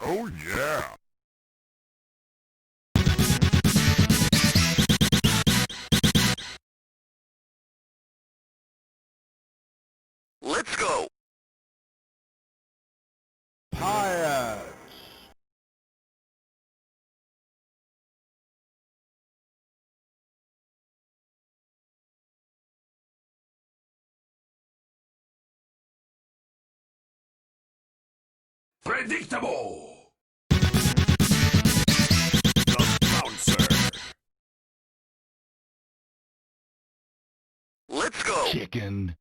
Oh yeah! Let's go! Pirates! Predictable! The bouncer! Let's go! Chicken!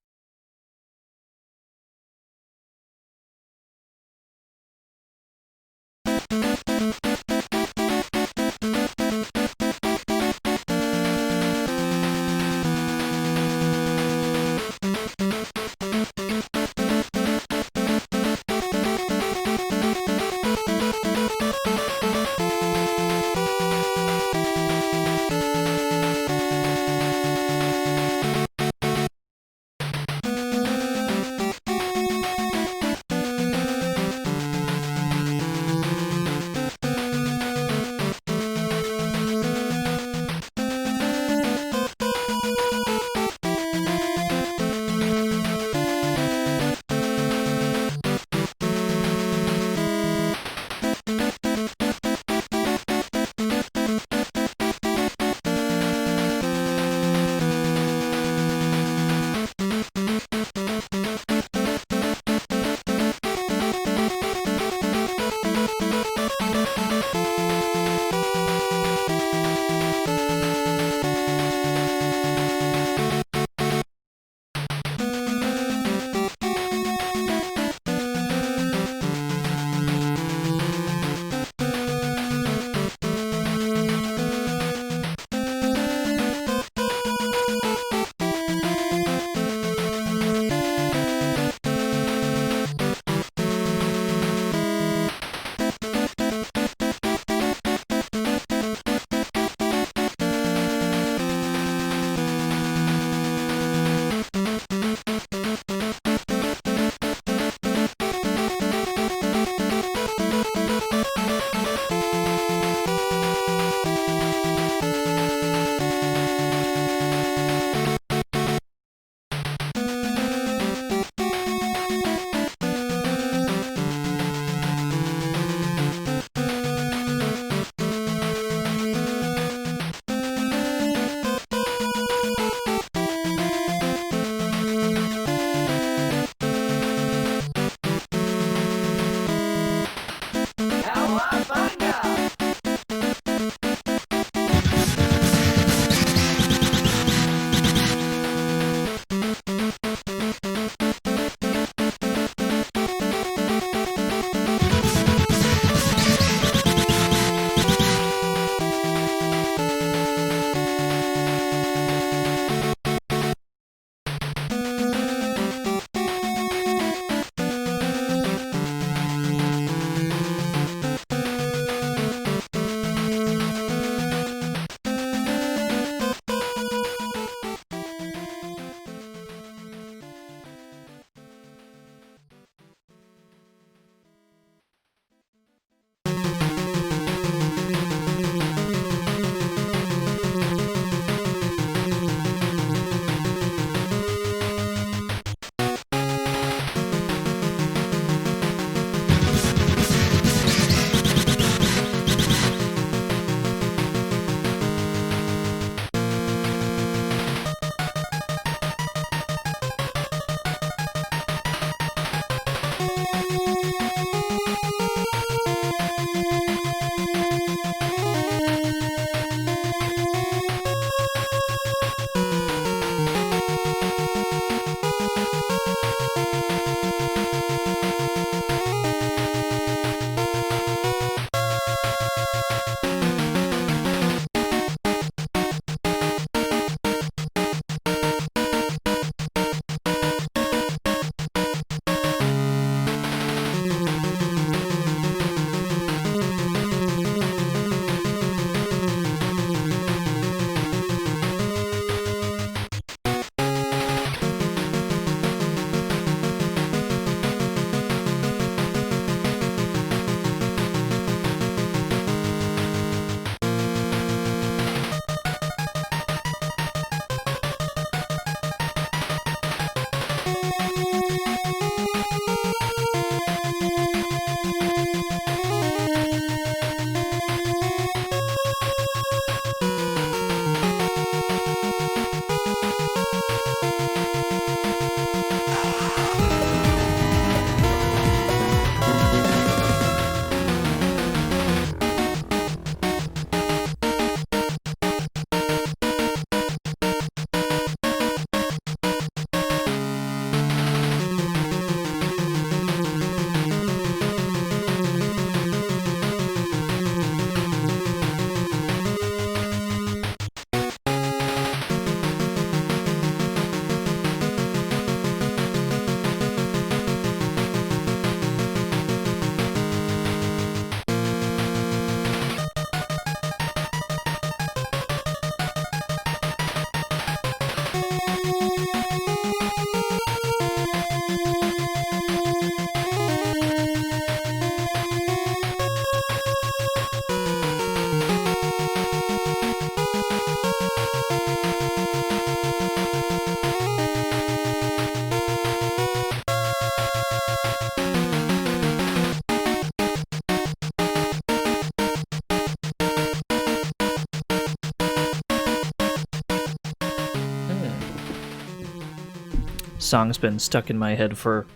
song's been stuck in my head for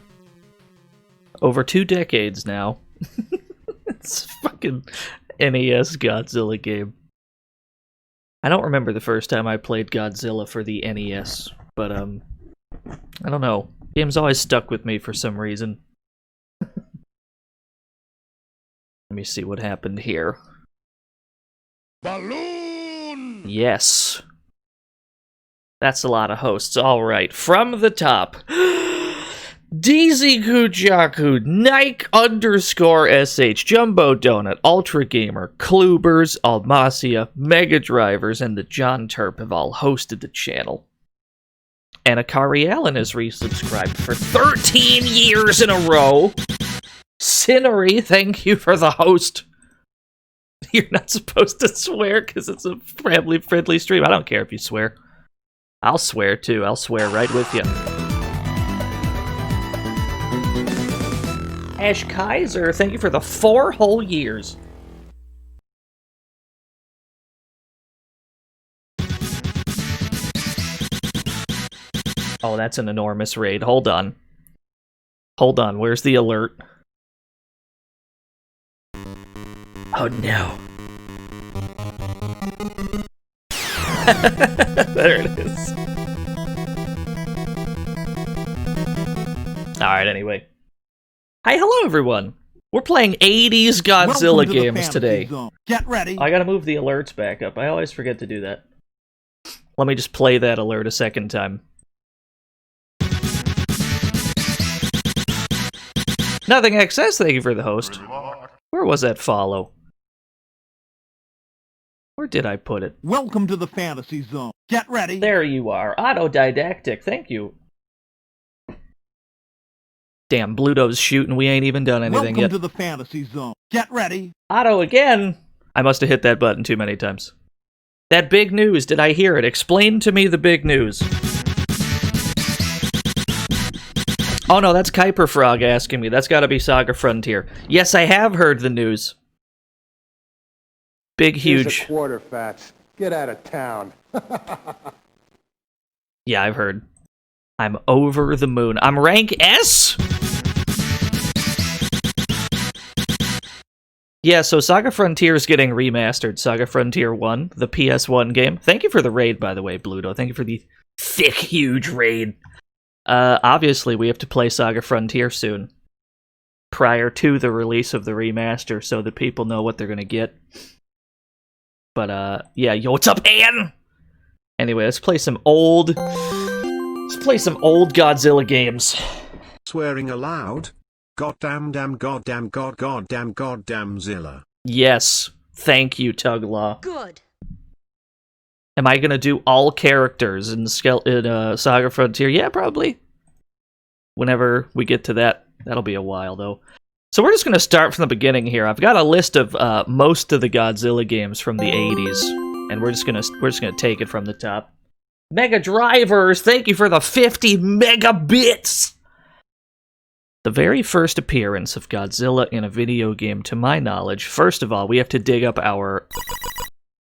over 2 decades now. It's a fucking NES Godzilla game. I don't remember the first time I played Godzilla for the NES, but I don't know. Game's always stuck with me for some reason. Let me see what happened here. Balloon! Yes. That's a lot of hosts. Alright, from the top. DZ Kujaku, Nike_SH, Jumbo Donut, Ultra Gamer, Klubers, Almacia, Mega Drivers, and the John Terp have all hosted the channel. And Akari Allen has resubscribed for 13 years in a row. Cinery, thank you for the host. You're not supposed to swear because it's a family-friendly stream. I don't care if you swear. I'll swear too. I'll swear right with you. Ash Kaiser, thank you for the 4 whole years. Oh, that's an enormous raid. Hold on. Hold on, where's the alert? Oh no. There it is. Alright, anyway. Hi, hello everyone! We're playing 80s Godzilla games today. Get ready! I gotta move the alerts back up. I always forget to do that. Let me just play that alert a second time. Nothing XS, thank you for the host. Where was that follow? Where did I put it? Welcome to the fantasy zone. Get ready! There you are. Autodidactic, thank you. Damn, Bluto's shooting, we ain't even done anything yet. Welcome to the fantasy zone. Get ready! Otto again! I must have hit that button too many times. That big news, did I hear it? Explain to me the big news. Oh no, that's Kuiper Frog asking me. That's gotta be Saga Frontier. Yes, I have heard the news. Big, huge. Here's a quarter, Fats. Get out of town. Yeah, I've heard. I'm over the moon. I'm rank S? Yeah, so Saga Frontier is getting remastered. Saga Frontier 1, the PS1 game. Thank you for the raid, by the way, Bluto. Thank you for the thick, huge raid. Obviously, we have to play Saga Frontier soon. Prior to the release of the remaster, so that people know what they're gonna get. But, yeah, yo, what's up, Ann? Anyway, let's play some old Godzilla games. Swearing aloud? Goddamn, damn, goddamn, goddamn Zilla. Yes. Thank you, Tuglaw. Good. Am I gonna do all characters in Saga Frontier? Yeah, probably. Whenever we get to that. That'll be a while, though. So we're just gonna start from the beginning here. I've got a list of most of the Godzilla games from the 80s. And we're just gonna take it from the top. Mega Drivers, thank you for the 50 megabits! The very first appearance of Godzilla in a video game, to my knowledge, first of all, we have to dig up our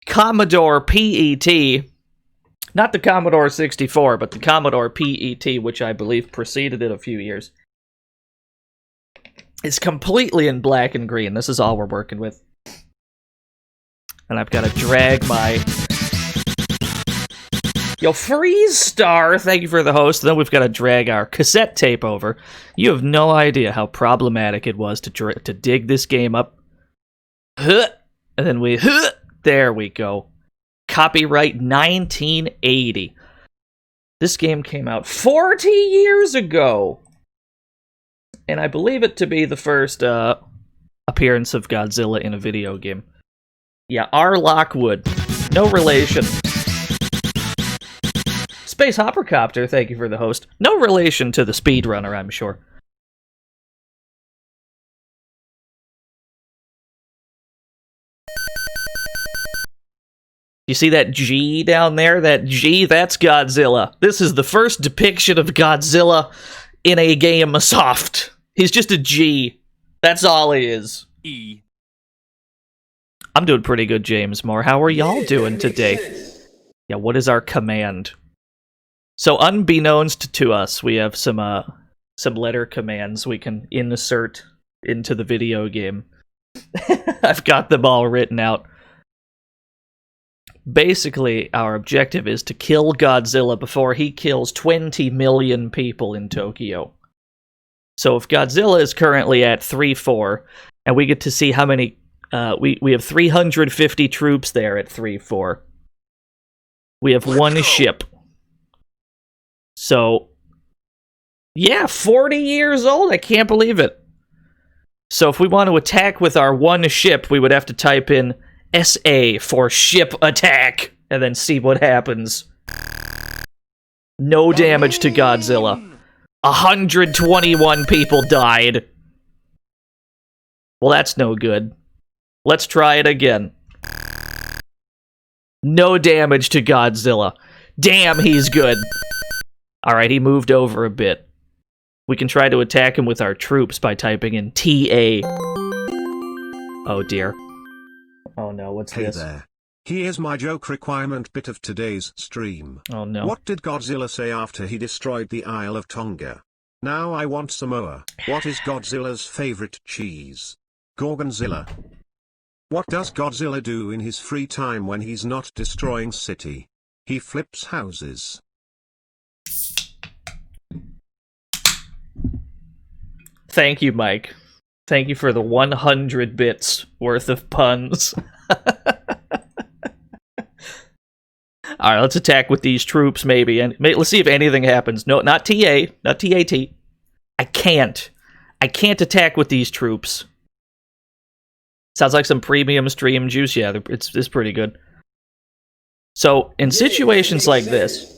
Commodore PET. Not the Commodore 64, but the Commodore PET, which I believe preceded it a few years. It's completely in black and green. This is all we're working with. And I've got to drag my... Yo, Freeze Star, thank you for the host. Then we've got to drag our cassette tape over. You have no idea how problematic it was to dig this game up. And then we... There we go. Copyright 1980. This game came out 40 years ago. And I believe it to be the first appearance of Godzilla in a video game. Yeah, R. Lockwood. No relation. Space Hoppercopter, thank you for the host. No relation to the speedrunner, I'm sure. You see that G down there? That G, that's Godzilla. This is the first depiction of Godzilla in a game soft. He's just a G. That's all he is. E. I'm doing pretty good, James Moore. How are y'all doing today? Yeah, what is our command? So unbeknownst to us, we have some letter commands we can insert into the video game. I've got them all written out. Basically, our objective is to kill Godzilla before he kills 20 million people in Tokyo. So if Godzilla is currently at 3-4, and we get to see how many... we have 350 troops there at 3-4. We have one ship. So, yeah, 40 years old. I can't believe it. So if we want to attack with our one ship, we would have to type in SA for ship attack, and then see what happens. No damage to Godzilla. 121 people died. Well, that's no good. Let's try it again. No damage to Godzilla. Damn, he's good. Alright, he moved over a bit. We can try to attack him with our troops by typing in TA. Oh dear. Oh no, what's Hey this? there. Here's my joke requirement bit of today's stream. Oh no. What did Godzilla say after he destroyed the Isle of Tonga? Now I want Samoa. What is Godzilla's favorite cheese? Gorgonzilla. What does Godzilla do in his free time when he's not destroying city? He flips houses. Thank you, Mike. Thank you for the 100 bits worth of puns. Alright, let's attack with these troops, maybe. And let's see if anything happens. No, not TA. Not TAT. I can't. I can't attack with these troops. Sounds like some premium stream juice. Yeah, it's pretty good. So, in situations like this...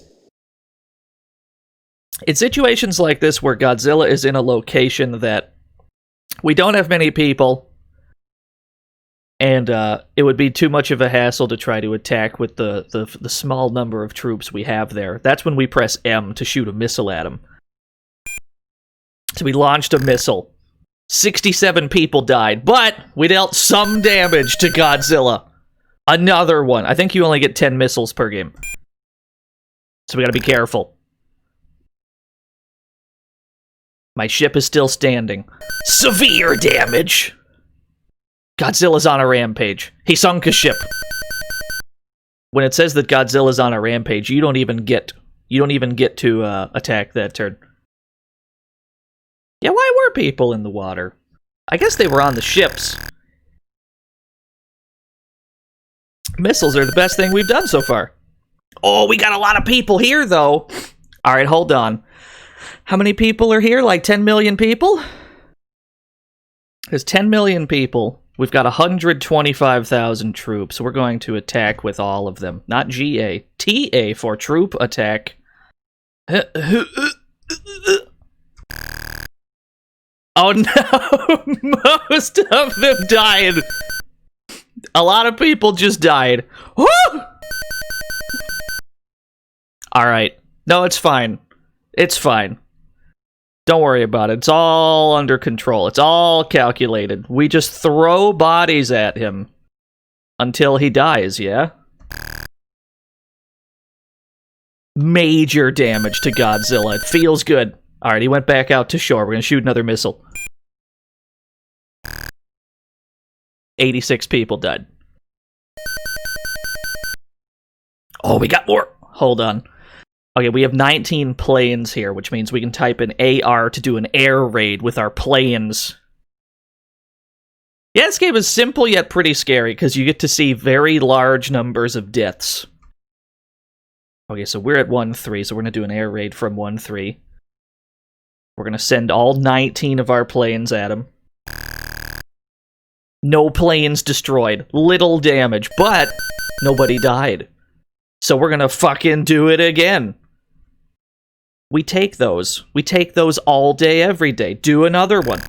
In situations like this where Godzilla is in a location that we don't have many people, and it would be too much of a hassle to try to attack with the small number of troops we have there, that's when we press M to shoot a missile at him. So we launched a missile. 67 people died, but we dealt some damage to Godzilla. Another one. I think you only get 10 missiles per game. So we gotta be careful. My ship is still standing. Severe damage! Godzilla's on a rampage. He sunk a ship. When it says that Godzilla's on a rampage, you don't even get to attack that turn. Yeah, why were people in the water? I guess they were on the ships. Missiles are the best thing we've done so far. Oh, we got a lot of people here, though. Alright, hold on. How many people are here? Like 10 million people? There's 10 million people. We've got 125,000 troops. We're going to attack with all of them. Not GA. TA for troop attack. Oh no! Most of them died. A lot of people just died. Woo! Alright. No, it's fine. It's fine. Don't worry about it. It's all under control. It's all calculated. We just throw bodies at him until he dies, yeah? Major damage to Godzilla. It feels good. Alright, he went back out to shore. We're gonna shoot another missile. 86 people died. Oh, we got more. Hold on. Okay, we have 19 planes here, which means we can type in AR to do an air raid with our planes. Yeah, this game is simple yet pretty scary, because you get to see very large numbers of deaths. Okay, so we're at 1-3, so we're going to do an air raid from 1-3. We're going to send all 19 of our planes at him. No planes destroyed. Little damage, but nobody died. So we're going to fucking do it again. We take those. We take those all day, every day. Do another one.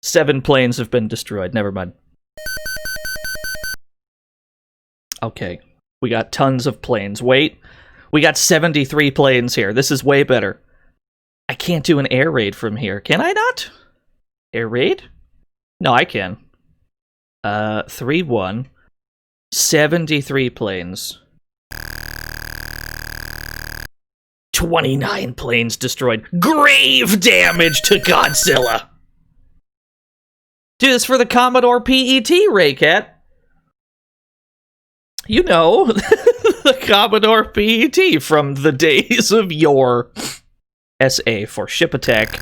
7 planes have been destroyed. Never mind. Okay. We got tons of planes. Wait. We got 73 planes here. This is way better. I can't do an air raid from here. Can I not? Air raid? No, I can. 3-1. 73 planes. 29 planes destroyed. Grave damage to Godzilla. Do this for the Commodore PET, Raycat. You know, the Commodore PET from the days of yore. SA for ship attack.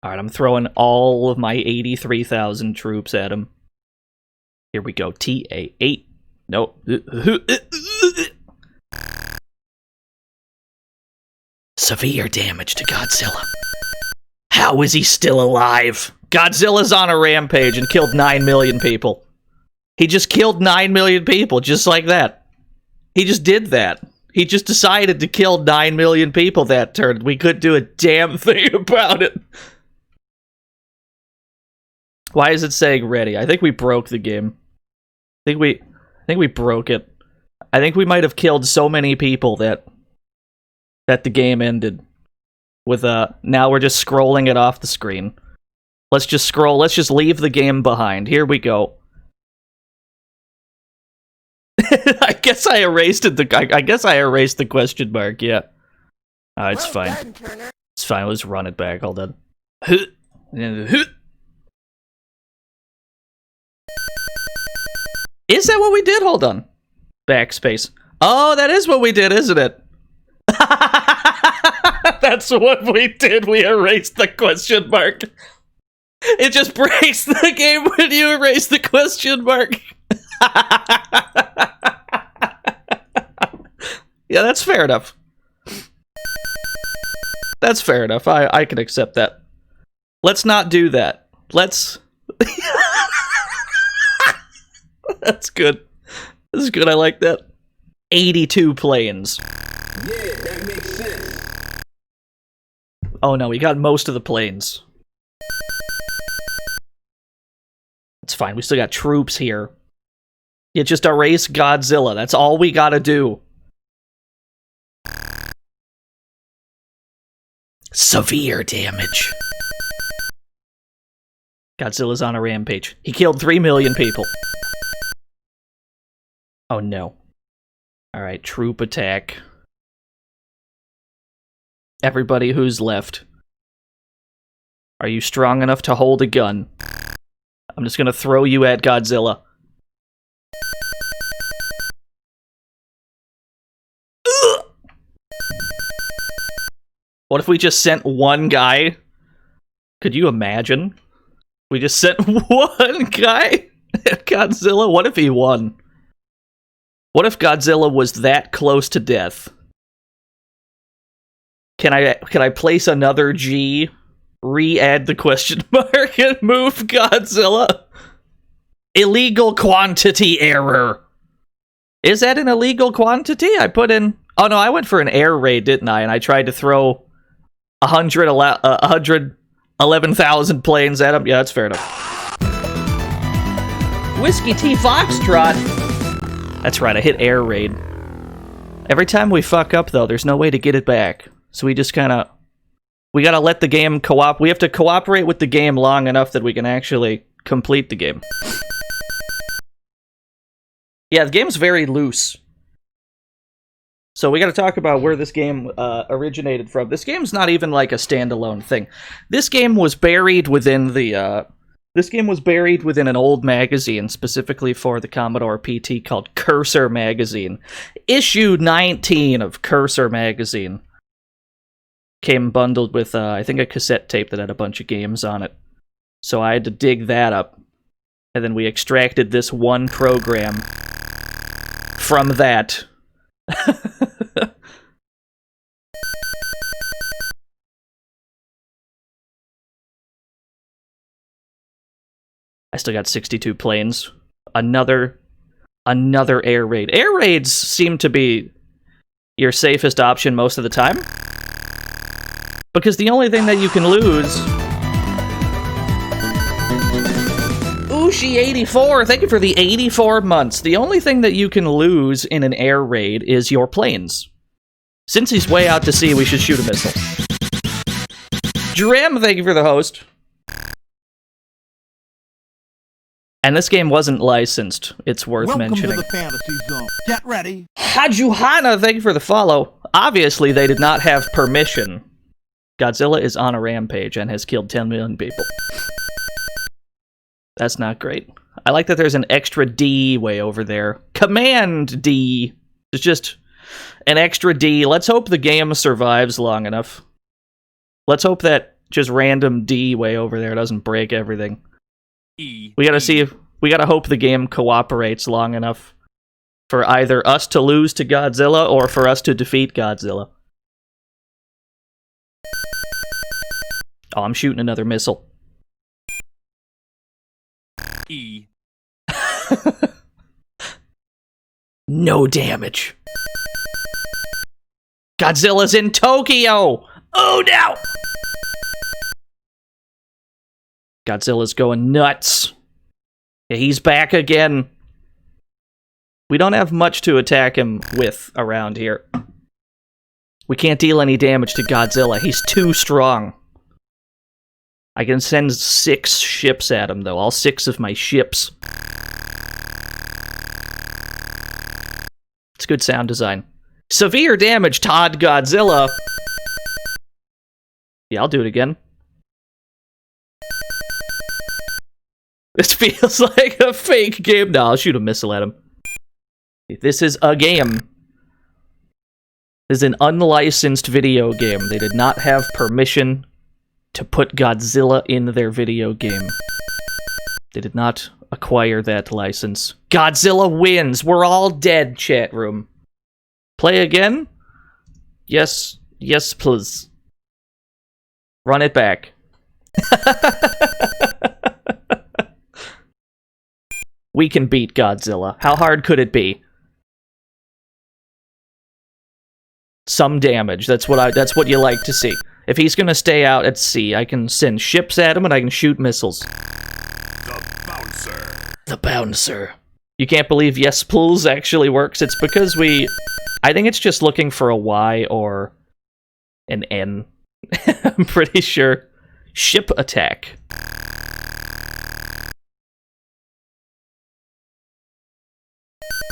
Alright, I'm throwing all of my 83,000 troops at him. Here we go. TA8. No. Severe damage to Godzilla. How is he still alive? Godzilla's on a rampage and killed 9 million people. He just killed 9 million people, just like that. He just did that. He just decided to kill 9 million people that turn. We couldn't do a damn thing about it. Why is it saying ready? I think we broke the game. I think we broke it. I think we might have killed so many people that the game ended. With now we're just scrolling it off the screen. Let's just scroll. Let's just leave the game behind. Here we go. I guess I erased it. I guess I erased the question mark. Yeah. It's fine. It's fine. Let's run it back. Hold on. Is that what we did? Hold on. Backspace. Oh, that is what we did, isn't it? That's what we did. We erased the question mark. It just breaks the game when you erase the question mark. Yeah, that's fair enough. That's fair enough. I can accept that. Let's not do that. Let's... That's good. This is good. I like that. 82 planes. Yeah, that makes sense. Oh no, we got most of the planes. It's fine. We still got troops here. You just erase Godzilla. That's all we gotta do. Severe damage. Godzilla's on a rampage. He killed 3 million people. Oh no. Alright, troop attack. Everybody who's left. Are you strong enough to hold a gun? I'm just gonna throw you at Godzilla. Ugh! What if we just sent one guy? Could you imagine? We just sent one guy at Godzilla? What if he won? What if Godzilla was that close to death? Can I place another G, re-add the question mark, and move Godzilla? Illegal quantity error. Is that an illegal quantity? I put in... Oh no, I went for an air raid, didn't I? And I tried to throw 111,000 planes at him. Yeah, that's fair enough. Whiskey T Foxtrot. That's right, I hit air raid. Every time we fuck up, though, there's no way to get it back. So we just kind of... We gotta let the game we have to cooperate with the game long enough that we can actually complete the game. Yeah, the game's very loose. So we gotta talk about where this game originated from. This game's not even like a standalone thing. This game was buried within the... This game was buried within an old magazine, specifically for the Commodore PT, called Cursor Magazine. Issue 19 of Cursor Magazine came bundled with, I think, a cassette tape that had a bunch of games on it. So I had to dig that up, and then we extracted this one program from that. I still got 62 planes. Another air raid. Air raids seem to be your safest option most of the time. Because the only thing that you can lose... Ushi84, thank you for the 84 months. The only thing that you can lose in an air raid is your planes. Since he's way out to sea, we should shoot a missile. Drim, thank you for the host. And this game wasn't licensed. It's worth Welcome mentioning. to the fantasy zone. Get ready. Hajuhana, thank you for the follow. Obviously, they did not have permission. Godzilla is on a rampage and has killed 10 million people. That's not great. I like that there's an extra D way over there. Command D. It's just an extra D. Let's hope the game survives long enough. Let's hope that just random D way over there doesn't break everything. We gotta hope the game cooperates long enough for either us to lose to Godzilla or for us to defeat Godzilla. Oh, I'm shooting another missile. No damage. Godzilla's in Tokyo! Oh no! Godzilla's going nuts. Yeah, he's back again. We don't have much to attack him with around here. We can't deal any damage to Godzilla. He's too strong. I can send 6 ships at him, though. All 6 of my ships. It's good sound design. Severe damage, Todd Godzilla. Yeah, I'll do it again. This feels like a fake game. No, I'll shoot a missile at him. This is a game. This is an unlicensed video game. They did not have permission to put Godzilla in their video game. They did not acquire that license. Godzilla wins. We're all dead, chat room. Play again? Yes. Yes, please. Run it back. We can beat Godzilla. How hard could it be? Some damage. That's what you like to see. If he's gonna stay out at sea, I can send ships at him and I can shoot missiles. The bouncer. The bouncer. You can't believe yes please actually works. It's because I think it's just looking for a Y or an N. I'm pretty sure. Ship attack.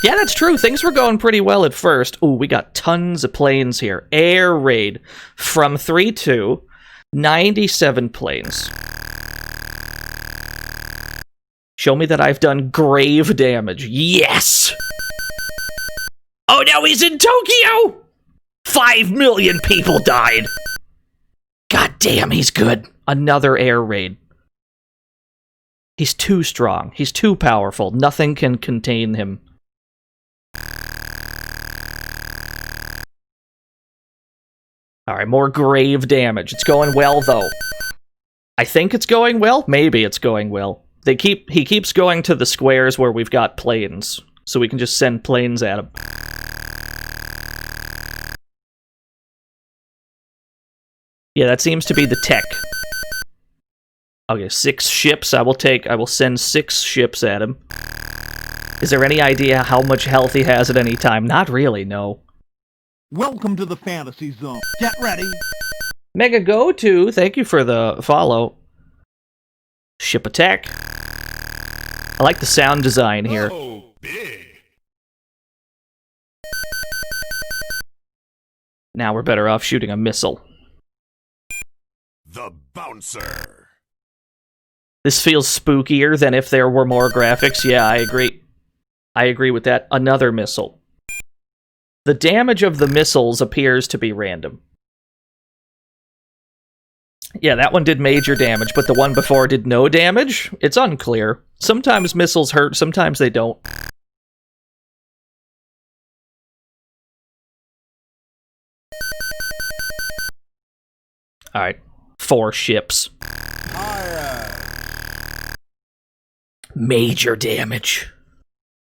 Yeah, that's true. Things were going pretty well at first. Ooh, we got tons of planes here. Air raid from 3-2. 97 planes. Show me that I've done grave damage. Yes! Oh, now he's in Tokyo! 5 million people died. God damn, he's good. Another air raid. He's too strong. He's too powerful. Nothing can contain him. Alright, more grave damage. It's going well, though. I think it's going well. Maybe it's going well. He keeps going to the squares where we've got planes, so we can just send planes at him. Yeah, that seems to be the tech. Okay, 6 ships. I will send 6 ships at him. Is there any idea how much health he has at any time? Not really, no. Welcome to the fantasy zone. Get ready. Mega Go-To, thank you for the follow. Ship attack. I like the sound design here. Oh, big. Now we're better off shooting a missile. The bouncer. This feels spookier than if there were more graphics. Yeah, I agree. I agree with that. Another missile. The damage of the missiles appears to be random. Yeah, that one did major damage, but the one before did no damage? It's unclear. Sometimes missiles hurt, sometimes they don't. Alright, 4 ships. Major damage.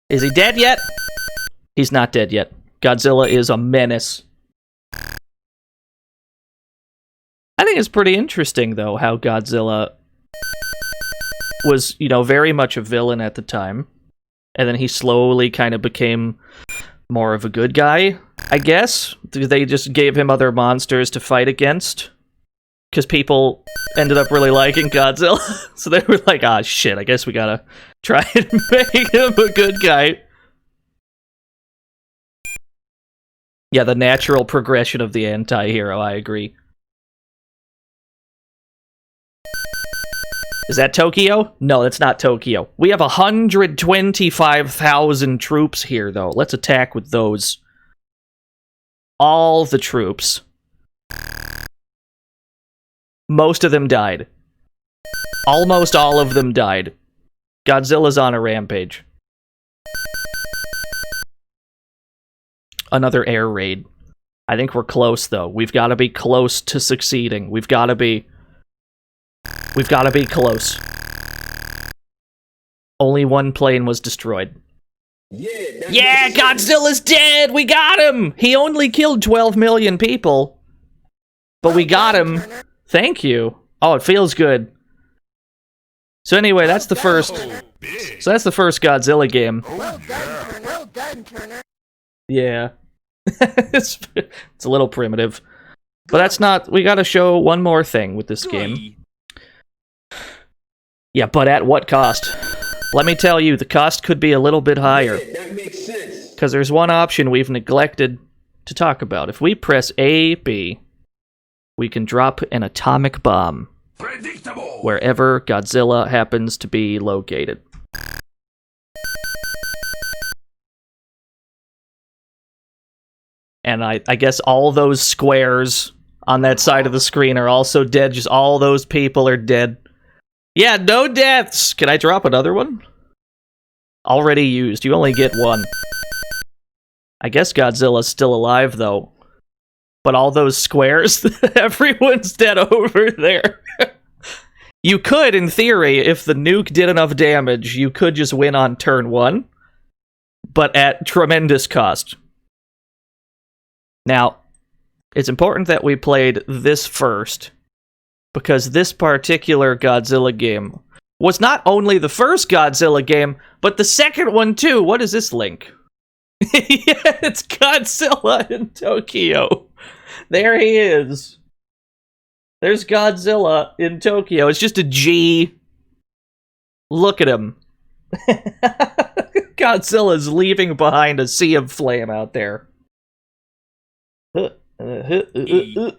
Is he dead yet? He's not dead yet. Godzilla is a menace. I think it's pretty interesting, though, how Godzilla was, very much a villain at the time. And then he slowly kind of became more of a good guy, I guess. They just gave him other monsters to fight against. because people ended up really liking Godzilla. So they were like, ah, shit, I guess we gotta try and make him a good guy. Yeah, the natural progression of the anti-hero, I agree. Is that Tokyo? No, that's not Tokyo. We have 125,000 troops here, though. Let's attack with those. All the troops. Most of them died. Almost all of them died. Godzilla's on a rampage. Another air raid. I think we're close, though. We've got to be close to succeeding. We've got to be close. Only one plane was destroyed. Yeah, Godzilla's dead! We got him! He only killed 12 million people. But we got him. Thank you. Oh, it feels good. So anyway, that's the first... So that's the first Godzilla game. Well done, Turner. Yeah. it's a little primitive. But that's not... We gotta show one more thing with this game. Yeah, but at what cost? Let me tell you, the cost could be a little bit higher. That makes sense. Because there's one option we've neglected to talk about. If we press A, B, we can drop an atomic bomb Predictable. wherever Godzilla happens to be located. And I guess all those squares on that side of the screen are also dead. Just all those people are dead. Yeah, no deaths! Can I drop another one? Already used. You only get one. I guess Godzilla's still alive, though. But all those squares, everyone's dead over there. You could, in theory, if the nuke did enough damage, you could just win on turn 1. But at tremendous cost. Now, it's important that we played this first. Because this particular Godzilla game was not only the first Godzilla game, but the second one too. What is this link? Yeah, it's Godzilla in Tokyo. There he is. There's Godzilla in Tokyo. It's just a G. Look at him. Godzilla's leaving behind a sea of flame out there. I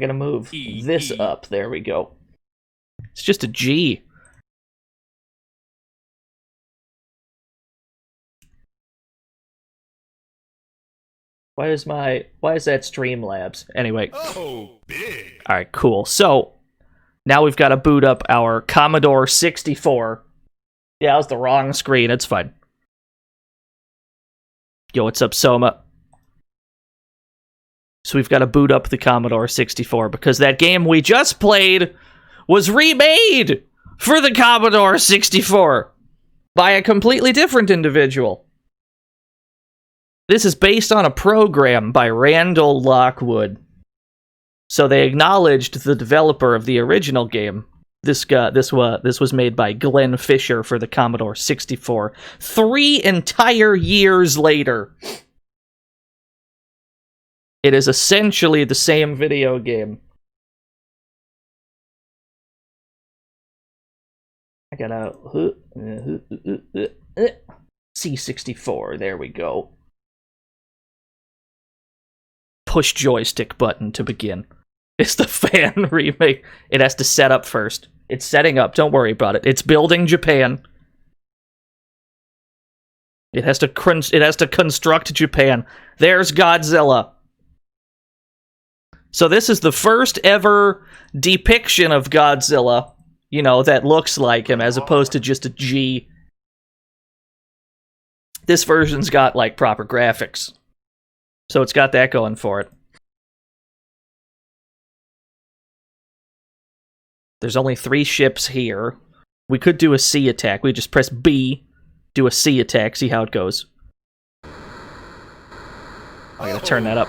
gotta move this up. There we go. It's just a G. Why is that Streamlabs? Anyway. Oh, big. Alright, cool. So, now we've got to boot up our Commodore 64. Yeah, that was the wrong screen. It's fine. Yo, what's up, Soma? So we've got to boot up the Commodore 64 because that game we just played was remade for the Commodore 64 by a completely different individual. This is based on a program by Randall Lockwood. So they acknowledged the developer of the original game. This was made by Glenn Fisher for the Commodore 64 3 entire years later. It is essentially the same video game. I gotta... C64, there we go. Push joystick button to begin. It's the fan remake. It has to set up first. It's setting up, don't worry about it. It's building Japan. It has to construct Japan. There's Godzilla. So this is the first ever depiction of Godzilla, you know, that looks like him as opposed to just a G. This version's got, like, proper graphics. So it's got that going for it. There's only 3 ships here. We could do a sea attack. We just press B, do a sea attack, see how it goes. I gotta turn that up.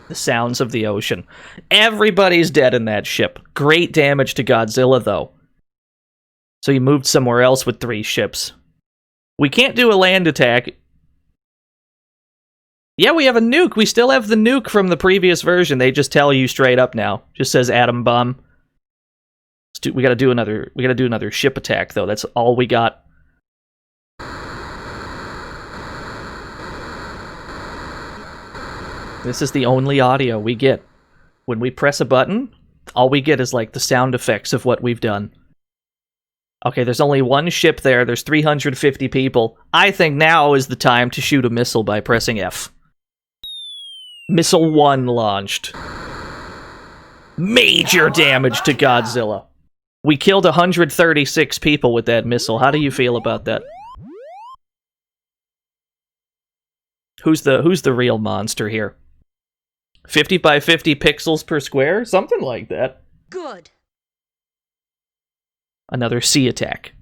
The sounds of the ocean. Everybody's dead in that ship. Great damage to Godzilla, though. So he moved somewhere else with 3 ships. We can't do a land attack. Yeah, we have a nuke. We still have the nuke from the previous version. They just tell you straight up now. Just says atom bomb. We gotta do another ship attack though. That's all we got. This is the only audio we get. When we press a button, all we get is like the sound effects of what we've done. Okay, there's only one ship there. There's 350 people. I think now is the time to shoot a missile by pressing F. Missile 1 launched. Major damage to Godzilla. We killed 136 people with that missile. How do you feel about that? Who's the real monster here? 50 by 50 pixels per square? Something like that. Good. Another sea attack.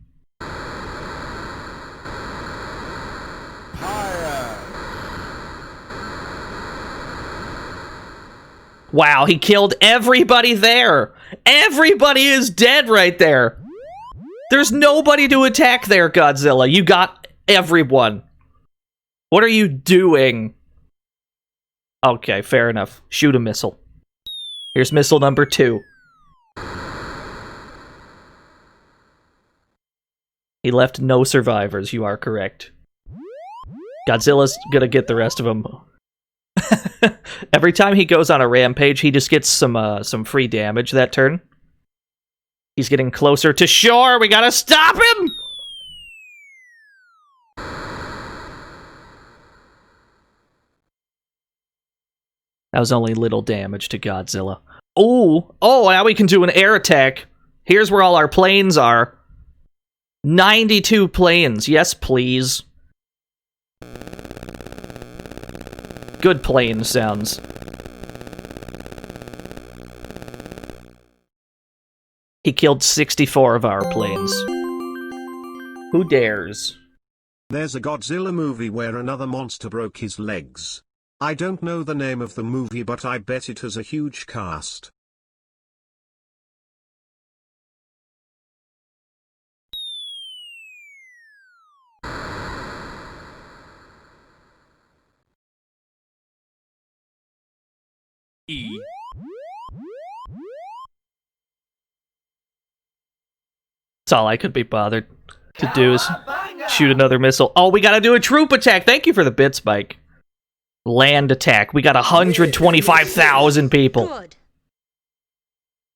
Wow, he killed everybody there! Everybody is dead right there! There's nobody to attack there, Godzilla. You got everyone. What are you doing? Okay, fair enough. Shoot a missile. Here's missile number 2. He left no survivors, you are correct. Godzilla's gonna get the rest of them. Every time he goes on a rampage, he just gets some free damage that turn. He's getting closer to shore! We gotta stop him! That was only little damage to Godzilla. Oh, now we can do an air attack. Here's where all our planes are. 92 planes. Yes, please. Good plane sounds. He killed 64 of our planes. Who dares? There's a Godzilla movie where another monster broke his legs. I don't know the name of the movie, but I bet it has a huge cast. E. That's all I could be bothered to do is shoot another missile. Oh, we gotta do a troop attack! Thank you for the bits, Mike. Land attack. We got 125,000 people. Good.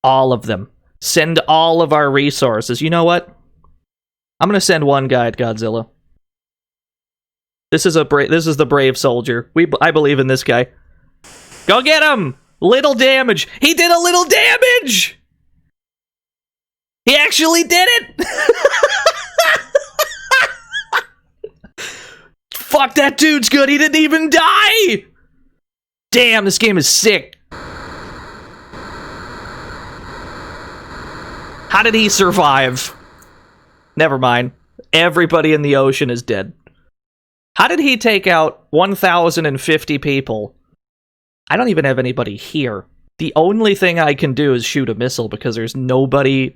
All of them. Send all of our resources. You know what? I'm gonna send one guy at Godzilla. This is the brave soldier. I believe in this guy. Go get him! Little damage. He did a little damage! He actually did it! Fuck, that dude's good. He didn't even die! Damn, this game is sick. How did he survive? Never mind. Everybody in the ocean is dead. How did he take out 1,050 people? I don't even have anybody here. The only thing I can do is shoot a missile because there's nobody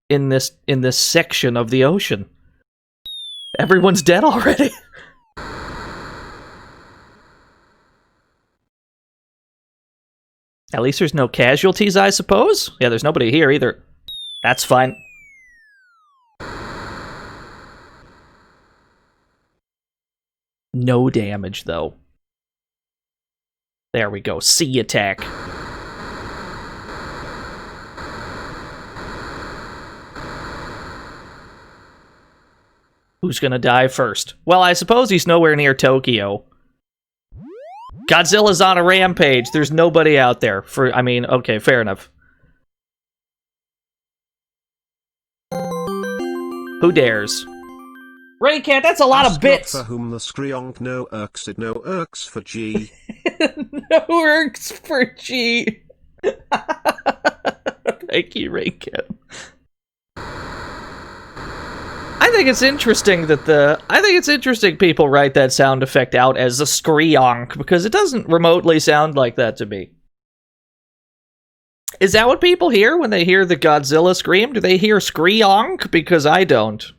in this section of the ocean. Everyone's dead already. At least there's no casualties, I suppose? Yeah, there's nobody here either. That's fine. No damage, though. There we go. Sea attack. Who's gonna die first? Well, I suppose he's nowhere near Tokyo. Godzilla's on a rampage. There's nobody out there. Okay, fair enough. Who dares? Raycat, that's a lot of bits! For whom the skreeonk no irks, it no irks for G. No irks for G. Thank you, Raycat. I think it's interesting that people write that sound effect out as a skreeonk, because it doesn't remotely sound like that to me. Is that what people hear when they hear the Godzilla scream? Do they hear skreeonk? Because I don't.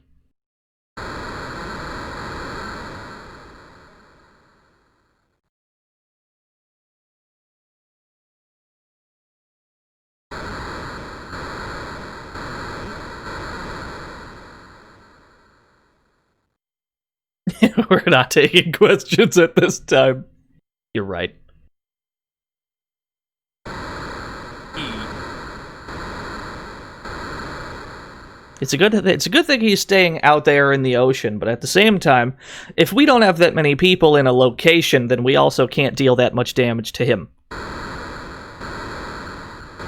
We're not taking questions at this time. You're right. It's a good thing he's staying out there in the ocean, but at the same time, if we don't have that many people in a location, then we also can't deal that much damage to him.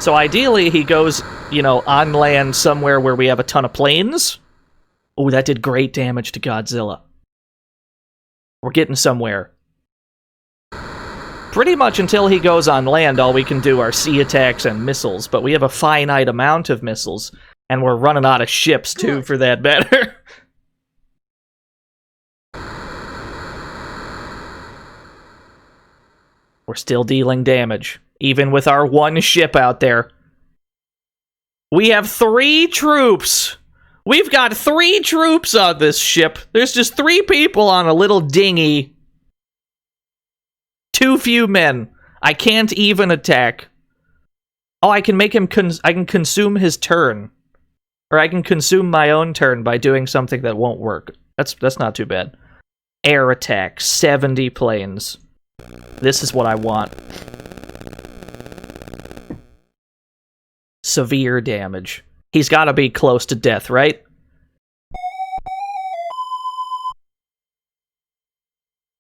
So ideally, he goes, you know, on land somewhere where we have a ton of planes. Oh, that did great damage to Godzilla. We're getting somewhere. Pretty much until he goes on land, all we can do are sea attacks and missiles, but we have a finite amount of missiles. And we're running out of ships, too, for that matter. We're still dealing damage, even with our one ship out there. We have 3 troops! We've got 3 troops on this ship. There's just 3 people on a little dinghy. Too few men. I can't even attack. Oh, I can make him I can consume his turn. Or I can consume my own turn by doing something that won't work. That's not too bad. Air attack, 70 planes. This is what I want. Severe damage. He's got to be close to death, right?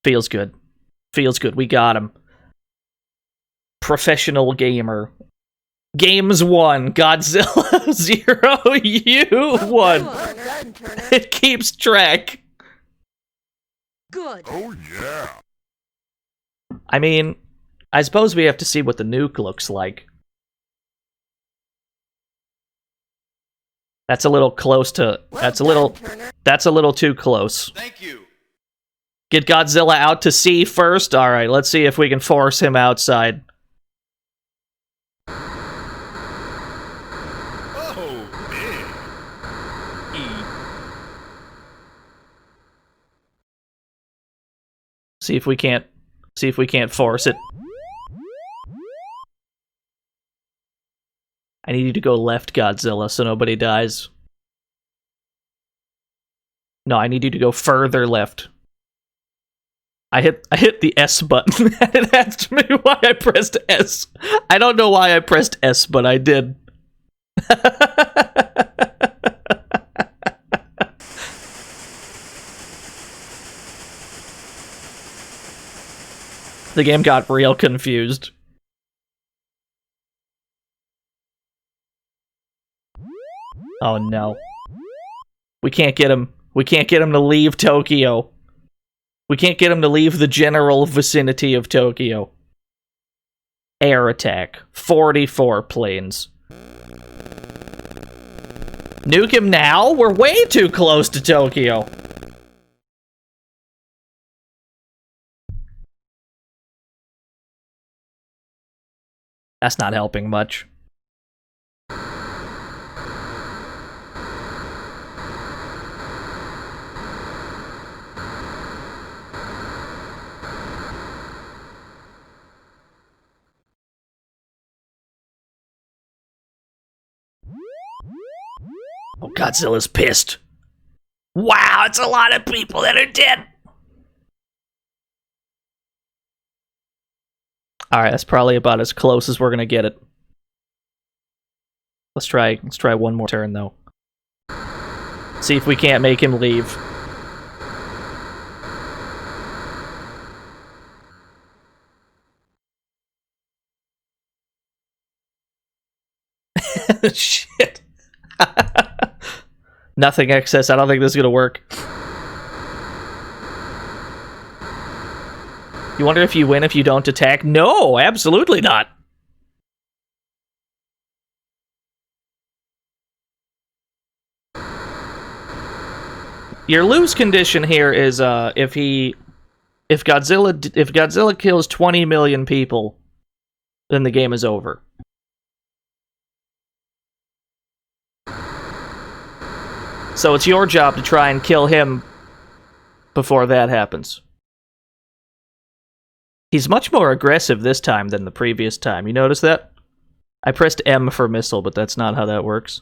Feels good. Feels good. We got him. Professional gamer. Games 1, Godzilla 0, you 1. Well done, Turner. It keeps track. Good. Oh yeah. I mean, I suppose we have to see what the nuke looks like. That's a little close to... That's a little too close. Thank you. Get Godzilla out to sea first? Alright, let's see if we can force him outside. Oh, big. See if we can't force it. I need you to go left, Godzilla, so nobody dies. No, I need you to go further left. I hit the S button. It asked me why I pressed S. I don't know why I pressed S, but I did. The game got real confused. Oh no. We can't get him. We can't get him to leave Tokyo. We can't get him to leave the general vicinity of Tokyo. Air attack. 44 planes. Nuke him now? We're way too close to Tokyo. That's not helping much. Oh, Godzilla's pissed. Wow, it's a lot of people that are dead. Alright, that's probably about as close as we're gonna get it. Let's try one more turn, though. See if we can't make him leave. Shit. Nothing excess. I don't think this is gonna work. You wonder if you win if you don't attack? No, absolutely not. Your lose condition here is if Godzilla kills 20 million people, then the game is over. So it's your job to try and kill him before that happens. He's much more aggressive this time than the previous time. You notice that? I pressed M for missile, but that's not how that works.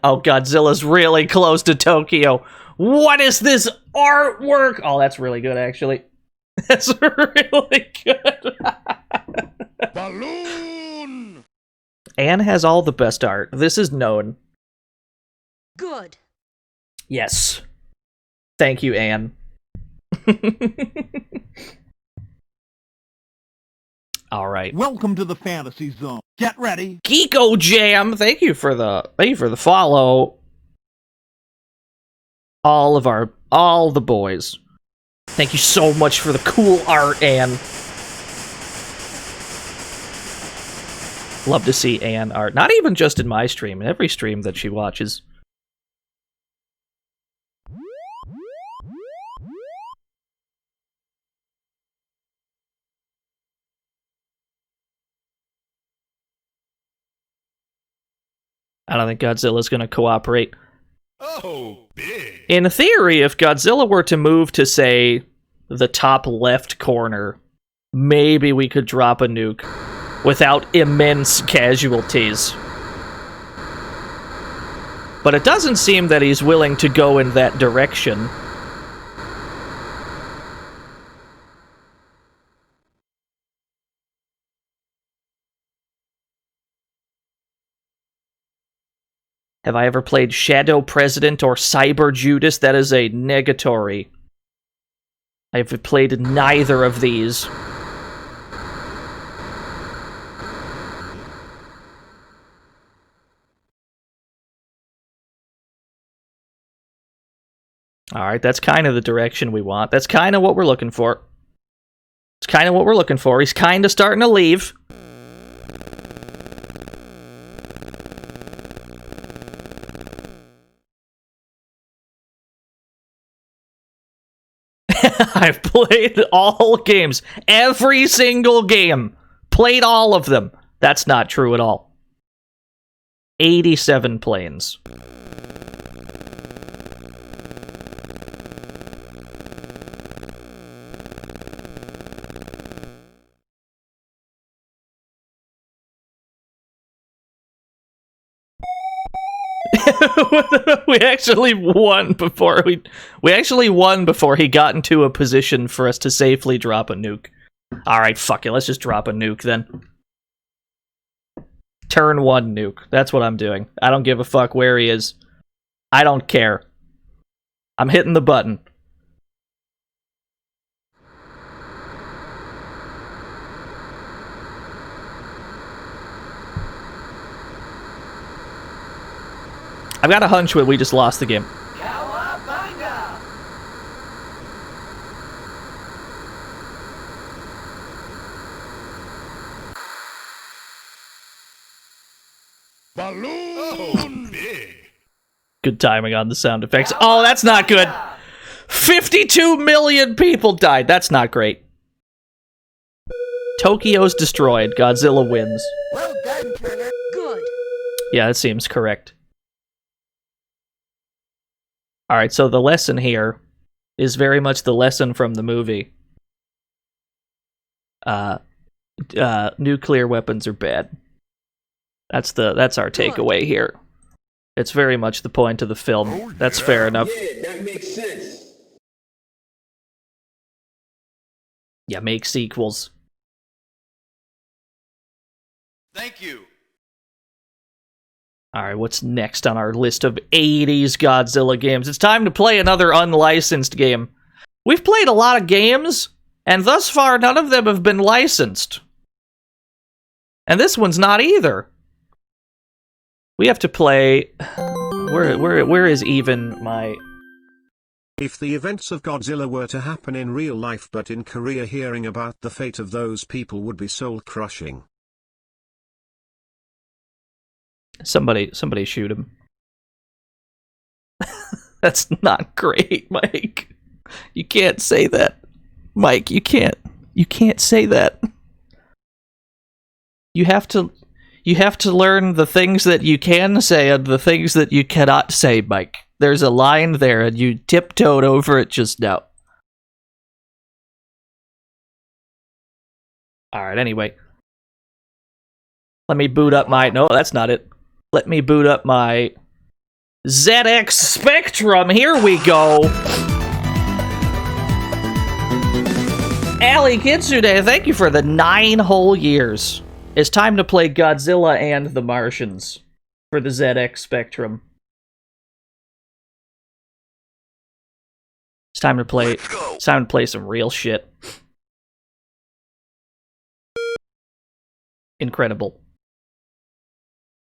Oh, Godzilla's really close to Tokyo. What is this artwork? Oh, that's really good, actually. That's really good. Balloon! Anne has all the best art. This is known. Good. Yes. Thank you, Anne. All right. Welcome to the fantasy zone. Get ready. Geeko Jam, thank you for the follow. All the boys. Thank you so much for the cool art, Anne. Love to see Anne art. Not even just in my stream, in every stream that she watches. I don't think Godzilla's gonna cooperate. Oh, big. In theory, if Godzilla were to move to, say, the top left corner, maybe we could drop a nuke without immense casualties. But it doesn't seem that he's willing to go in that direction. Have I ever played Shadow President or Cyber Judas? That is a negatory. I've played neither of these. Alright, that's kind of the direction we want. That's kind of what we're looking for. It's kind of what we're looking for. He's kind of starting to leave. I've played all games. Every single game. Played all of them. That's not true at all. 87 planes. we actually won before he got into a position for us to safely drop a nuke. Alright, fuck it, let's just drop a nuke then. Turn 1 nuke. That's what I'm doing. I don't give a fuck where he is. I don't care. I'm hitting the button. I've got a hunch that we just lost the game. Cowabunga! Balloon! Oh, big. Good timing on the sound effects. Oh, that's not good. 52 million people died. That's not great. Tokyo's destroyed. Godzilla wins. Well done, Turner. Good. Yeah, that seems correct. Alright, so the lesson here is very much the lesson from the movie. Nuclear weapons are bad. That's our takeaway here. It's very much the point of the film. Oh, That's yeah. fair enough. Yeah, that makes sense. Yeah, make sequels. Thank you. Alright, what's next on our list of 80s Godzilla games? It's time to play another unlicensed game. We've played a lot of games, and thus far none of them have been licensed. And this one's not either. We have to play... Where is even my... If the events of Godzilla were to happen in real life but in Korea, hearing about the fate of those people would be soul-crushing. Somebody shoot him. That's not great, Mike. You can't say that. Mike, you can't say that. You have to learn the things that you can say and the things that you cannot say, Mike. There's a line there and you tiptoed over it just now. Alright, anyway. Let me boot up my... No, that's not it. Let me boot up my ZX Spectrum. Here we go. Ali Kitsude, thank you for the 9 whole years. It's time to play Godzilla and the Martians for the ZX Spectrum. It's time to play. It's time to play some real shit. Incredible.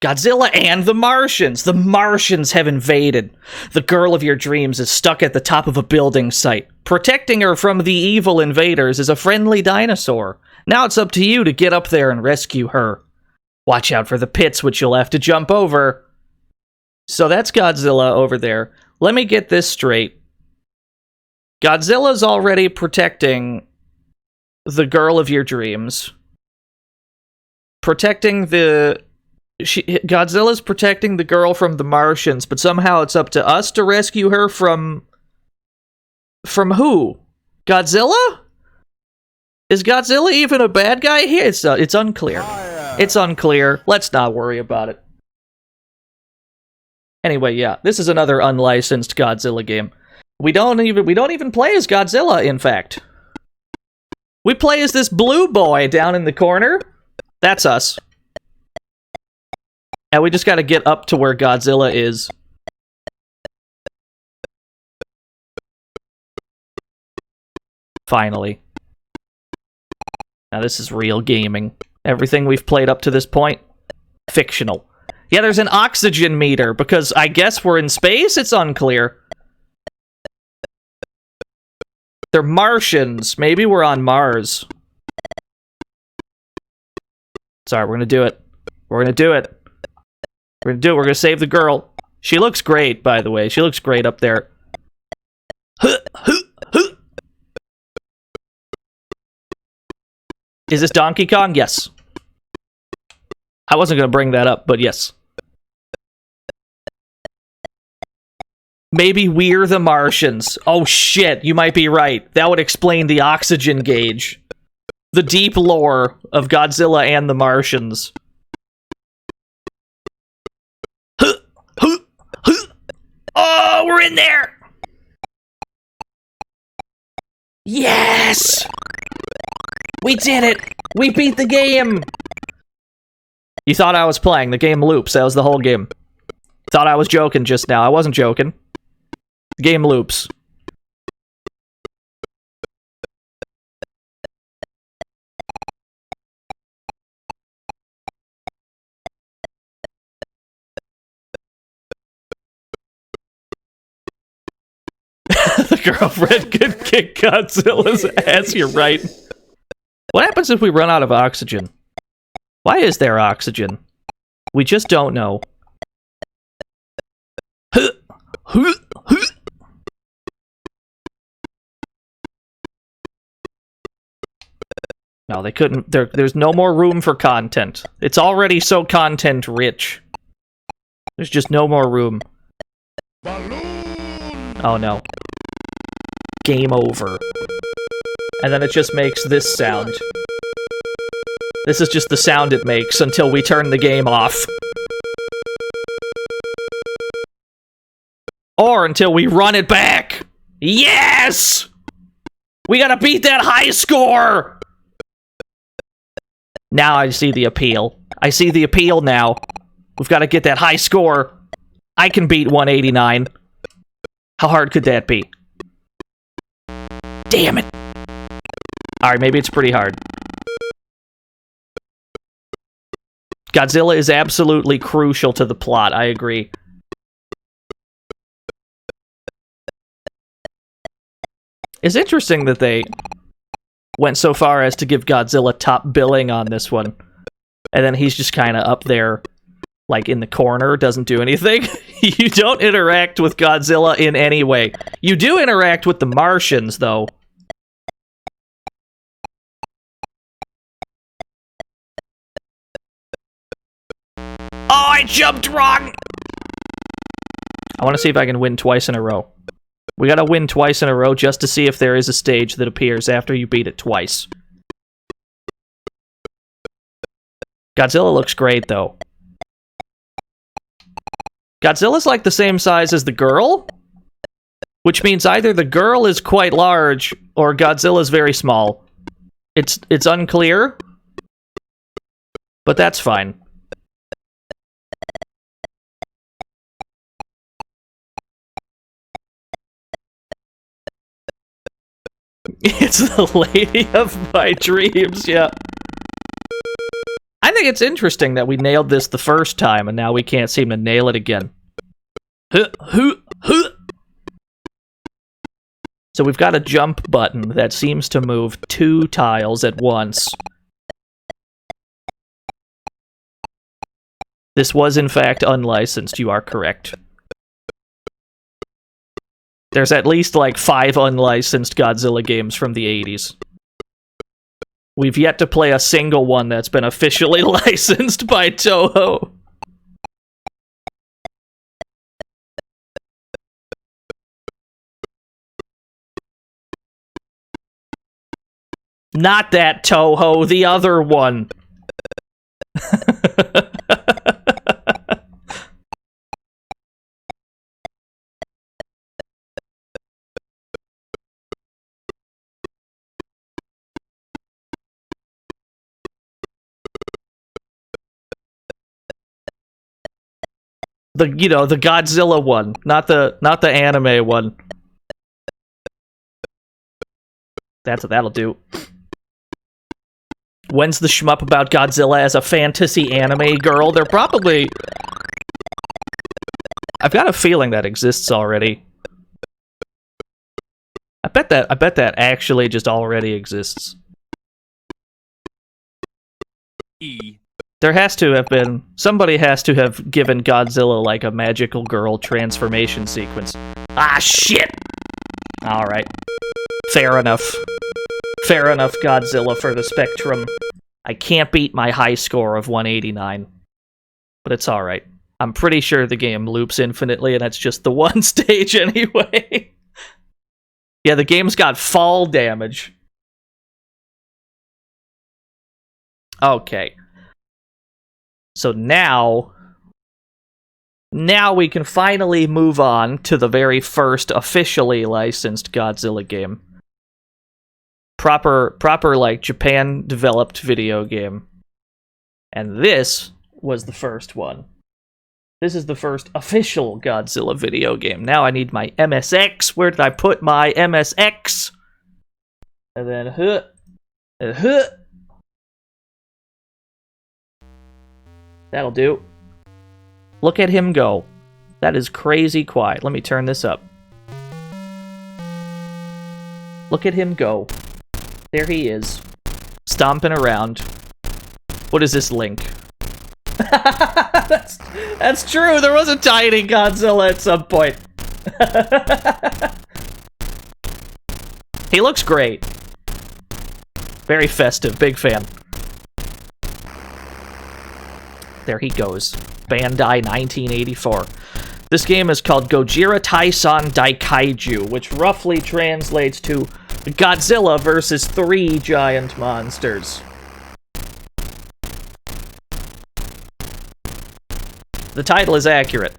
Godzilla and the Martians! The Martians have invaded. The girl of your dreams is stuck at the top of a building site. Protecting her from the evil invaders is a friendly dinosaur. Now it's up to you to get up there and rescue her. Watch out for the pits, which you'll have to jump over. So that's Godzilla over there. Let me get this straight. Godzilla's already protecting the girl of your dreams. Godzilla's protecting the girl from the Martians, but somehow it's up to us to rescue her from who? Godzilla? Is Godzilla even a bad guy here? It's unclear. It's unclear. Let's not worry about it. Anyway, yeah, this is another unlicensed Godzilla game. We don't even play as Godzilla, in fact. We play as this blue boy down in the corner. That's us. And we just gotta get up to where Godzilla is. Finally. Now this is real gaming. Everything we've played up to this point, fictional. Yeah, there's an oxygen meter, because I guess we're in space? It's unclear. They're Martians. Maybe we're on Mars. Sorry, we're gonna do it. We're gonna do it. We're gonna do it. We're gonna save the girl. She looks great, by the way. She looks great up there. Is this Donkey Kong? Yes. I wasn't gonna bring that up, but yes. Maybe we're the Martians. Oh shit, you might be right. That would explain the oxygen gauge. The deep lore of Godzilla and the Martians. Oh, we're in there! Yes! We did it! We beat the game! You thought I was playing. The game loops. That was the whole game. Thought I was joking just now. I wasn't joking. The game loops. The girlfriend could kick Godzilla's ass, you're right. What happens if we run out of oxygen? Why is there oxygen? We just don't know. No, they couldn't. There's no more room for content. It's already so content rich. There's just no more room. Oh no. Game over. And then it just makes this sound. This is just the sound it makes until we turn the game off. Or until we run it back! Yes! We gotta beat that high score! Now I see the appeal. I see the appeal now. We've gotta get that high score. I can beat 189. How hard could that be? Damn it! Alright, maybe it's pretty hard. Godzilla is absolutely crucial to the plot, I agree. It's interesting that they went so far as to give Godzilla top billing on this one. And then he's just kind of up there, like in the corner, doesn't do anything. You don't interact with Godzilla in any way. You do interact with the Martians, though. Oh, I jumped wrong! I want to see if I can win twice in a row. We gotta win twice in a row just to see if there is a stage that appears after you beat it twice. Godzilla looks great, though. Godzilla's like the same size as the girl, which means either the girl is quite large or Godzilla's very small. It's unclear, but that's fine. It's the lady of my dreams, yeah. I think it's interesting that we nailed this the first time and now we can't seem to nail it again. So we've got a jump button that seems to move 2 tiles at once. This was in fact unlicensed, you are correct. There's at least like 5 unlicensed Godzilla games from the 80s. We've yet to play a single one that's been officially licensed by Toho. Not that Toho, the other one. The Godzilla one, not the anime one. That'll do. When's the shmup about Godzilla as a fantasy anime girl? They're probably... I've got a feeling that exists already. I bet that actually just already exists. There has to have been... Somebody has to have given Godzilla, like, a magical girl transformation sequence. Ah, shit! Alright. Fair enough. Fair enough, Godzilla, for the Spectrum. I can't beat my high score of 189. But it's alright. I'm pretty sure the game loops infinitely, and that's just the one stage anyway. Yeah, the game's got fall damage. Okay. So now we can finally move on to the very first officially licensed Godzilla game. Proper like Japan developed video game. And this was the first one. This is the first official Godzilla video game. Now I need my MSX. Where did I put my MSX? And then That'll do. Look at him go. That is crazy quiet. Let me turn this up. Look at him go. There he is. Stomping around. What is this link? That's true. There was a tiny Godzilla at some point. He looks great. Very festive. Big fan. There he goes. Bandai 1984. This game is called Gojira Tai San Daikaiju, which roughly translates to Godzilla versus 3 giant monsters. The title is accurate.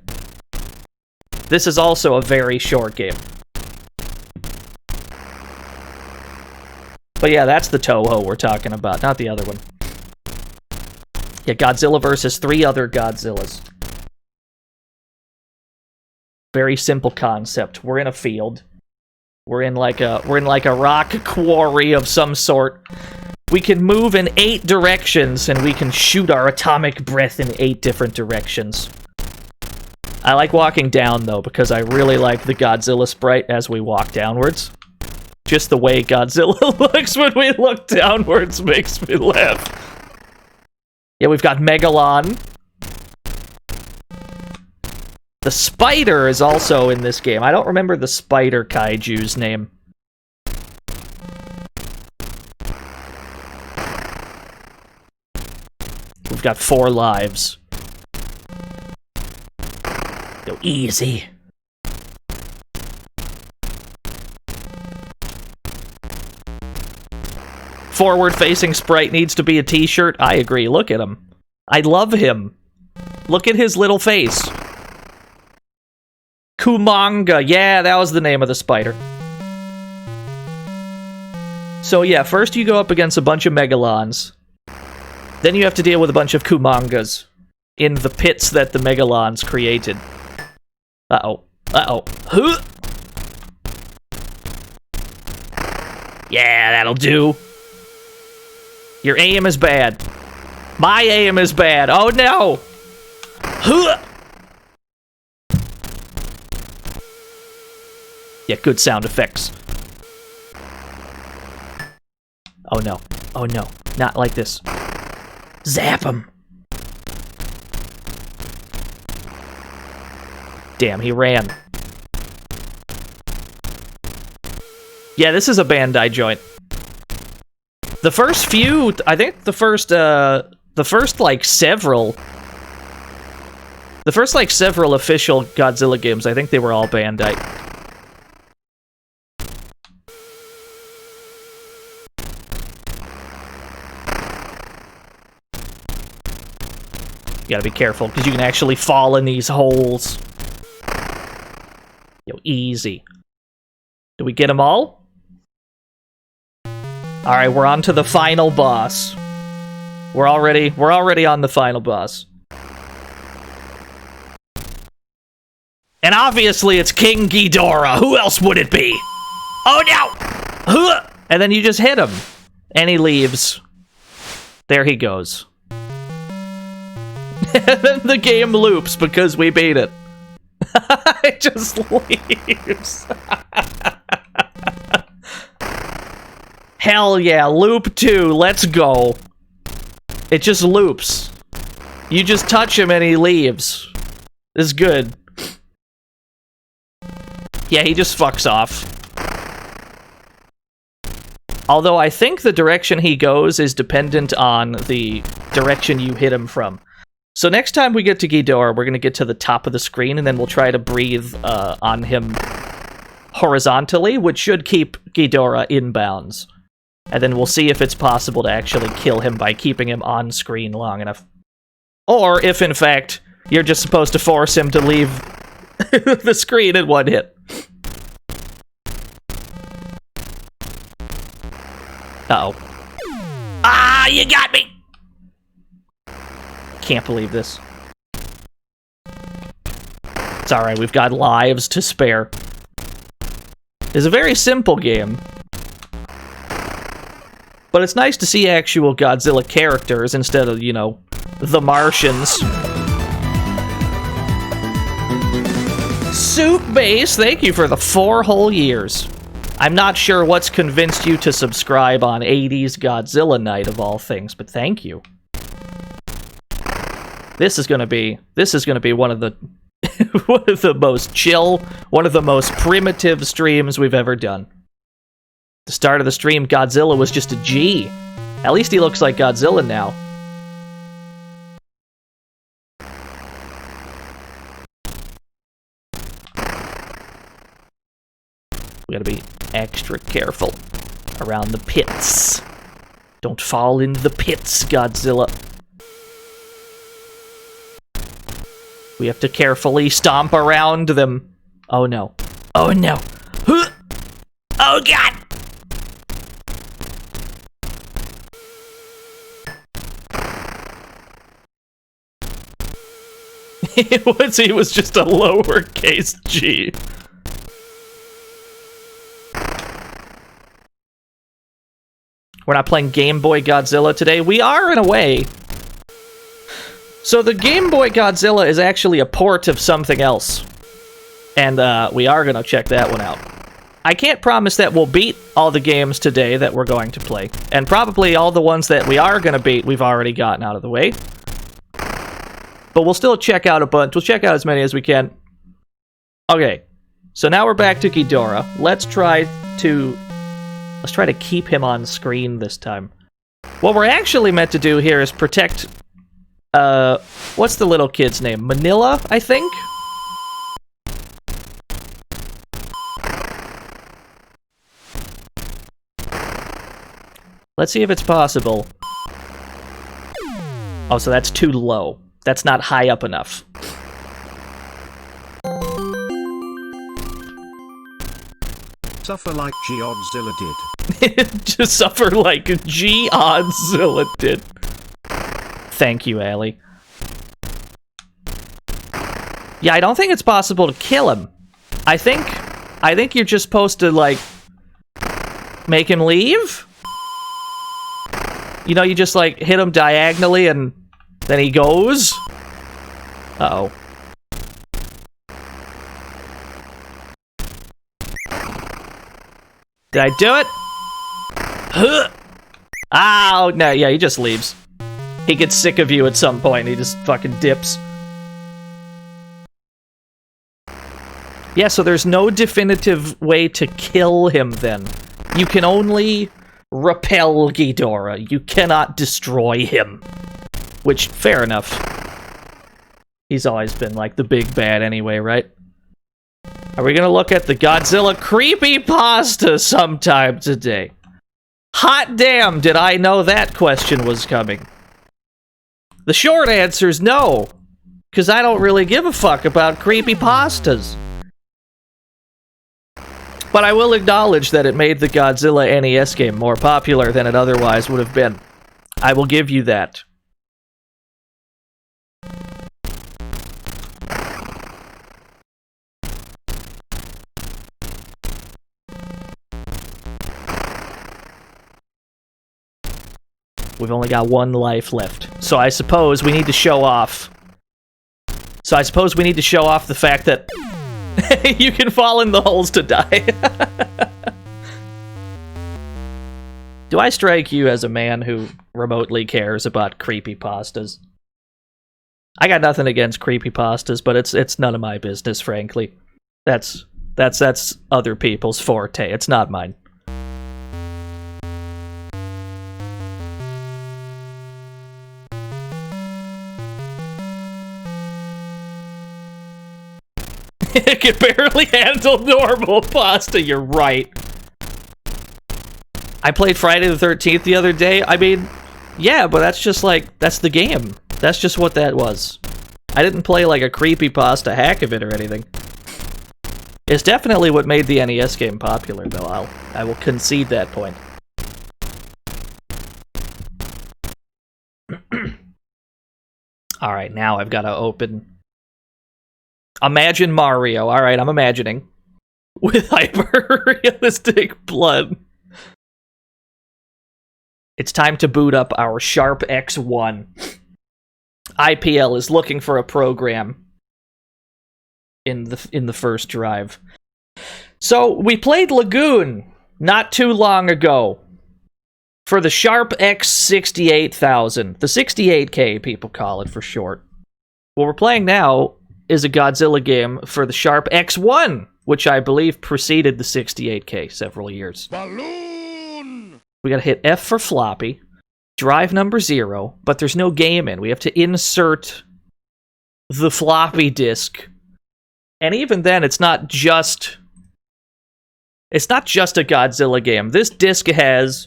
This is also a very short game. But yeah, that's the Toho we're talking about, not the other one. Yeah, Godzilla versus 3 other Godzillas. Very simple concept. We're in a field. We're in like a rock quarry of some sort. We can move in 8 directions, and we can shoot our atomic breath in 8 different directions. I like walking down, though, because I really like the Godzilla sprite as we walk downwards. Just the way Godzilla looks when we look downwards makes me laugh. Yeah, we've got Megalon. The spider is also in this game. I don't remember the spider kaiju's name. We've got 4 lives. Go easy. Forward-facing sprite needs to be a t-shirt. I agree. Look at him. I love him. Look at his little face. Kumanga. Yeah, that was the name of the spider. So yeah, first you go up against a bunch of Megalons. Then you have to deal with a bunch of Kumangas in the pits that the Megalons created. Uh-oh. Uh-oh. Huh! Yeah, that'll do. Your aim is bad. My aim is bad. Oh no! Huh! Yeah, good sound effects. Oh no. Oh no. Not like this. Zap him! Damn, he ran. Yeah, this is a Bandai joint. The first few, I think the first like several official Godzilla games, I think they were all Bandai. You gotta be careful, because you can actually fall in these holes. Yo, easy. Do we get them all? Alright, we're on to the final boss. We're already on the final boss. And obviously it's King Ghidorah. Who else would it be? Oh no! And then you just hit him. And he leaves. There he goes. And then the game loops because we beat it. It just leaves. Hell yeah, loop 2, let's go. It just loops. You just touch him and he leaves. This is good. Yeah, he just fucks off. Although I think the direction he goes is dependent on the direction you hit him from. So next time we get to Ghidorah, we're going to get to the top of the screen, and then we'll try to breathe on him horizontally, which should keep Ghidorah in bounds. And then we'll see if it's possible to actually kill him by keeping him on screen long enough. Or if, in fact, you're just supposed to force him to leave the screen in one hit. Uh-oh. Ah, you got me! Can't believe this. It's alright, we've got lives to spare. It's a very simple game. But it's nice to see actual Godzilla characters instead of, you know, the Martians. Soup Base, thank you for the 4 whole years. I'm not sure what's convinced you to subscribe on 80s Godzilla night of all things, but thank you. This is gonna be one of the one of the most chill, one of the most primitive streams we've ever done. The start of the stream, Godzilla was just a G. At least he looks like Godzilla now. We gotta be extra careful around the pits. Don't fall into the pits, Godzilla. We have to carefully stomp around them. Oh no. Oh no. Huh! Oh god! He was just a lowercase g. We're not playing Game Boy Godzilla today. We are, in a way. So the Game Boy Godzilla is actually a port of something else. And we are going to check that one out. I can't promise that we'll beat all the games today that we're going to play. And probably all the ones that we are going to beat, we've already gotten out of the way. But we'll still check out a bunch. We'll check out as many as we can. Okay. So now we're back to Ghidorah. Let's try to keep him on screen this time. What we're actually meant to do here is protect... what's the little kid's name? Manila, I think? Let's see if it's possible. Oh, so that's too low. That's not high up enough. Suffer like Godzilla did. To suffer like Godzilla did. Thank you, Allie. Yeah, I don't think it's possible to kill him. I think you're just supposed to, like, make him leave? You know, you just, like, hit him diagonally and then he goes? Uh-oh. Did I do it? Huh. Oh, no, yeah, he just leaves. He gets sick of you at some point, he just fucking dips. Yeah, so there's no definitive way to kill him then. You can only repel Ghidorah. You cannot destroy him. Which, fair enough. He's always been, like, the big bad anyway, right? Are we gonna look at the Godzilla creepypasta sometime today? Hot damn, did I know that question was coming? The short answer is no. Because I don't really give a fuck about creepypastas. But I will acknowledge that it made the Godzilla NES game more popular than it otherwise would have been. I will give you that. We've only got one life left. So I suppose we need to show off. The fact that you can fall in the holes to die. Do I strike you as a man who remotely cares about creepypastas? I got nothing against creepypastas, but it's none of my business, frankly. That's other people's forte. It's not mine. It can barely handle normal pasta, you're right. I played Friday the 13th the other day. I mean, yeah, but that's just like, that's the game. That's just what that was. I didn't play like a creepypasta hack of it or anything. It's definitely what made the NES game popular, though. I will concede that point. Alright, now I've got to open... Imagine Mario. Alright, I'm imagining. With hyper-realistic blood. It's time to boot up our Sharp X1. IPL is looking for a program in the first drive. So, we played Lagoon not too long ago for the Sharp X68000. The 68K, people call it for short. What we're playing now is a Godzilla game for the Sharp X1, which I believe preceded the 68K several years. Balloon! We gotta hit F for floppy, drive number 0, but there's no game in. We have to insert the floppy disk. And even then, it's not just a Godzilla game. This disk has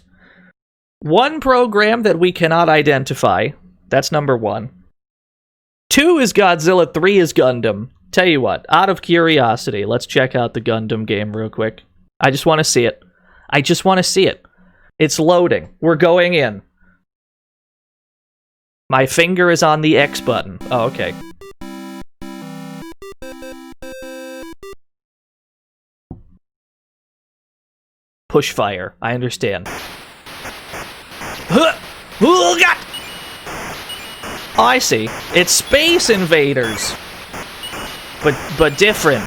one program that we cannot identify. That's number 1. 2 is Godzilla, 3 is Gundam. Tell you what, out of curiosity, let's check out the Gundam game real quick. I just want to see it. I just want to see it. It's loading. We're going in. My finger is on the X button. Oh, okay. Push fire. I understand. Oh, God! Oh, I see. It's Space Invaders. But different.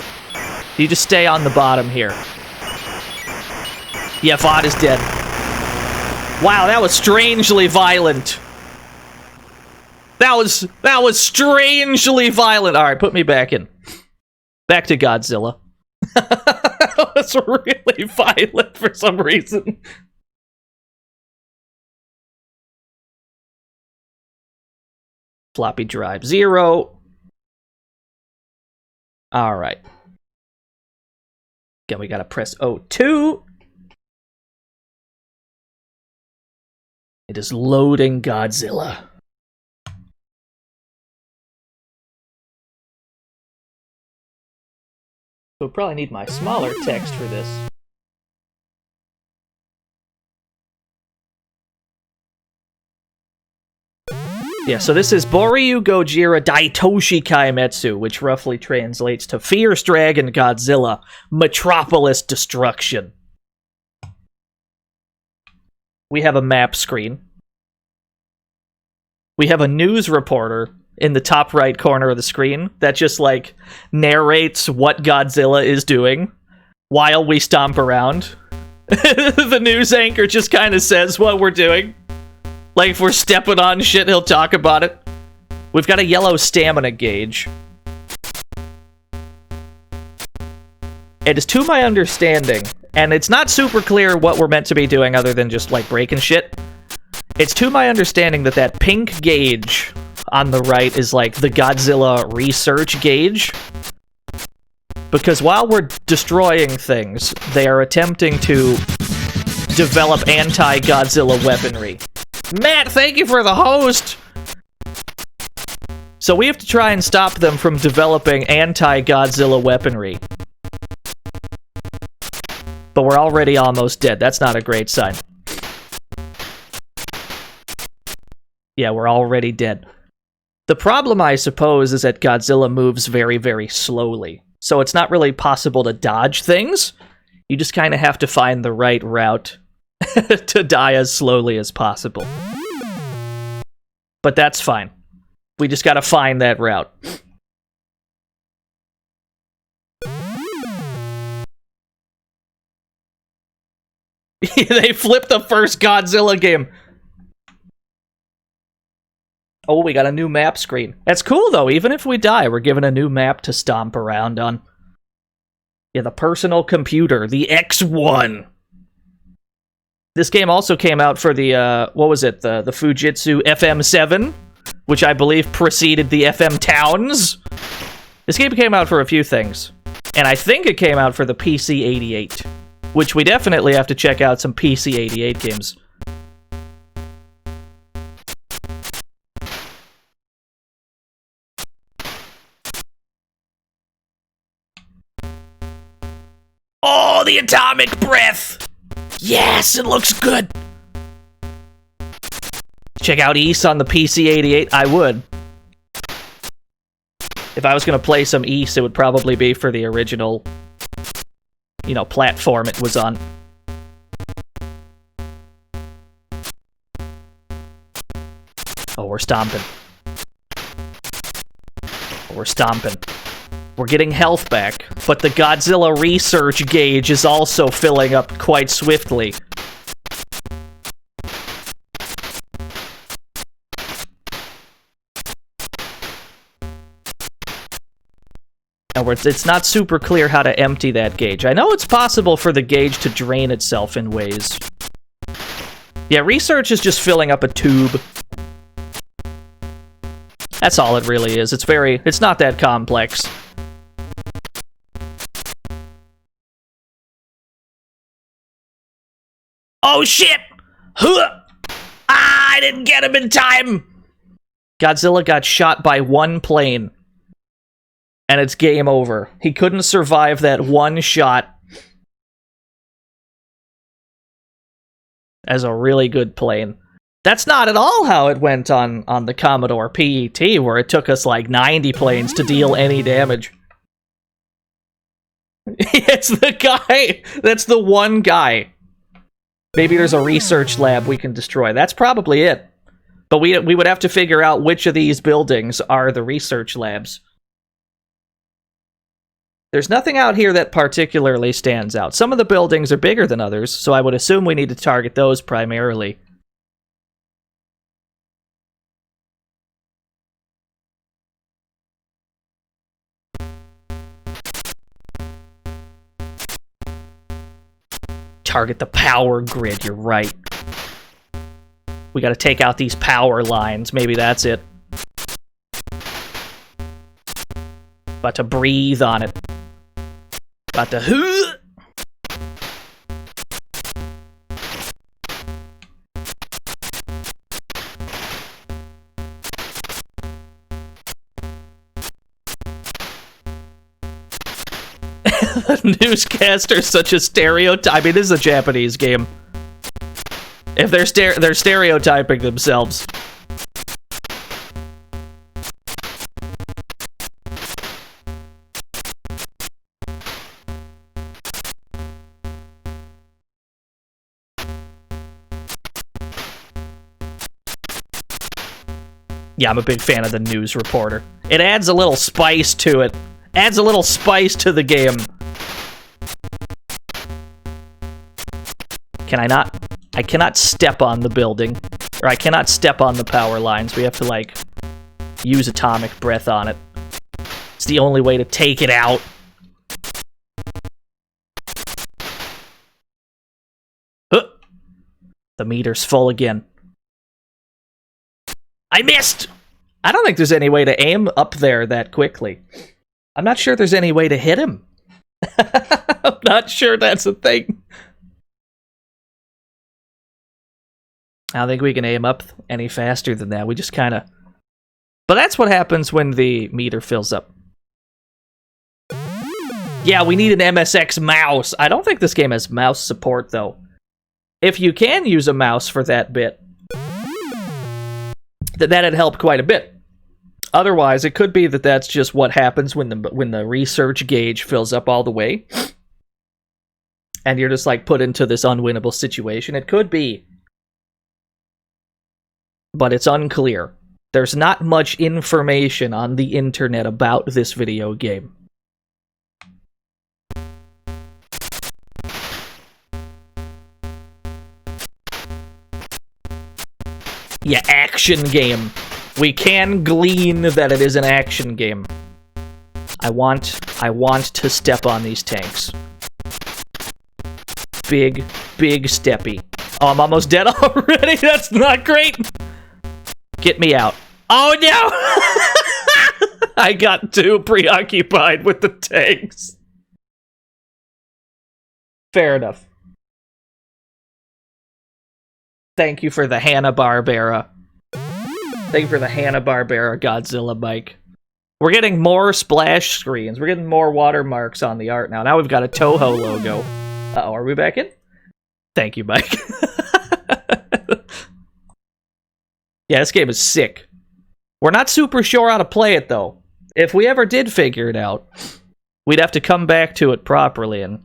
You just stay on the bottom here. Yeah, Vought is dead. Wow, that was strangely violent. That was strangely violent. Alright, put me back in. Back to Godzilla. That was really violent for some reason. Floppy drive 0. Alright. Again, we gotta press O2. It is loading Godzilla. We'll probably need my smaller text for this. Yeah, so this is Boryu Gojira Daitoshi Kaimetsu, which roughly translates to Fierce Dragon Godzilla, Metropolis Destruction. We have a map screen. We have a news reporter in the top right corner of the screen that just, like, narrates what Godzilla is doing while we stomp around. The news anchor just kind of says what we're doing. Like, if we're stepping on shit, he'll talk about it. We've got a yellow stamina gauge. It is to my understanding, and it's not super clear what we're meant to be doing other than just, like, breaking shit. It's to my understanding that that pink gauge on the right is, like, the Godzilla research gauge. Because while we're destroying things, they are attempting to develop anti-Godzilla weaponry. Matt, thank you for the host! So we have to try and stop them from developing anti-Godzilla weaponry. But we're already almost dead. That's not a great sign. Yeah, we're already dead. The problem, I suppose, is that Godzilla moves very, very slowly. So it's not really possible to dodge things. You just kind of have to find the right route to die as slowly as possible. But that's fine. We just gotta find that route. They flipped the first Godzilla game. Oh, we got a new map screen. That's cool, though. Even if we die, we're given a new map to stomp around on. Yeah, the personal computer. The X1. This game also came out for the, what was it? The Fujitsu FM7, which I believe preceded the FM Towns. This game came out for a few things. And I think it came out for the PC-88, which we definitely have to check out some PC-88 games. Oh, the atomic breath! Yes, it looks good! Check out Ys on the PC-88. I would. If I was going to play some Ys, it would probably be for the original, you know, platform it was on. Oh, we're stomping. Oh, we're stomping. We're getting health back, but the Godzilla research gauge is also filling up quite swiftly. And it's not super clear how to empty that gauge. I know it's possible for the gauge to drain itself in ways. Yeah, research is just filling up a tube. That's all it really is. It's not that complex. Oh shit! Huh! Ah, I didn't get him in time! Godzilla got shot by one plane. And it's game over. He couldn't survive that one shot. As a really good plane. That's not at all how it went on the Commodore PET, where it took us like 90 planes to deal any damage. It's the guy! That's the one guy. Maybe there's a research lab we can destroy. That's probably it. But we would have to figure out which of these buildings are the research labs. There's nothing out here that particularly stands out. Some of the buildings are bigger than others, so I would assume we need to target those primarily. Target the power grid, you're right. We gotta take out these power lines, maybe that's it. About to breathe on it. About to... Newscaster's such a stereotype. I mean, this is a Japanese game. If they're stereotyping themselves. Yeah, I'm a big fan of the news reporter. It adds a little spice to it. Adds a little spice to the game. Can I not? I cannot step on the building. Or I cannot step on the power lines. We have to, like, use atomic breath on it. It's the only way to take it out. The meter's full again. I missed! I don't think there's any way to aim up there that quickly. I'm not sure there's any way to hit him. I'm not sure that's a thing. I don't think we can aim up any faster than that. We just kind of... But that's what happens when the meter fills up. Yeah, we need an MSX mouse. I don't think this game has mouse support, though. If you can use a mouse for that bit, that'd help quite a bit. Otherwise, it could be that that's just what happens when the research gauge fills up all the way, and you're just like put into this unwinnable situation. It could be, but it's unclear. There's not much information on the internet about this video game. Yeah, action game. We can glean that it is an action game. I want to step on these tanks. Big steppy. Oh, I'm almost dead already. That's not great. Get me out. Oh no! I got too preoccupied with the tanks. Fair enough. Thank you for the Hanna-Barbera. Thank you for the Hanna-Barbera Godzilla mic. We're getting more splash screens. We're getting more watermarks on the art now. Now we've got a Toho logo. Uh-oh, are we back in? Thank you, Mike. Yeah, this game is sick. We're not super sure how to play it, though. If we ever did figure it out, we'd have to come back to it properly and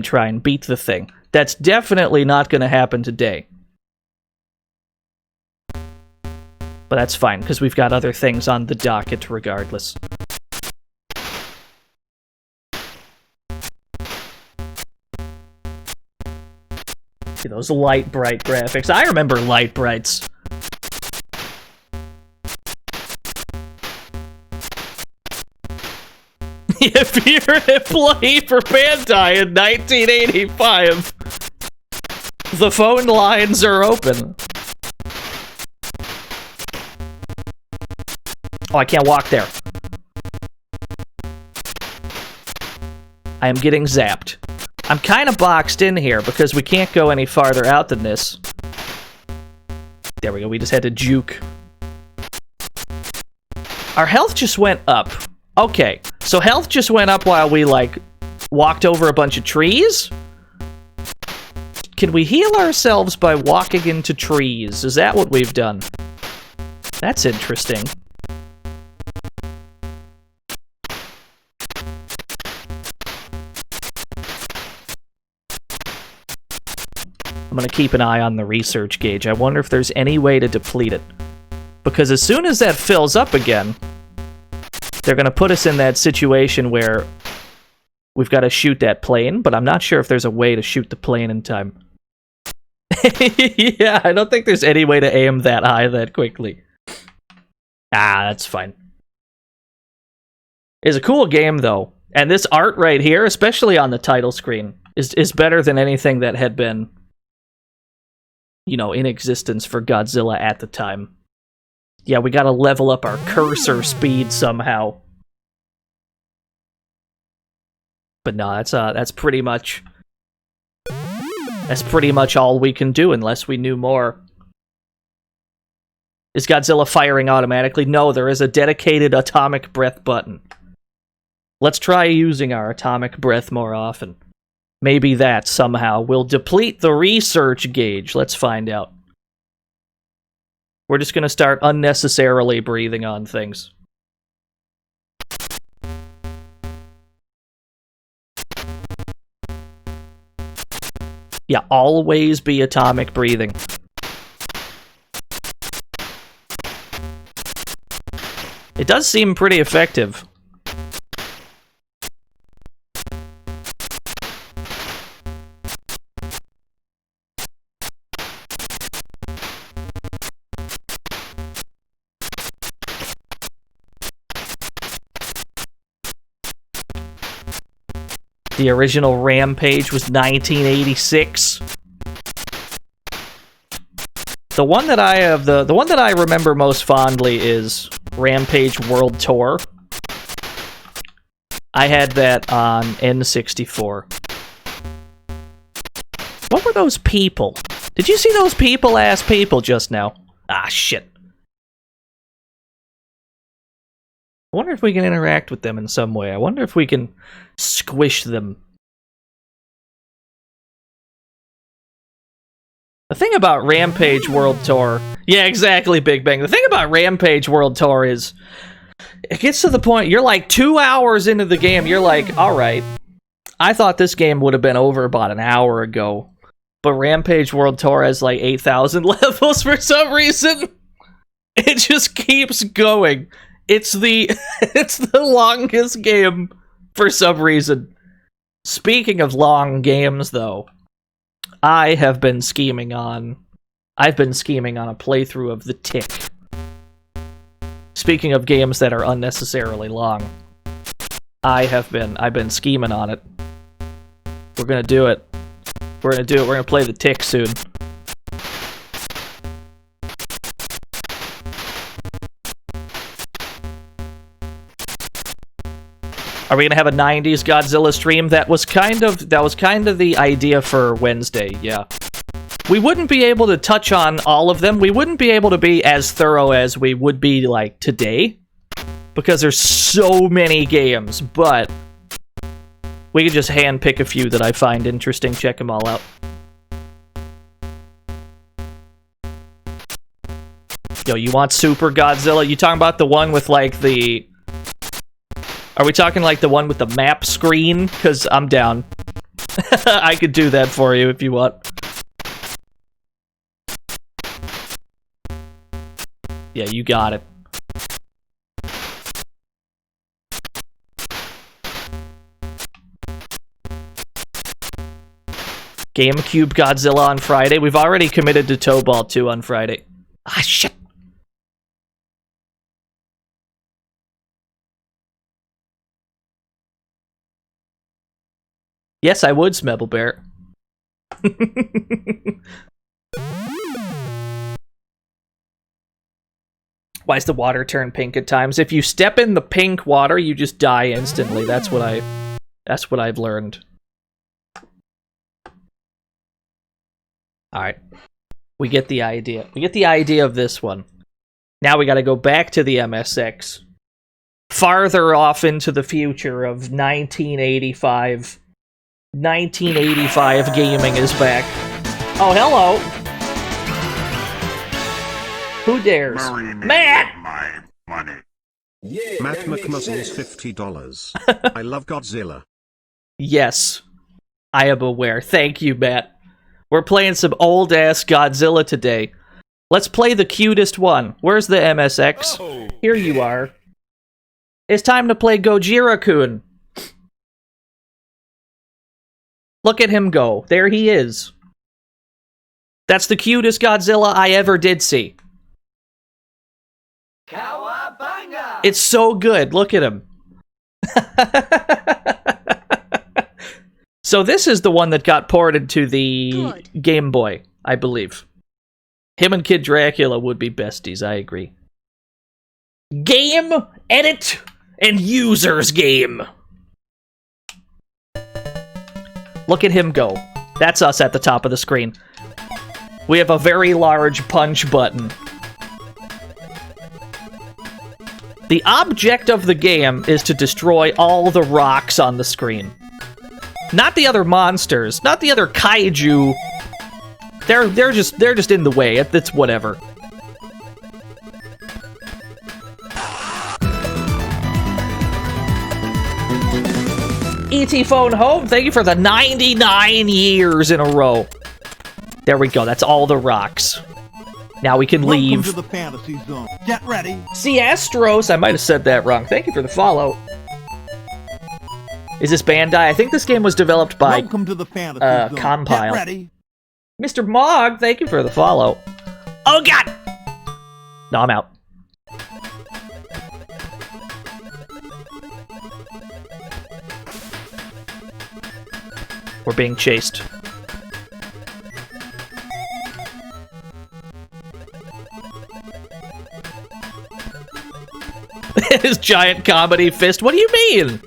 try and beat the thing. That's definitely not going to happen today. But that's fine, because we've got other things on the docket regardless. See those light bright graphics. I remember light brights. If you're a play for Bandai in 1985, the phone lines are open. Oh, I can't walk there. I am getting zapped. I'm kind of boxed in here because we can't go any farther out than this. There we go, we just had to juke. Our health just went up. Okay, so health just went up while we, like, walked over a bunch of trees? Can we heal ourselves by walking into trees? Is that what we've done? That's interesting. I'm gonna keep an eye on the research gauge. I wonder if there's any way to deplete it. Because as soon as that fills up again, they're gonna put us in that situation where we've got to shoot that plane, but I'm not sure if there's a way to shoot the plane in time. Yeah, I don't think there's any way to aim that high that quickly. Ah, that's fine. It's a cool game, though. And this art right here, especially on the title screen, is better than anything that had been, you know, in existence for Godzilla at the time. Yeah, we gotta level up our cursor speed somehow. But no, that's pretty much... That's pretty much all we can do unless we knew more. Is Godzilla firing automatically? No, there is a dedicated atomic breath button. Let's try using our atomic breath more often. Maybe that somehow will deplete the research gauge. Let's find out. We're just gonna start unnecessarily breathing on things. Yeah, always be atomic breathing. It does seem pretty effective. The original Rampage was 1986. The one that I have, the one that I remember most fondly is Rampage World Tour. I had that on N64. What were those people? Did you see those people-ass people just now? Ah, shit. I wonder if we can interact with them in some way. I wonder if we can squish them. The thing about Rampage World Tour... Yeah, exactly, Big Bang. The thing about Rampage World Tour is... It gets to the point, you're like 2 hours into the game, you're like, alright, I thought this game would have been over about an hour ago. But Rampage World Tour has like 8,000 levels for some reason. It just keeps going. It's the longest game for some reason. Speaking of long games, though, I've been scheming on a playthrough of The Tick. Speaking of games that are unnecessarily long, I've been scheming on it. We're gonna do it. We're gonna play The Tick soon. Are we gonna have a 90s Godzilla stream? That was kind of the idea for Wednesday, yeah. We wouldn't be able to touch on all of them. We wouldn't be able to be as thorough as we would be, like, today. Because there's so many games, but... we could just handpick a few that I find interesting, check them all out. Yo, you want Super Godzilla? You talking about the one with, like, the... Are we talking, like, the one with the map screen? Because I'm down. I could do that for you if you want. Yeah, you got it. GameCube Godzilla on Friday. We've already committed to Toe Ball 2 on Friday. Ah, shit. Yes, I would, Smebble Bear. Why does the water turn pink at times? If you step in the pink water, you just die instantly. That's what I've learned. Alright. We get the idea. We get the idea of this one. Now we gotta go back to the MSX. Farther off into the future of 1985. 1985 gaming is back. Oh, hello! Who dares? Matt! My money. Yeah, Matt McMuzzle's $50. I love Godzilla. Yes. I am aware. Thank you, Matt. We're playing some old-ass Godzilla today. Let's play the cutest one. Where's the MSX? Oh. Here you are. It's time to play Gojira-kun. Look at him go. There he is. That's the cutest Godzilla I ever did see. Cowabunga! It's so good. Look at him. So this is the one that got ported to the Good. Game Boy, I believe. Him and Kid Dracula would be besties, I agree. Game, edit, and users game. Look at him go. That's us at the top of the screen. We have a very large punch button. The object of the game is to destroy all the rocks on the screen. Not the other monsters, not the other kaiju. They're just in the way. It's whatever. ET Phone Home, thank you for the 99 years in a row. There we go, that's all the rocks. Now we can Welcome leave. to the fantasy zone. Get ready. See, Astros, I might have said that wrong. Thank you for the follow. Is this Bandai? I think this game was developed by Welcome to the fantasy zone. Compile. Get ready. Mr. Mog, thank you for the follow. Oh, God! No, I'm out. We're being chased. His giant comedy fist. What do you mean?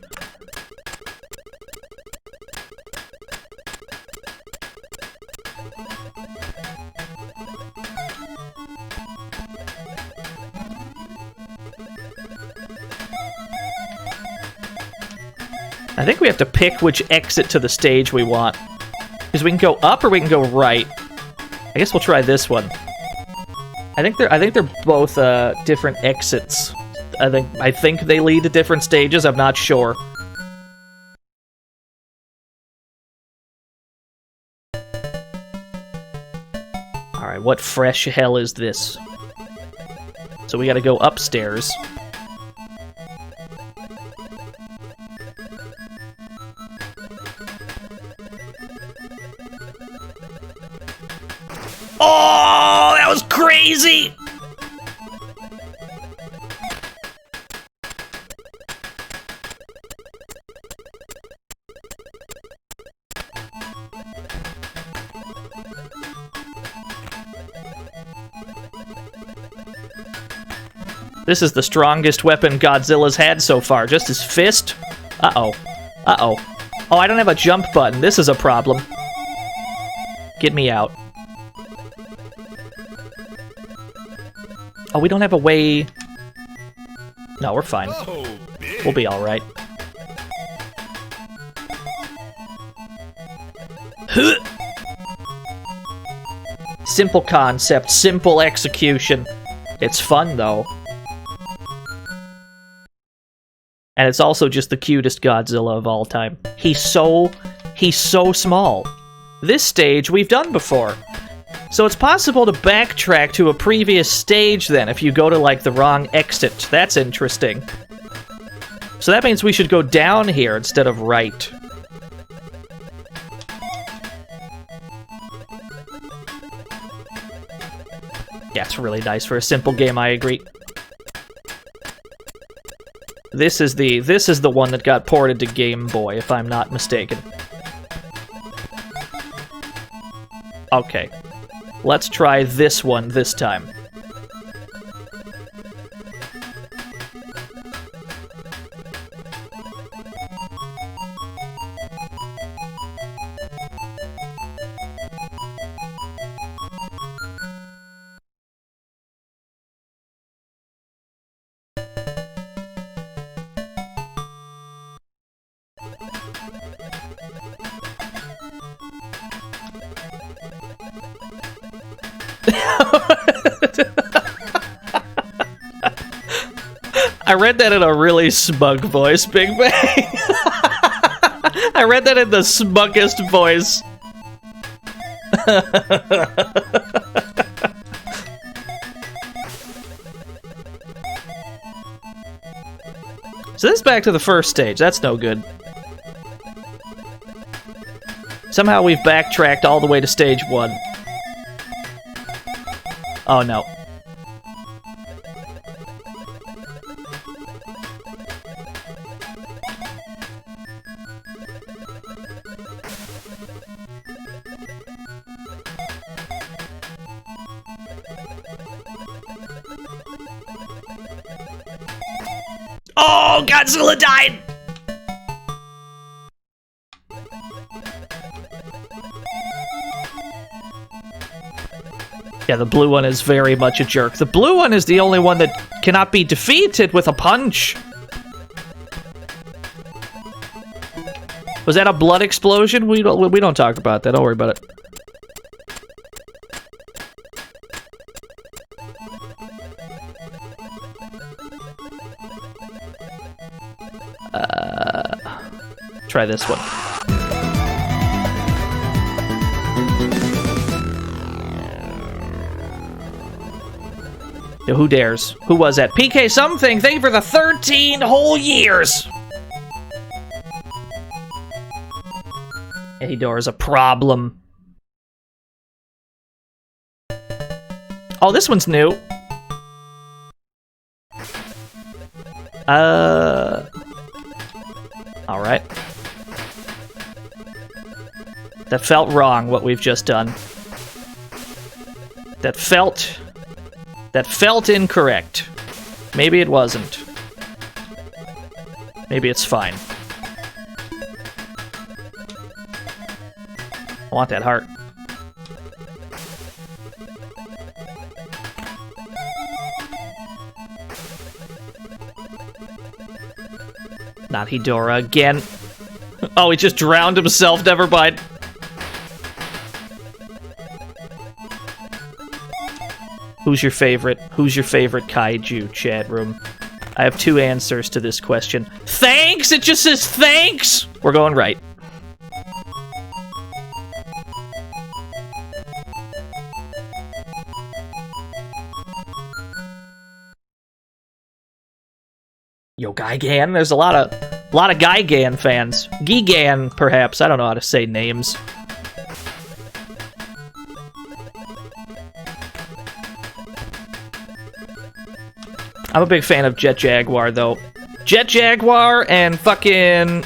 I think we have to pick which exit to the stage we want. Because we can go up or we can go right. I guess we'll try this one. I think they're both different exits. I think they lead to different stages. I'm not sure. All right, what fresh hell is this? So we got to go upstairs. Oh, that was crazy! This is the strongest weapon Godzilla's had so far, just his fist. Uh-oh. Uh-oh. Oh, I don't have a jump button. This is a problem. Get me out. Oh, we don't have a way... No, we're fine. We'll be alright. Simple concept, simple execution. It's fun, though. And it's also just the cutest Godzilla of all time. He's so small. This stage we've done before. So it's possible to backtrack to a previous stage then if you go to like the wrong exit. That's interesting. So that means we should go down here instead of right. Yeah, it's really nice for a simple game, I agree. This is the one that got ported to Game Boy, if I'm not mistaken. Okay. Let's try this one this time. I read that in a really smug voice, Big Bang. I read that in the smuggest voice. So this is back to the first stage. That's no good. Somehow we've backtracked all the way to stage 1. Oh no. Oh, Godzilla died! Yeah, the blue one is very much a jerk. The blue one is the only one that cannot be defeated with a punch. Was that a blood explosion? We don't talk about that. Don't worry about it. Try this one. Yo, who dares? Who was that? PK something! Thank you for the 13 whole years! Ehidora's a problem. Oh, this one's new. Alright. That felt wrong, what we've just done. That felt incorrect. Maybe it wasn't. Maybe it's fine. I want that heart. Not Hidora again. Oh, he just drowned himself, never mind. Who's your favorite? Who's your favorite kaiju, chat room? I have 2 answers to this question. Thanks! It just says thanks! We're going right. Yo, Gigan. There's a lot of Gigan fans. Gigan, perhaps. I don't know how to say names. I'm a big fan of Jet Jaguar, though. Jet Jaguar and fucking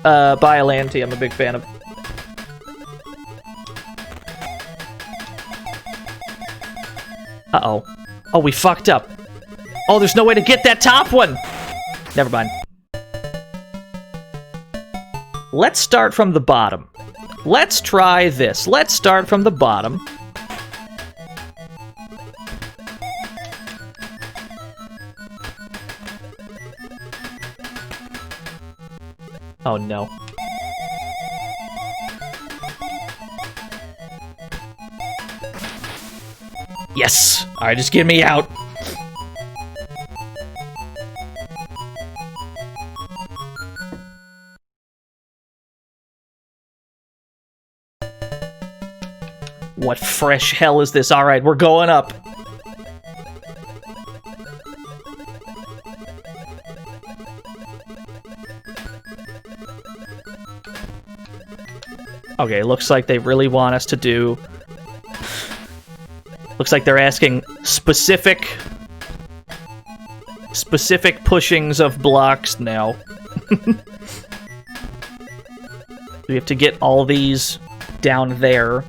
Biollante, I'm a big fan of. Uh-oh. Oh, we fucked up. Oh, there's no way to get that top one! Never mind. Let's start from the bottom. Let's try this. Let's start from the bottom. Oh no. Yes! Alright, just get me out. What fresh hell is this? Alright, we're going up. Okay, looks like they really want us to do... Looks like they're asking specific pushings of blocks now. We have to get all these down there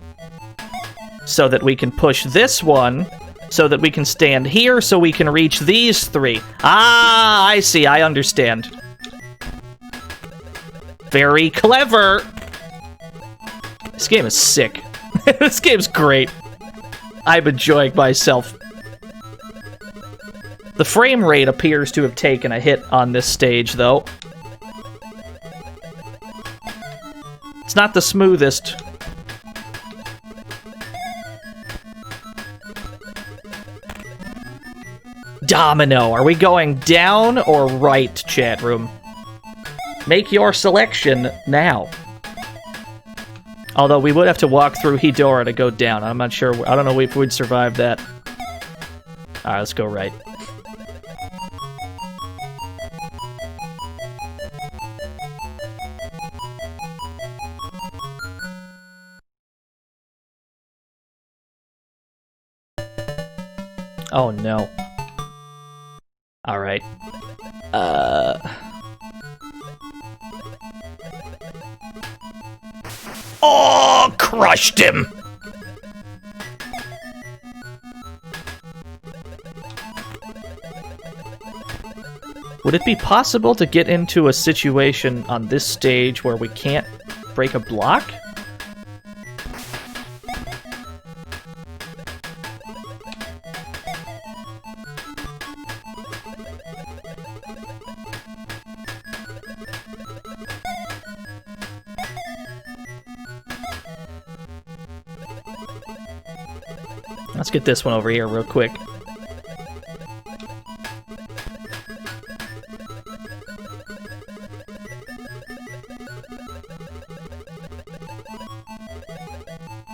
so that we can push this one, so that we can stand here, so we can reach these 3. Ah, I see, I understand. Very clever! This game is sick. This game's great. I'm enjoying myself. The frame rate appears to have taken a hit on this stage, though. It's not the smoothest. Domino. Are we going down or right, chat room? Make your selection now. Although we would have to walk through Hidora to go down. I'm not sure. I don't know if we'd survive that. Alright, let's go right. Oh no. Alright. Oh, crushed him! Would it be possible to get into a situation on this stage where we can't break a block? Let's get this one over here real quick.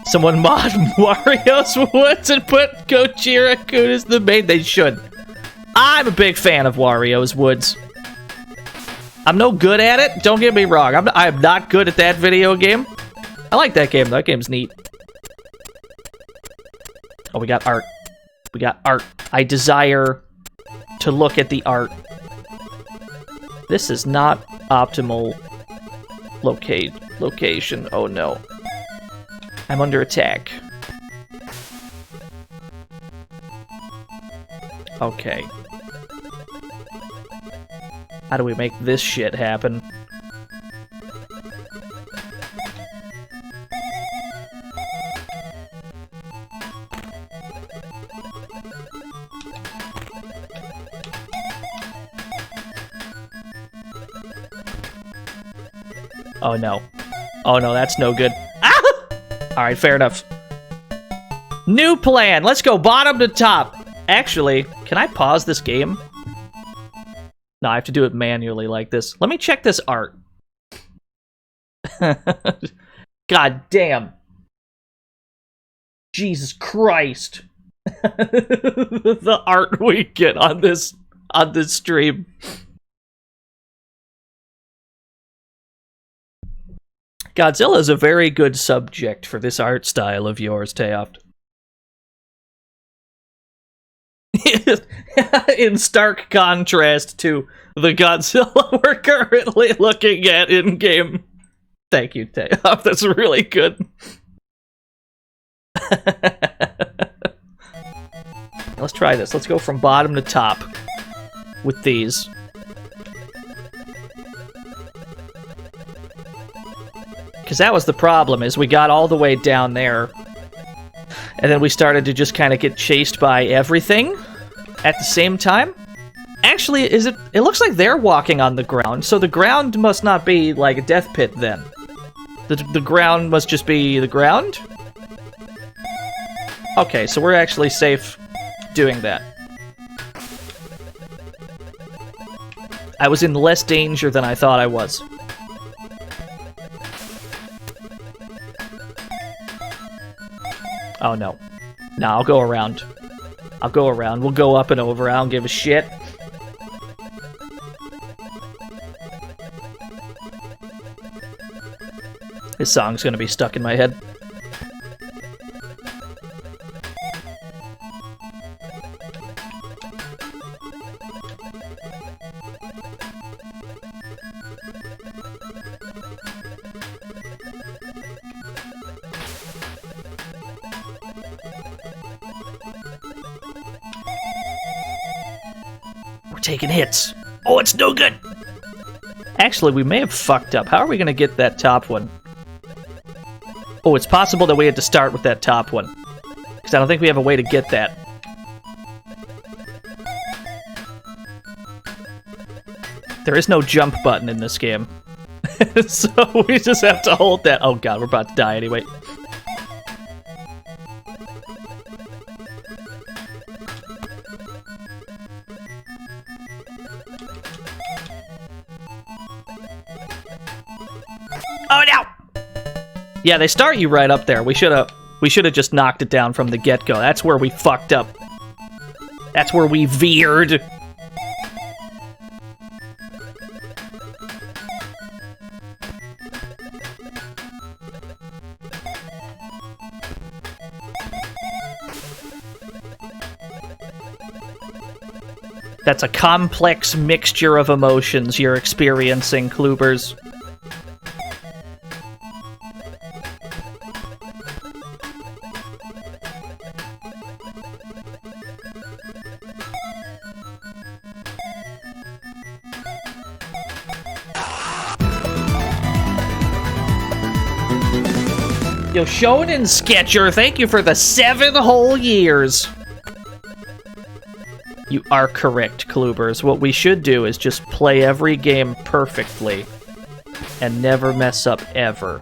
Someone mod Wario's Woods and put Gojira-kun as the main. They should. I'm a big fan of Wario's Woods. I'm no good at it. Don't get me wrong. I'm not good at that video game. I like that game. That game's neat. Oh, we got art. We got art. I desire to look at the art. This is not optimal location. Oh no. I'm under attack. Okay. How do we make this shit happen? Oh no. Oh no, that's no good. Ah! Alright, fair enough. New plan! Let's go bottom to top! Actually, can I pause this game? No, I have to do it manually like this. Let me check this art. God damn. Jesus Christ. The art we get on this stream. Godzilla is a very good subject for this art style of yours, Taoft. In stark contrast to the Godzilla we're currently looking at in-game. Thank you, Taoft. That's really good. Let's try this. Let's go from bottom to top with these. Because that was the problem, is we got all the way down there, and then we started to just kind of get chased by everything at the same time. Actually, it looks like they're walking on the ground, so the ground must not be like a death pit then. The ground must just be the ground? Okay, so we're actually safe doing that. I was in less danger than I thought I was. Oh no. No, I'll go around. I'll go around. We'll go up and over. I don't give a shit. This song's gonna be stuck in my head. Taking hits. Oh, it's no good. Actually, we may have fucked up. How are we going to get that top one? Oh, it's possible that we had to start with that top one. Because I don't think we have a way to get that. There is no jump button in this game. So we just have to hold that. Oh god, we're about to die anyway. Oh no! Yeah, they start you right up there. We should have just knocked it down from the get-go. That's where we fucked up. That's where we veered. That's a complex mixture of emotions you're experiencing, Klubers. Yo, Shonen Sketcher, thank you for the 7 whole years. You are correct, Klubers. What we should do is just play every game perfectly and never mess up ever.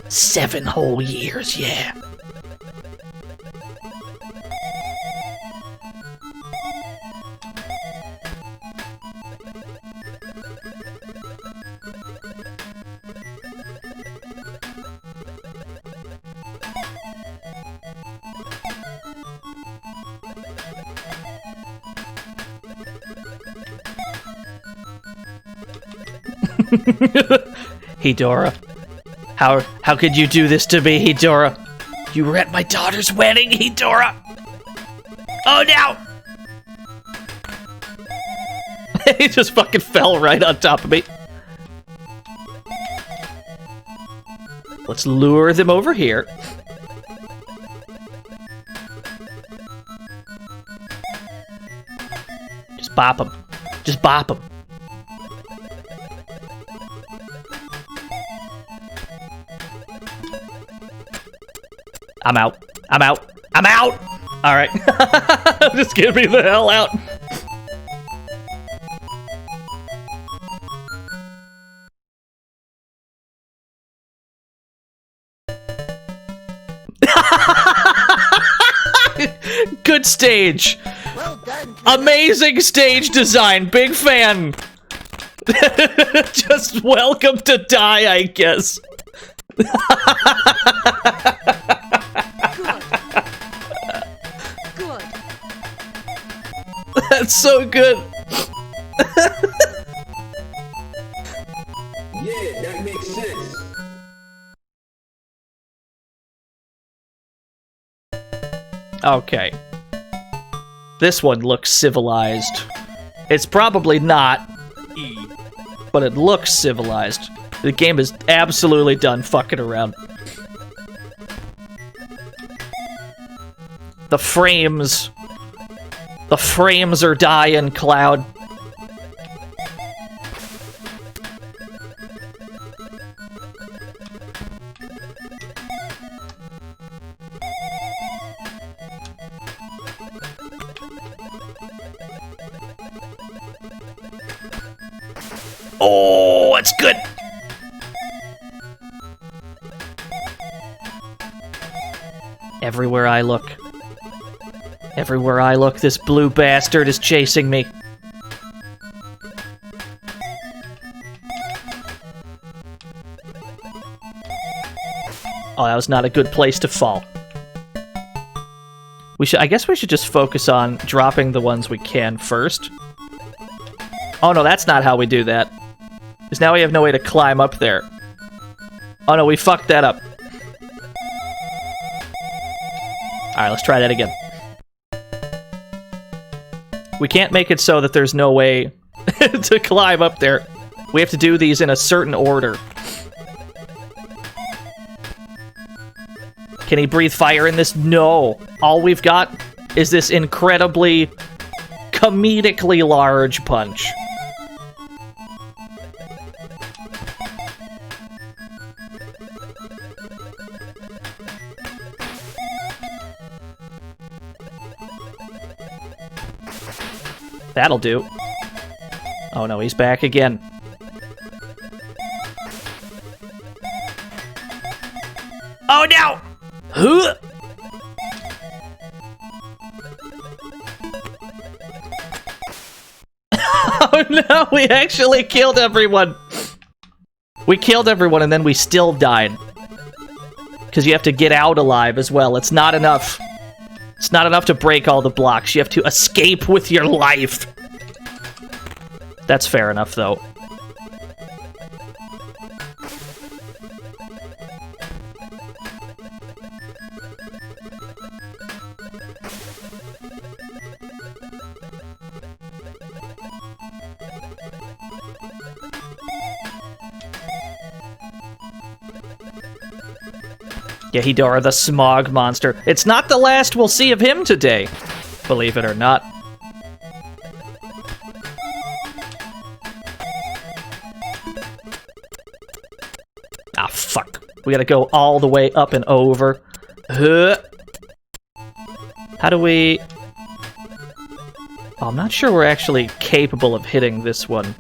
7 whole years, yeah. Hedora. How could you do this to me, Hedora? You were at my daughter's wedding, Hedora! Oh, no! He just fucking fell right on top of me. Let's lure them over here. Just bop them. Just bop them. I'm out. I'm out. I'm out! Alright. Just get me the hell out. Good stage. Well done. Amazing stage design. Big fan. Just welcome to die, I guess. Good. Good. That's so good. Yeah, that makes sense. Okay. This one looks civilized. It's probably not, but it looks civilized. The game is absolutely done fucking around. The frames are dying, Cloud. Oh, it's good. Everywhere I look, this blue bastard is chasing me. Oh, that was not a good place to fall. I guess we should just focus on dropping the ones we can first. Oh no, that's not how we do that. Because now we have no way to climb up there. Oh no, we fucked that up. Alright, let's try that again. We can't make it so that there's no way to climb up there. We have to do these in a certain order. Can he breathe fire in this? No. All we've got is this incredibly, comedically large punch. That'll do. Oh no, he's back again. Oh no! Huh! Oh no, we actually killed everyone! We killed everyone and then we still died. Because you have to get out alive as well. It's not enough. It's not enough to break all the blocks. You have to escape with your life. That's fair enough, though. Yeah, Hedora, the smog monster. It's not the last we'll see of him today, believe it or not. Ah, fuck. We gotta go all the way up and over. How do we... Oh, I'm not sure we're actually capable of hitting this one.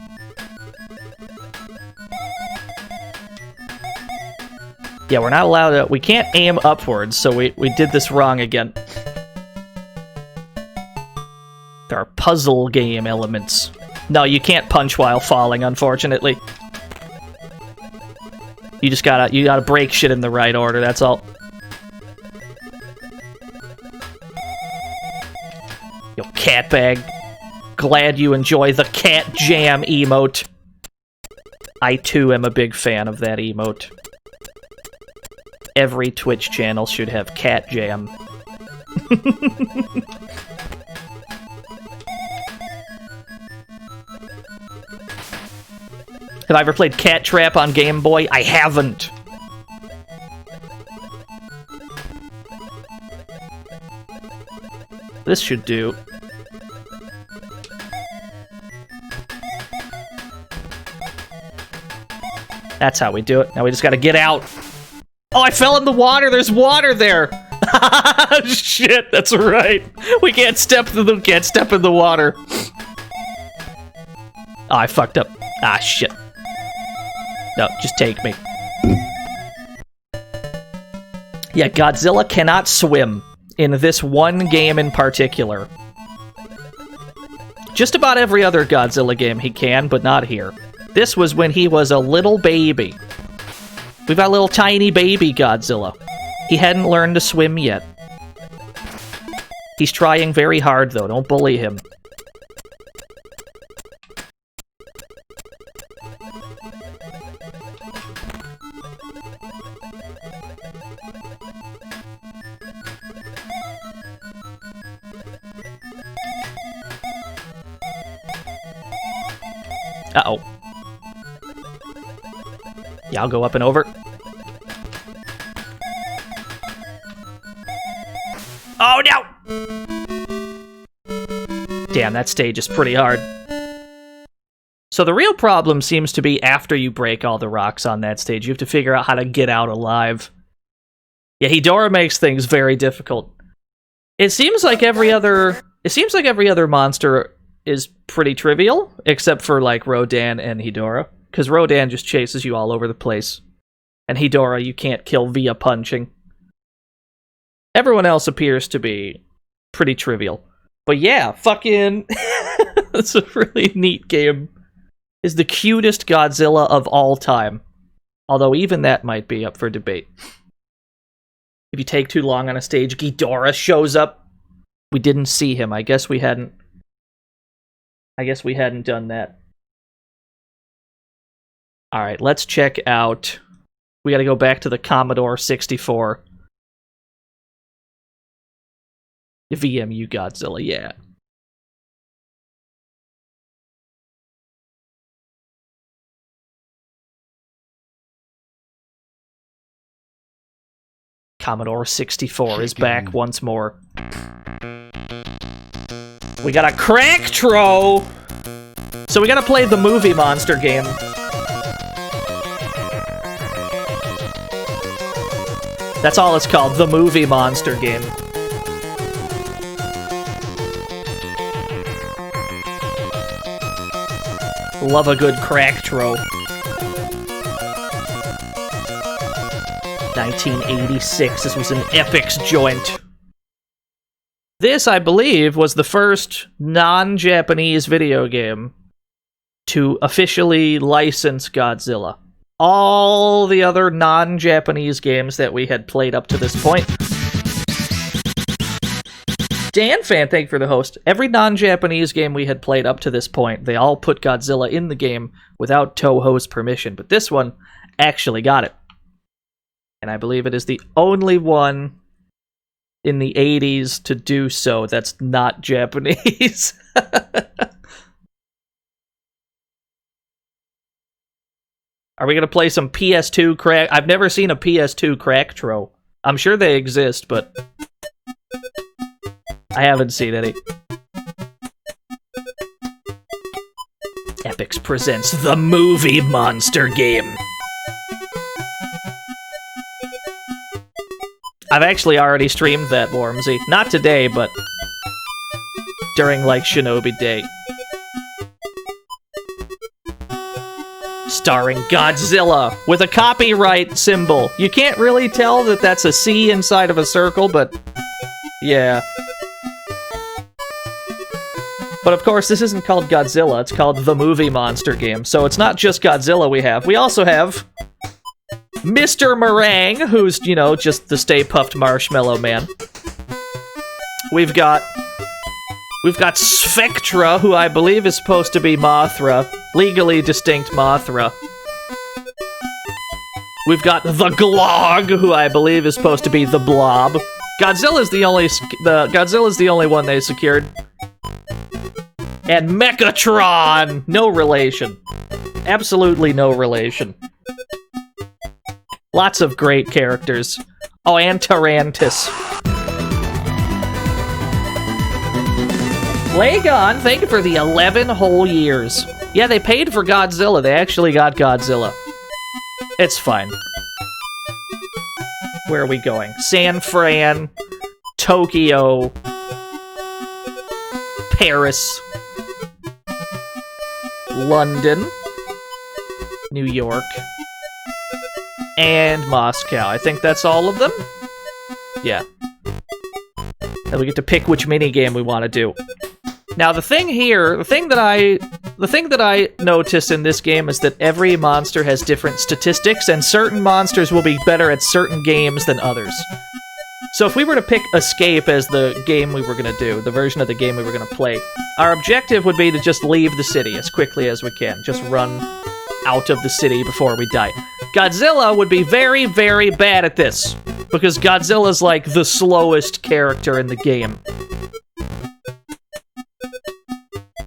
Yeah, we're not allowed to... We can't aim upwards, so we did this wrong again. There are puzzle game elements. No, you can't punch while falling, unfortunately. You just gotta break shit in the right order, that's all. Yo, catbag. Glad you enjoy the cat jam emote. I too am a big fan of that emote. Every Twitch channel should have Cat Jam. Have I ever played Cat Trap on Game Boy? I haven't. This should do. That's how we do it. Now we just gotta get out. Oh, I fell in the water. There's water there. Shit, that's right. We can't step in the water. Oh, I fucked up. Ah, shit. No, just take me. Yeah, Godzilla cannot swim in this one game in particular. Just about every other Godzilla game he can, but not here. This was when he was a little baby. We've got little tiny baby Godzilla. He hadn't learned to swim yet. He's trying very hard, though. Don't bully him. Uh-oh. Yeah, I'll go up and over. Oh, no! Damn, that stage is pretty hard. So the real problem seems to be after you break all the rocks on that stage. You have to figure out how to get out alive. Yeah, Hedorah makes things very difficult. It seems like every other monster is pretty trivial, except for, like, Rodan and Hedorah. Because Rodan just chases you all over the place. And Hedorah you can't kill via punching. Everyone else appears to be pretty trivial. But yeah, fucking... It's a really neat game. Is the cutest Godzilla of all time. Although even that might be up for debate. If you take too long on a stage, Ghidorah shows up. We didn't see him. I guess we hadn't done that. Alright, let's check out... We gotta go back to the Commodore 64. The VMU Godzilla, yeah. Commodore 64 is back once more. We got a Cracktro! So we gotta play the movie monster game. That's all it's called, the movie monster game. Love a good Cracktro. 1986, this was an Epix joint. This, I believe, was the first non-Japanese video game to officially license Godzilla. All the other non-Japanese games that we had played up to this point. Dan Fan, thank you for the host. Every non-Japanese game we had played up to this point, they all put Godzilla in the game without Toho's permission, but this one actually got it. And I believe it is the only one in the 80s to do so that's not Japanese. Are we going to play some PS2 crack? I've never seen a PS2 Cracktro. I'm sure they exist, but I haven't seen any. Epix presents the movie monster game. I've actually already streamed that, Wormsy. Not today, but during, like, Shinobi Day. Starring Godzilla with a copyright symbol. You can't really tell that that's a C inside of a circle, but yeah. But of course, this isn't called Godzilla, it's called the movie monster game. So it's not just Godzilla we have. We also have Mr. Meringue, who's, you know, just the Stay Puft Marshmallow Man. We've got Spectra, who I believe is supposed to be Mothra. Legally distinct Mothra. We've got the Glog, who I believe is supposed to be the Blob. Godzilla's the only one they secured. And Mechatron! No relation. Absolutely no relation. Lots of great characters. Oh, and Tarantus. Lagon, thank you for the 11 whole years. Yeah, they paid for Godzilla. They actually got Godzilla. It's fine. Where are we going? San Fran, Tokyo, Paris, London, New York, and Moscow. I think that's all of them? Yeah. Then we get to pick which minigame we want to do. Now the thing that I notice in this game is that every monster has different statistics, and certain monsters will be better at certain games than others. So if we were to pick Escape as the game we were going to do, the version of the game we were going to play, our objective would be to just leave the city as quickly as we can. Just run out of the city before we die. Godzilla would be very, very bad at this, because Godzilla's like the slowest character in the game.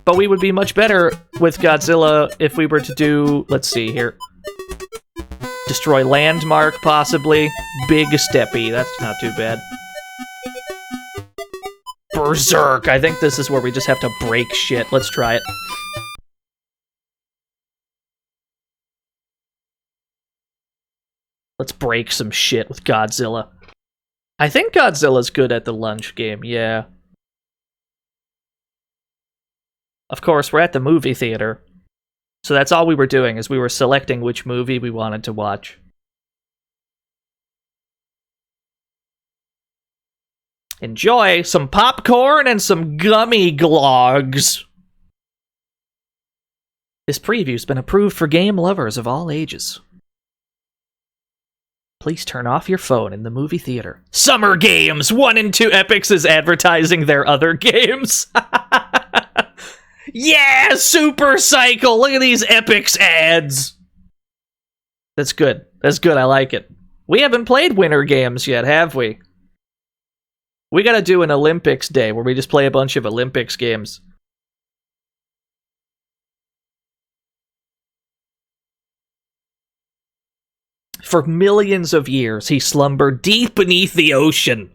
But we would be much better with Godzilla if we were to do, let's see here. Destroy landmark, possibly. Big Steppy, that's not too bad. Berserk, I think this is where we just have to break shit. Let's try it. Let's break some shit with Godzilla. I think Godzilla's good at the lunge game, yeah. Of course, we're at the movie theater. So that's all we were doing, is we were selecting which movie we wanted to watch. Enjoy some popcorn and some gummy glogs. This preview's been approved for game lovers of all ages. Please turn off your phone in the movie theater. Summer Games! 1 and 2 Epics is advertising their other games. Yeah, Super Cycle! Look at these Epics ads! That's good. That's good, I like it. We haven't played Winter Games yet, have we? We gotta do an Olympics day where we just play a bunch of Olympics games. For millions of years, he slumbered deep beneath the ocean.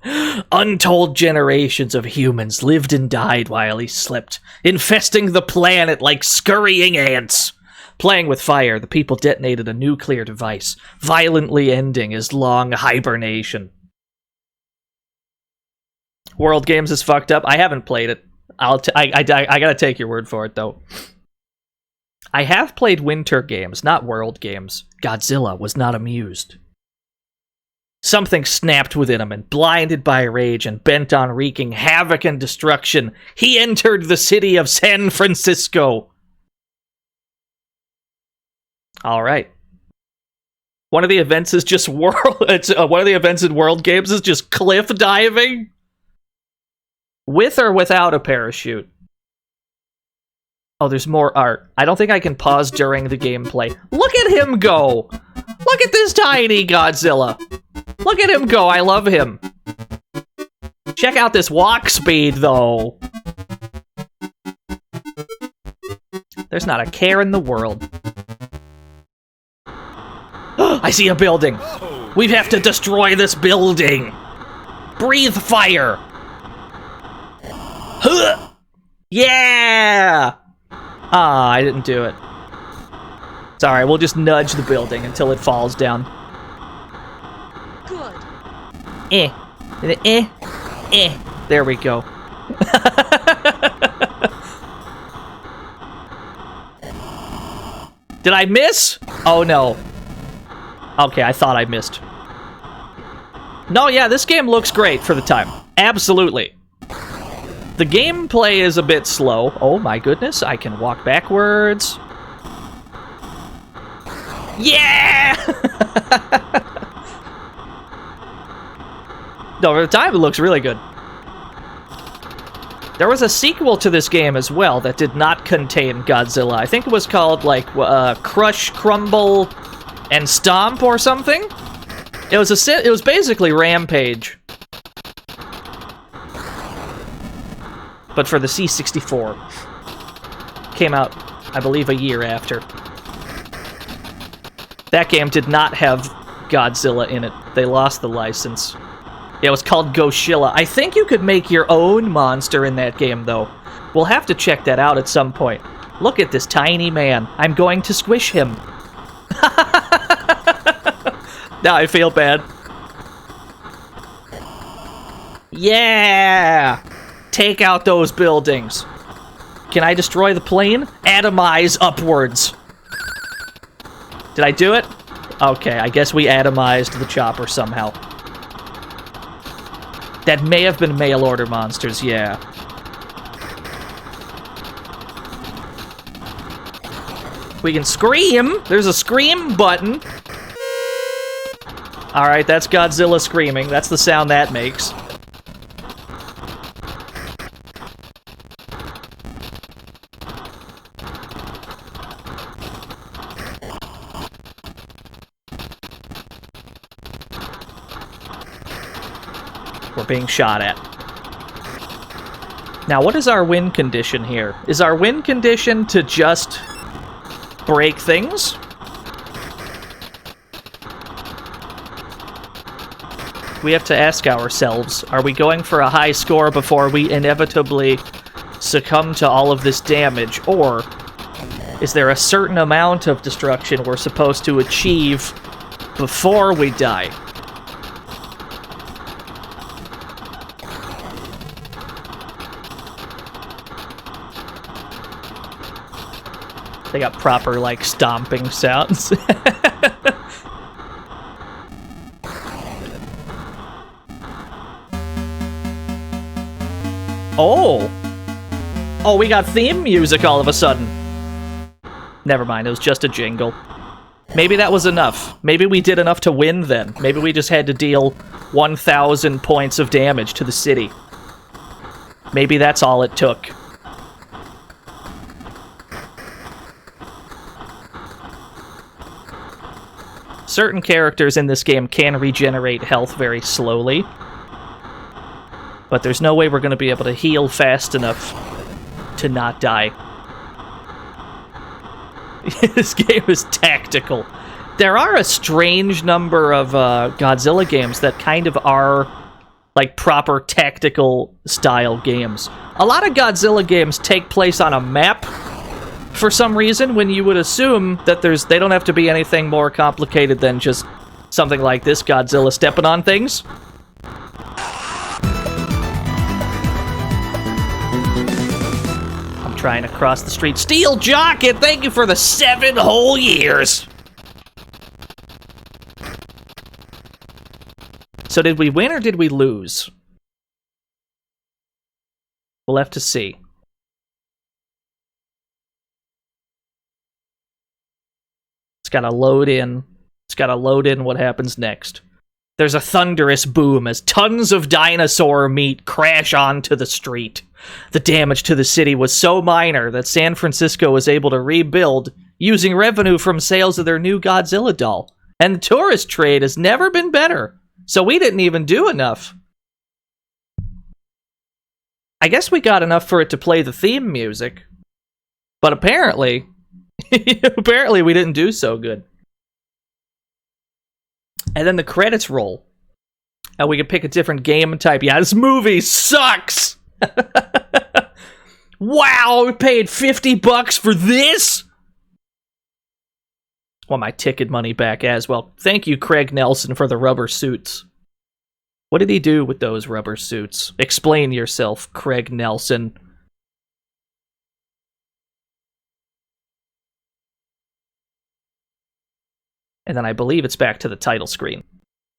Untold generations of humans lived and died while he slept, infesting the planet like scurrying ants. Playing with fire, the people detonated a nuclear device, violently ending his long hibernation. World Games is fucked up. I haven't played it. I gotta take your word for it, though. I have played Winter Games, not World Games. Godzilla was not amused. Something snapped within him, and blinded by rage and bent on wreaking havoc and destruction, he entered the city of San Francisco. All right. One of the events is just one of the events in World Games is just cliff diving, with or without a parachute. Oh, there's more art. I don't think I can pause during the gameplay. Look at him go! Look at this tiny Godzilla! Look at him go, I love him. Check out this walk speed, though. There's not a care in the world. I see a building! We have to destroy this building! Breathe fire! Huh! Yeah! Ah, I didn't do it. It's alright, we'll just nudge the building until it falls down. Good. There we go. Did I miss? Oh no. Okay, I thought I missed. No, yeah, this game looks great for the time. Absolutely. The gameplay is a bit slow. Oh my goodness, I can walk backwards. Yeah! No, for the time it looks really good. There was a sequel to this game as well that did not contain Godzilla. I think it was called, like, Crush, Crumble, and Stomp or something. It was basically Rampage, but for the C64. Came out, I believe, a year after. That game did not have Godzilla in it. They lost the license. Yeah, it was called Gojira. I think you could make your own monster in that game, though. We'll have to check that out at some point. Look at this tiny man. I'm going to squish him. Now I feel bad. Yeah! Take out those buildings. Can I destroy the plane? Atomize upwards. Did I do it? Okay, I guess we atomized the chopper somehow. That may have been mail order monsters, yeah. We can scream! There's a scream button. Alright, that's Godzilla screaming. That's the sound that makes. We're being shot at. Now, what is our win condition here? Is our win condition to just break things? We have to ask ourselves, are we going for a high score before we inevitably succumb to all of this damage, or is there a certain amount of destruction we're supposed to achieve before we die? They got proper, like, stomping sounds. Oh! Oh, we got theme music all of a sudden. Never mind, it was just a jingle. Maybe that was enough. Maybe we did enough to win then. Maybe we just had to deal 1,000 points of damage to the city. Maybe that's all it took. Certain characters in this game can regenerate health very slowly, but there's no way we're going to be able to heal fast enough to not die. This game is tactical. There are a strange number of Godzilla games that kind of are like proper tactical style games. A lot of Godzilla games take place on a map for some reason, when you would assume that they don't have to be anything more complicated than just something like this, Godzilla stepping on things. I'm trying to cross the street. Steel Jocket, thank you for the 7 whole years! So did we win or did we lose? We'll have to see. It's gotta load in. It's gotta load in what happens next. There's a thunderous boom as tons of dinosaur meat crash onto the street. The damage to the city was so minor that San Francisco was able to rebuild using revenue from sales of their new Godzilla doll. And the tourist trade has never been better. So we didn't even do enough. I guess we got enough for it to play the theme music. But apparently... apparently we didn't do so good. And then the credits roll. And we can pick a different game type. Yeah, this movie sucks! Wow, we paid $50 for this? I want my ticket money back as well. Thank you, Craig Nelson, for the rubber suits. What did he do with those rubber suits? Explain yourself, Craig Nelson. And then I believe it's back to the title screen.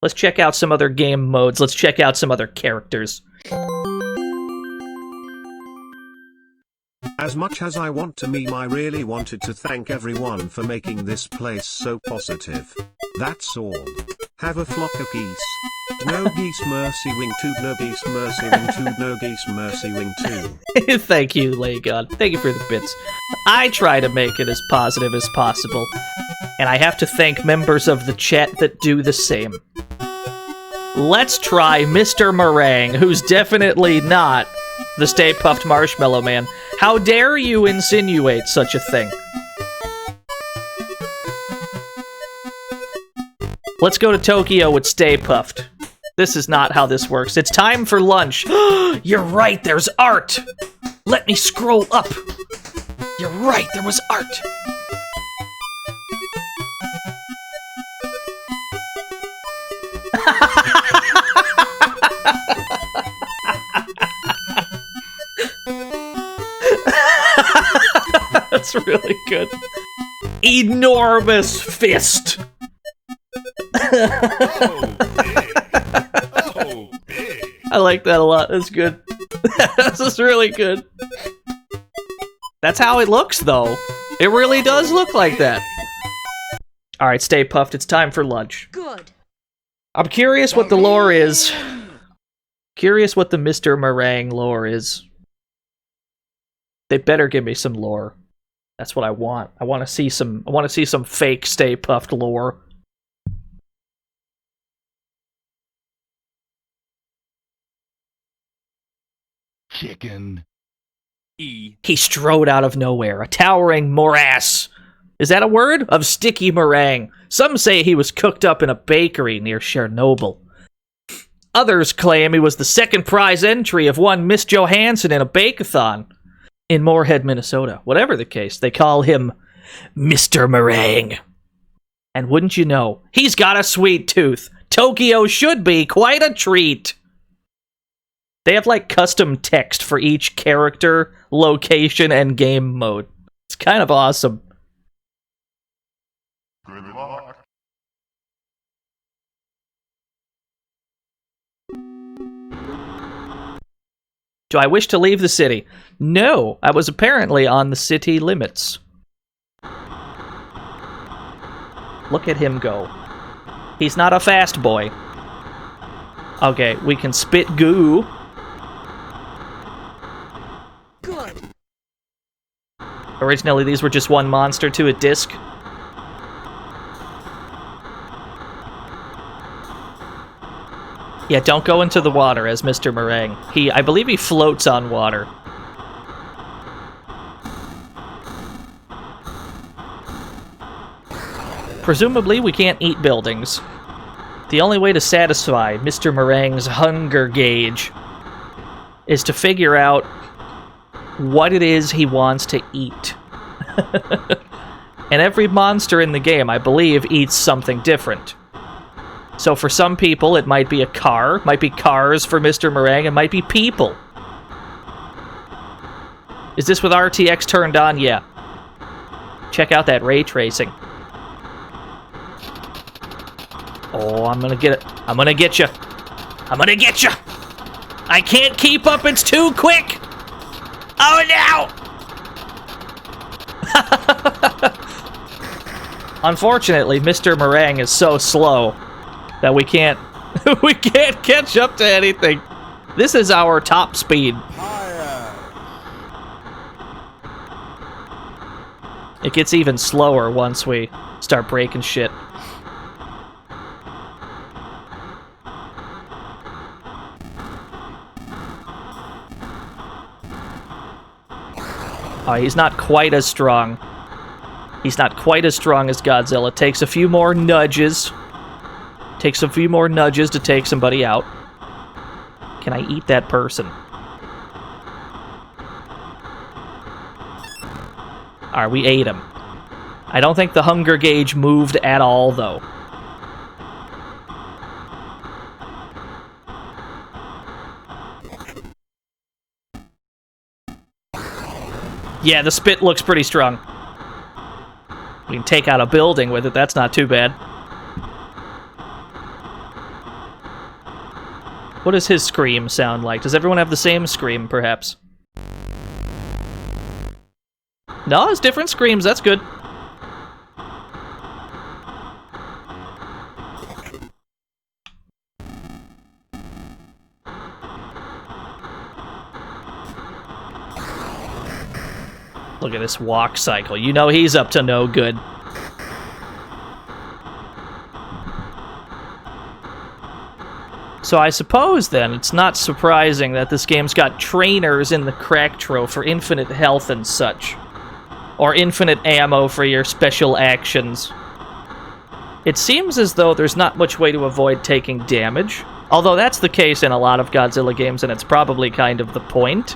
Let's check out some other game modes. Let's check out some other characters. As much as I want to meme, I really wanted to thank everyone for making this place so positive. That's all. Have a flock of geese. No geese mercy wing toot, no geese mercy wing toot, no geese mercy wing toot. Thank you, Lagon. Thank you for the bits. I try to make it as positive as possible, and I have to thank members of the chat that do the same. Let's try Mr. Meringue, who's definitely not the Stay Puffed Marshmallow Man. How dare you insinuate such a thing? Let's go to Tokyo with Stay Puffed. This is not how this works. It's time for lunch. You're right, there's art. Let me scroll up. You're right, there was art. That's really good. Enormous fist. I like that a lot. That's good. This is really good. That's how it looks, though. It really does look like that. Alright, Stay Puffed. It's time for lunch. Good. I'm curious what the lore is. Curious what the Mr. Meringue lore is. They better give me some lore. That's what I want. I want to see some fake Stay Puffed lore. Chicken. He strode out of nowhere, a towering morass. Is that a word? Of sticky meringue. Some say he was cooked up in a bakery near Chernobyl. Others claim he was the second prize entry of one Miss Johansson in a bake-a-thon in Moorhead, Minnesota. Whatever the case, they call him Mr. Meringue. And wouldn't you know, he's got a sweet tooth. Tokyo should be quite a treat. They have, like, custom text for each character, location, and game mode. It's kind of awesome. Good luck. Do I wish to leave the city? No, I was apparently on the city limits. Look at him go. He's not a fast boy. Okay, we can spit goo. Good. Originally, these were just one monster to a disc. Yeah, don't go into the water as Mr. Meringue. I believe he floats on water. Presumably, we can't eat buildings. The only way to satisfy Mr. Meringue's hunger gauge is to figure out what it is he wants to eat. And every monster in the game, I believe, eats something different. So for some people, it might be a car, might be cars for Mr. Meringue, it might be people. Is this with RTX turned on? Yeah. Check out that ray tracing. Oh, I'm gonna get it. I'm gonna get you. I'm gonna get you. I can't keep up. It's too quick. Oh, no! Unfortunately, Mr. Meringue is so slow that we can't catch up to anything. This is our top speed. It gets even slower once we start breaking shit. Oh, he's not quite as strong. He's not quite as strong as Godzilla. Takes a few more nudges. Takes a few more nudges to take somebody out. Can I eat that person? Alright, we ate him. I don't think the hunger gauge moved at all, though. Yeah, the spit looks pretty strong. We can take out a building with it, that's not too bad. What does his scream sound like? Does everyone have the same scream, perhaps? No, it's different screams, that's good. Look at this walk cycle. You know he's up to no good. So I suppose, then, it's not surprising that this game's got trainers in the crack tro for infinite health and such. Or infinite ammo for your special actions. It seems as though there's not much way to avoid taking damage. Although that's the case in a lot of Godzilla games, and it's probably kind of the point.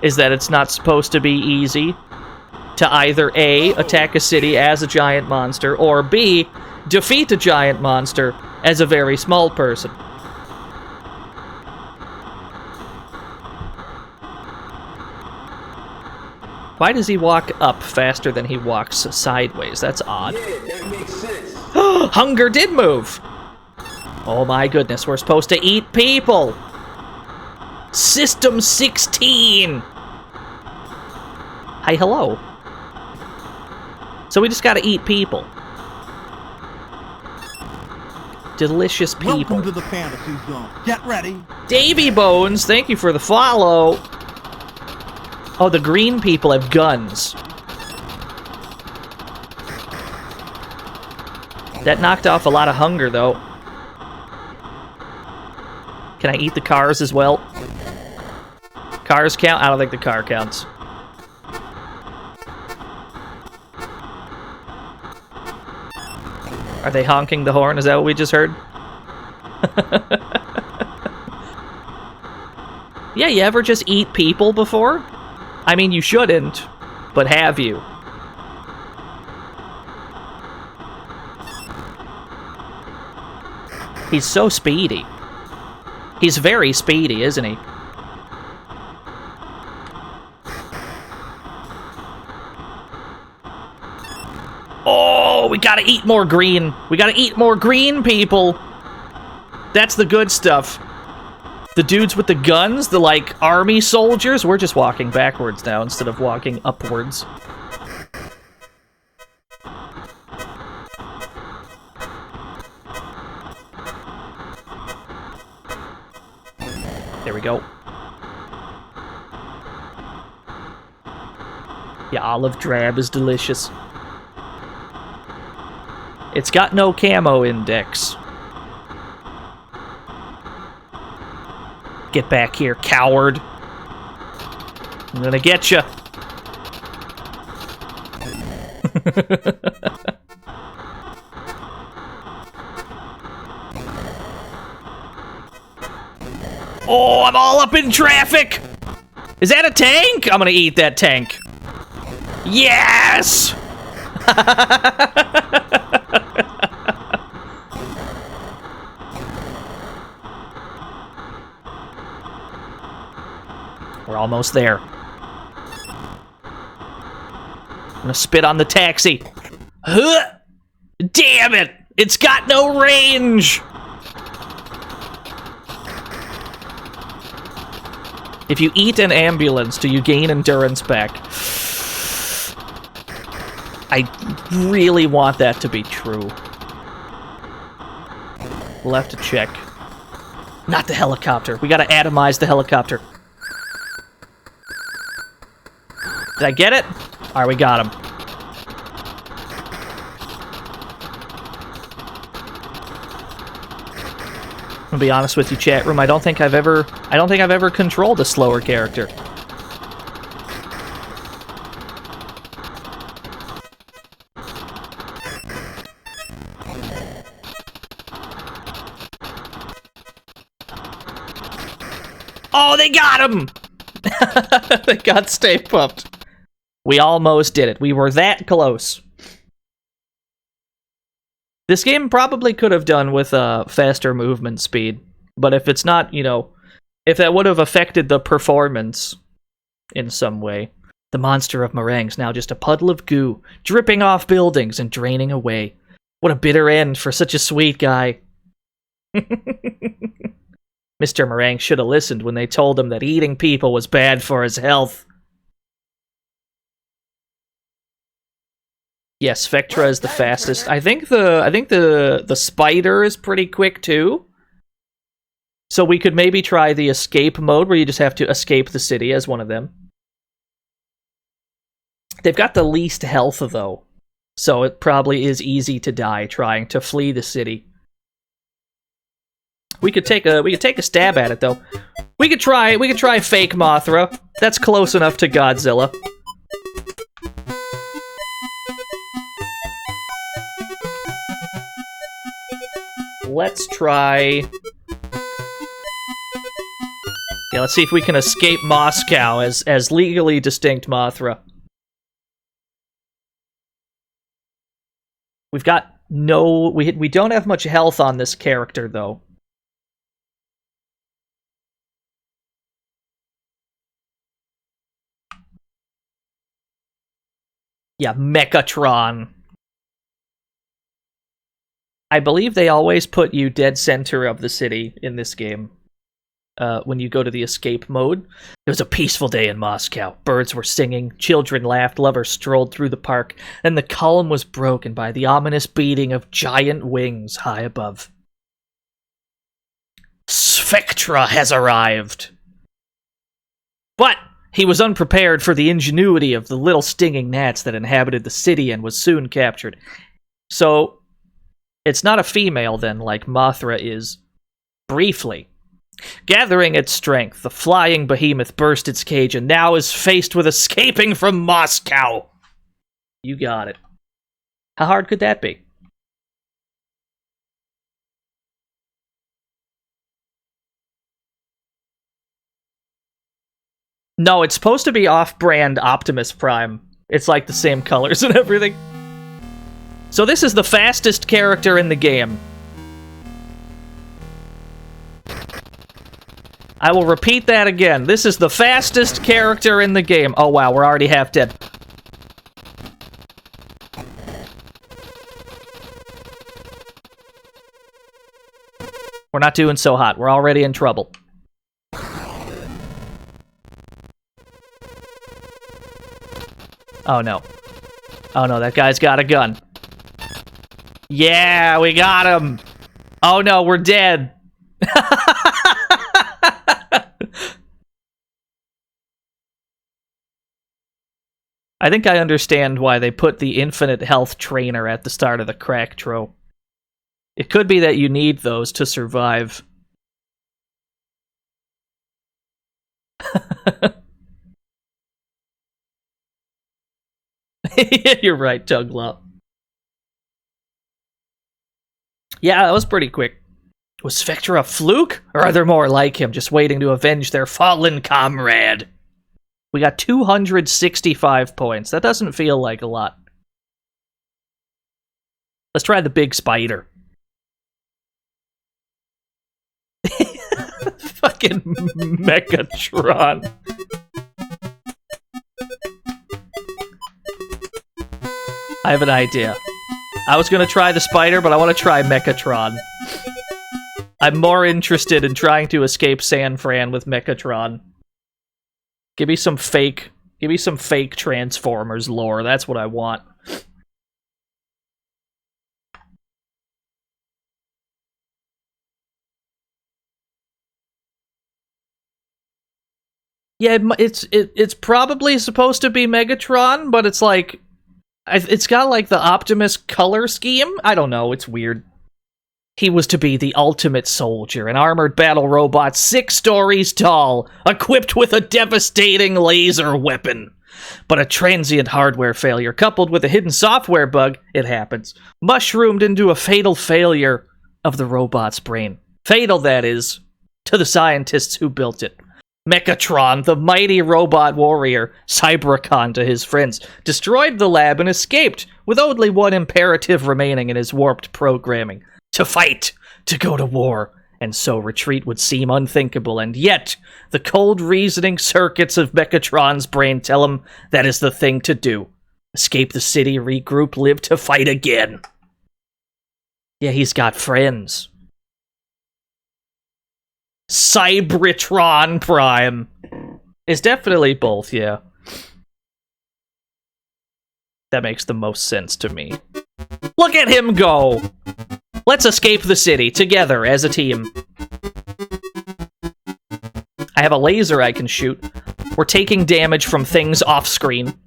Is that it's not supposed to be easy to either A, attack a city as a giant monster, or B, defeat a giant monster as a very small person. Why does he walk up faster than he walks sideways? That's odd. Yeah, that makes sense. Hunger did move! Oh my goodness, we're supposed to eat people! System 16! Hi, hello. So we just gotta eat people. Delicious people. Welcome to the fantasy zone. Get ready. Davy Bones, thank you for the follow. Oh, the green people have guns. That knocked off a lot of hunger, though. Can I eat the cars as well? Cars count? I don't think the car counts. Are they honking the horn? Is that what we just heard? Yeah, you ever just eat people before? I mean, you shouldn't, but have you? He's so speedy. He's very speedy, isn't he? Oh, we gotta eat more green. We gotta eat more green, people. That's the good stuff. The dudes with the guns, the, like, army soldiers, we're just walking backwards now instead of walking upwards. There we go. Yeah, olive drab is delicious. It's got no camo index. Get back here, coward. I'm gonna get you. Oh, I'm all up in traffic! Is that a tank? I'm gonna eat that tank. Yes! We're almost there. I'm gonna spit on the taxi. Huh! Damn it! It's got no range! If you eat an ambulance, do you gain endurance back? I really want that to be true. We'll have to check. Not the helicopter. We gotta atomize the helicopter. Did I get it? Alright, we got him. I'll be honest with you, chat room. I don't think I've ever controlled a slower character. Oh, they got him! They got Stay Puft. We almost did it. We were that close. This game probably could have done with a faster movement speed, but if it's not, you know, if that would have affected the performance in some way. The monster of Meringue's now just a puddle of goo, dripping off buildings and draining away. What a bitter end for such a sweet guy. Mr. Meringue should have listened when they told him that eating people was bad for his health. Yes, Vectra is the fastest. I think the spider is pretty quick too. So we could maybe try the escape mode where you just have to escape the city as one of them. They've got the least health, though. So it probably is easy to die trying to flee the city. We could take a stab at it, though. We could try fake Mothra. That's close enough to Godzilla. Let's try... Yeah, let's see if we can escape Moscow as legally distinct Mothra. We've got no... We don't have much health on this character, though. Yeah, Mechatron. I believe they always put you dead center of the city in this game. When you go to the escape mode. It was a peaceful day in Moscow. Birds were singing, children laughed, lovers strolled through the park, and the calm was broken by the ominous beating of giant wings high above. Spectra has arrived! But he was unprepared for the ingenuity of the little stinging gnats that inhabited the city and was soon captured. So, it's not a female then, like Mothra is. Briefly. Gathering its strength, the flying behemoth burst its cage and now is faced with escaping from Moscow. You got it. How hard could that be? No, it's supposed to be off-brand Optimus Prime. It's like the same colors and everything. So this is the fastest character in the game. I will repeat that again. This is the fastest character in the game. Oh wow, we're already half dead. We're not doing so hot. We're already in trouble. Oh no. Oh no, that guy's got a gun. Yeah, we got him. Oh no, we're dead. I think I understand why they put the infinite health trainer at the start of the crack tro. It could be that you need those to survive. You're right, Tuglaw. Yeah, that was pretty quick. Was Spectra a fluke? Or are there more like him, just waiting to avenge their fallen comrade? We got 265 points. That doesn't feel like a lot. Let's try the big spider. Fucking Mechatron. I have an idea. I was gonna try the spider, but I want to try Mechatron. I'm more interested in trying to escape San Fran with Mechatron. Give me some fake Transformers lore. That's what I want. Yeah, it's probably supposed to be Megatron, but it's like it's got like the Optimus color scheme. I don't know. It's weird. He was to be the ultimate soldier, an armored battle robot 6 stories tall, equipped with a devastating laser weapon. But a transient hardware failure, coupled with a hidden software bug, it happens, mushroomed into a fatal failure of the robot's brain. Fatal, that is, to the scientists who built it. Mechatron, the mighty robot warrior, Cybercon to his friends, destroyed the lab and escaped, with only one imperative remaining in his warped programming. To fight, to go to war, and so retreat would seem unthinkable, and yet, the cold reasoning circuits of Mechatron's brain tell him that is the thing to do. Escape the city, regroup, live to fight again. Yeah, he's got friends. Cybertron Prime. It's definitely both, yeah. That makes the most sense to me. Look at him go! Let's escape the city, together, as a team. I have a laser I can shoot. We're taking damage from things off-screen.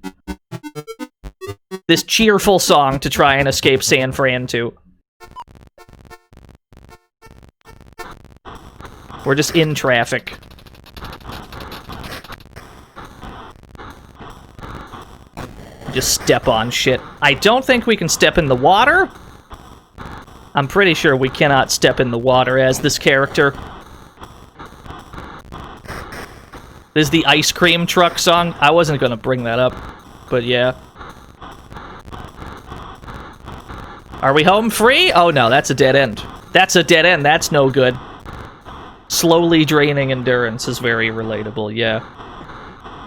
this cheerful song to try and escape San Fran to. We're just in traffic. Just step on shit. I don't think we can step in the water. I'm pretty sure we cannot step in the water as this character. This is the ice cream truck song. I wasn't gonna bring that up, but yeah. Are we home free? Oh no, that's a dead end. That's a dead end. That's no good. Slowly draining endurance is very relatable, yeah.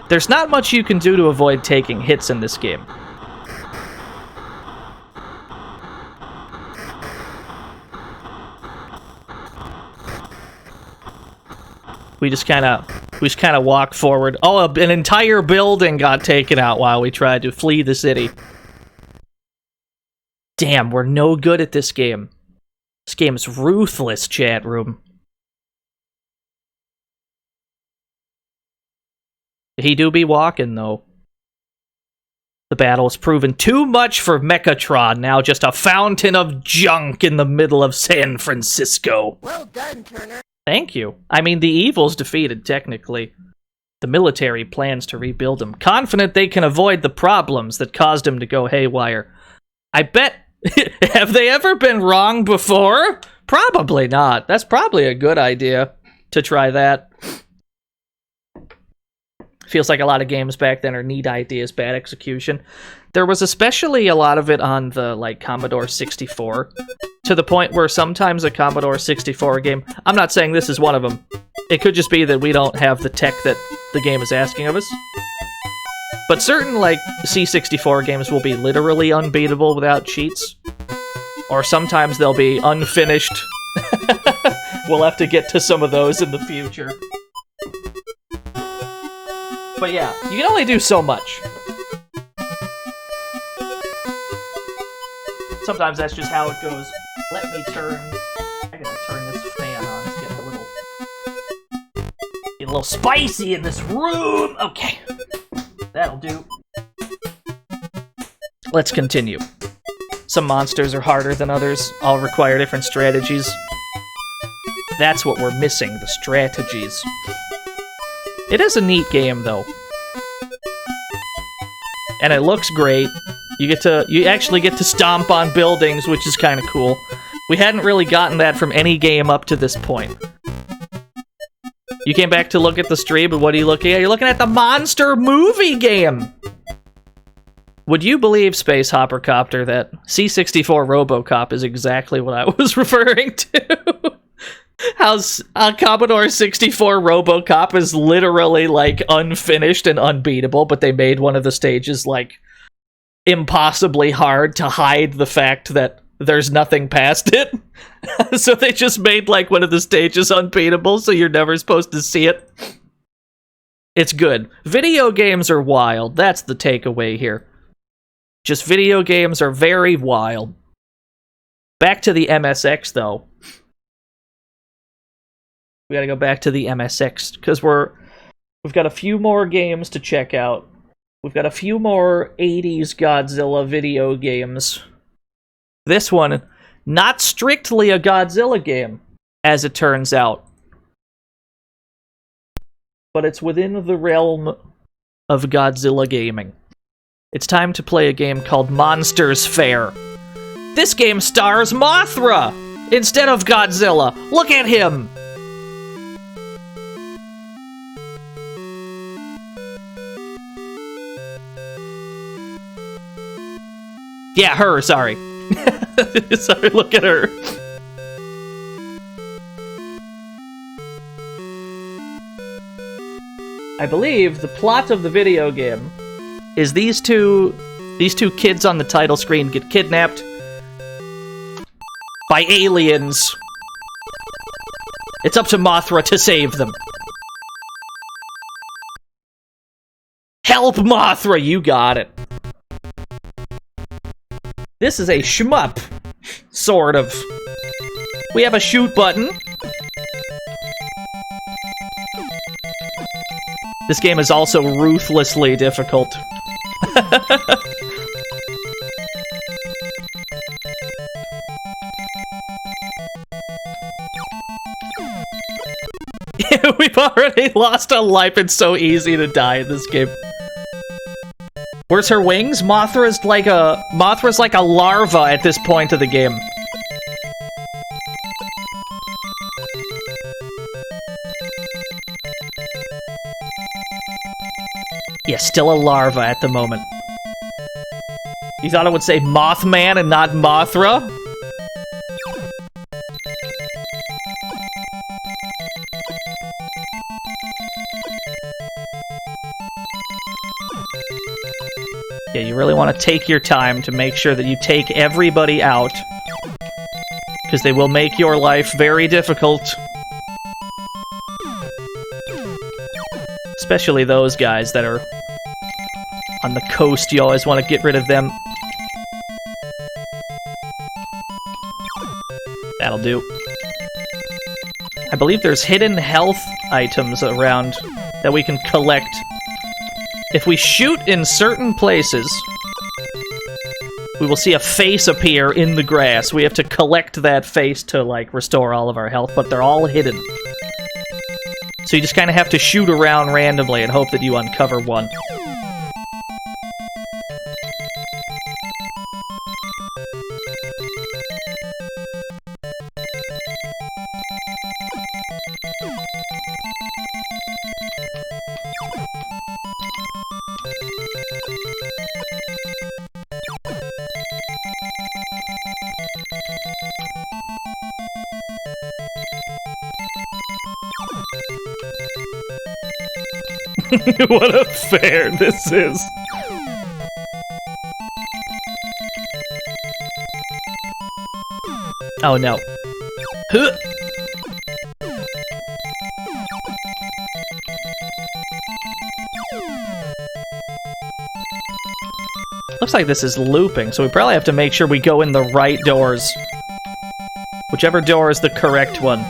There's not much you can do to avoid taking hits in this game. We just kind of walk forward. Oh, an entire building got taken out while we tried to flee the city. Damn, we're no good at this game. This game is ruthless, chat room. He do be walking, though. The battle has proven too much for Mechatron, now just a fountain of junk in the middle of San Francisco. Well done, Turner. Thank you. I mean, the evil's defeated, technically. The military plans to rebuild him, confident they can avoid the problems that caused him to go haywire. I bet... Have they ever been wrong before? Probably not. That's probably a good idea to try that. Feels like a lot of games back then are neat ideas, bad execution. There was especially a lot of it on the, like, Commodore 64, to the point where sometimes a Commodore 64 game... I'm not saying this is one of them. It could just be that we don't have the tech that the game is asking of us. But certain, like, C64 games will be literally unbeatable without cheats. Or sometimes they'll be unfinished. We'll have to get to some of those in the future. But yeah, you can only do so much. Sometimes that's just how it goes. Let me turn... I gotta turn this fan on. It's getting a little spicy in this room! Okay. That'll do. Let's continue. Some monsters are harder than others. All require different strategies. That's what we're missing, the strategies. It is a neat game, though. And it looks great. You actually get to stomp on buildings, which is kind of cool. We hadn't really gotten that from any game up to this point. You came back to look at the stream, but what are you looking at? You're looking at the monster movie game! Would you believe, Space Hoppercopter, that C64 RoboCop is exactly what I was referring to? How's Commodore 64 RoboCop is literally, like, unfinished and unbeatable, but they made one of the stages, like, impossibly hard to hide the fact that there's nothing past it. So they just made, like, one of the stages unbeatable, so you're never supposed to see it. It's good. Video games are wild. That's the takeaway here. Just video games are very wild. Back to the MSX, though. We gotta go back to the MSX, because we've got a few more games to check out. We've got a few more 80s Godzilla video games. This one, not strictly a Godzilla game, as it turns out. But it's within the realm of Godzilla gaming. It's time to play a game called Monsters Fair. This game stars Mothra instead of Godzilla. Look at him! Yeah, her, sorry. Sorry, look at her. I believe the plot of the video game is these two kids on the title screen get kidnapped by aliens. It's up to Mothra to save them. Help, Mothra! You got it. This is a shmup, sort of. We have a shoot button. This game is also ruthlessly difficult. We've already lost a life. It's so easy to die in this game. Where's her wings? Mothra's like a larva at this point of the game. Yeah, still a larva at the moment. You thought it would say Mothman and not Mothra? Yeah, you really want to take your time to make sure that you take everybody out, because they will make your life very difficult. Especially those guys that are on the coast, you always want to get rid of them. That'll do. I believe there's hidden health items around that we can collect. If we shoot in certain places, we will see a face appear in the grass. We have to collect that face to, like, restore all of our health, but they're all hidden. So you just kind of have to shoot around randomly and hope that you uncover one. What a fair this is. Oh no. Huh. Looks like this is looping, so we probably have to make sure we go in the right doors. Whichever door is the correct one.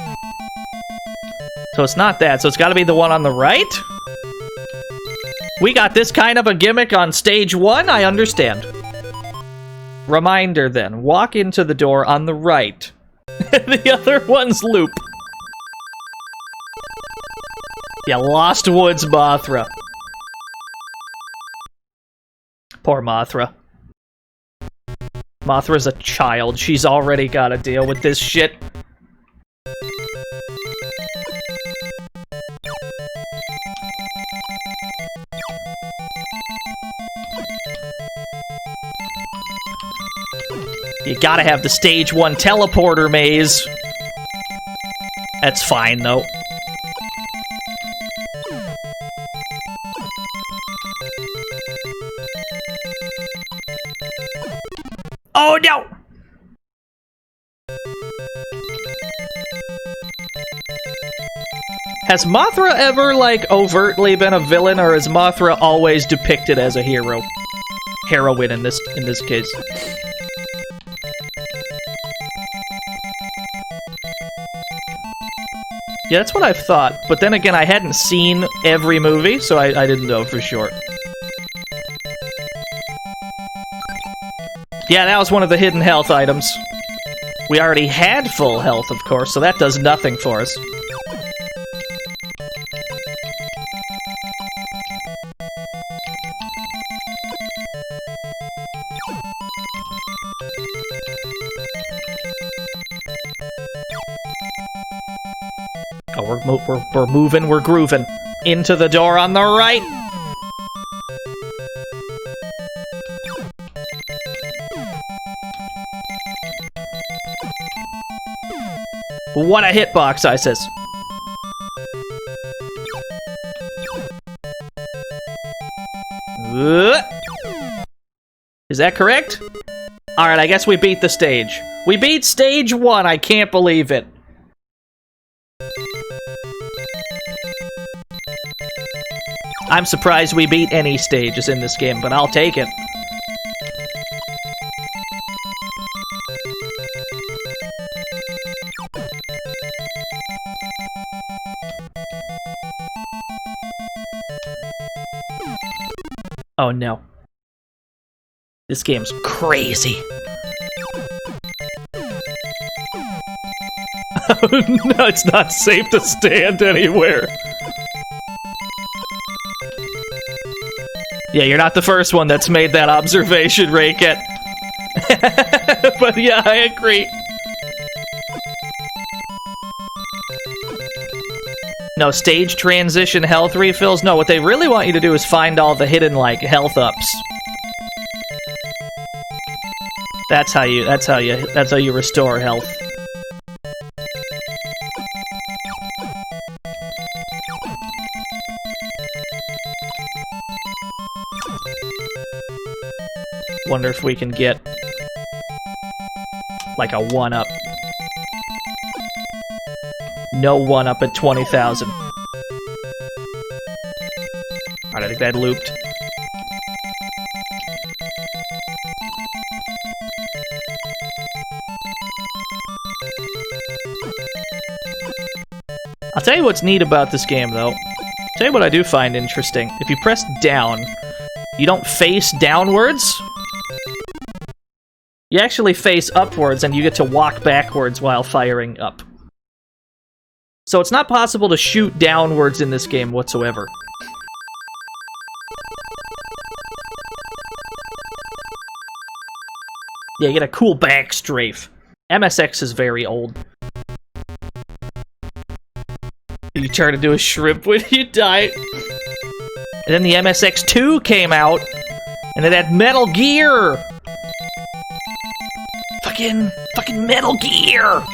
So it's not that, so it's gotta be the one on the right? We got this kind of a gimmick on stage 1, I understand. Reminder then, walk into the door on the right. The other one's loop. Yeah, Lost Woods Mothra. Poor Mothra. Mothra's a child. She's already got to deal with this shit. You gotta have the stage 1 teleporter maze. That's fine, though. Oh, no! Has Mothra ever, like, overtly been a villain, or is Mothra always depicted as a hero? Heroine in this case. Yeah, that's what I've thought. But then again, I hadn't seen every movie, so I didn't know for sure. Yeah, that was one of the hidden health items. We already had full health, of course, so that does nothing for us. Oh, we're moving, we're grooving. Into the door on the right! What a hitbox, ISIS. Is that correct? Alright, I guess we beat the stage. We beat stage 1, I can't believe it. I'm surprised we beat any stages in this game, but I'll take it. Oh no. This game's crazy. No, it's not safe to stand anywhere. Yeah, you're not the first one that's made that observation, Rayket. But yeah, I agree. No, stage transition health refills? No, what they really want you to do is find all the hidden, like, health ups. That's how you restore health. Wonder if we can get like a 1-up. No 1-up at 20,000. Alright, I think that looped. I'll tell you what's neat about this game, though. I'll tell you what I do find interesting. If you press down, you don't face downwards. You actually face upwards, and you get to walk backwards while firing up. So it's not possible to shoot downwards in this game whatsoever. Yeah, you get a cool back strafe. MSX is very old. You turn into a shrimp when you die. And then the MSX2 came out, and it had Metal Gear! Fucking Metal Gear!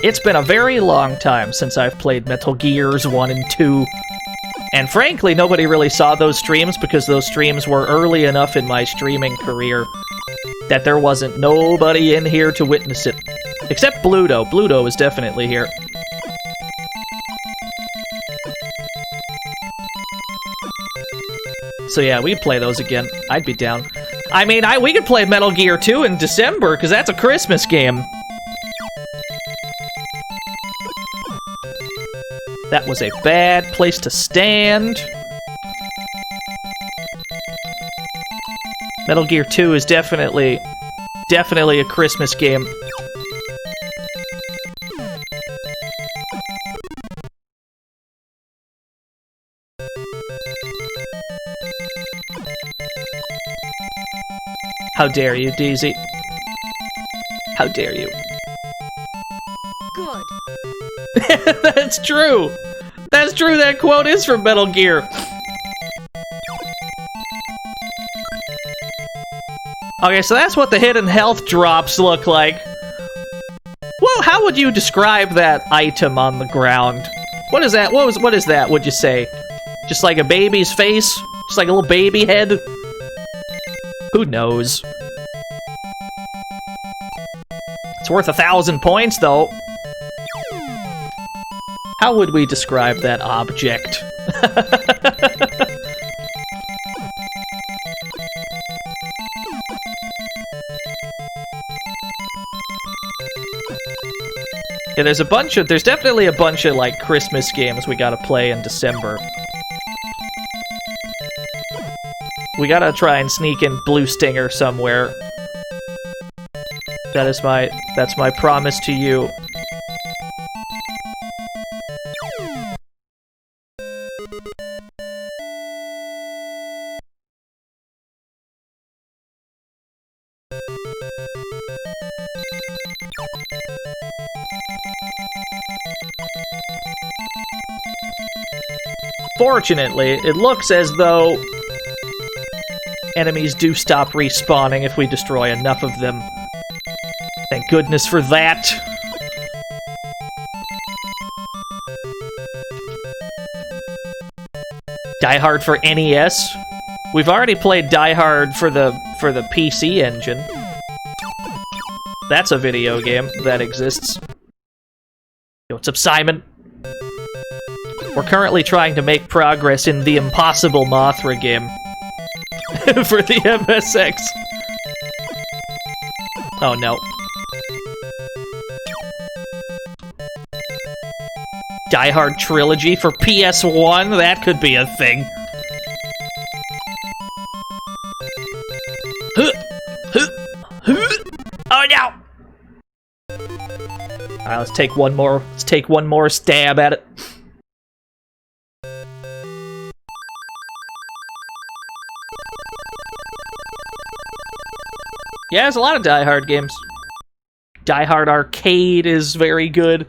It's been a very long time since I've played Metal Gears 1 and 2. And frankly, nobody really saw those streams because those streams were early enough in my streaming career that there wasn't nobody in here to witness it. Except Bluto. Bluto is definitely here. So yeah, we'd play those again. I'd be down. I mean, we could play Metal Gear 2 in December, because that's a Christmas game. That was a bad place to stand. Metal Gear 2 is definitely a Christmas game. How dare you, Daisy? How dare you? Good. That's true! That's true, that quote is from Metal Gear. Okay, so that's what the hidden health drops look like. Well, how would you describe that item on the ground? What is that? What is that, would you say? Just like a baby's face? Just like a little baby head? Who knows? It's worth 1,000 points, though. How would we describe that object? Yeah, there's definitely a bunch of, like, Christmas games we gotta play in December. We gotta try and sneak in Blue Stinger somewhere. That's my promise to you. Fortunately, it looks as though enemies do stop respawning if we destroy enough of them. Thank goodness for that. Die Hard for NES. We've already played Die Hard for the PC engine. That's a video game that exists. Yo, what's up, Simon? We're currently trying to make progress in the Impossible Mothra game. For the MSX. Oh no. Die Hard Trilogy for PS1? That could be a thing. Oh no! Alright, let's take one more stab at it. Yeah, there's a lot of Die Hard games. Die Hard Arcade is very good.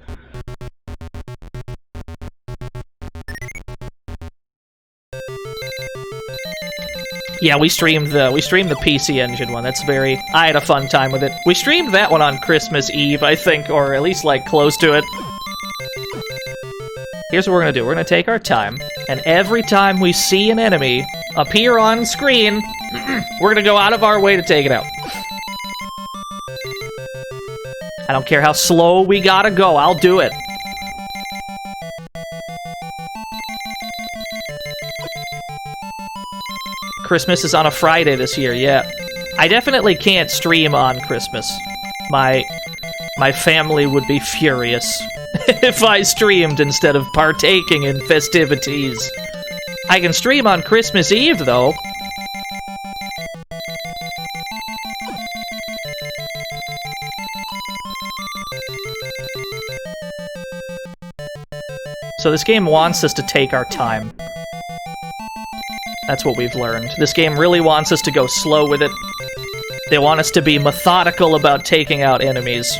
Yeah, we streamed the PC Engine one. That's very... I had a fun time with it. We streamed that one on Christmas Eve, I think, or at least, like, close to it. Here's what we're gonna do. We're gonna take our time, and every time we see an enemy appear on screen, we're gonna go out of our way to take it out. I don't care how slow we gotta go, I'll do it. Christmas is on a Friday this year, yeah. I definitely can't stream on Christmas. My family would be furious if I streamed instead of partaking in festivities. I can stream on Christmas Eve, though. So this game wants us to take our time. That's what we've learned. This game really wants us to go slow with it. They want us to be methodical about taking out enemies.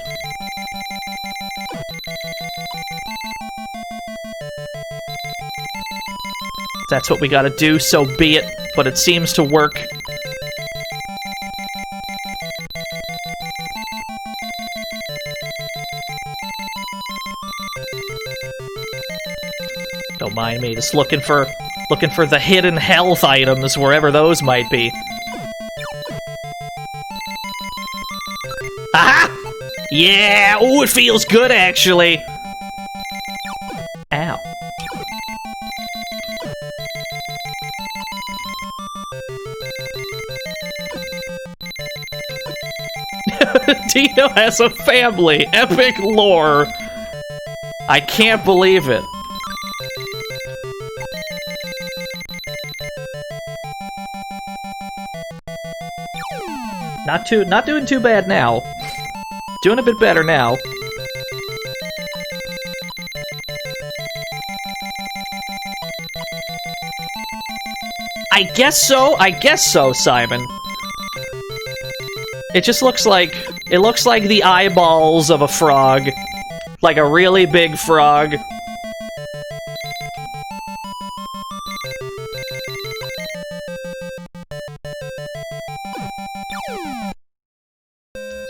That's what we gotta do, so be it. But it seems to work. Don't mind me, just looking for the hidden health items, wherever those might be. Aha! Yeah! Ooh, it feels good, actually! Ow. Dino has a family! Epic lore! I can't believe it. Not doing too bad now. Doing a bit better now. I guess so, Simon. It just looks like the eyeballs of a frog. Like a really big frog.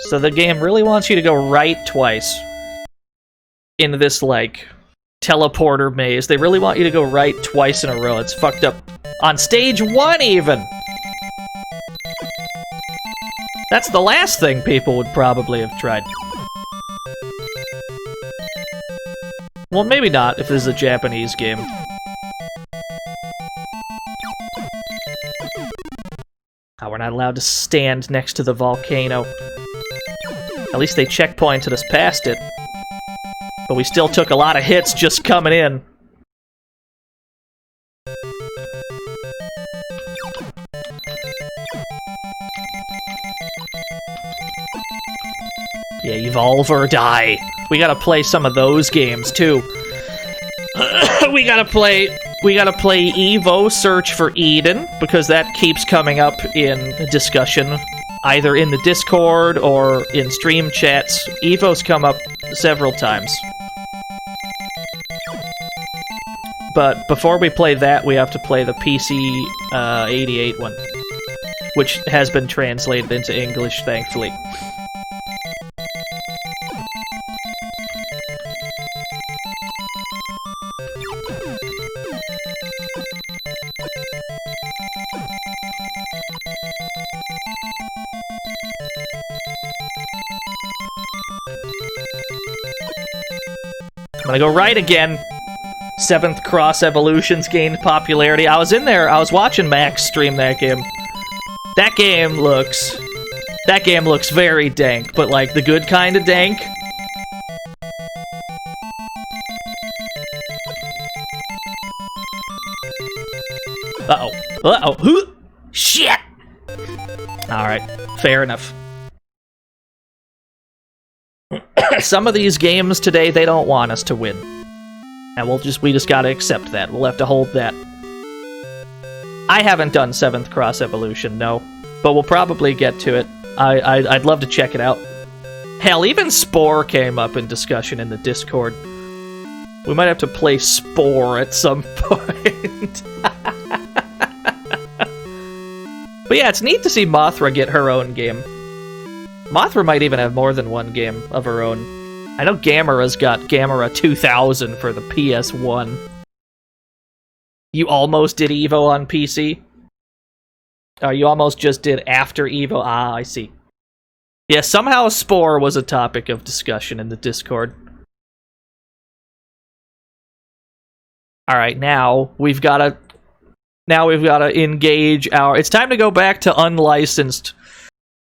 So the game really wants you to go right twice in this, like, teleporter maze. They really want you to go right twice in a row. It's fucked up. On stage 1, even! That's the last thing people would probably have tried. Well, maybe not, if this is a Japanese game. Oh, we're not allowed to stand next to the volcano. At least they checkpointed us past it. But we still took a lot of hits just coming in. Yeah, evolve or die. We gotta play some of those games, too. we gotta play Evo Search for Eden, because that keeps coming up in discussion. Either in the Discord or in stream chats. Evo's come up several times. But before we play that, we have to play the PC 88 one. Which has been translated into English, thankfully. I'm gonna go right again. 7th Cross Evolutions gained popularity. I was in there, I was watching Max stream that game. That game looks very dank, but like the good kind of dank. Uh-oh. Uh-oh. Shit! Alright, fair enough. Some of these games today, they don't want us to win. And we just gotta accept that. We'll have to hold that. I haven't done 7th Cross Evolution, no. But we'll probably get to it. I'd love to check it out. Hell, even Spore came up in discussion in the Discord. We might have to play Spore at some point. But yeah, it's neat to see Mothra get her own game. Mothra might even have more than one game of her own. I know Gamera's got Gamera 2000 for the PS1. You almost did Evo on PC? You almost just did after Evo? Ah, I see. Yeah, somehow Spore was a topic of discussion in the Discord. Alright, now we've gotta engage our... It's time to go back to unlicensed.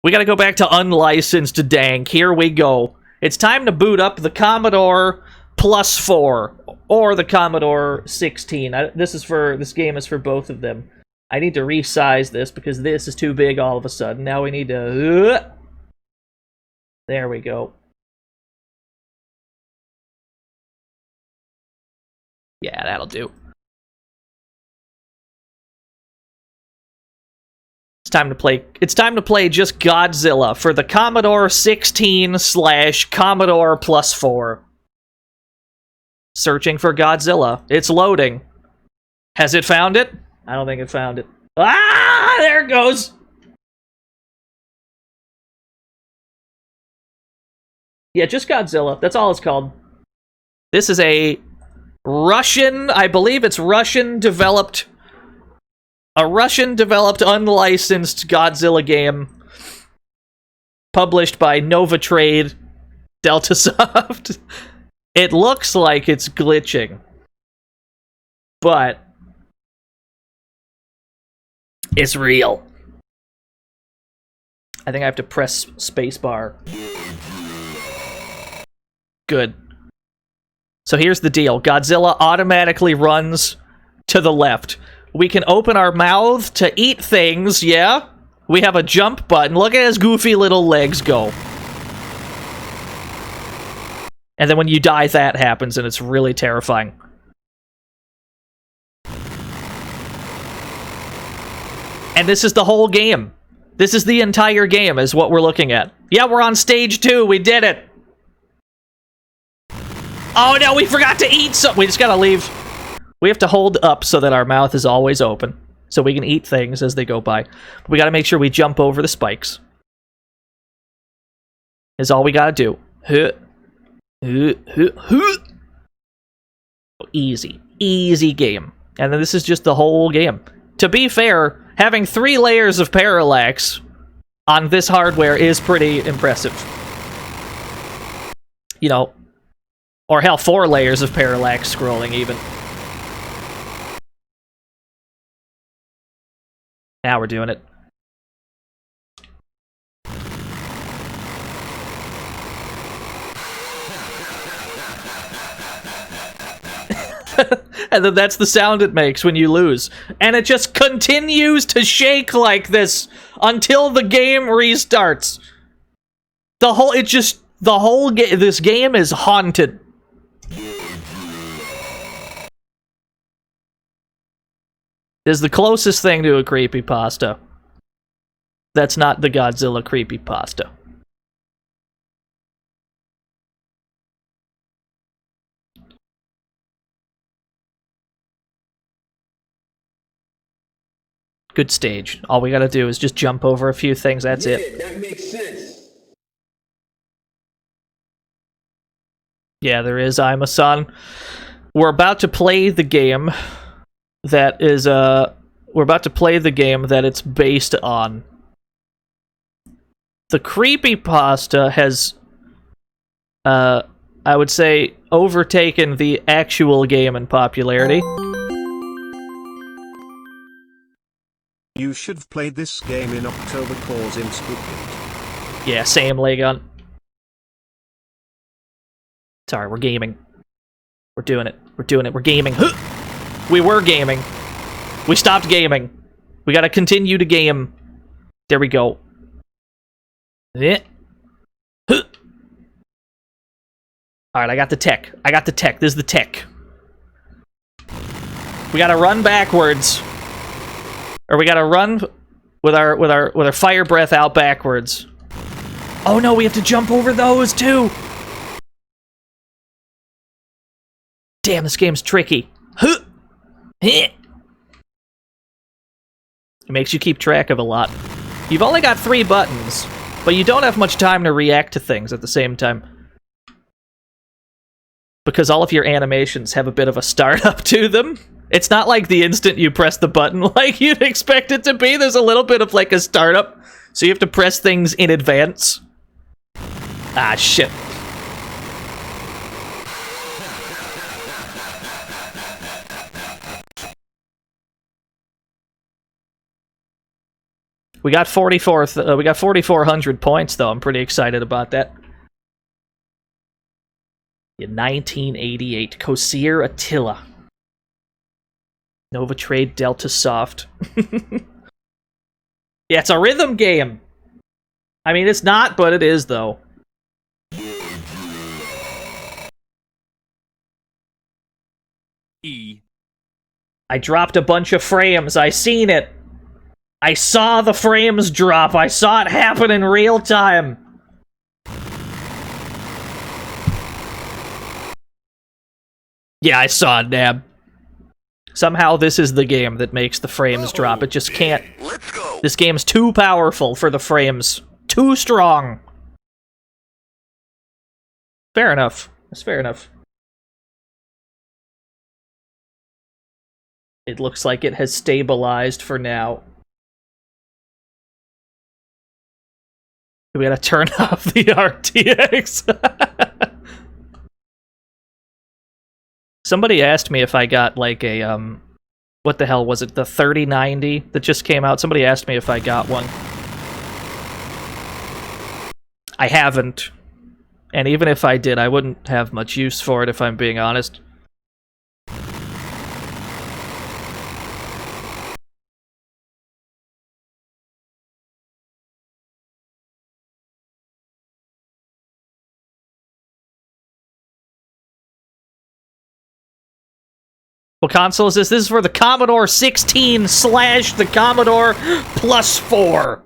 We gotta go back to unlicensed dank. Here we go. It's time to boot up the Commodore Plus 4 or the Commodore 16. This game is for both of them. I need to resize this because this is too big all of a sudden. Now we need to... There we go. Yeah, that'll do. It's time to play just Godzilla for the Commodore 16/Commodore Plus 4. Searching for Godzilla. It's loading. Has it found it? I don't think it found it. Ah, there it goes. Yeah, just Godzilla. That's all it's called. This is a Russian, I believe it's Russian-developed... A Russian-developed, unlicensed Godzilla game published by Novatrade Deltasoft. It looks like it's glitching, but it's real. I think I have to press spacebar. Good. So here's the deal. Godzilla automatically runs to the left. We can open our mouth to eat things, yeah? We have a jump button. Look at his goofy little legs go. And then when you die, that happens, and it's really terrifying. And this is the whole game. This is the entire game, is what we're looking at. Yeah, we're on stage 2. We did it. Oh, no, we forgot to eat some. We just gotta leave. We have to hold up so that our mouth is always open, so we can eat things as they go by. But we gotta make sure we jump over the spikes. Is all we gotta do. Easy. Easy game. And then this is just the whole game. To be fair, having 3 layers of parallax on this hardware is pretty impressive. You know, or hell, 4 layers of parallax scrolling even. Now we're doing it. And then that's the sound it makes when you lose. And it just continues to shake like this until the game restarts. This game is haunted. Is the closest thing to a creepypasta. That's not the Godzilla creepypasta. Good stage. All we gotta do is just jump over a few things, that's it. That makes sense. Yeah, there is I'm-a-son. We're about to play the game that is, we're about to play the game that it's based on. The creepypasta has, I would say, overtaken the actual game in popularity. You should have played this game in October cause in Spooked. Yeah, same, Legon. Sorry, we're gaming. We're doing it. We're doing it. We're gaming. We were gaming. We stopped gaming. We gotta continue to game. There we go. Alright, I got the tech. This is the tech. We gotta run backwards. Or we gotta run with our fire breath out backwards. Oh no, we have to jump over those too! Damn, this game's tricky. It makes you keep track of a lot. You've only got 3 buttons, but you don't have much time to react to things at the same time. Because all of your animations have a bit of a startup to them. It's not like the instant you press the button like you'd expect it to be. There's a little bit of like a startup, so you have to press things in advance. Ah, shit. We got 4,400 points though. I'm pretty excited about that. In 1988, Kosir Attila. Nova Trade Delta Soft. Yeah, it's a rhythm game. I mean, it's not, but it is though. E. I dropped a bunch of frames. I seen it. I saw the frames drop. I saw it happen in real time. Yeah, I saw it, Nab. Somehow this is the game that makes the frames drop. It just can't. Let's go. This game's too powerful for the frames. Too strong. Fair enough. That's fair enough. It looks like it has stabilized for now. We gotta turn off the RTX. Somebody asked me if I got like a what the hell was it? The 3090 that just came out. Somebody asked me if I got one. I haven't. And even if I did, I wouldn't have much use for it if I'm being honest. What console is this? This is for the Commodore 16 slash the Commodore Plus 4.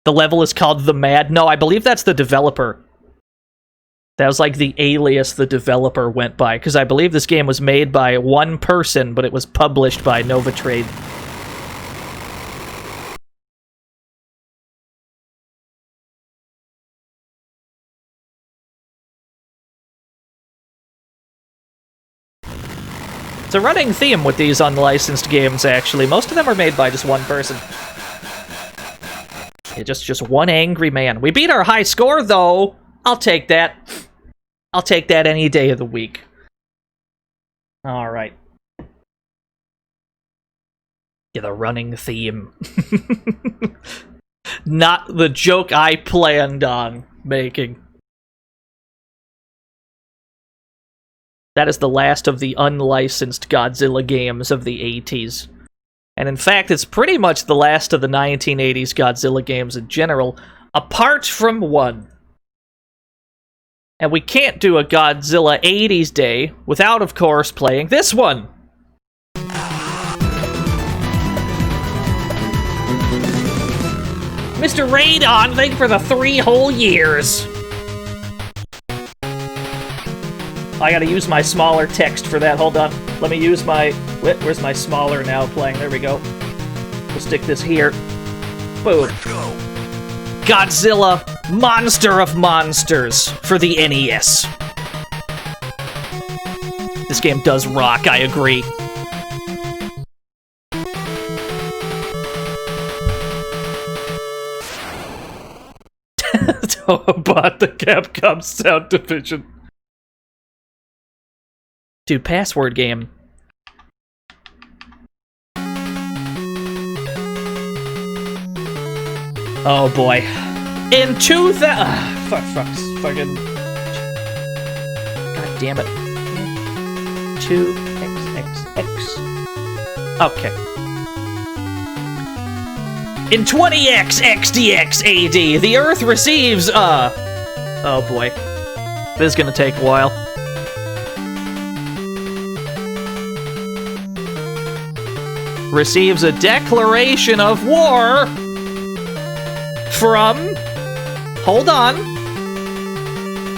The level is called The Mad. No, I believe that's the developer. That was like the alias the developer went by, because I believe this game was made by one person, but it was published by Nova Trade. It's a running theme with these unlicensed games, actually. Most of them are made by just one person. Yeah, just one angry man. We beat our high score, though. I'll take that. I'll take that any day of the week. Alright. Yeah, the running theme. Not the joke I planned on making. That is the last of the unlicensed Godzilla games of the 80s. And in fact, it's pretty much the last of the 1980s Godzilla games in general, apart from one. And we can't do a Godzilla 80s day without, of course, playing this one. Mr. Radon, thank you for the 3 whole years. I gotta use my smaller text for that. Hold on. Let me use my... Where's my smaller now playing? There we go. We'll stick this here. Boom. Godzilla, Monster of Monsters for the NES. This game does rock, I agree. About the Capcom Sound Division. Dude, password game. Oh boy. In 2000... fucking... God damn it. 2xxx. Okay. In 20x XDX AD, the Earth receives, oh boy. This is gonna take a while. Receives a declaration of war from... Hold on.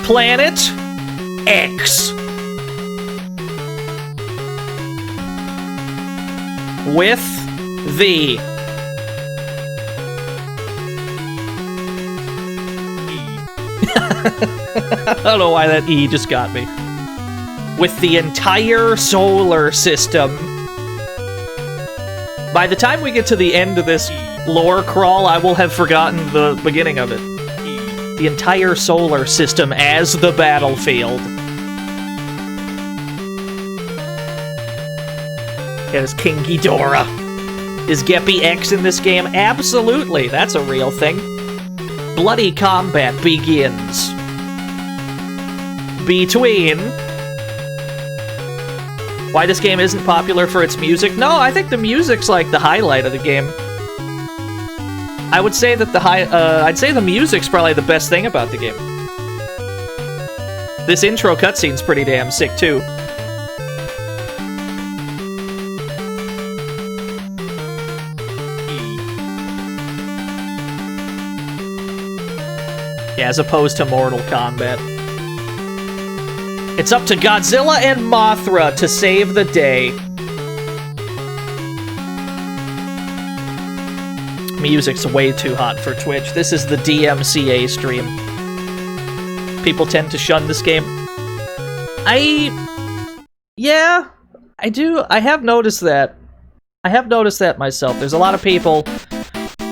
Planet X. With the... I don't know why that E just got me. With the entire solar system. By the time we get to the end of this lore crawl, I will have forgotten the beginning of it. The entire solar system as the battlefield. Is King Ghidorah. Is Geppy X in this game? Absolutely, that's a real thing. Bloody combat begins between... Why this game isn't popular for its music? No, I think the music's like the highlight of the game. I would say that I'd say the music's probably the best thing about the game. This intro cutscene's pretty damn sick too. Yeah, as opposed to Mortal Kombat. It's up to Godzilla and Mothra to save the day. Music's way too hot for Twitch. This is the DMCA stream. People tend to shun this game. Yeah, I do. I have noticed that. I have noticed that myself. There's a lot of people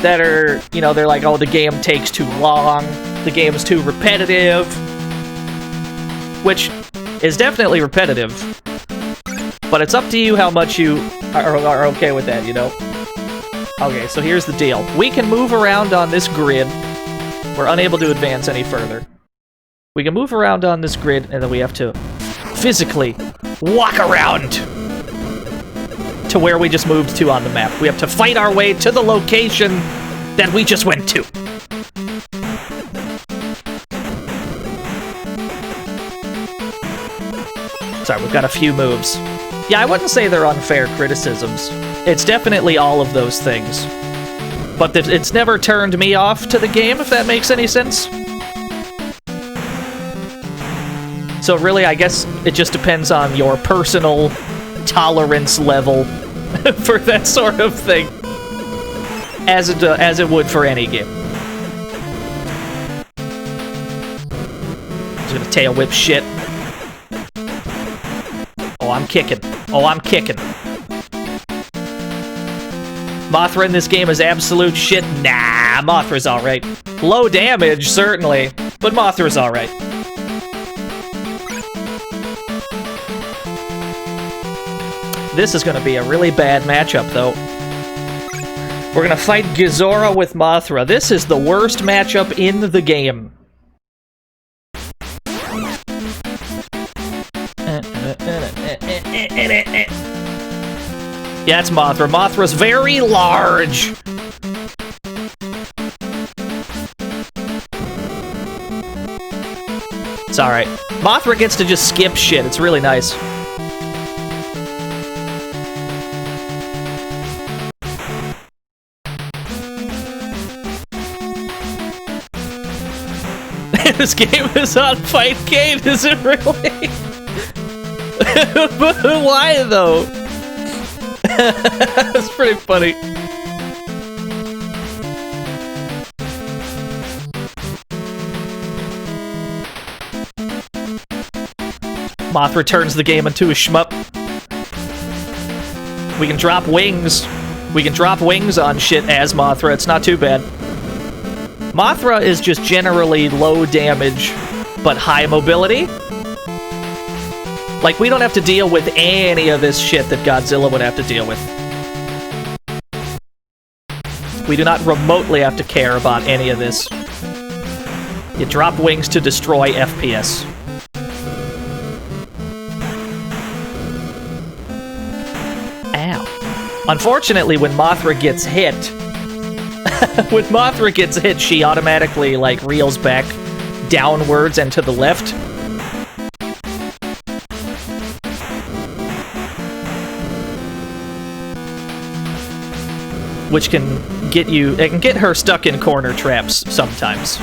that are, you know, they're like, oh, the game takes too long. The game's too repetitive. Which is definitely repetitive. But it's up to you how much you are okay with that, you know? Okay, so here's the deal. We can move around on this grid. We're unable to advance any further. We can move around on this grid, and then we have to physically walk around to where we just moved to on the map. We have to fight our way to the location that we just went to. Sorry, we've got a few moves. Yeah, I wouldn't say they're unfair criticisms. It's definitely all of those things. But it's never turned me off to the game, if that makes any sense. So really, I guess it just depends on your personal tolerance level for that sort of thing. As it would for any game. Just gonna tail whip shit. Oh, I'm kicking. Oh, I'm kicking. Mothra in this game is absolute shit. Nah, Mothra's alright. Low damage, certainly, but Mothra's alright. This is gonna be a really bad matchup, though. We're gonna fight Gojira with Mothra. This is the worst matchup in the game. Yeah, it's Mothra. Mothra's very large. It's alright. Mothra gets to just skip shit. It's really nice. This game is on Fightcade, is it really? Why, though? That's pretty funny. Mothra turns the game into a shmup. We can drop wings. We can drop wings on shit as Mothra. It's not too bad. Mothra is just generally low damage, but high mobility. Like, we don't have to deal with any of this shit that Godzilla would have to deal with. We do not remotely have to care about any of this. You drop wings to destroy FPS. Ow. Unfortunately, when Mothra gets hit, she automatically, like, reels back downwards and to the left. Which can get her stuck in corner traps sometimes.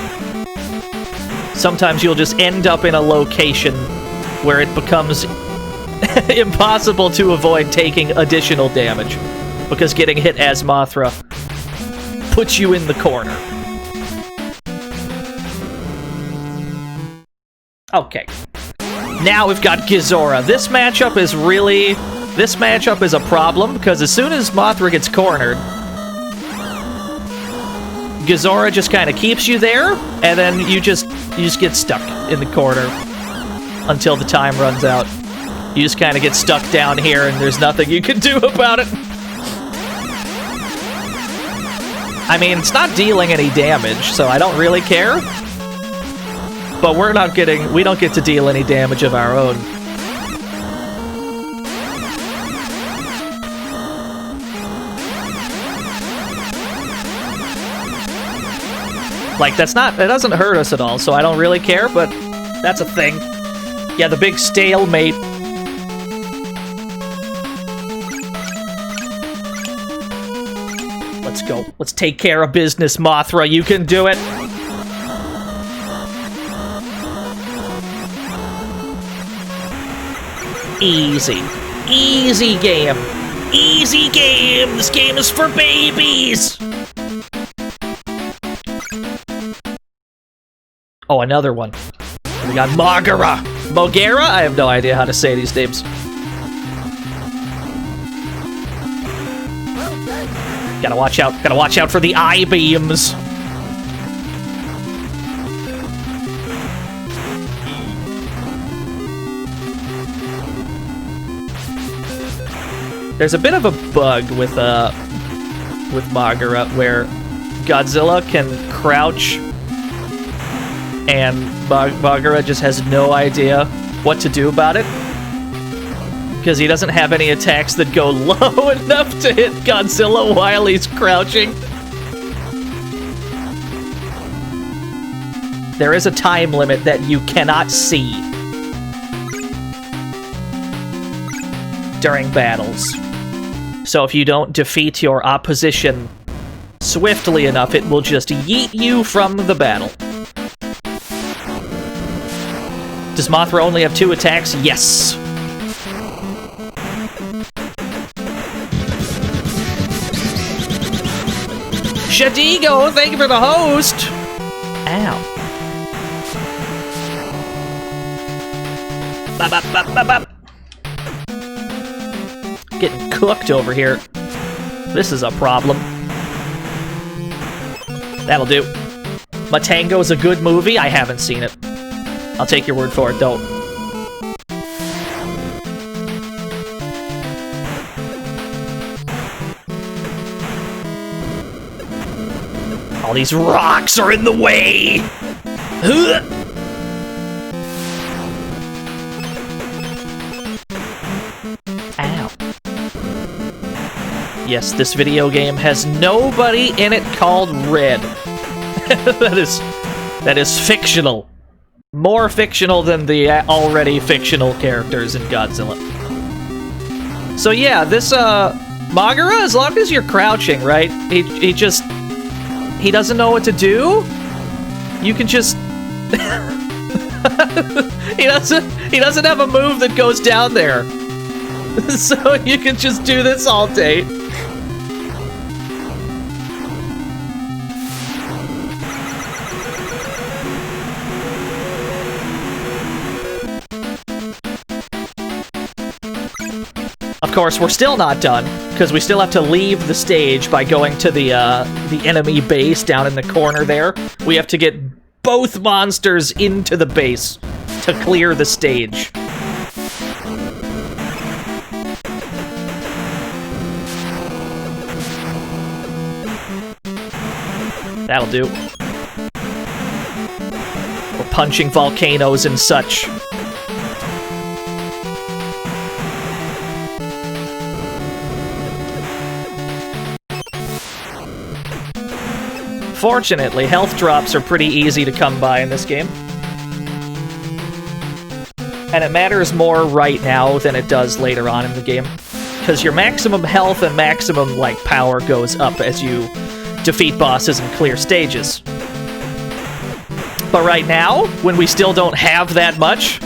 Sometimes you'll just end up in a location where it becomes impossible to avoid taking additional damage, because getting hit as Mothra puts you in the corner. Okay. Now we've got Gojira. This matchup is a problem, because as soon as Mothra gets cornered, Gojira just kind of keeps you there, and then you just get stuck in the corner until the time runs out. You just kind of get stuck down here, and there's nothing you can do about it. I mean, it's not dealing any damage, so I don't really care. But we don't get to deal any damage of our own. Like, it doesn't hurt us at all, so I don't really care, but that's a thing. Yeah, the big stalemate. Let's go. Let's take care of business, Mothra. You can do it. Easy. Easy game. Easy game. This game is for babies. Oh, another one. We got Mogera. Mogera? I have no idea how to say these names. Gotta watch out for the eye beams. There's a bit of a bug with Mogera where Godzilla can crouch and Mogera just has no idea what to do about it, because he doesn't have any attacks that go low enough to hit Godzilla while he's crouching. There is a time limit that you cannot see during battles. So if you don't defeat your opposition swiftly enough, it will just yeet you from the battle. Does Mothra only have 2 attacks? Yes. Shadigo, thank you for the host! Ow. Bop, bop, bop, bop, bop. Getting cooked over here. This is a problem. That'll do. Matango's a good movie? I haven't seen it. I'll take your word for it, don't. All these rocks are in the way! Ow. Yes, this video game has nobody in it called Red. That is fictional. More fictional than the already fictional characters in Godzilla. So yeah, this Mogera, as long as you're crouching, right? He doesn't know what to do. You can just he doesn't have a move that goes down there. So you can just do this all day. Of course, we're still not done, because we still have to leave the stage by going to the enemy base down in the corner there. We have to get both monsters into the base to clear the stage. That'll do. We're punching volcanoes and such. Fortunately, health drops are pretty easy to come by in this game. And it matters more right now than it does later on in the game. Because your maximum health and maximum, like, power goes up as you defeat bosses and clear stages. But right now, when we still don't have that much,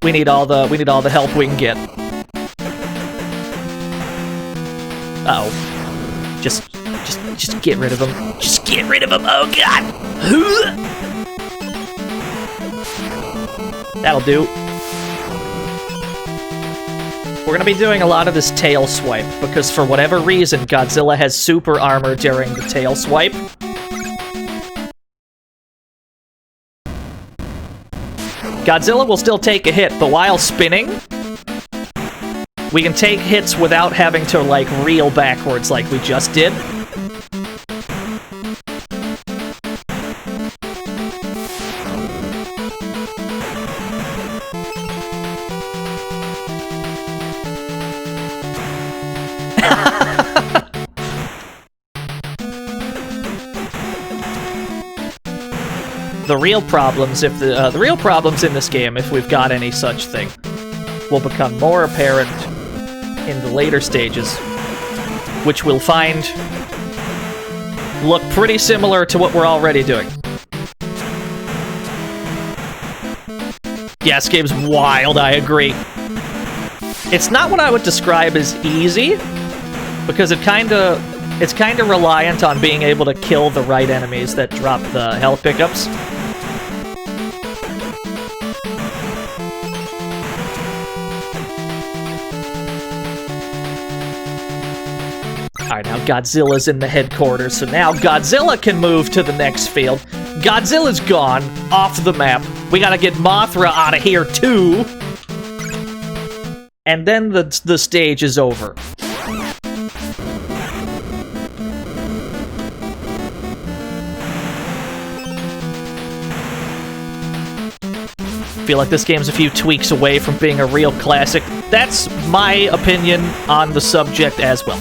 we need all the help we can get. Uh-oh. Just get rid of him. Just get rid of him. Oh god. That'll do. We're gonna be doing a lot of this tail swipe because for whatever reason, Godzilla has super armor during the tail swipe. Godzilla will still take a hit, but while spinning, we can take hits without having to, like, reel backwards like we just did. The real problems, the real problems in this game, if we've got any such thing, will become more apparent in the later stages, which we'll find look pretty similar to what we're already doing. Yeah, this game's wild, I agree. It's not what I would describe as easy, because it's kind of reliant on being able to kill the right enemies that drop the health pickups. Alright, now Godzilla's in the headquarters, so now Godzilla can move to the next field. Godzilla's gone, off the map. We gotta get Mothra out of here, too. And then the stage is over. Feel like this game's a few tweaks away from being a real classic. That's my opinion on the subject as well.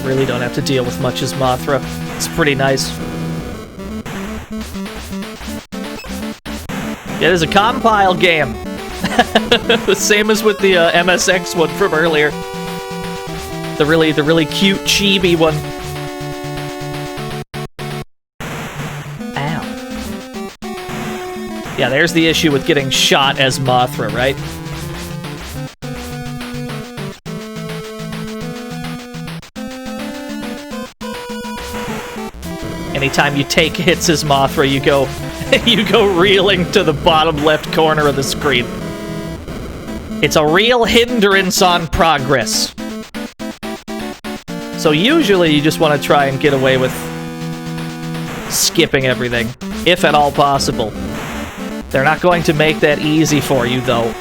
Really don't have to deal with much as Mothra. It's pretty nice. Yeah, it is a compile game. The same as with the MSX one from earlier. The really cute chibi one. Ow. Yeah, there's the issue with getting shot as Mothra, right? Anytime you take hits as Mothra, you go reeling to the bottom left corner of the screen. It's a real hindrance on progress. So usually you just want to try and get away with skipping everything, if at all possible. They're not going to make that easy for you, though.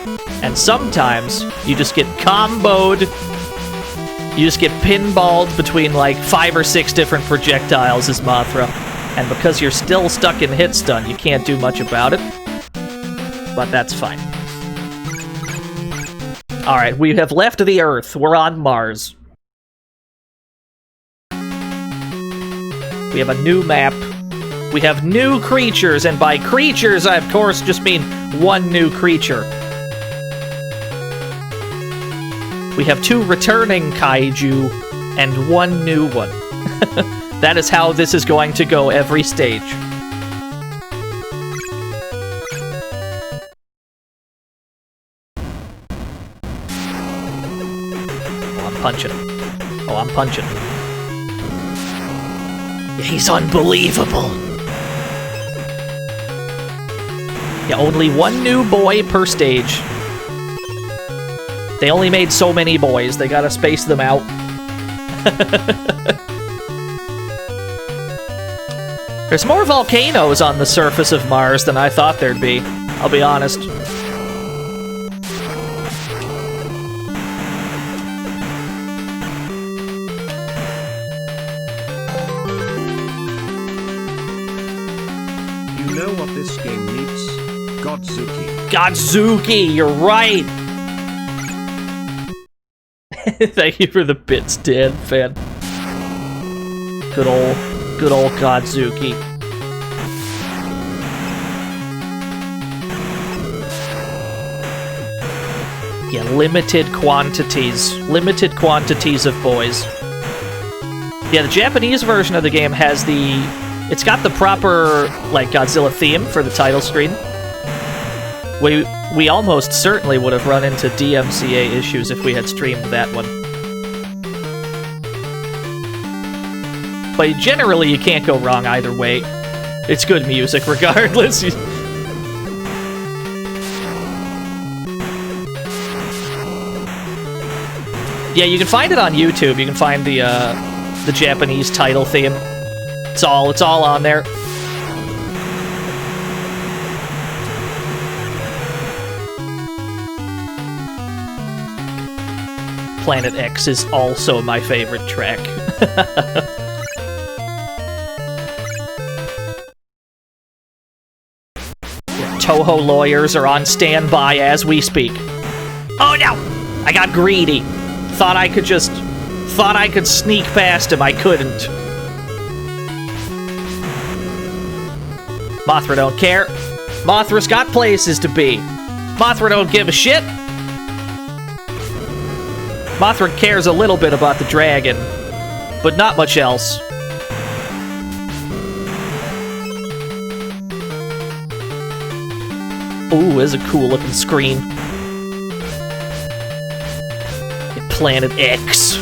And sometimes you just get comboed. You just get pinballed between like 5 or 6 different projectiles as Mothra. And because you're still stuck in hit stun, you can't do much about it. But that's fine. Alright, we have left the Earth. We're on Mars. We have a new map. We have new creatures, and by creatures, I of course just mean one new creature. We have 2 returning kaiju and 1 new one. That is how this is going to go every stage. Oh, I'm punching. Oh, I'm punching. He's unbelievable. Yeah, only 1 new boy per stage. They only made so many boys. They gotta space them out. There's more volcanoes on the surface of Mars than I thought there'd be. I'll be honest. You know what this game needs? Godzuki. Godzuki, you're right! Thank you for the bits, Dan, fan. Good old Godzuki. Yeah, limited quantities of boys. Yeah, the Japanese version of the game has it's got the proper, like, Godzilla theme for the title screen. We almost certainly would have run into DMCA issues if we had streamed that one. But generally, you can't go wrong either way. It's good music, regardless. Yeah, you can find it on YouTube. You can find the Japanese title theme. It's all on there. Planet X is also my favorite track. Toho lawyers are on standby as we speak. Oh no! I got greedy. Thought I could sneak past him. I couldn't. Mothra don't care. Mothra's got places to be. Mothra don't give a shit. Mothra cares a little bit about the dragon, but not much else. Ooh, this is a cool looking screen. Planet X.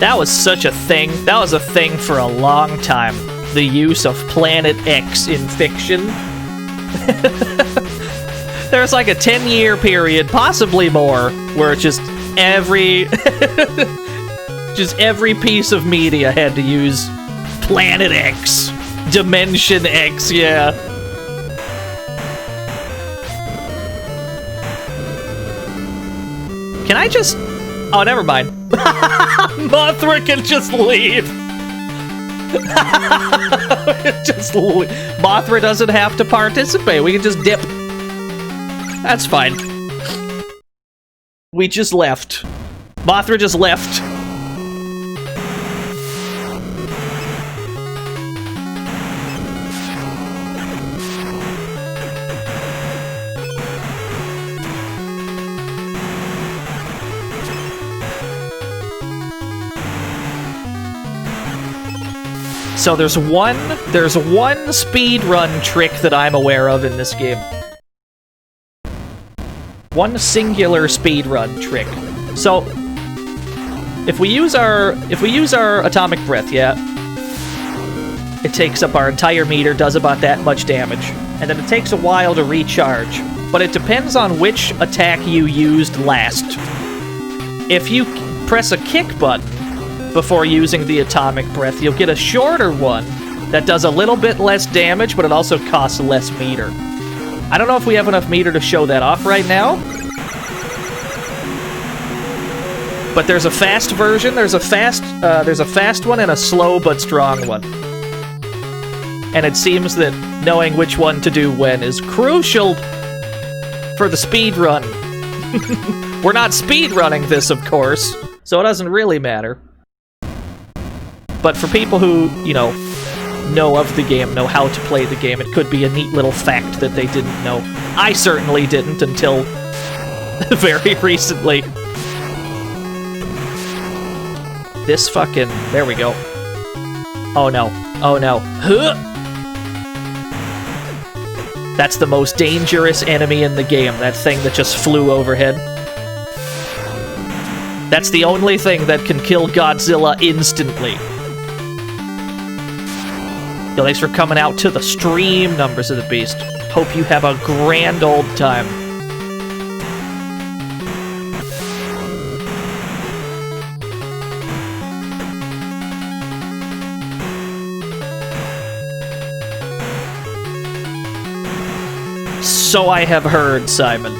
That was such a thing. That was a thing for a long time. The use of Planet X in fiction. There's like a 10-year period, possibly more, where just every piece of media had to use Planet X. Dimension X, yeah. Can I just... Oh, never mind. Mothra can just leave. Mothra doesn't have to participate. We can just dip. That's fine. We just left. Mothra just left. So there's one speedrun trick that I'm aware of in this game. One singular speedrun trick. So if we use our atomic breath, yeah, it takes up our entire meter, does about that much damage, and then it takes a while to recharge. But it depends on which attack you used last. If you press a kick button before using the atomic breath, you'll get a shorter one that does a little bit less damage, but it also costs less meter. I don't know if we have enough meter to show that off right now. But there's a fast version, there's a fast one and a slow but strong one. And it seems that knowing which one to do when is crucial for the speed run. We're not speed running this, of course, so it doesn't really matter. But for people who, you know of the game, know how to play the game, it could be a neat little fact that they didn't know. I certainly didn't until very recently. This fucking... There we go. Oh no. Oh no. Huh! That's the most dangerous enemy in the game, that thing that just flew overhead. That's the only thing that can kill Godzilla instantly. Yo, thanks for coming out to the stream, Numbers of the Beast. Hope you have a grand old time. So I have heard, Simon.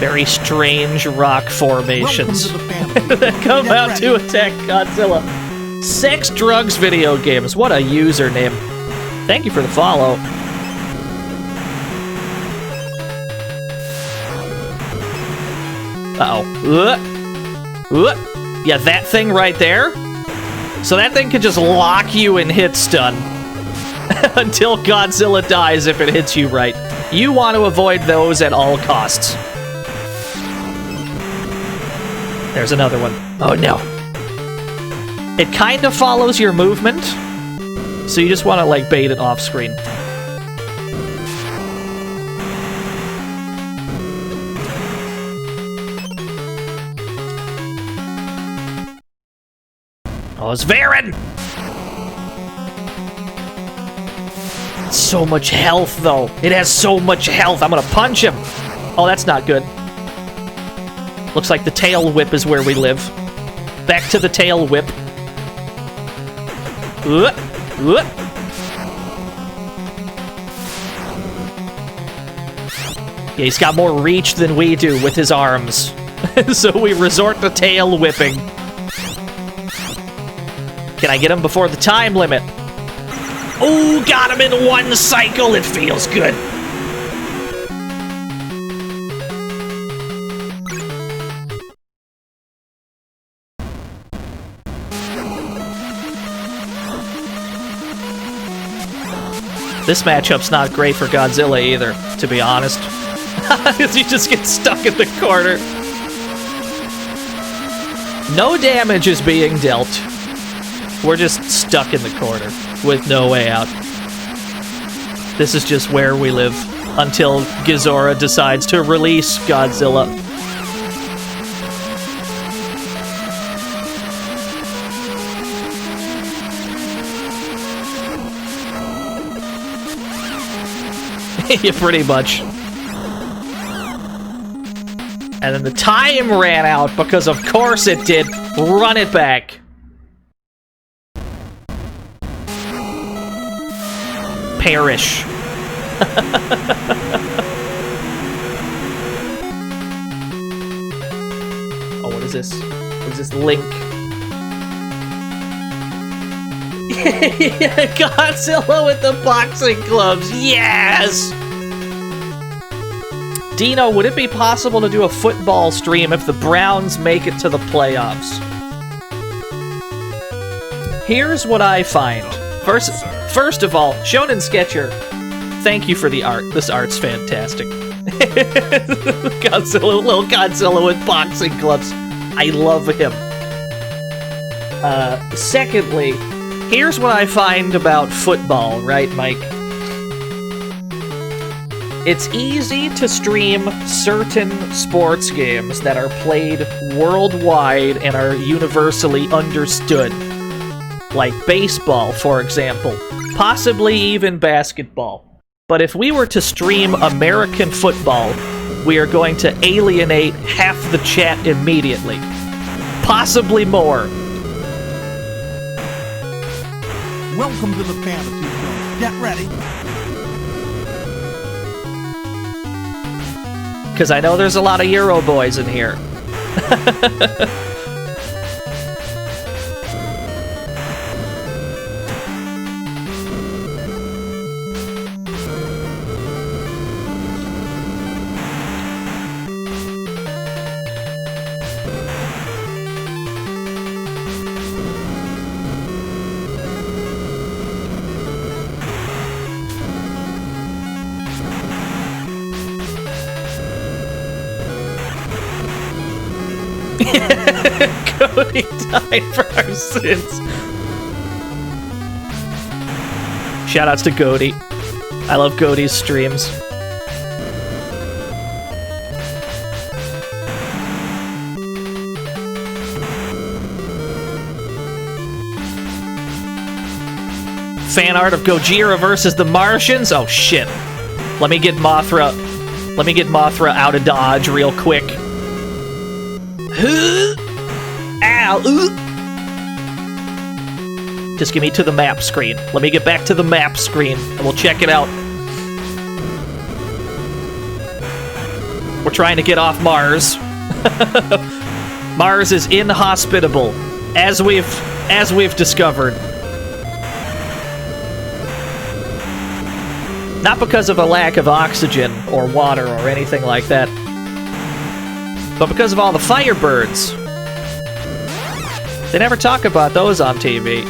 Very strange rock formations that come out to attack Godzilla. Sex, drugs, video games. What a username. Thank you for the follow. Uh-oh. Yeah, that thing right there. So that thing can just lock you in hit stun until Godzilla dies if it hits you right. You want to avoid those at all costs. There's another one. Oh no. It kind of follows your movement, so you just want to, like, bait it off screen. Oh, it's Varen! So much health, though. It has so much health. I'm gonna punch him. Oh, that's not good. Looks like the tail whip is where we live. Back to the tail whip. Yeah, he's got more reach than we do with his arms. So we resort to tail whipping. Can I get him before the time limit? Oh, got him in one cycle. It feels good. This matchup's not great for Godzilla either, to be honest. You just get stuck in the corner. No damage is being dealt. We're just stuck in the corner with no way out. This is just where we live until Gojira decides to release Godzilla. Yeah, pretty much. And then the time ran out because of course it did. Run it back. Perish. Oh, what is this? What is this link? Godzilla with the boxing gloves. Yes! Dino, would it be possible to do a football stream if the Browns make it to the playoffs? Here's what I find. First of all, Shonen Sketcher, thank you for the art. This art's fantastic. Godzilla, little Godzilla with boxing gloves. I love him. Secondly, here's what I find about football, right, Mike? It's easy to stream certain sports games that are played worldwide and are universally understood. Like baseball, for example. Possibly even basketball. But if we were to stream American football, we are going to alienate half the chat immediately. Possibly more. Welcome to the fantasy zone. Get ready. Because I know there's a lot of Euro boys in here. Cody died for our sins. Shoutouts to Cody. I love Cody's streams. Fan art of Gojira versus the Martians? Oh shit. Let me get Mothra out of dodge real quick. Ow! Just give me to the map screen. Let me get back to the map screen, and we'll check it out. We're trying to get off Mars. Mars is inhospitable, as we've discovered. Not because of a lack of oxygen or water or anything like that, but because of all the firebirds. They never talk about those on TV.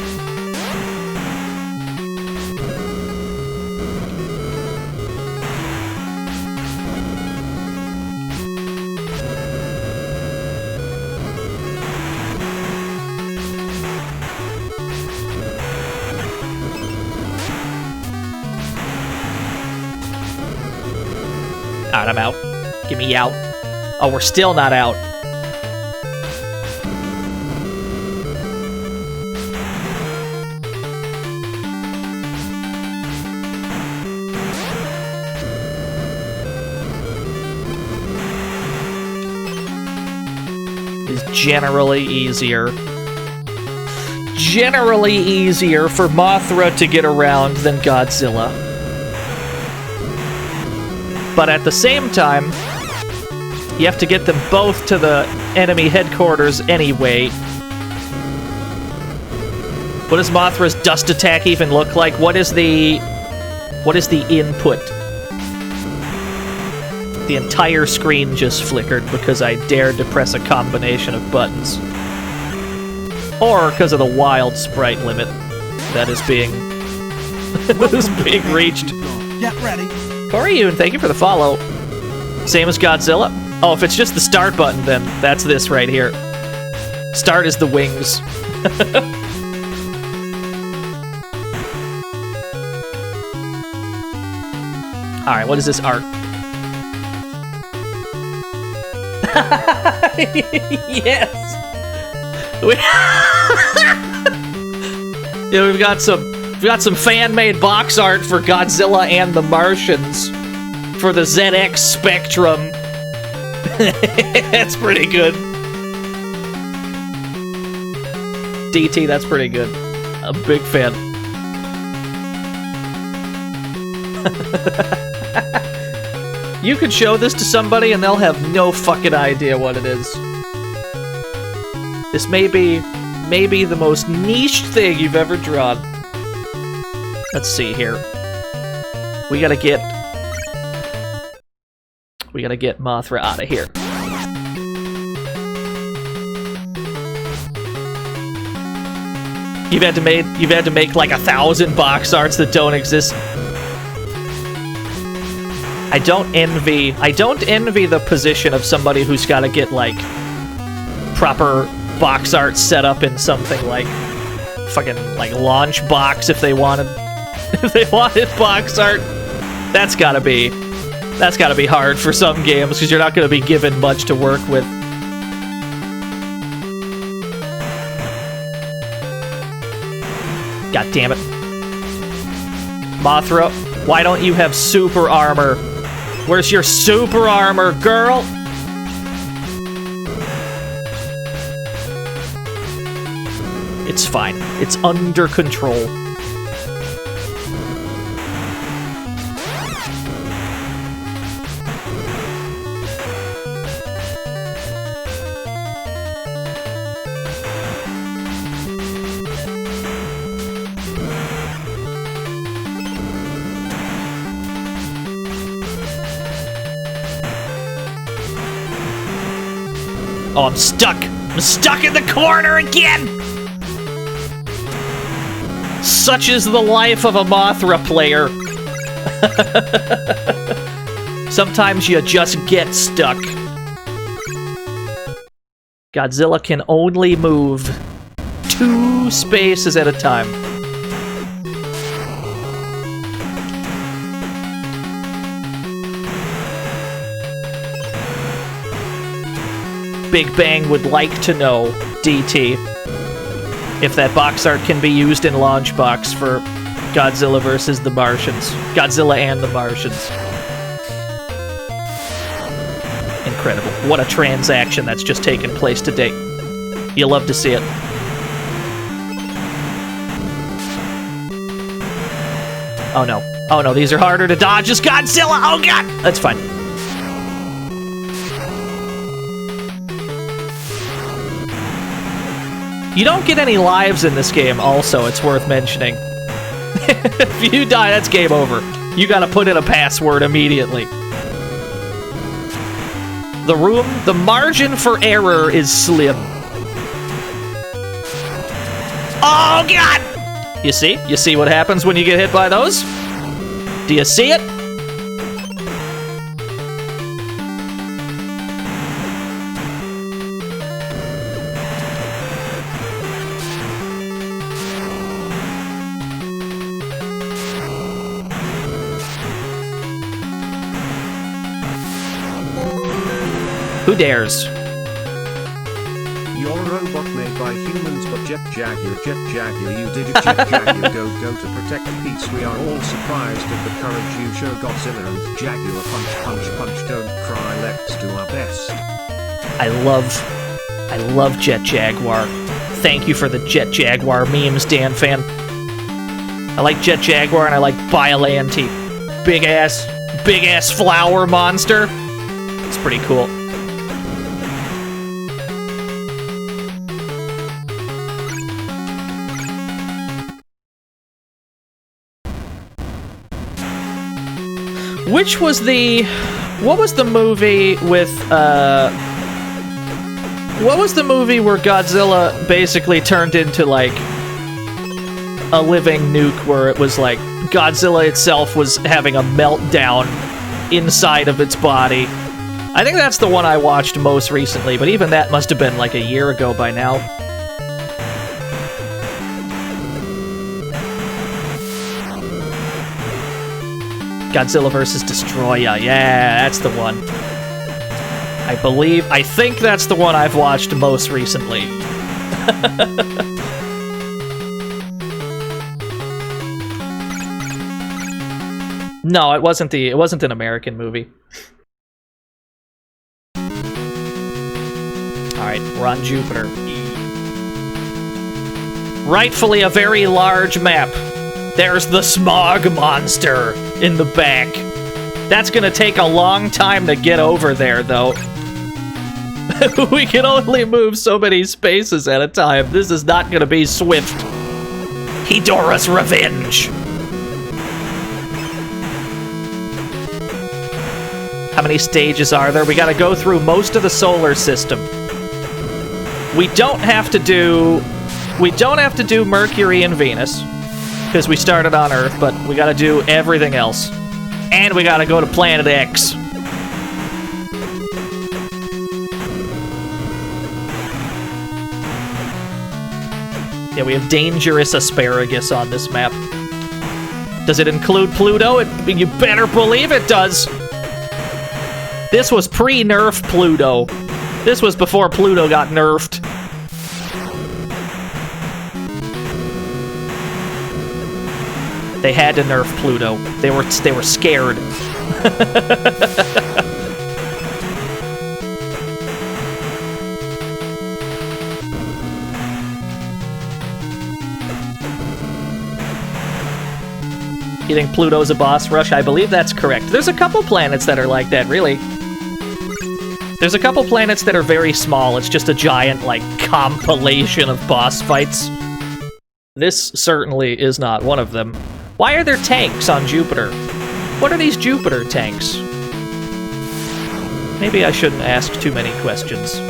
Alright, I'm out. Get me out. Oh, we're still not out. Is generally easier. Generally easier for Mothra to get around than Godzilla. But at the same time, you have to get them both to the enemy headquarters anyway. What does Mothra's dust attack even look like? What is the input? The entire screen just flickered because I dared to press a combination of buttons. Or because of the wild sprite limit that is being reached. Get ready. Boryu, and thank you for the follow. Same as Godzilla. Oh, if it's just the start button, then that's this right here. Start is the wings. Alright, what is this art? Yes! Yeah, we've got some fan-made box art for Godzilla and the Martians for the ZX Spectrum. That's pretty good. DT, that's pretty good. I'm a big fan. You could show this to somebody and they'll have no fucking idea what it is. This may be the most niche thing you've ever drawn. Let's see here. We gotta get Mothra out of here. You've had to make like 1,000 box arts that don't exist. I don't envy the position of somebody who's got to get like proper box art set up in something like fucking like Launch Box if they wanted box art. That's gotta be hard for some games because you're not gonna be given much to work with. God damn it. Mothra, why don't you have super armor? Where's your super armor, girl? It's fine. It's under control. Oh, I'm stuck! I'm stuck in the corner again! Such is the life of a Mothra player. Sometimes you just get stuck. Godzilla can only move 2 spaces at a time. Big Bang would like to know, DT, if that box art can be used in Launch Box for Godzilla versus the Martians. Godzilla and the Martians. Incredible. What a transaction that's just taken place today. You'll love to see it. Oh no. Oh no, these are harder to dodge as Godzilla! Oh god! That's fine. You don't get any lives in this game, also, it's worth mentioning. If you die, that's game over. You gotta put in a password immediately. The margin for error is slim. Oh god! You see? You see what happens when you get hit by those? Do you see it? Who dares? You're a robot made by humans, but Jet Jaguar, you did it, Jet Jaguar, go to protect peace. We are all surprised at the courage you show, Godzilla and Jaguar. Punch, don't cry, let's do our best. I love Jet Jaguar. Thank you for the Jet Jaguar memes, Dan fan. I like Jet Jaguar and I like Biollante. Big ass flower monster. It's pretty cool. Which was the... What was the movie with, what was the movie where Godzilla basically turned into, like, a living nuke, where it was, like, Godzilla itself was having a meltdown inside of its body? I think that's the one I watched most recently, but even that must have been, like, a year ago by now. Godzilla vs. Destroyer. Yeah, that's the one. I think that's the one I've watched most recently. No, it wasn't an American movie. Alright, we're on Jupiter. Rightfully a very large map. There's the smog monster in the back. That's gonna take a long time to get over there, though. We can only move so many spaces at a time. This is not gonna be swift. Hedorah's revenge! How many stages are there? We gotta go through most of the solar system. We don't have to do Mercury and Venus, because we started on Earth, but we gotta do everything else. And we gotta go to Planet X. Yeah, we have dangerous asparagus on this map. Does it include Pluto? You better believe it does! This was pre-nerf Pluto. This was before Pluto got nerfed. They had to nerf Pluto. They were scared. You think Pluto's a boss rush? I believe that's correct. There's a couple planets that are like that, really. There's a couple planets that are very small. It's just a giant, like, compilation of boss fights. This certainly is not one of them. Why are there tanks on Jupiter? What are these Jupiter tanks? Maybe I shouldn't ask too many questions.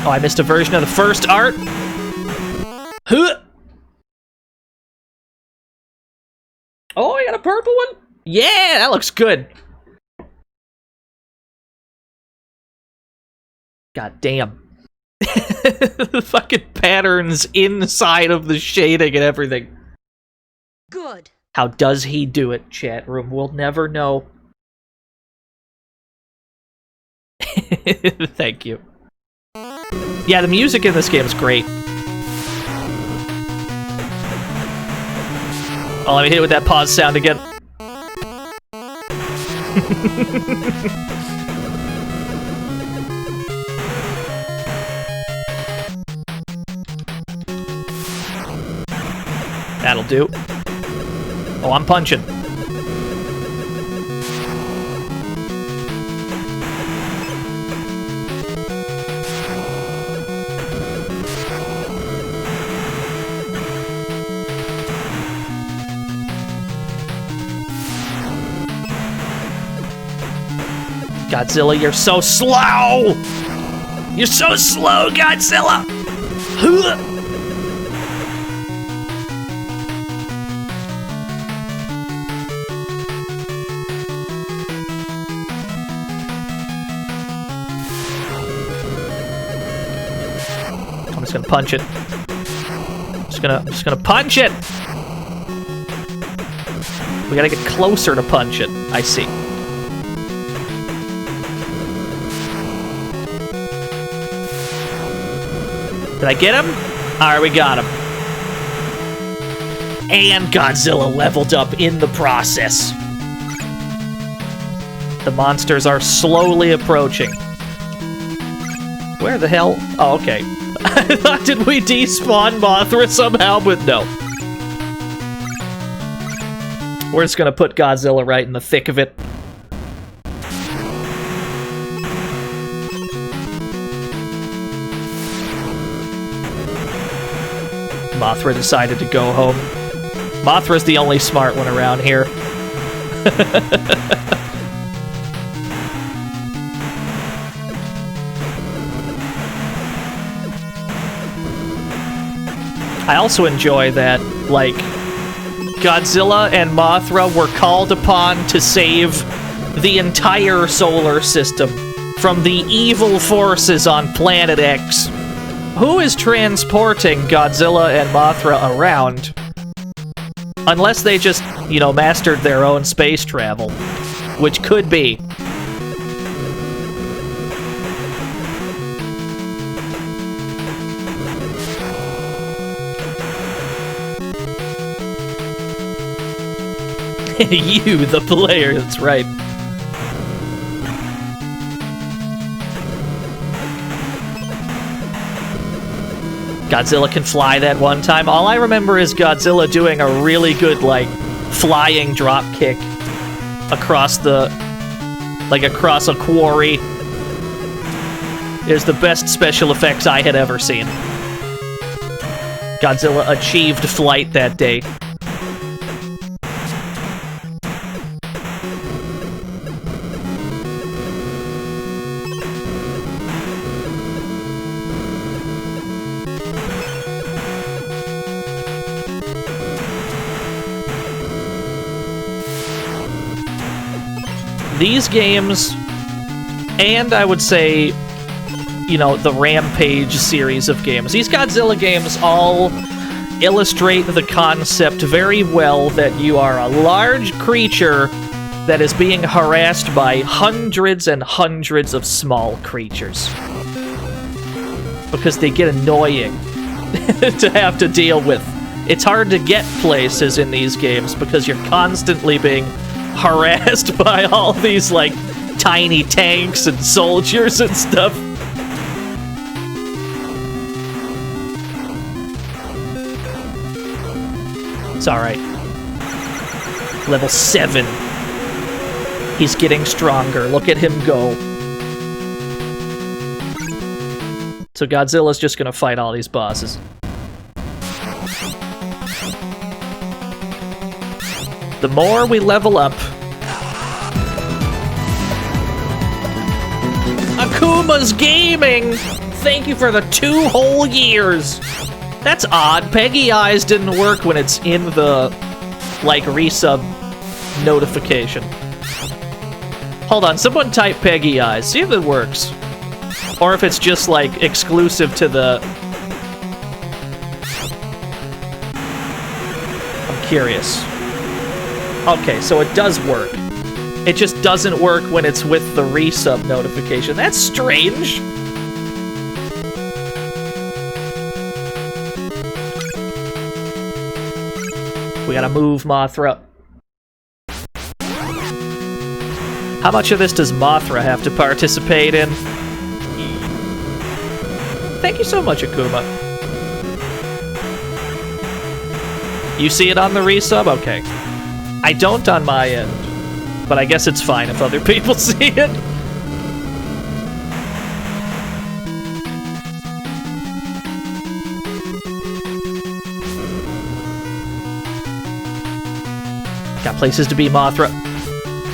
Oh, I missed a version of the first art? Huh! Oh, I got a purple one? Yeah, that looks good. God damn. The fucking patterns inside of the shading and everything. Good. How does he do it, chat room? We'll never know. Thank you. Yeah, the music in this game is great. Oh, let me hit it with that pause sound again. That'll do. Oh, I'm punching. Godzilla, you're so slow! You're so slow, Godzilla! I'm just gonna punch it. Just gonna punch it! We gotta get closer to punch it. I see. Did I get him? Alright, we got him. And Godzilla leveled up in the process. The monsters are slowly approaching. Where the hell? Oh, okay. I thought, did we despawn Mothra somehow? But no. We're just gonna put Godzilla right in the thick of it. Mothra decided to go home. Mothra's the only smart one around here. I also enjoy that, like, Godzilla and Mothra were called upon to save the entire solar system from the evil forces on Planet X. Who is transporting Godzilla and Mothra around? Unless they just, you know, mastered their own space travel. Which could be. You, the player, that's right. Godzilla can fly that one time. All I remember is Godzilla doing a really good, like, flying drop kick across the... like, across a quarry. It was the best special effects I had ever seen. Godzilla achieved flight that day. These games, and I would say, you know, the Rampage series of games, these Godzilla games all illustrate the concept very well that you are a large creature that is being harassed by hundreds and hundreds of small creatures. Because they get annoying to have to deal with. It's hard to get places in these games because you're constantly being harassed by all these, like, tiny tanks and soldiers and stuff. It's alright. Level 7. He's getting stronger. Look at him go. So Godzilla's just gonna fight all these bosses. The more we level up... Akuma's Gaming! Thank you for the 2 whole years! That's odd. Peggy Eyes didn't work when it's in the, like, resub notification. Hold on, someone type Peggy Eyes. See if it works. Or if it's just, like, exclusive to the... I'm curious. Okay, so it does work. It just doesn't work when it's with the resub notification. That's strange. We gotta move Mothra. How much of this does Mothra have to participate in? Thank you so much, Akuma. You see it on the resub? Okay. I don't on my end, but I guess it's fine if other people see it. Got places to be, Mothra.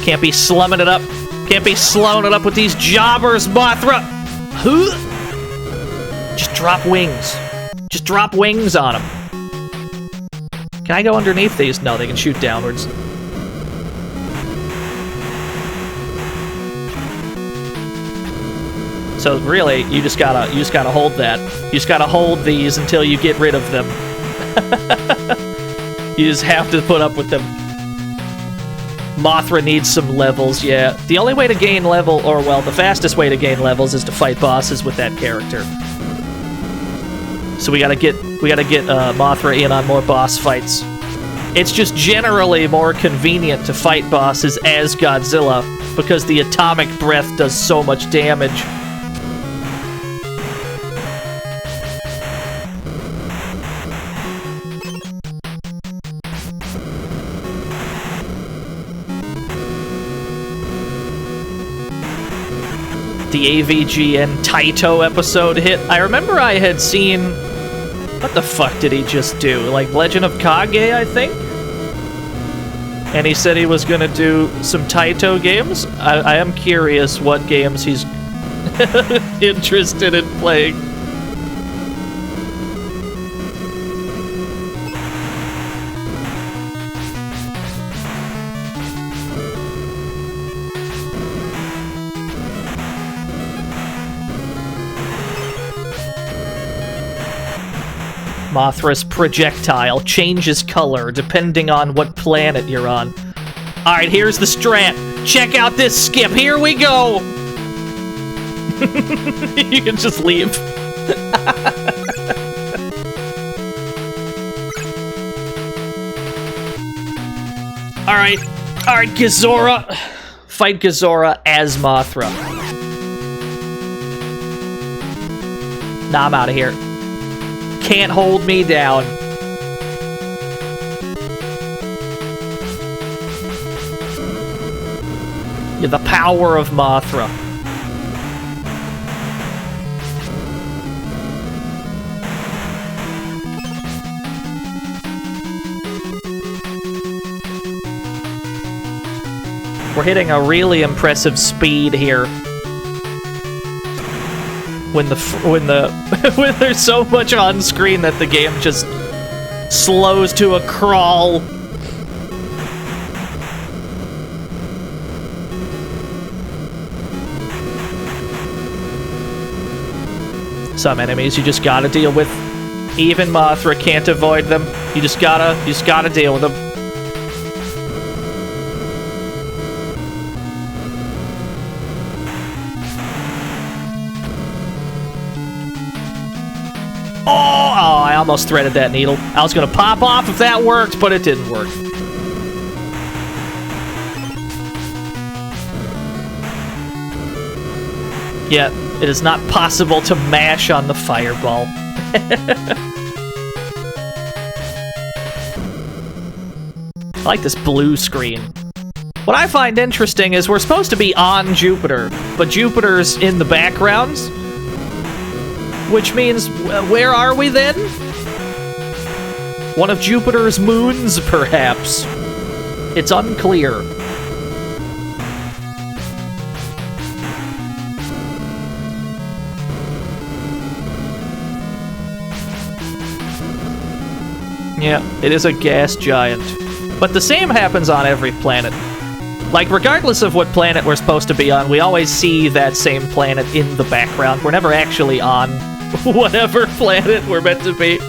Can't be slumming it up. Can't be slowing it up with these jobbers, Mothra. Just drop wings. Just drop wings on them. Can I go underneath these? No, they can shoot downwards. So really, you just gotta hold that. You just gotta hold these until you get rid of them. You just have to put up with them. Mothra needs some levels, yeah. The only way to gain level, or well, the fastest way to gain levels is to fight bosses with that character. So we gotta get Mothra in on more boss fights. It's just generally more convenient to fight bosses as Godzilla because the atomic breath does so much damage. The AVGN Taito episode hit. I remember I had seen... What the fuck did he just do? Like Legend of Kage, I think? And he said he was gonna do some Taito games? I am curious what games he's interested in playing. Mothra's projectile changes color depending on what planet you're on. Alright, here's the strat. Check out this skip. Here we go! You can just leave. Alright, Gojira. Fight Gojira as Mothra. Nah, I'm out of here. Can't hold me down. Yeah, the power of Mothra. We're hitting a really impressive speed here. When there's so much on screen that the game just slows to a crawl. Some enemies you just gotta deal with. Even Mothra can't avoid them. You just gotta deal with them. Oh, I almost threaded that needle. I was gonna pop off if that worked, but it didn't work. Yeah, it is not possible to mash on the fireball. I like this blue screen. What I find interesting is we're supposed to be on Jupiter, but Jupiter's in the background. Which means, where are we then? One of Jupiter's moons, perhaps. It's unclear. Yeah, it is a gas giant. But the same happens on every planet. Like, regardless of what planet we're supposed to be on, we always see that same planet in the background. We're never actually on whatever planet we're meant to be.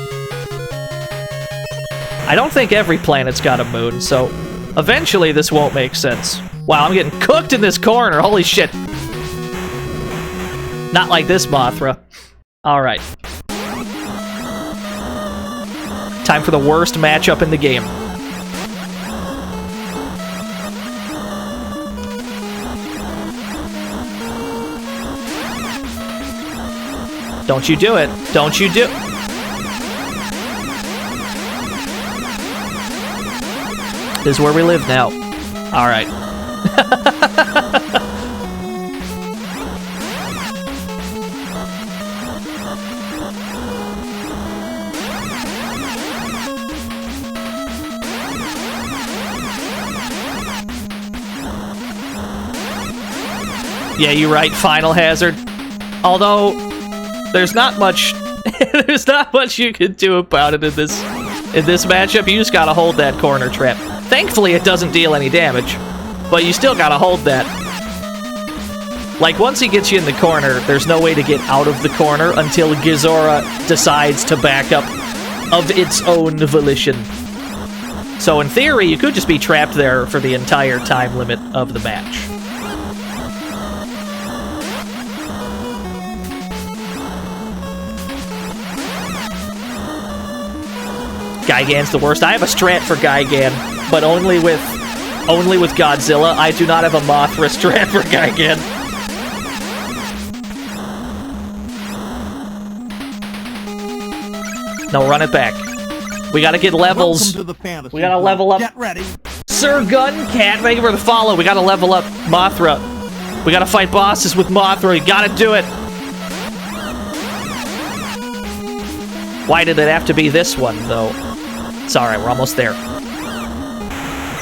I don't think every planet's got a moon, so Eventually, this won't make sense. Wow, I'm getting cooked in this corner. Holy shit. Not like this, Mothra. Alright. Time for the worst matchup in the game. Don't you do it. Don't you do... This is where we live now. Alright. Yeah, you're right, Final Hazard. Although, there's not much there's not much you can do about it in this matchup. You just gotta hold that corner trap. Thankfully, it doesn't deal any damage, but you still gotta hold that. Like, once he gets you in the corner, there's no way to get out of the corner until Gojira decides to back up of its own volition. So in theory, you could just be trapped there for the entire time limit of the match. Gigan's the worst. I have a strat for Gigan, but only with Godzilla. I do not have a Mothra strat for Gigan. No, run it back. We gotta get levels. Welcome to the fantasy We gotta zone. level up. Get ready. Sir Guncat, thank you for the follow. We gotta level up Mothra. We gotta fight bosses with Mothra. We gotta do it. Why did it have to be this one, though? It's alright, we're almost there.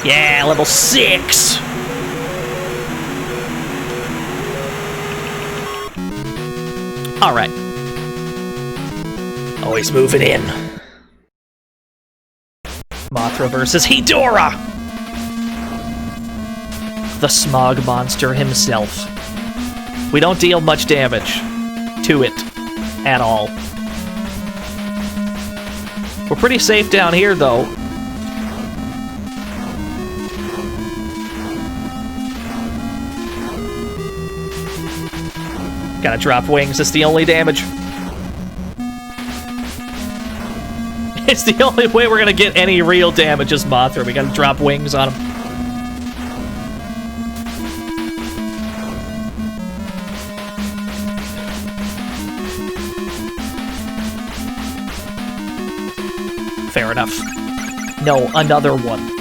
Yeah, level 6! Alright. Always moving in. Mothra versus Hedorah! The smog monster himself. We don't deal much damage to it at all. We're pretty safe down here, though. Gotta drop wings, it's the only damage. It's the only way we're gonna get any real damage is Mothra. We gotta drop wings on him. Fair enough. No, another one.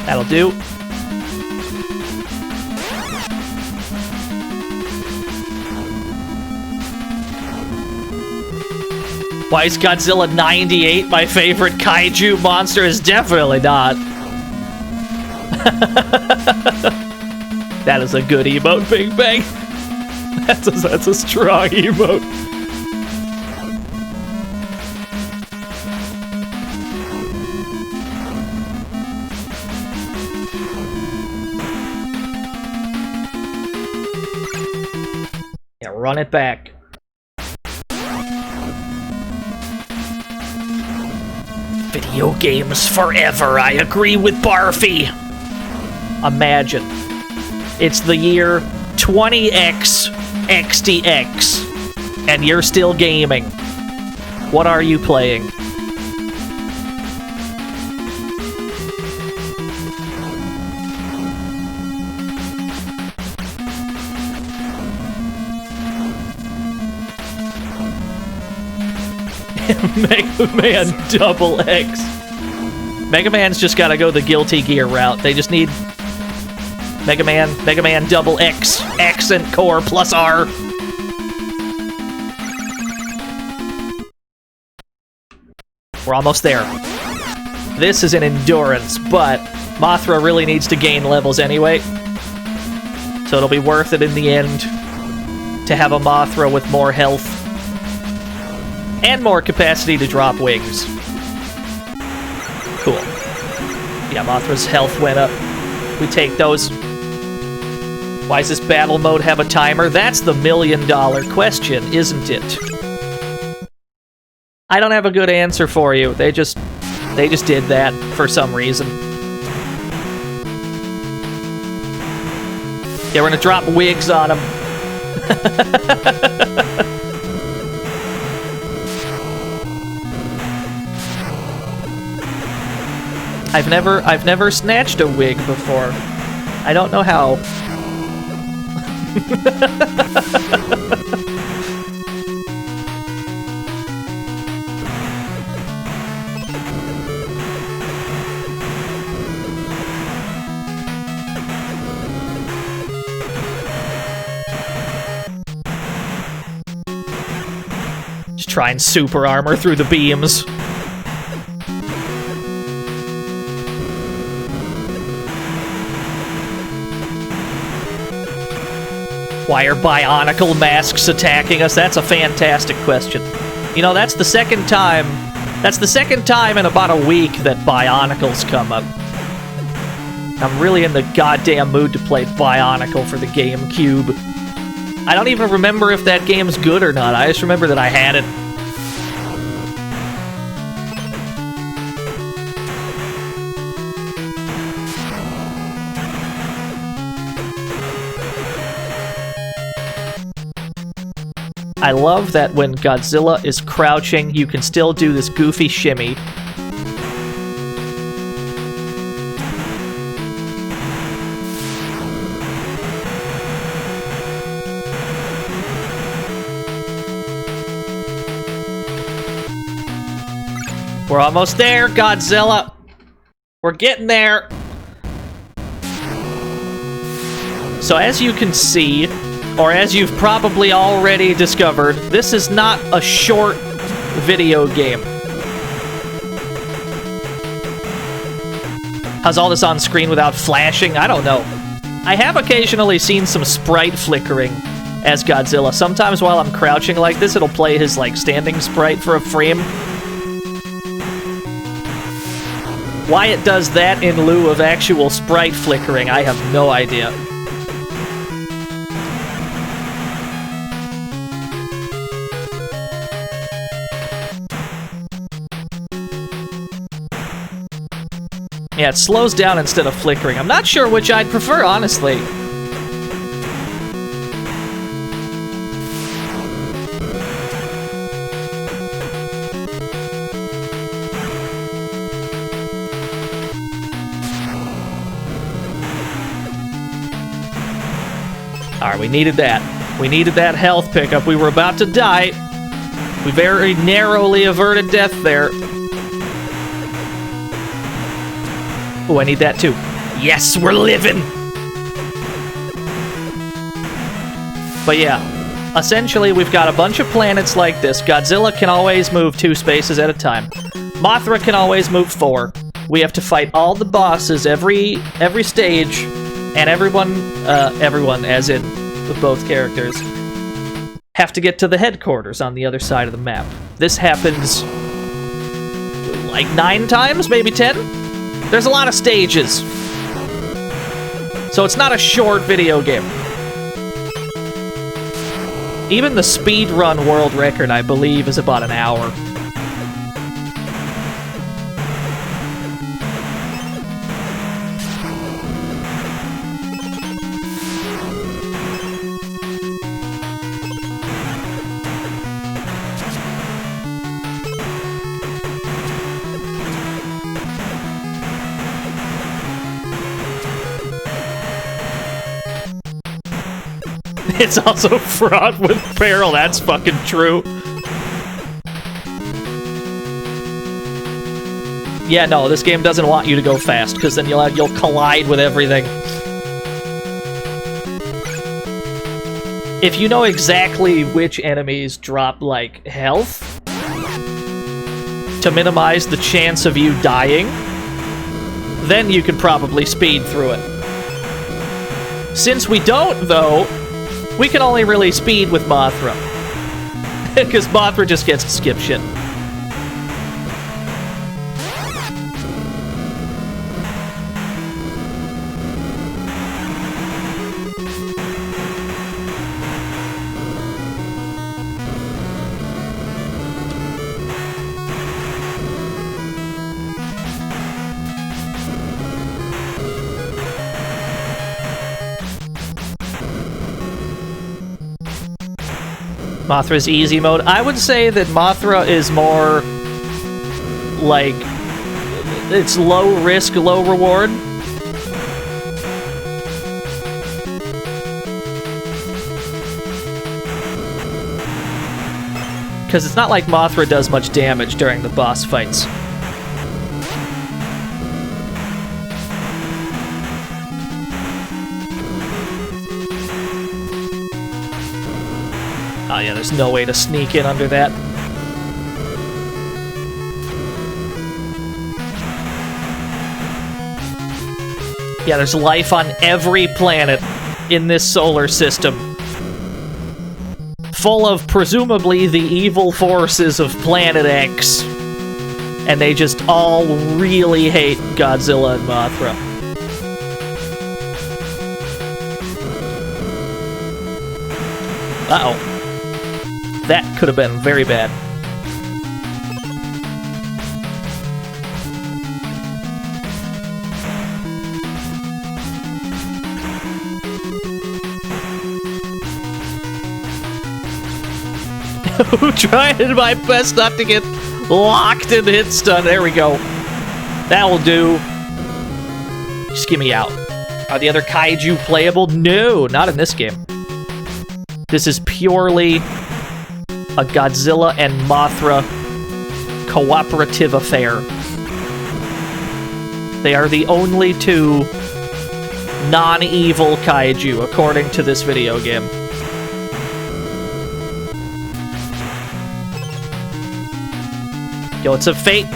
That'll do. Why is Godzilla 98 my favorite kaiju monster? Is definitely not. That is a good emote, Big Bang. That's a strong emote. Yeah, run it back. Video games forever, I agree with Barfy. Imagine. It's the year 20X XDX, and you're still gaming. What are you playing? Mega Man Double X. Mega Man's just gotta go the Guilty Gear route. They just need Mega Man Double X, Accent Core plus R. We're almost there. This is an endurance, but Mothra really needs to gain levels anyway. So it'll be worth it in the end to have a Mothra with more health and more capacity to drop wings. Cool. Yeah, Mothra's health went up. We take those. Why does this battle mode have a timer? That's the million-dollar question, isn't it? I don't have a good answer for you. They just did that for some reason. Yeah, we're gonna drop wigs on them. I've never snatched a wig before. I don't know how. Just try and super armor through the beams. Why are bionicle masks attacking us? That's a fantastic question. You know, that's the second time in about a week that Bionicles come up. I'm really in the goddamn mood to play Bionicle for the GameCube. I don't even remember if that game's good or not. I just remember that I had it. I love that when Godzilla is crouching, you can still do this goofy shimmy. We're almost there, Godzilla. We're getting there. So as you can see, or as you've probably already discovered, this is not a short video game. How's all this on screen without flashing? I don't know. I have occasionally seen some sprite flickering as Godzilla. Sometimes while I'm crouching like this, it'll play his, like, standing sprite for a frame. Why it does that in lieu of actual sprite flickering, I have no idea. Yeah, it slows down instead of flickering. I'm not sure which I'd prefer, honestly. Alright, we needed that. We needed that health pickup. We were about to die. We very narrowly averted death there. Oh, I need that too. Yes, we're living! But yeah, essentially we've got a bunch of planets like this. Godzilla can always move 2 spaces at a time. Mothra can always move 4. We have to fight all the bosses every stage, and everyone as in both characters, have to get to the headquarters on the other side of the map. This happens like 9 times, maybe 10? There's a lot of stages. So it's not a short video game. Even the speedrun world record, I believe, is about an hour. It's also fraught with peril, that's fucking true. Yeah, no, this game doesn't want you to go fast, because then you'll collide with everything. If you know exactly which enemies drop, like, health, to minimize the chance of you dying, then you can probably speed through it. Since we don't, though, we can only really speed with Mothra. Because Mothra just gets to skip shit. Mothra's easy mode. I would say that Mothra is more like it's low risk, low reward. Because it's not like Mothra does much damage during the boss fights. Oh yeah, there's no way to sneak in under that. Yeah, there's life on every planet in this solar system. Full of, presumably, the evil forces of Planet X. And they just all really hate Godzilla and Mothra. Uh-oh. That could have been very bad. Trying my best not to get locked and hit stun. There we go. That'll do. Just get me out. Are the other kaiju playable? No, not in this game. This is purely a Godzilla and Mothra cooperative affair. They are the only two non-evil kaiju, according to this video game. Yo, it's a Fate.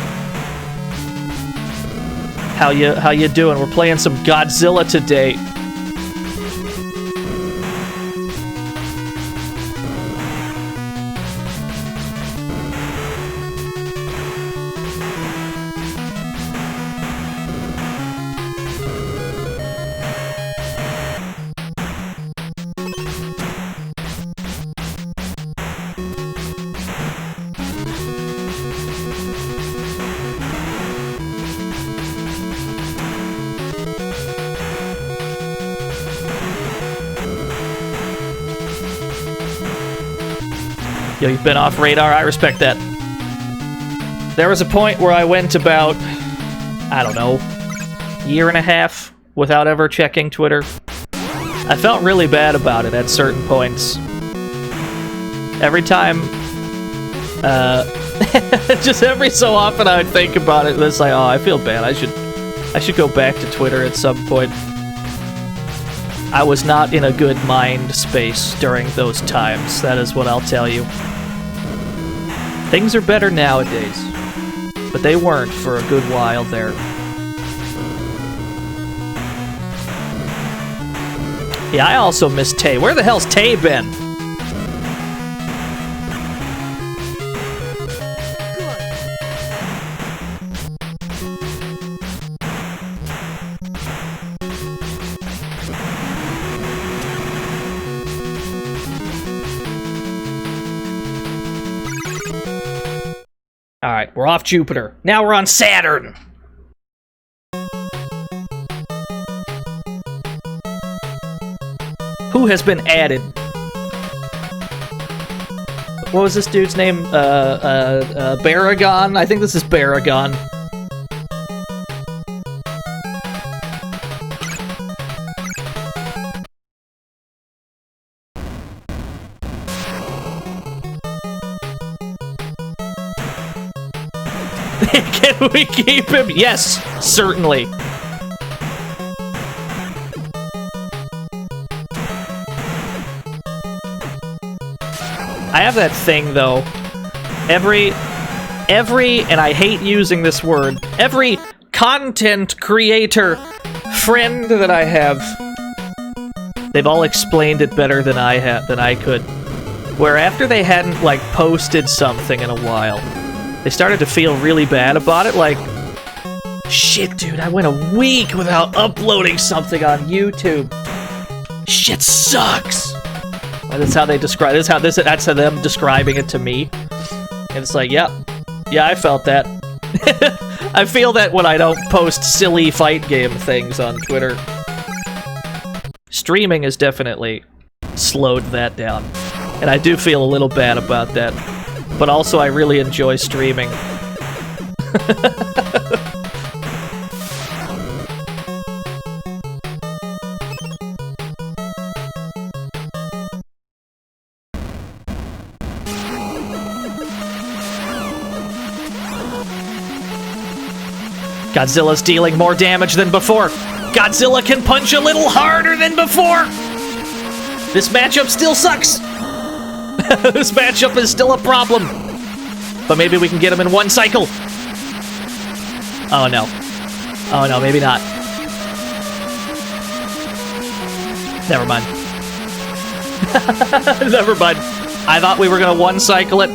How you doing? We're playing some Godzilla today. Yo, you've been off radar. I respect that. There was a point where I went about, I don't know, year and a half without ever checking Twitter. I felt really bad about it at certain points. Every time, just every so often I would think about it and it's like, oh, I feel bad. I should go back to Twitter at some point. I was not in a good mind space during those times. That is what I'll tell you. Things are better nowadays, but they weren't for a good while there. Yeah, I also miss Tay. Where the hell's Tay been? Alright, we're off Jupiter. Now we're on Saturn! Who has been added? What was this dude's name? Baragon? I think this is Baragon. Can we keep him? Yes, certainly. I have that thing, though. Every, and I hate using this word, every content creator friend that I have, they've all explained it better than I could. Where after they hadn't, like, posted something in a while, they started to feel really bad about it, like, shit, dude, I went a week without uploading something on YouTube. Shit sucks. That's how they describe. That's how them describing it to me. And it's like, yeah, I felt that. I feel that when I don't post silly fight game things on Twitter. Streaming has definitely slowed that down. And I do feel a little bad about that. But also, I really enjoy streaming. Godzilla's dealing more damage than before. Godzilla can punch a little harder than before. This matchup still sucks. This matchup is still a problem. But maybe we can get him in one cycle. Oh no. Oh no, maybe not. Never mind. Never mind. I thought we were gonna one cycle it.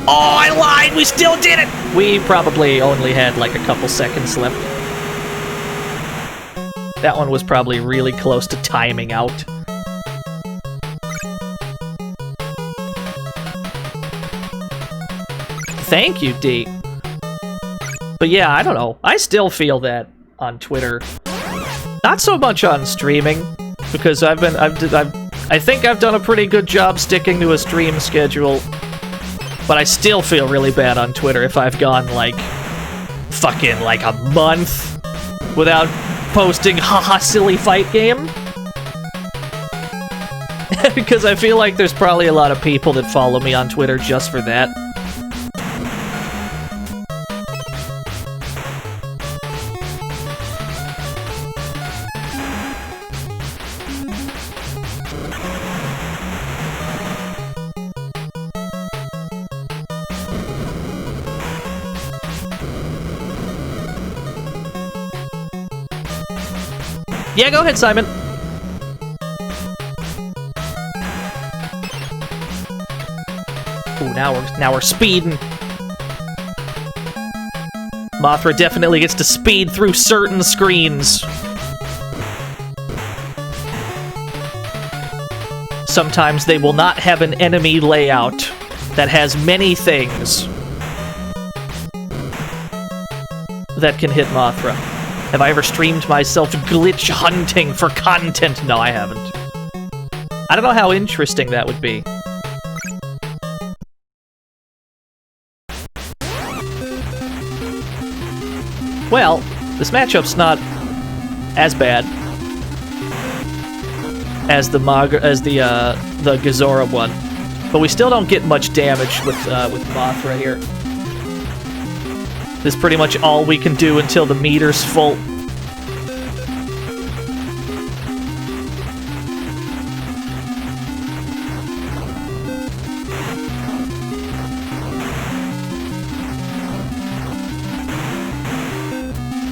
Oh, I lied! We still did it! We probably only had like a couple seconds left. That one was probably really close to timing out. Thank you, D. But yeah, I don't know. I still feel that on Twitter. Not so much on streaming, because I think I've done a pretty good job sticking to a stream schedule. But I still feel really bad on Twitter if I've gone, like, fucking, like, a month without posting haha silly fight game. Because I feel like there's probably a lot of people that follow me on Twitter just for that. Yeah, go ahead, Simon. Ooh, now we're speeding. Mothra definitely gets to speed through certain screens. Sometimes they will not have an enemy layout that has many things that can hit Mothra. Have I ever streamed myself glitch hunting for content? No, I haven't. I don't know how interesting that would be. Well, this matchup's not as bad as the Gojira one, but we still don't get much damage with Mothra here. This is pretty much all we can do until the meter's full.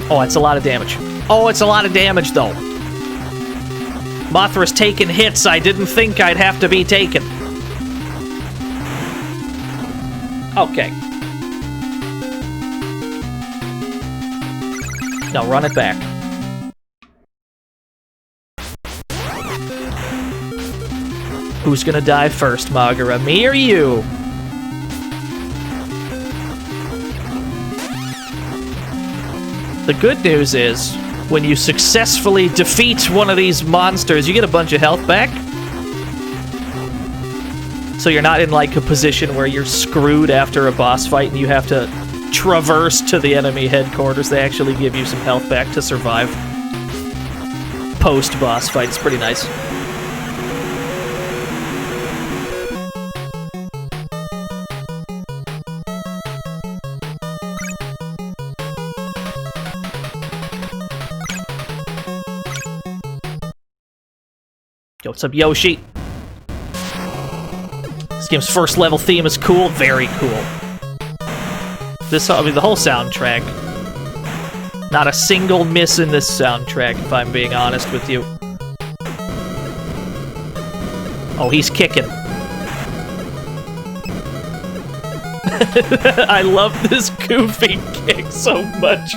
Oh, it's a lot of damage. Oh, it's a lot of damage, though. Mothra's taking hits I didn't think I'd have to be taking. Okay. Now run it back. Who's gonna die first, Magura? Me or you? The good news is, when you successfully defeat one of these monsters, you get a bunch of health back. So you're not in like a position where you're screwed after a boss fight and you have to traverse to the enemy headquarters. They actually give you some health back to survive. Post-boss fight, it's pretty nice. Yo, what's up, Yoshi? This game's first level theme is cool, very cool. This, I mean, the whole soundtrack. Not a single miss in this soundtrack, if I'm being honest with you. Oh, he's kicking. I love this goofy kick so much.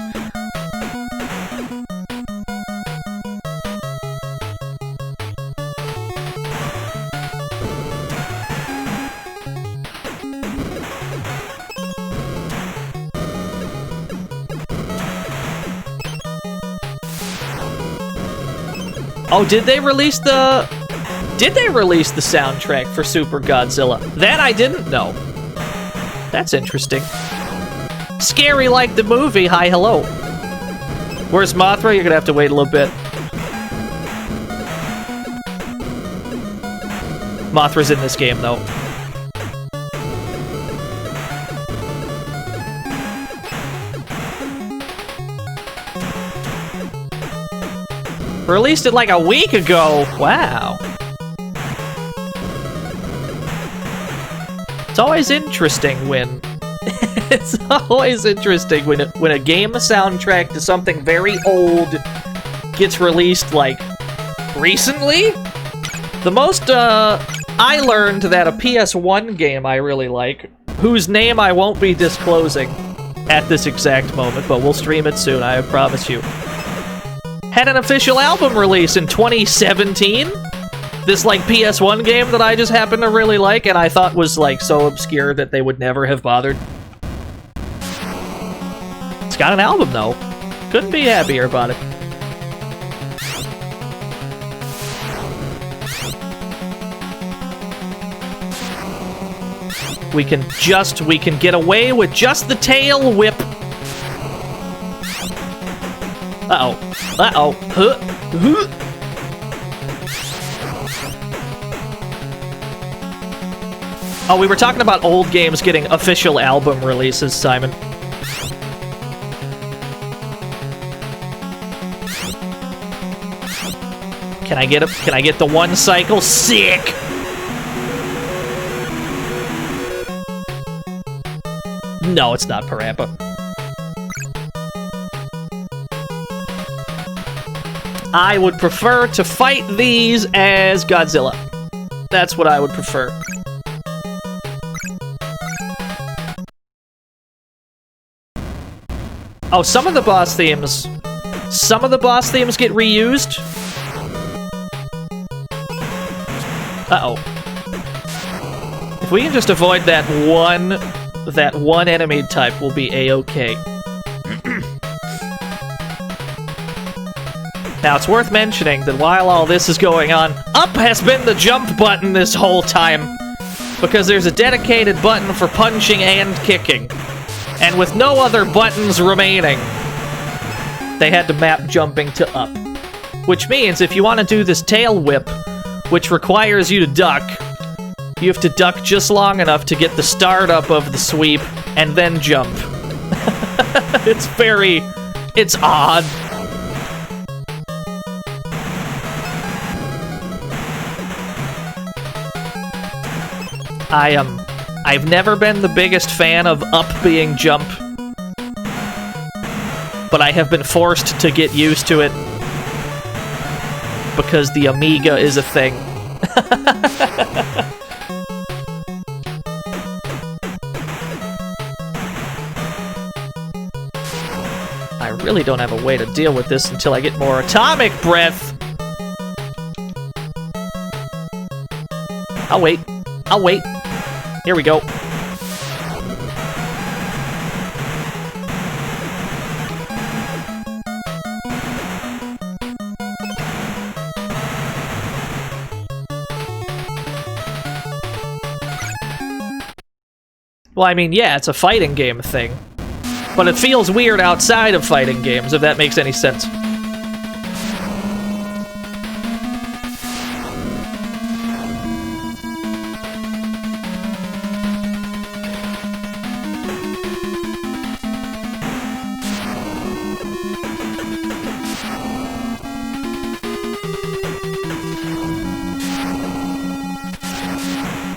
Oh, did they release the Did they release the soundtrack for Super Godzilla? That I didn't know. That's interesting. Scary like the movie. Hi, hello. Where's Mothra? You're gonna have to wait a little bit. Mothra's in this game, though. Released it like a week ago. Wow. It's always interesting when it's always interesting when a game soundtrack to something very old gets released like recently. The most I learned that a PS1 game I really like, whose name I won't be disclosing at this exact moment, but we'll stream it soon, I promise you, had an official album release in 2017. This, like, PS1 game that I just happened to really like and I thought was, like, so obscure that they would never have bothered. It's got an album, though. Couldn't be happier about it. We can get away with just the tail whip. Uh-oh. Uh-oh. Huh. Huh. Oh, we were talking about old games getting official album releases, Simon. Can I get the one cycle? Sick! No, it's not Parappa. I would prefer to fight these as Godzilla. That's what I would prefer. Oh, some of the boss themes get reused. Uh-oh. If we can just avoid that one enemy type, we'll be A-okay. Now, it's worth mentioning that while all this is going on, up has been the jump button this whole time, because there's a dedicated button for punching and kicking. And with no other buttons remaining, they had to map jumping to up. Which means if you want to do this tail whip, which requires you to duck, you have to duck just long enough to get the startup of the sweep, and then jump. It's odd. I've never been the biggest fan of up being jump, but I have been forced to get used to it because the Amiga is a thing. I really don't have a way to deal with this until I get more atomic breath. I'll wait. I'll wait. Here we go. Well, I mean, yeah, it's a fighting game thing. But it feels weird outside of fighting games, if that makes any sense.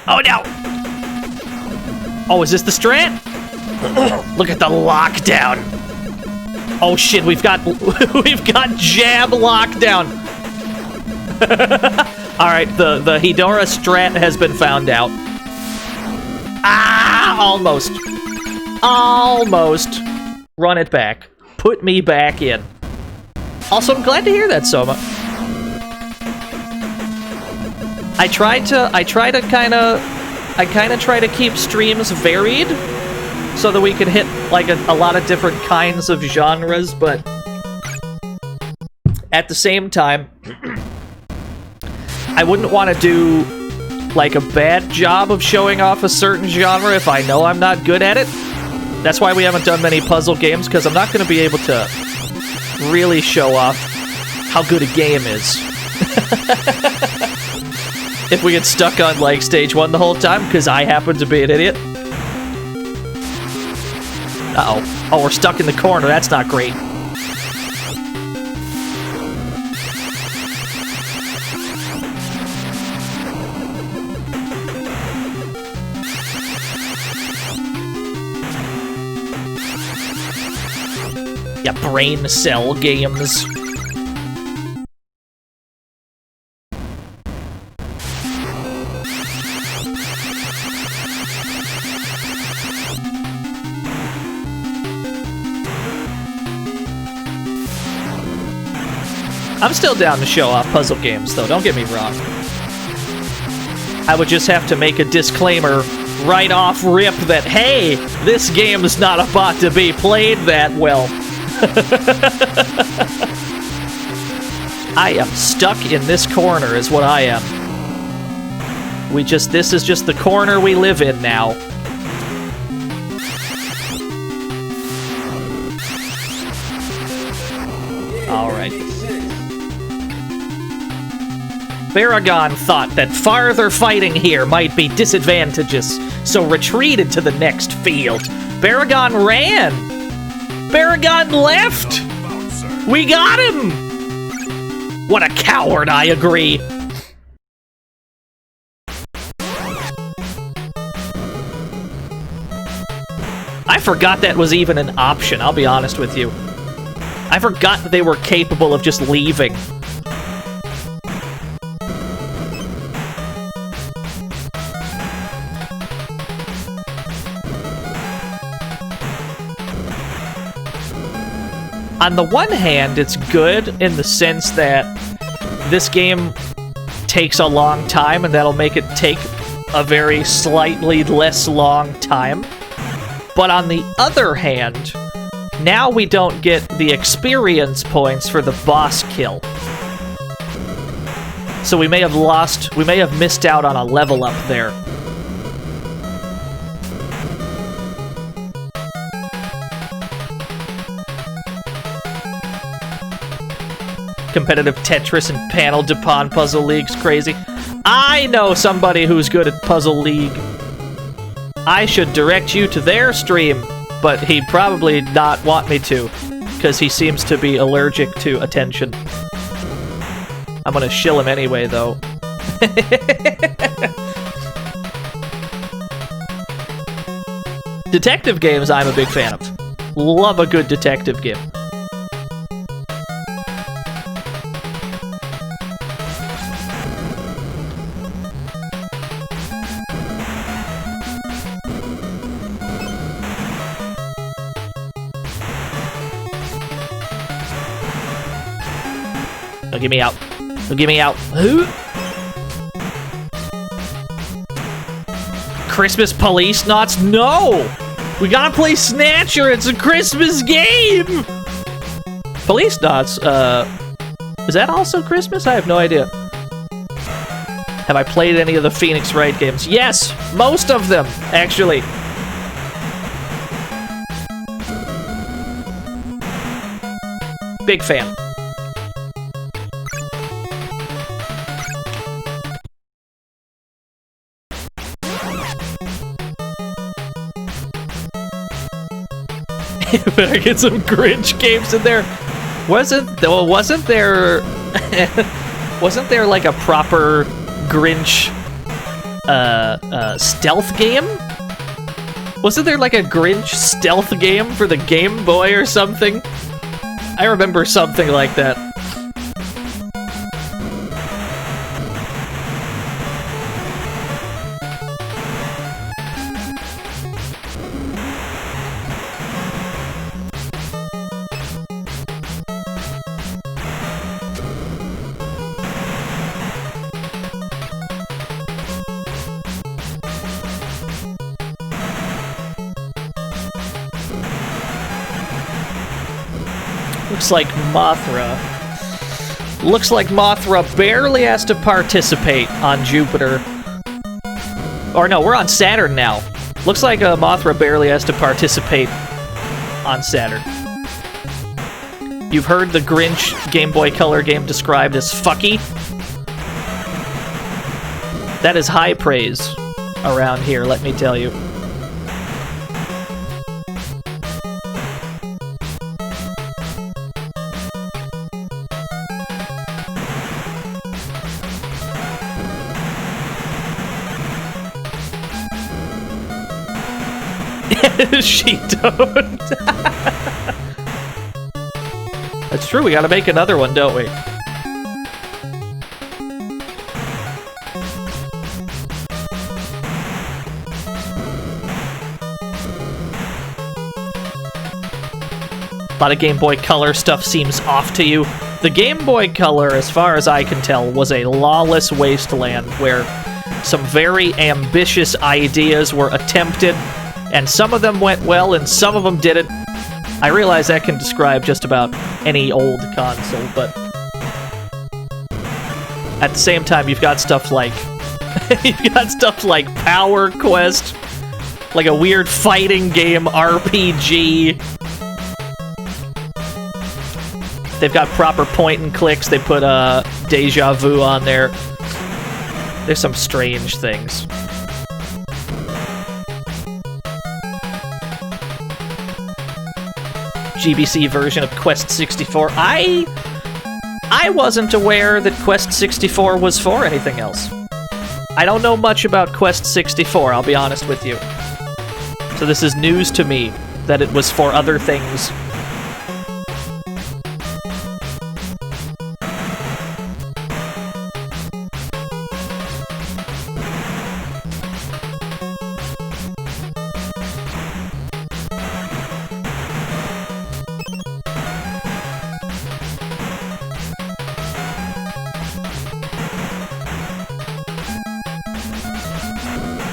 Oh no! Oh, is this the strat? Look at the lockdown. Oh shit, we've got jab lockdown. Alright, the Hedora strat has been found out. Ah, almost. Almost. Run it back. Put me back in. Also, I'm glad to hear that, Soma. I kind of try to keep streams varied so that we can hit like a lot of different kinds of genres, but at the same time, I wouldn't want to do, like, a bad job of showing off a certain genre if I know I'm not good at it. That's why we haven't done many puzzle games, because I'm not going to be able to really show off how good a game is. If we get stuck on, like, stage 1 the whole time, because I happen to be an idiot. Uh-oh. Oh, we're stuck in the corner. That's not great. Yeah, brain cell games. I'm still down to show off puzzle games, though, don't get me wrong. I would just have to make a disclaimer right off rip that, hey, this game is not about to be played that well. I am stuck in this corner is what I am. This is just the corner we live in now. Alright. Baragon thought that farther fighting here might be disadvantageous, so retreated to the next field. Baragon ran! Baragon left! We got him! What a coward, I agree. I forgot that was even an option, I'll be honest with you. I forgot that they were capable of just leaving. On the one hand, it's good in the sense that this game takes a long time, and that'll make it take a very slightly less long time. But on the other hand, now we don't get the experience points for the boss kill. So we may have missed out on a level up there. Competitive Tetris and Panel Dupont Puzzle League's crazy. I know somebody who's good at Puzzle League. I should direct you to their stream, but he'd probably not want me to, because he seems to be allergic to attention. I'm gonna shill him anyway, though. Detective games I'm a big fan of. Love a good detective game. Don't get me out. Don't get me out. Who? Christmas Police Knots? No! We gotta play Snatcher! It's a Christmas game! Police Knots, is that also Christmas? I have no idea. Have I played any of the Phoenix Wright games? Yes! Most of them, actually. Big fan. Better get some Grinch games in there. Wasn't there like a proper Grinch stealth game? Wasn't there like a Grinch stealth game for the Game Boy or something? I remember something like that. Looks like Mothra. Looks like Mothra barely has to participate on Jupiter. Or no, we're on Saturn now. Looks like Mothra barely has to participate on Saturn. You've heard the Grinch Game Boy Color game described as fucky? That is high praise around here, let me tell you. She don't. That's true, we gotta make another one, don't we? A lot of Game Boy Color stuff seems off to you. The Game Boy Color, as far as I can tell, was a lawless wasteland where some very ambitious ideas were attempted, and some of them went well and some of them didn't. I realize that can describe just about any old console, but at the same time, you've got stuff like Power Quest, like a weird fighting game RPG. They've got proper point and clicks. They put Deja Vu on there. There's some strange things. GBC version of Quest 64. I wasn't aware that Quest 64 was for anything else. I don't know much about Quest 64, I'll be honest with you. So this is news to me that it was for other things.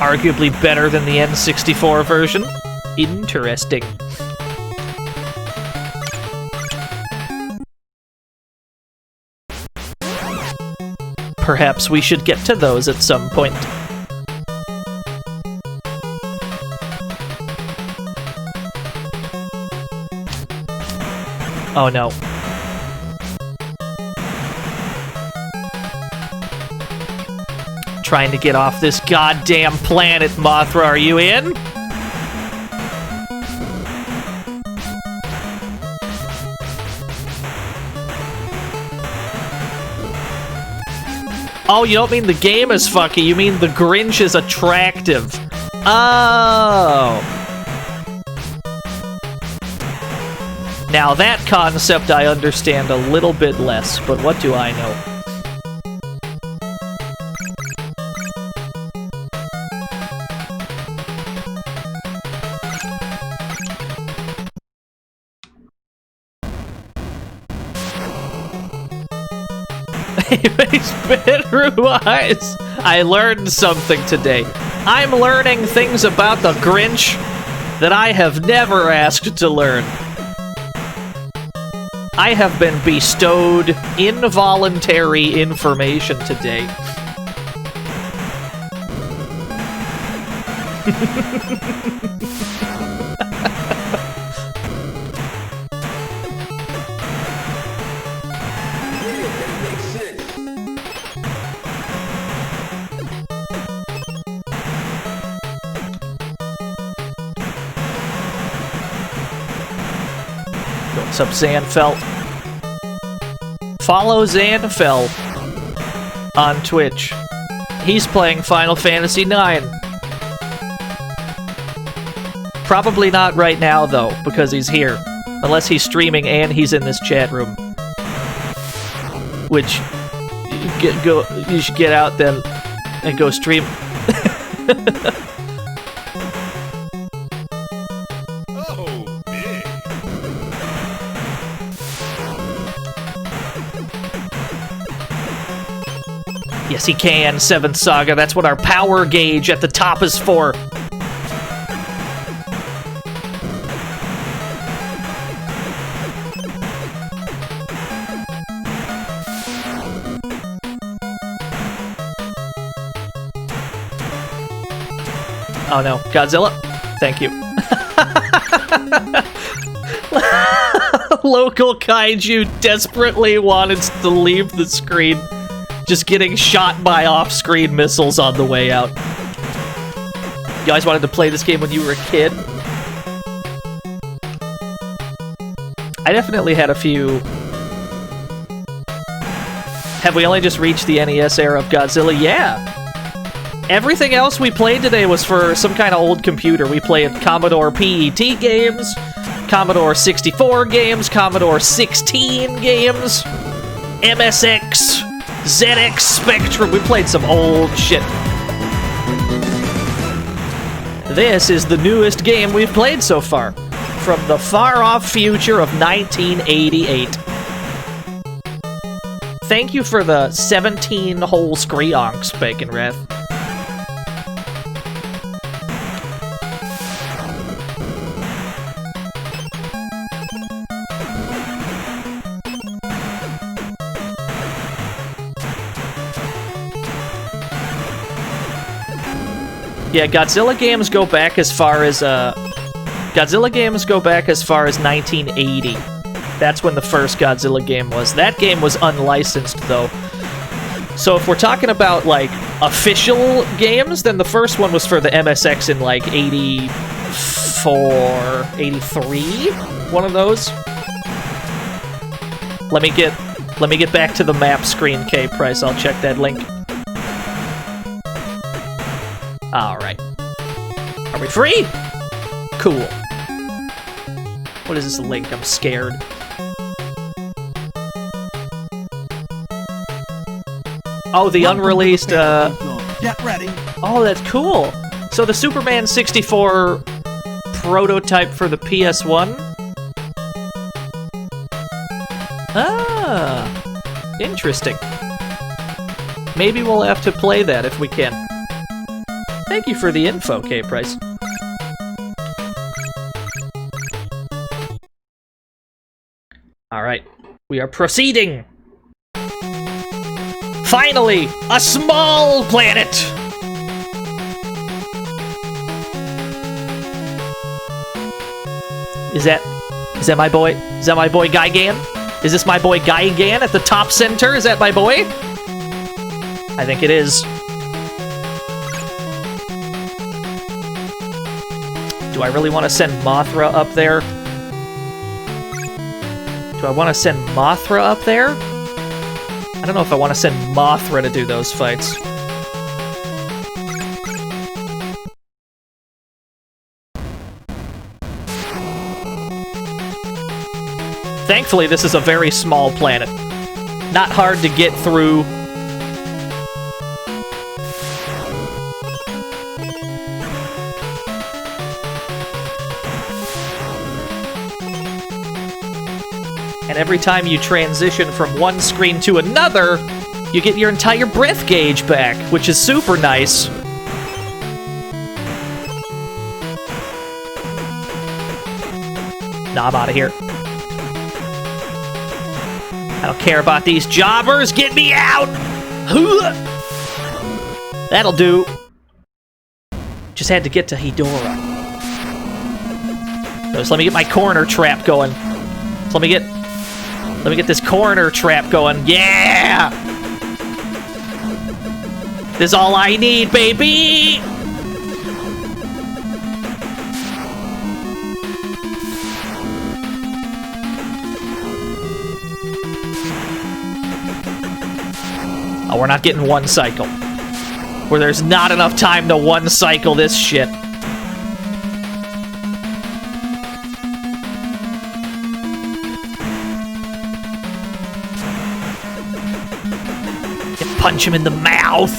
Arguably better than the N64 version. Interesting. Perhaps we should get to those at some point. Oh no. Trying to get off this goddamn planet, Mothra, are you in? Oh, you don't mean the game is fucky, you mean the Grinch is attractive. Oh. Now that concept I understand a little bit less, but what do I know? Face bedroom eyes. I learned something today. I'm learning things about the Grinch that I have never asked to learn. I have been bestowed involuntary information today. What's up, Zanfelt? Follow Zanfelt on Twitch. He's playing Final Fantasy IX. Probably not right now, though, because he's here. Unless he's streaming and he's in this chat room. Which, you should get out then and go stream. Yes, he can, 7th Saga. That's what our power gauge at the top is for. Oh no, Godzilla? Thank you. Local kaiju desperately wanted to leave the screen, just getting shot by off-screen missiles on the way out. You guys wanted to play this game when you were a kid? I definitely had a few... Have we only just reached the NES era of Godzilla? Yeah! Everything else we played today was for some kind of old computer. We played Commodore PET games, Commodore 64 games, Commodore 16 games, MSX, ZX Spectrum. We played some old shit. This is the newest game we've played so far, from the far-off future of 1988. Thank you for the 17-hole skreeonks, Bacon Wrath. Yeah, Godzilla games go back as far as 1980. That's when the first Godzilla game was. That game was unlicensed, though. So if we're talking about, like, official games, then the first one was for the MSX in, like, 84, 83? One of those? Let me get back to the map screen, K-Price. I'll check that link. Alright. Are we free? Cool. What is this link? I'm scared. Oh, the unreleased, Get ready. Oh, that's cool! So the Superman 64 prototype for the PS1? Ah! Interesting. Maybe we'll have to play that if we can. Thank you for the info, K-Price. Alright, we are proceeding! Finally, a small planet! Is that my boy? Is that my boy Gigan? Is this my boy Gigan at the top center? Is that my boy? I think it is. Do I really want to send Mothra up there? Do I want to send Mothra up there? I don't know if I want to send Mothra to do those fights. Thankfully, this is a very small planet. Not hard to get through. And every time you transition from one screen to another, you get your entire breath gauge back, which is super nice. Nah, I'm out of here. I don't care about these jobbers. Get me out! That'll do. Just had to get to Hedora. Just let me get my corner trap going. So let me get this corner trap going. Yeah! This is all I need, baby! Oh, we're not getting one cycle. Where there's not enough time to one cycle this shit. Punch him in the mouth.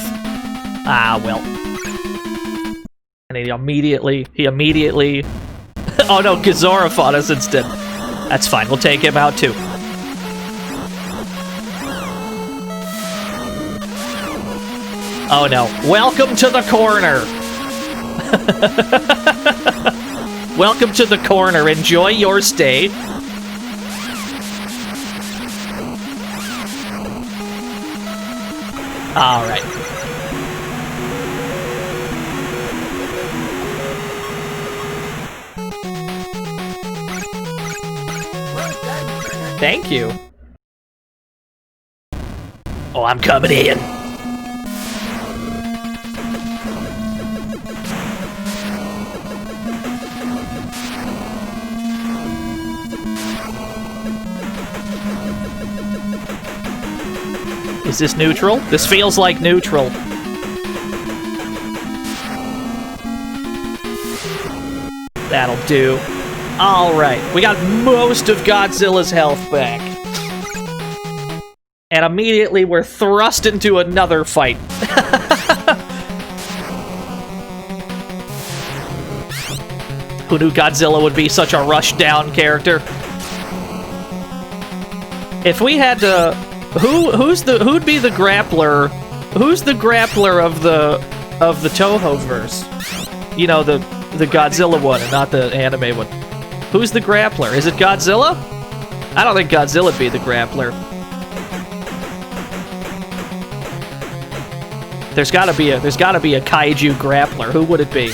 Ah, well. And he immediately... Oh no, Gojira fought us instead. That's fine, we'll take him out too. Oh no. Welcome to the corner! Welcome to the corner. Enjoy your stay. Alright. Thank you. Oh, I'm coming in. Is this neutral? This feels like neutral. That'll do. Alright, we got most of Godzilla's health back. And immediately we're thrust into another fight. Who knew Godzilla would be such a rush-down character? If we had to... Who'd be the grappler? Who's the grappler of the Toho verse? You know, the Godzilla one and not the anime one. Who's the grappler? Is it Godzilla? I don't think Godzilla'd be the grappler. There's gotta be a kaiju grappler. Who would it be?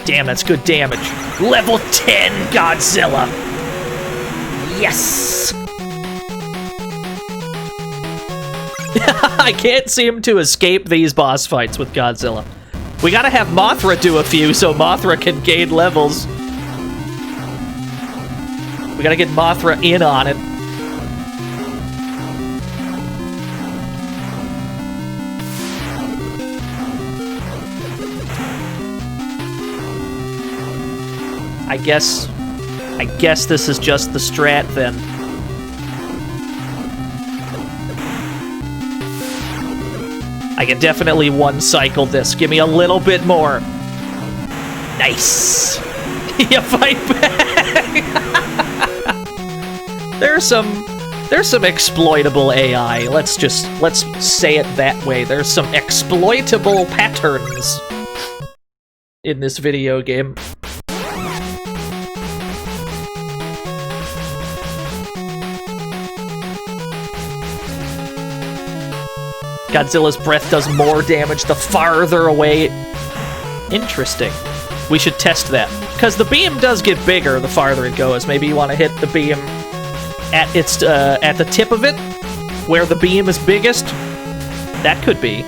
Damn, that's good damage. Level 10 Godzilla! Yes! I can't seem to escape these boss fights with Godzilla. We gotta have Mothra do a few so Mothra can gain levels. We gotta get Mothra in on it. I guess this is just the strat then. I can definitely one-cycle this. Give me a little bit more. Nice. You fight back. There's some exploitable AI. Let's say it that way. There's some exploitable patterns in this video game. Godzilla's breath does more damage the farther away. Interesting. We should test that. Because the beam does get bigger the farther it goes. Maybe you want to hit the beam at the tip of it, where the beam is biggest. That could be.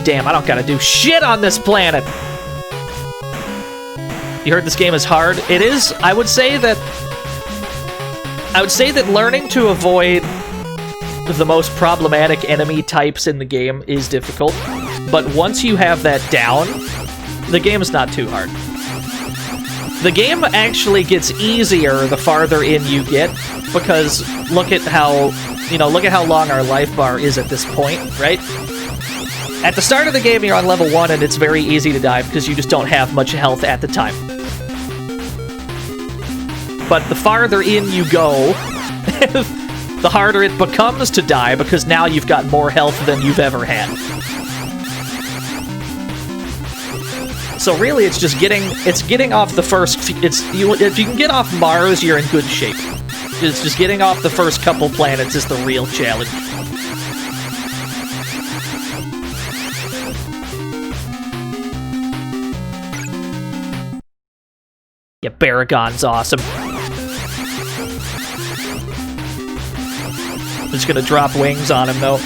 Damn, I don't gotta do shit on this planet! You heard this game is hard? It is. I would say that learning to avoid the most problematic enemy types in the game is difficult. But once you have that down, the game is not too hard. The game actually gets easier the farther in you get, because look at how long our life bar is at this point, right? At the start of the game, you're on level 1, and it's very easy to die because you just don't have much health at the time. But the farther in you go, the harder it becomes to die because now you've got more health than you've ever had. So really, it's getting off the first. If you can get off Mars, you're in good shape. It's just getting off the first couple planets is the real challenge. Yeah, Baragon's awesome. I'm just gonna drop wings on him, though.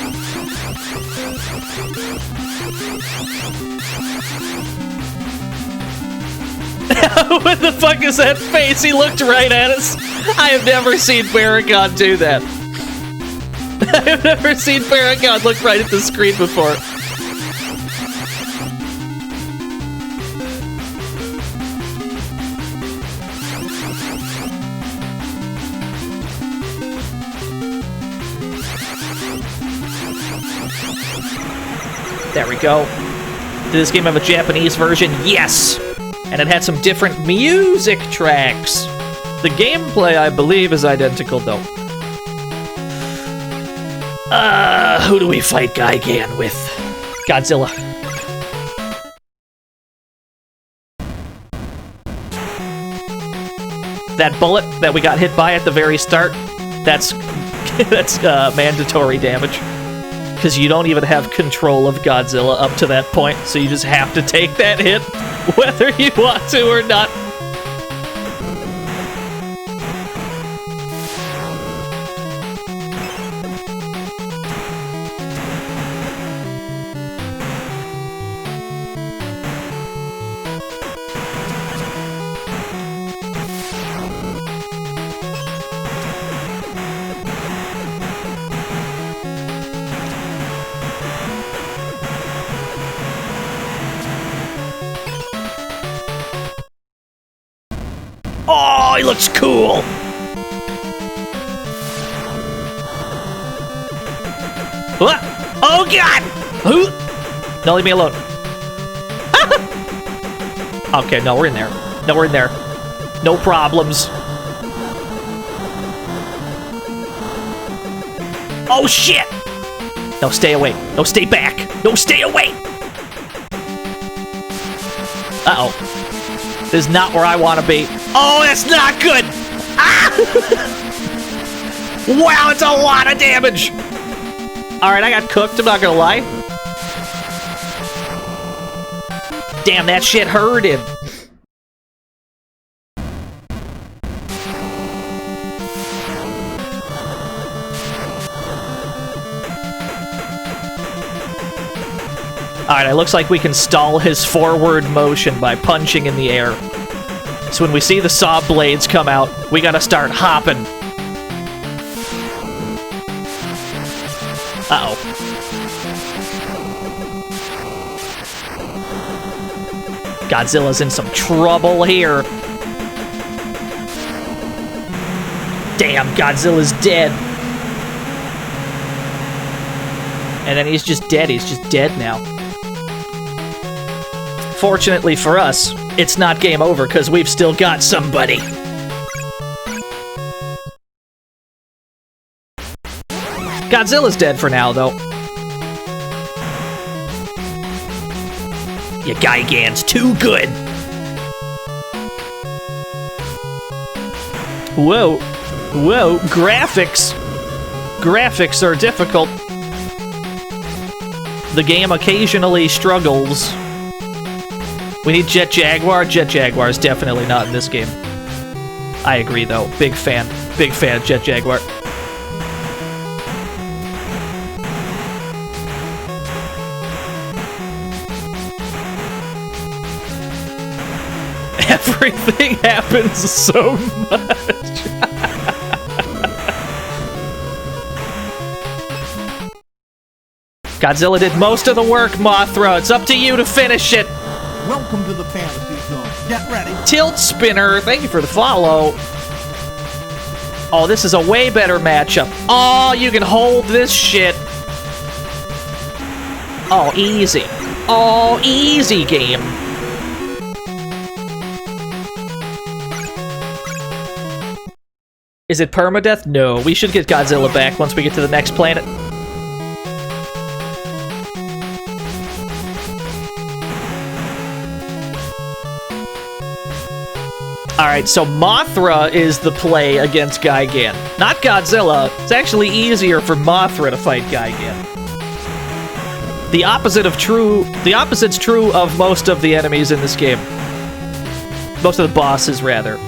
What the fuck is that face? He looked right at us. I have never seen Baragon do that. I have never seen Baragon look right at the screen before. There we go. Did this game have a Japanese version? Yes! And it had some different music tracks. The gameplay, I believe, is identical, though. Who do we fight Gigan with? Godzilla. That bullet that we got hit by at the very start, that's mandatory damage. Because you don't even have control of Godzilla up to that point, so you just have to take that hit, whether you want to or not. Oh, he looks cool! What? Oh god! Who? No, leave me alone. Okay, no, we're in there. No, we're in there. No problems. Oh shit! No, stay away. No, stay back. No, stay away! Uh-oh. This is not where I want to be. Oh, that's not good! Ah! Wow, it's a lot of damage! Alright, I got cooked, I'm not gonna lie. Damn, that shit hurted. Alright, it looks like we can stall his forward motion by punching in the air. So when we see the saw blades come out, we gotta start hopping. Uh-oh. Godzilla's in some trouble here. Damn, Godzilla's dead. And then he's just dead. He's just dead now. Fortunately for us, it's not game over because we've still got somebody. Godzilla's dead for now, though. Yeah, Gigan's too good. Whoa. Whoa, graphics. Graphics are difficult. The game occasionally struggles. We need Jet Jaguar. Jet Jaguar is definitely not in this game. I agree, though. Big fan. Big fan of Jet Jaguar. Everything happens so much. Godzilla did most of the work, Mothra. It's up to you to finish it. Welcome to the fantasy zone. Get ready. Tilt Spinner, thank you for the follow. Oh, this is a way better matchup. Oh, you can hold this shit. Oh, easy. Oh, easy game. Is it permadeath? No, we should get Godzilla back once we get to the next planet. Alright, so Mothra is the play against Gigan. Not Godzilla. It's actually easier for Mothra to fight Gigan. The opposite's true of most of the enemies in this game. Most of the bosses, rather.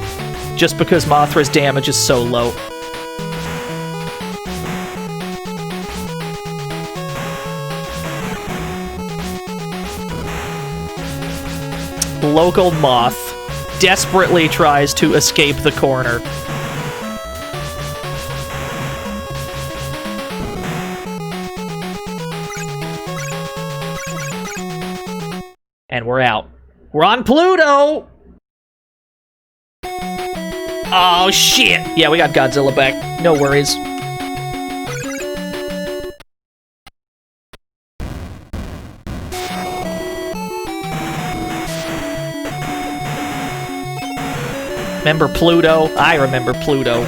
Just because Mothra's damage is so low. Local Moth desperately tries to escape the corner. And we're out. We're on Pluto! Oh, shit! Yeah, we got Godzilla back. No worries. Remember Pluto? I remember Pluto.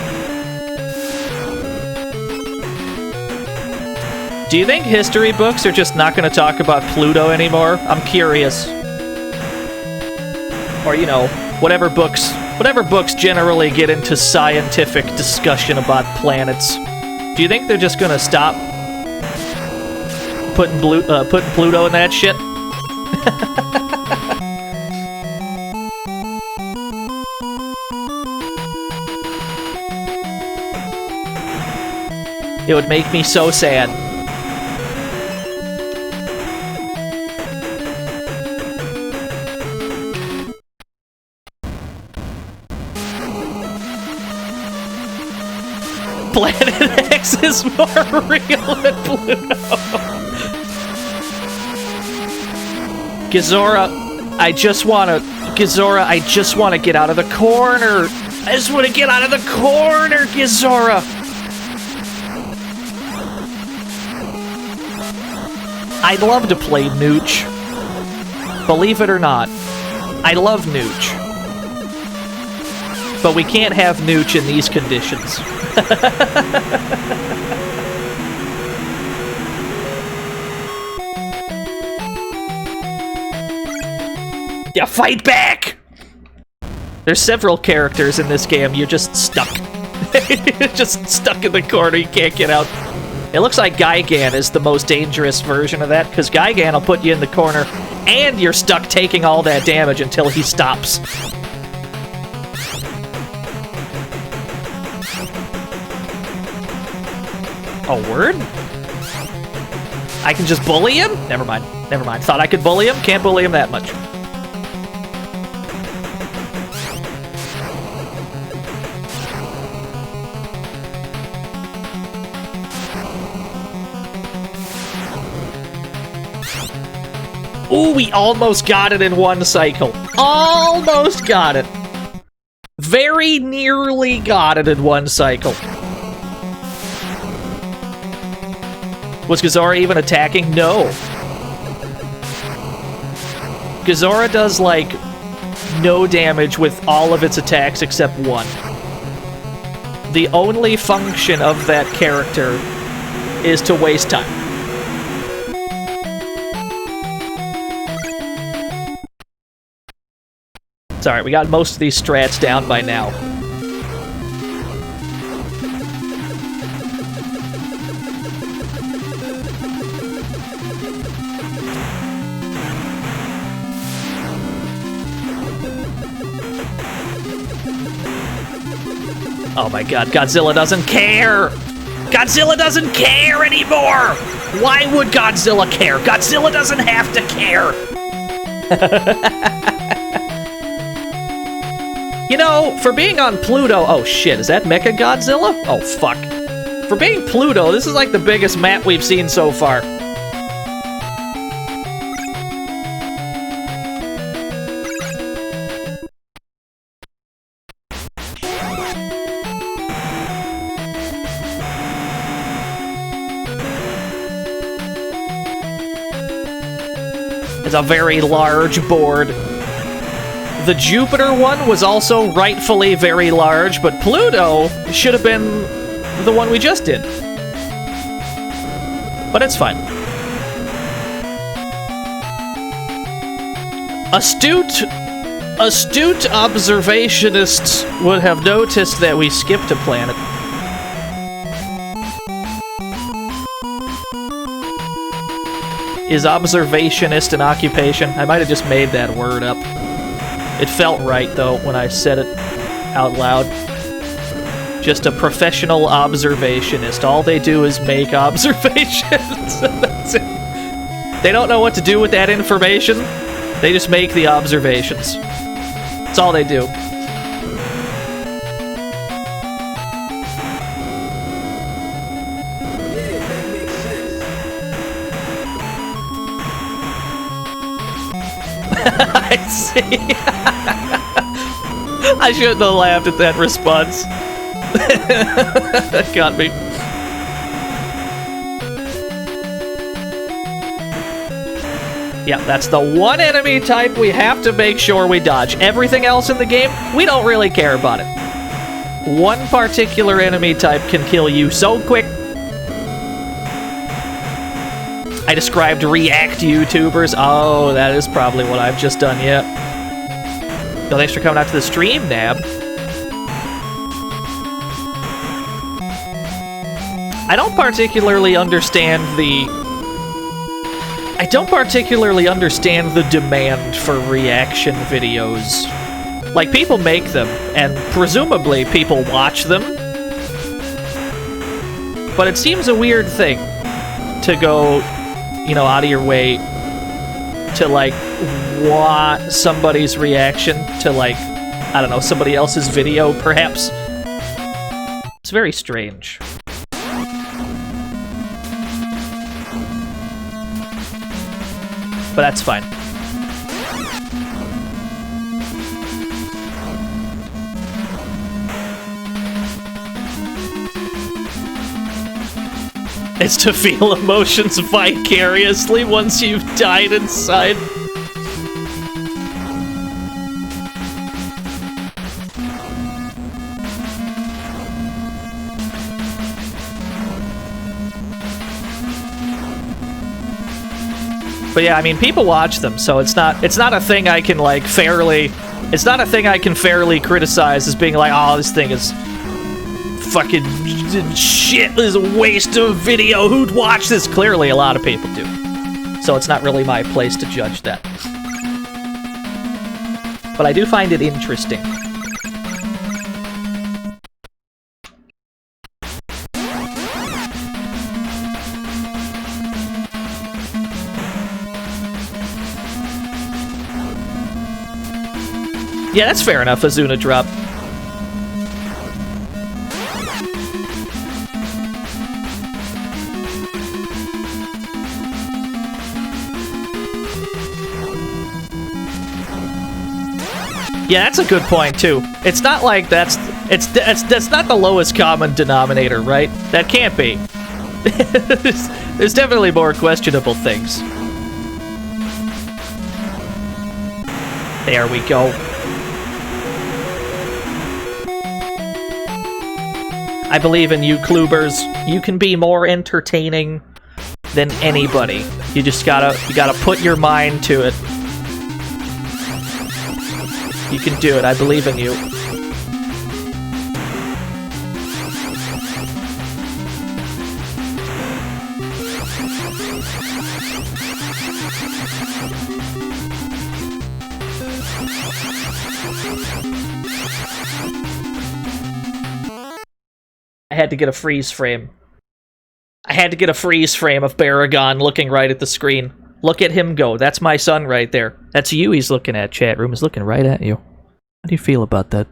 Do you think history books are just not going to talk about Pluto anymore? I'm curious. Or, you know, whatever books generally get into scientific discussion about planets. Do you think they're just going to stop putting Pluto in that shit? It would make me so sad. Planet X is more real than Pluto. Gojira, I just want to get out of the corner. I just want to get out of the corner, Gojira. I'd love to play Nooch. Believe it or not, I love Nooch. But we can't have Nooch in these conditions. Yeah, fight back! There's several characters in this game, you're just stuck. You're just stuck in the corner, you can't get out. It looks like Gigan is the most dangerous version of that, because Gigan will put you in the corner, and you're stuck taking all that damage until he stops. Oh, word? I can just bully him? Never mind. Thought I could bully him? Can't bully him that much. Ooh, we almost got it in one cycle. Almost got it. Very nearly got it in one cycle. Was Gojira even attacking? No. Gojira does, like, no damage with all of its attacks except one. The only function of that character is to waste time. It's alright, we got most of these strats down by now. Oh my god, Godzilla doesn't care! Godzilla doesn't care anymore! Why would Godzilla care? Godzilla doesn't have to care! You know, for being on Pluto... Oh shit, is that Mecha Godzilla? Oh fuck. For being Pluto, this is like the biggest map we've seen so far. It's a very large board. The Jupiter one was also rightfully very large, but Pluto should have been the one we just did. But it's fine. Astute observationists would have noticed that we skipped a planet. Is observationist an occupation? I might have just made that word up. It felt right, though, when I said it out loud. Just a professional observationist. All they do is make observations. That's it. They don't know what to do with that information. They just make the observations. That's all they do. I see. I shouldn't have laughed at that response. That got me. Yep, that's the one enemy type we have to make sure we dodge. Everything else in the game, we don't really care about it. One particular enemy type can kill you so quick. I described React YouTubers. Oh, that is probably what I've just done, yeah. So thanks for coming out to the stream, Nab. I don't particularly understand the demand for reaction videos. Like, people make them, and presumably people watch them. But it seems a weird thing to go, you know, out of your way to, like, want somebody's reaction to, like, I don't know, somebody else's video, perhaps. It's very strange. But that's fine. It's to feel emotions vicariously once you've died inside. But yeah, I mean, people watch them, so it's not a thing I can like fairly criticize as being like, oh, this thing is fucking shit, this is a waste of video, who'd watch this? Clearly a lot of people do. So it's not really my place to judge that. But I do find it interesting. Yeah, that's fair enough, Azuna drop. Yeah, that's a good point too. It's not like that's not the lowest common denominator, right? That can't be. There's definitely more questionable things. There we go. I believe in you, Klubers. You can be more entertaining than anybody. You just gotta put your mind to it. You can do it. I believe in you. I had to get a freeze frame. I had to get a freeze frame of Baragon looking right at the screen. Look at him go. That's my son right there. That's you he's looking at. Chat room is looking right at you. How do you feel about that?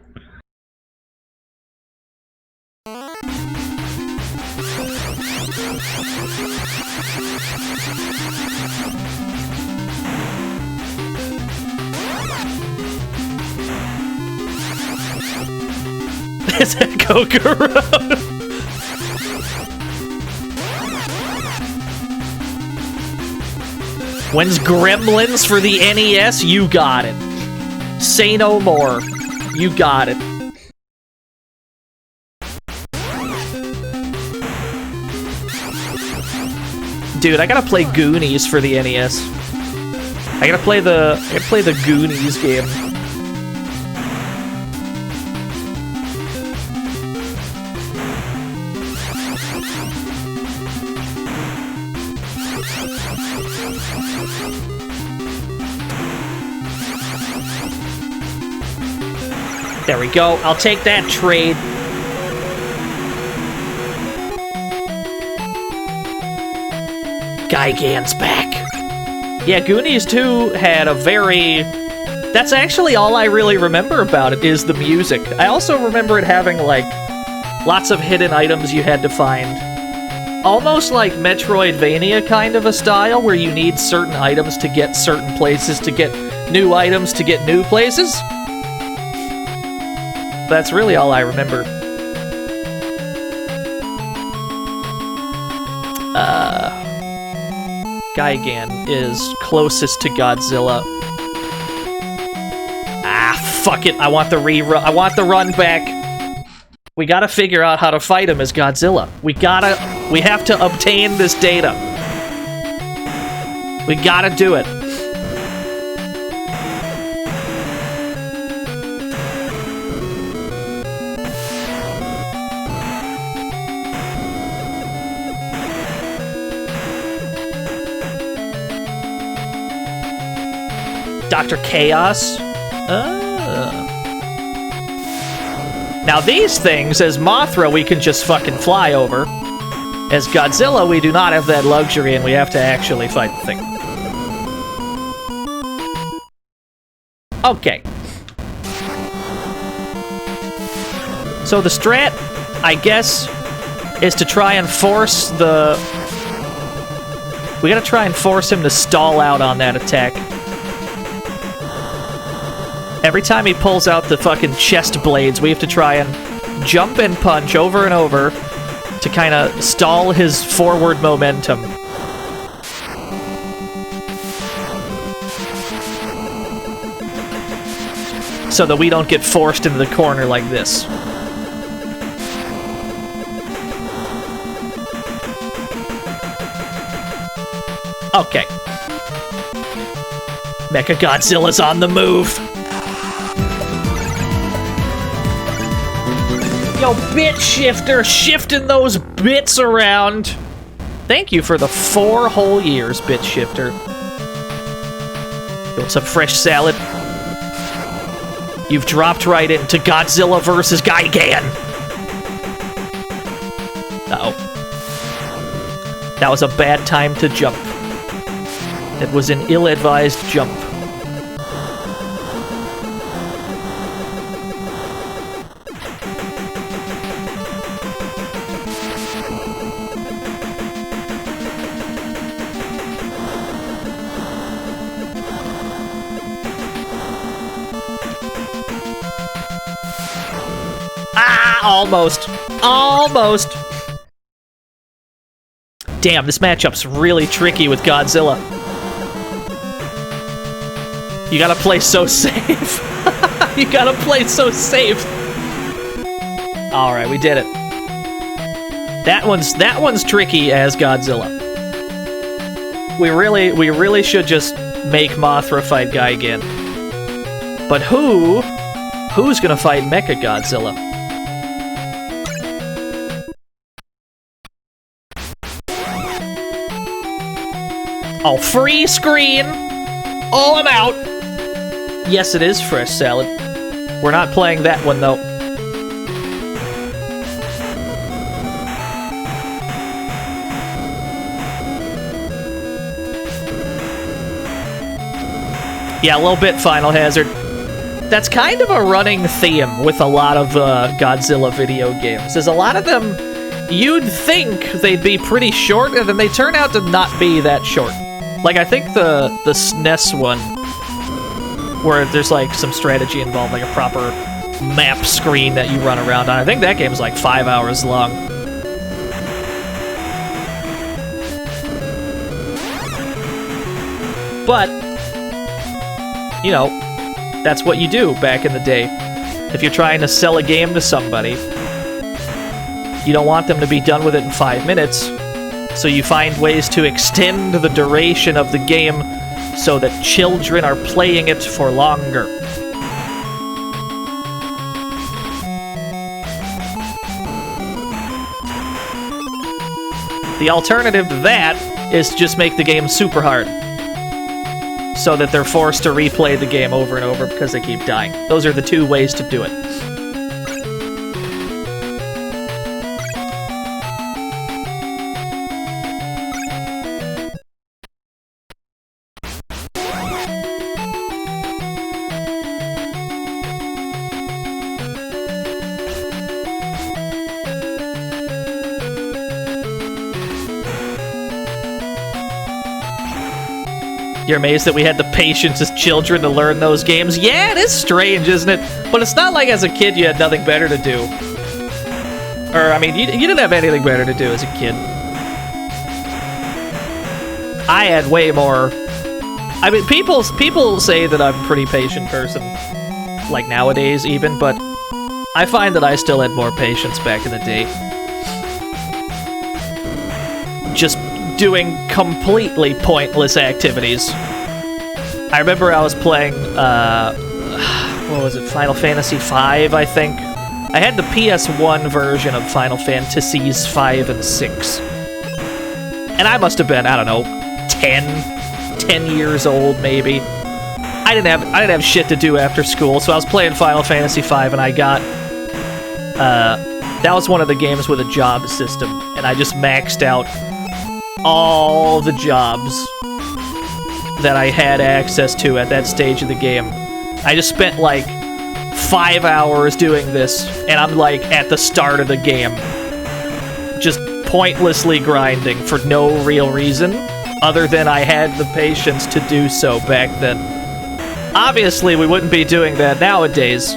Is that Kokoro? When's Gremlins for the NES? You got it. Say no more. You got it. Dude, I gotta play Goonies for the NES. I gotta play the Goonies game. There we go. I'll take that trade. Gigan's back. Yeah, Goonies 2 had a very... That's actually all I really remember about it, is the music. I also remember it having, like, lots of hidden items you had to find. Almost like Metroidvania kind of a style, where you need certain items to get certain places, to get new items to get new places. That's really all I remember. Gigan is closest to Godzilla. Ah, fuck it. I want the rerun. I want the run back. We gotta figure out how to fight him as Godzilla. We have to obtain this data. We gotta do it. Dr. Chaos? Now these things, as Mothra, we can just fucking fly over. As Godzilla, we do not have that luxury, and we have to actually fight the thing. Okay. So the strat, I guess, is to try and force the... We gotta try and force him to stall out on that attack. Every time he pulls out the fucking chest blades, we have to try and jump and punch over and over to kind of stall his forward momentum. So that we don't get forced into the corner like this. Okay. Mechagodzilla's on the move. Yo, bit shifter, shifting those bits around. Thank you for the 4 whole years, bit shifter. You want some fresh salad? You've dropped right into Godzilla versus Gigan. Uh-oh. That was a bad time to jump. It was an ill-advised jump. Almost. Almost. Damn, this matchup's really tricky with Godzilla. You gotta play so safe. You gotta play so safe. Alright, we did it. That one's tricky as Godzilla. We really should just make Mothra fight Gigan. But who's gonna fight Mechagodzilla? Oh, free screen! Oh, I'm out! Yes, it is fresh salad. We're not playing that one, though. Yeah, a little bit Final Hazard. That's kind of a running theme with a lot of Godzilla video games. There's a lot of them, you'd think they'd be pretty short, and then they turn out to not be that short. Like, I think the SNES one, where there's, like, some strategy involved, like a proper map screen that you run around on. I think that game's, like, 5 hours long. But, you know, that's what you do back in the day. If you're trying to sell a game to somebody, you don't want them to be done with it in 5 minutes. So you find ways to extend the duration of the game so that children are playing it for longer. The alternative to that is just make the game super hard, so that they're forced to replay the game over and over because they keep dying. Those are the 2 ways to do it. You're amazed that we had the patience as children to learn those games? Yeah, it is strange, isn't it? But it's not like as a kid you had nothing better to do. Or, I mean, you didn't have anything better to do as a kid. I had way more. I mean, people say that I'm a pretty patient person, like nowadays even, but I find that I still had more patience back in the day. Just doing completely pointless activities. I remember I was playing, what was it, Final Fantasy V, I think? I had the PS1 version of Final Fantasies 5 and 6. And I must have been, I don't know, 10 years old, maybe. I didn't have shit to do after school, so I was playing Final Fantasy V, and I got, that was one of the games with a job system, and I just maxed out all the jobs that I had access to at that stage of the game. I just spent like 5 hours doing this, and I'm like at the start of the game, just pointlessly grinding for no real reason, other than I had the patience to do so back then. Obviously, we wouldn't be doing that nowadays,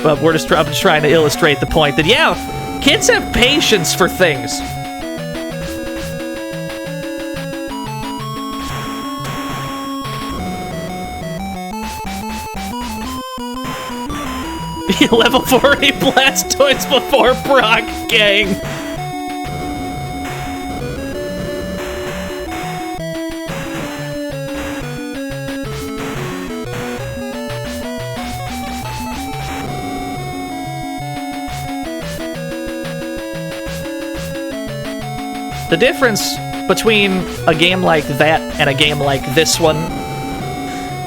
but I'm just trying to illustrate the point that, yeah, kids have patience for things. Level 40 Blastoise before Brock, gang. The difference between a game like that and a game like this one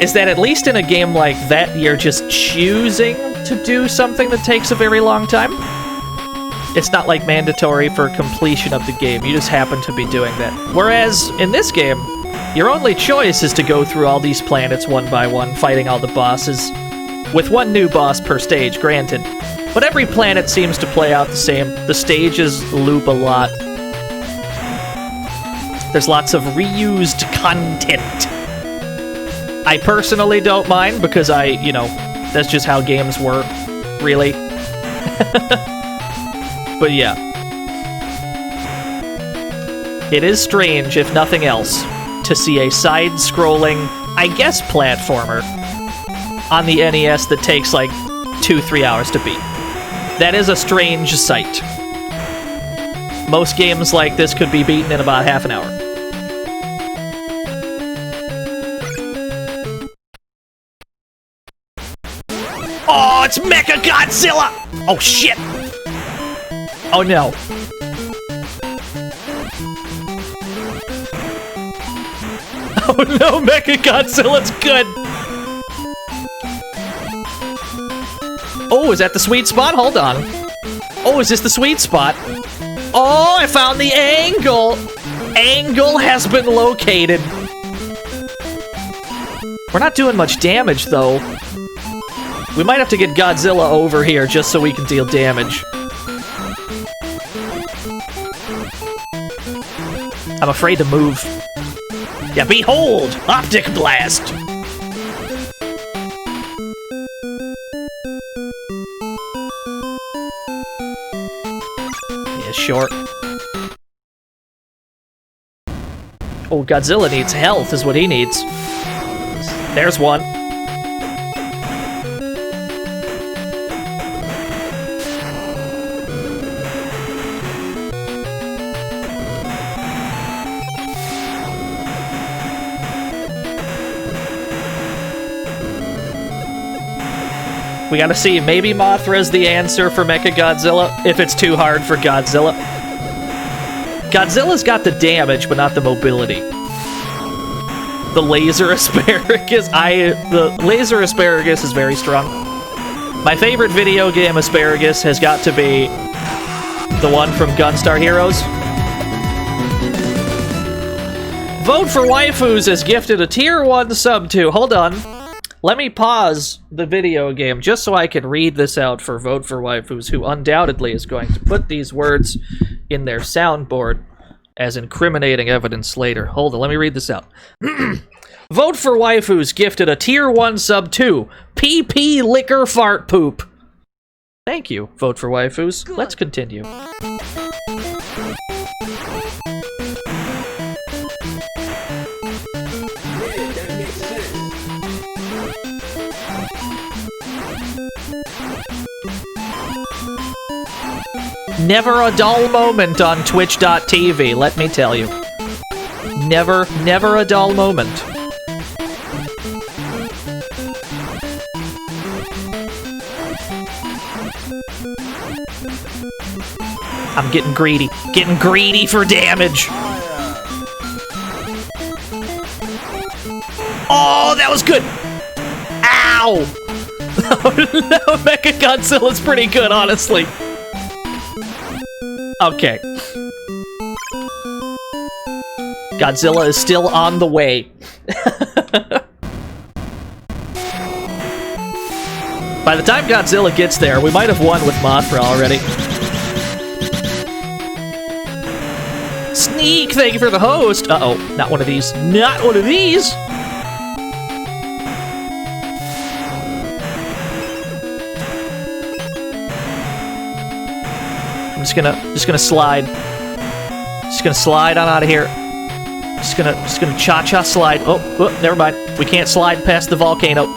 is that at least in a game like that, you're just choosing to do something that takes a very long time. It's not like mandatory for completion of the game, you just happen to be doing that. Whereas in this game, your only choice is to go through all these planets one by one, fighting all the bosses, with one new boss per stage, granted. But every planet seems to play out the same. The stages loop a lot. There's lots of reused content. I personally don't mind because that's just how games work, really. But yeah. It is strange, if nothing else, to see a side-scrolling, I guess, platformer on the NES that takes like 2-3 hours to beat. That is a strange sight. Most games like this could be beaten in about half an hour. Oh, it's Mecha Godzilla! Oh, shit! Oh, no. Oh, no, Mecha Godzilla's good! Oh, is that the sweet spot? Hold on. Oh, is this the sweet spot? Oh, I found the angle! Angle has been located. We're not doing much damage, though. We might have to get Godzilla over here just so we can deal damage. I'm afraid to move. Yeah, behold! Optic Blast! Yeah, short. Oh, Godzilla needs health, is what he needs. There's one. We gotta see, maybe Mothra's the answer for Mechagodzilla, if it's too hard for Godzilla. Godzilla's got the damage, but not the mobility. The laser asparagus, the laser asparagus is very strong. My favorite video game asparagus has got to be the one from Gunstar Heroes. Vote for Waifus is gifted a tier 1 sub to. Hold on. Let me pause the video game just so I can read this out for Vote for Waifus, who undoubtedly is going to put these words in their soundboard as incriminating evidence later. Hold on, let me read this out. Vote for Waifus gifted a tier 1 sub to PP Liquor Fart Poop. Thank you, Vote for Waifus. Good. Let's continue. Never a dull moment on Twitch.tv, let me tell you. Never a dull moment. I'm getting greedy. Getting greedy for damage. Oh, that was good. Ow! No, Mecha Godzilla's pretty good, honestly. Okay. Godzilla is still on the way. By the time Godzilla gets there, we might have won with Mothra already. Sneak, thank you for the host. Uh-oh, not one of these. Not one of these! I'm just gonna slide. Just gonna slide on out of here. Just gonna cha-cha slide. Oh, never mind. We can't slide past the volcano.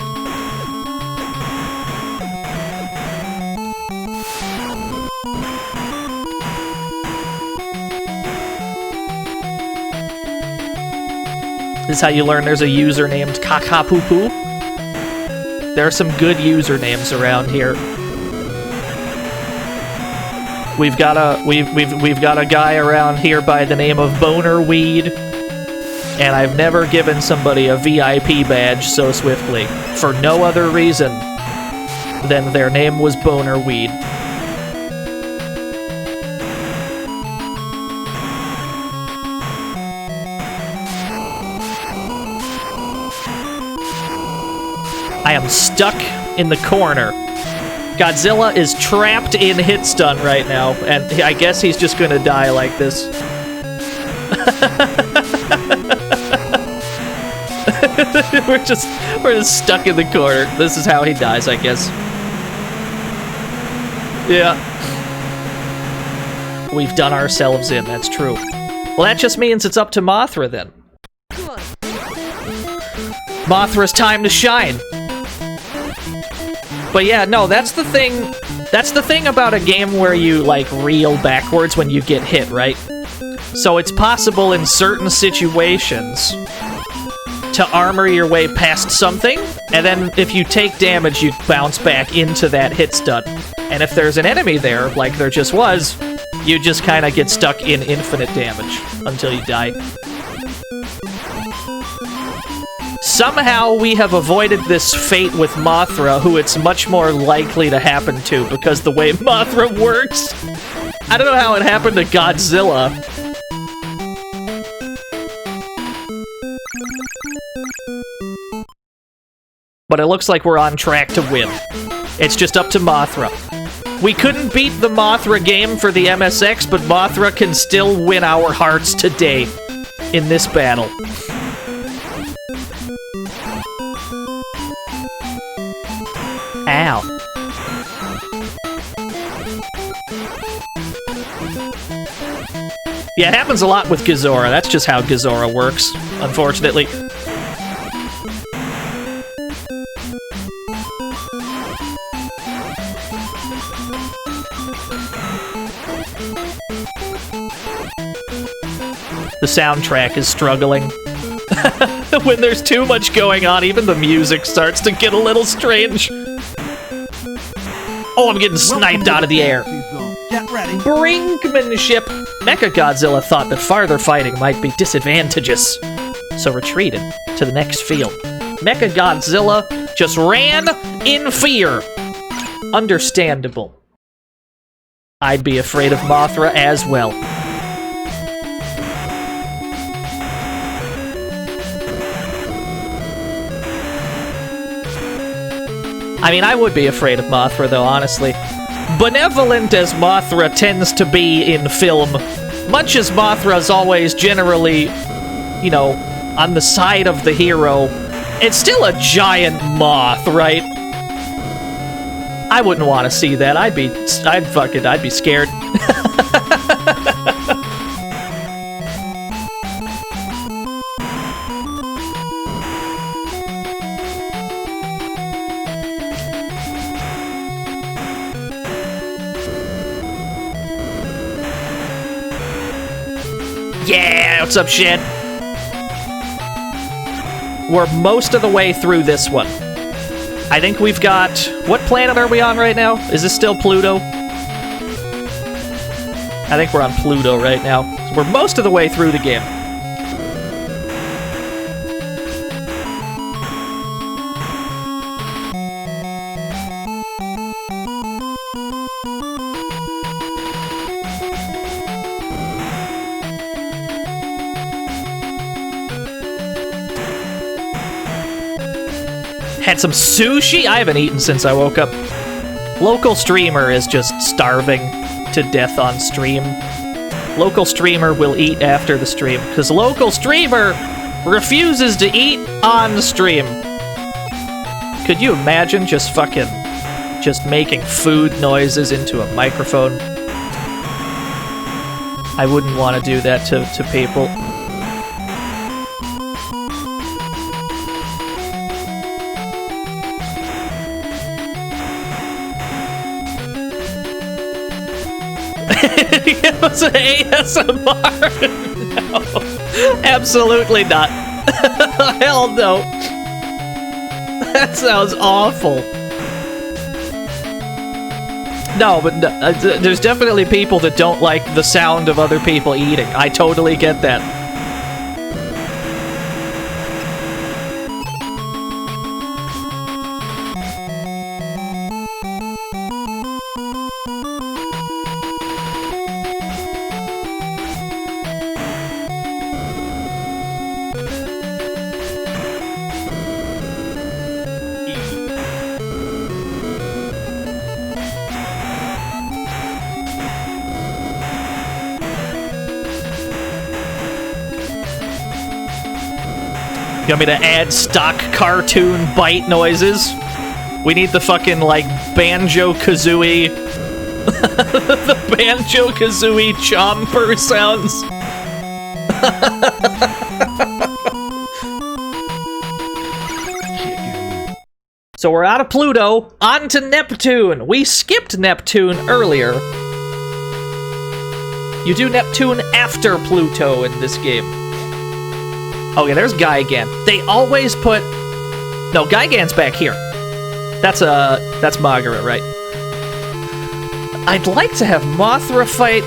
This is how you learn there's a user named Kakapoopoo. There are some good usernames around here. We've got a guy around here by the name of Boner Weed, and I've never given somebody a VIP badge so swiftly for no other reason than their name was Boner Weed. I am stuck in the corner. Godzilla is trapped in hit stun right now, and I guess he's just gonna die like this. we're just stuck in the corner. This is how he dies, I guess. Yeah. We've done ourselves in, that's true. Well, that just means it's up to Mothra then. Mothra's time to shine. But yeah, no, that's the thing. That's the thing about a game where you, like, reel backwards when you get hit, right? So it's possible in certain situations to armor your way past something, and then if you take damage, you bounce back into that hit stun. And if there's an enemy there, like there just was, you just kind of get stuck in infinite damage until you die. Somehow we have avoided this fate with Mothra, who it's much more likely to happen to, because the way Mothra works. I don't know how it happened to Godzilla. But it looks like we're on track to win. It's just up to Mothra. We couldn't beat the Mothra game for the MSX, but Mothra can still win our hearts today in this battle. Ow. Yeah, it happens a lot with Gojira. That's just how Gojira works, unfortunately. The soundtrack is struggling. When there's too much going on, even the music starts to get a little strange. Oh, I'm getting sniped out of the air. Get ready. Brinkmanship. Mechagodzilla thought that farther fighting might be disadvantageous, so retreated to the next field. Mechagodzilla just ran in fear. Understandable. I'd be afraid of Mothra as well. I mean, I would be afraid of Mothra, though, honestly. Benevolent as Mothra tends to be in film, much as Mothra's always generally, you know, on the side of the hero, it's still a giant moth, right? I wouldn't want to see that. I'd be scared. Yeah, what's up, Shed? We're most of the way through this one. I think we've got... What planet are we on right now? Is this still Pluto? I think we're on Pluto right now. So we're most of the way through the game. Had some sushi? I haven't eaten since I woke up. Local streamer is just starving to death on stream. Local streamer will eat after the stream, because local streamer refuses to eat on stream. Could you imagine just making food noises into a microphone? I wouldn't want to do that to people. It was an ASMR. No, absolutely not. Hell no. That sounds awful. No, but there's definitely people that don't like the sound of other people eating. I totally get that. You want me to add stock cartoon bite noises? We need the fucking, like, Banjo-Kazooie... the Banjo-Kazooie chomper sounds. So we're out of Pluto, on to Neptune! We skipped Neptune earlier. You do Neptune after Pluto in this game. Oh yeah, there's Gigan. They always put... No, Gigan's back here. That's Margaret, right? I'd like to have Mothra fight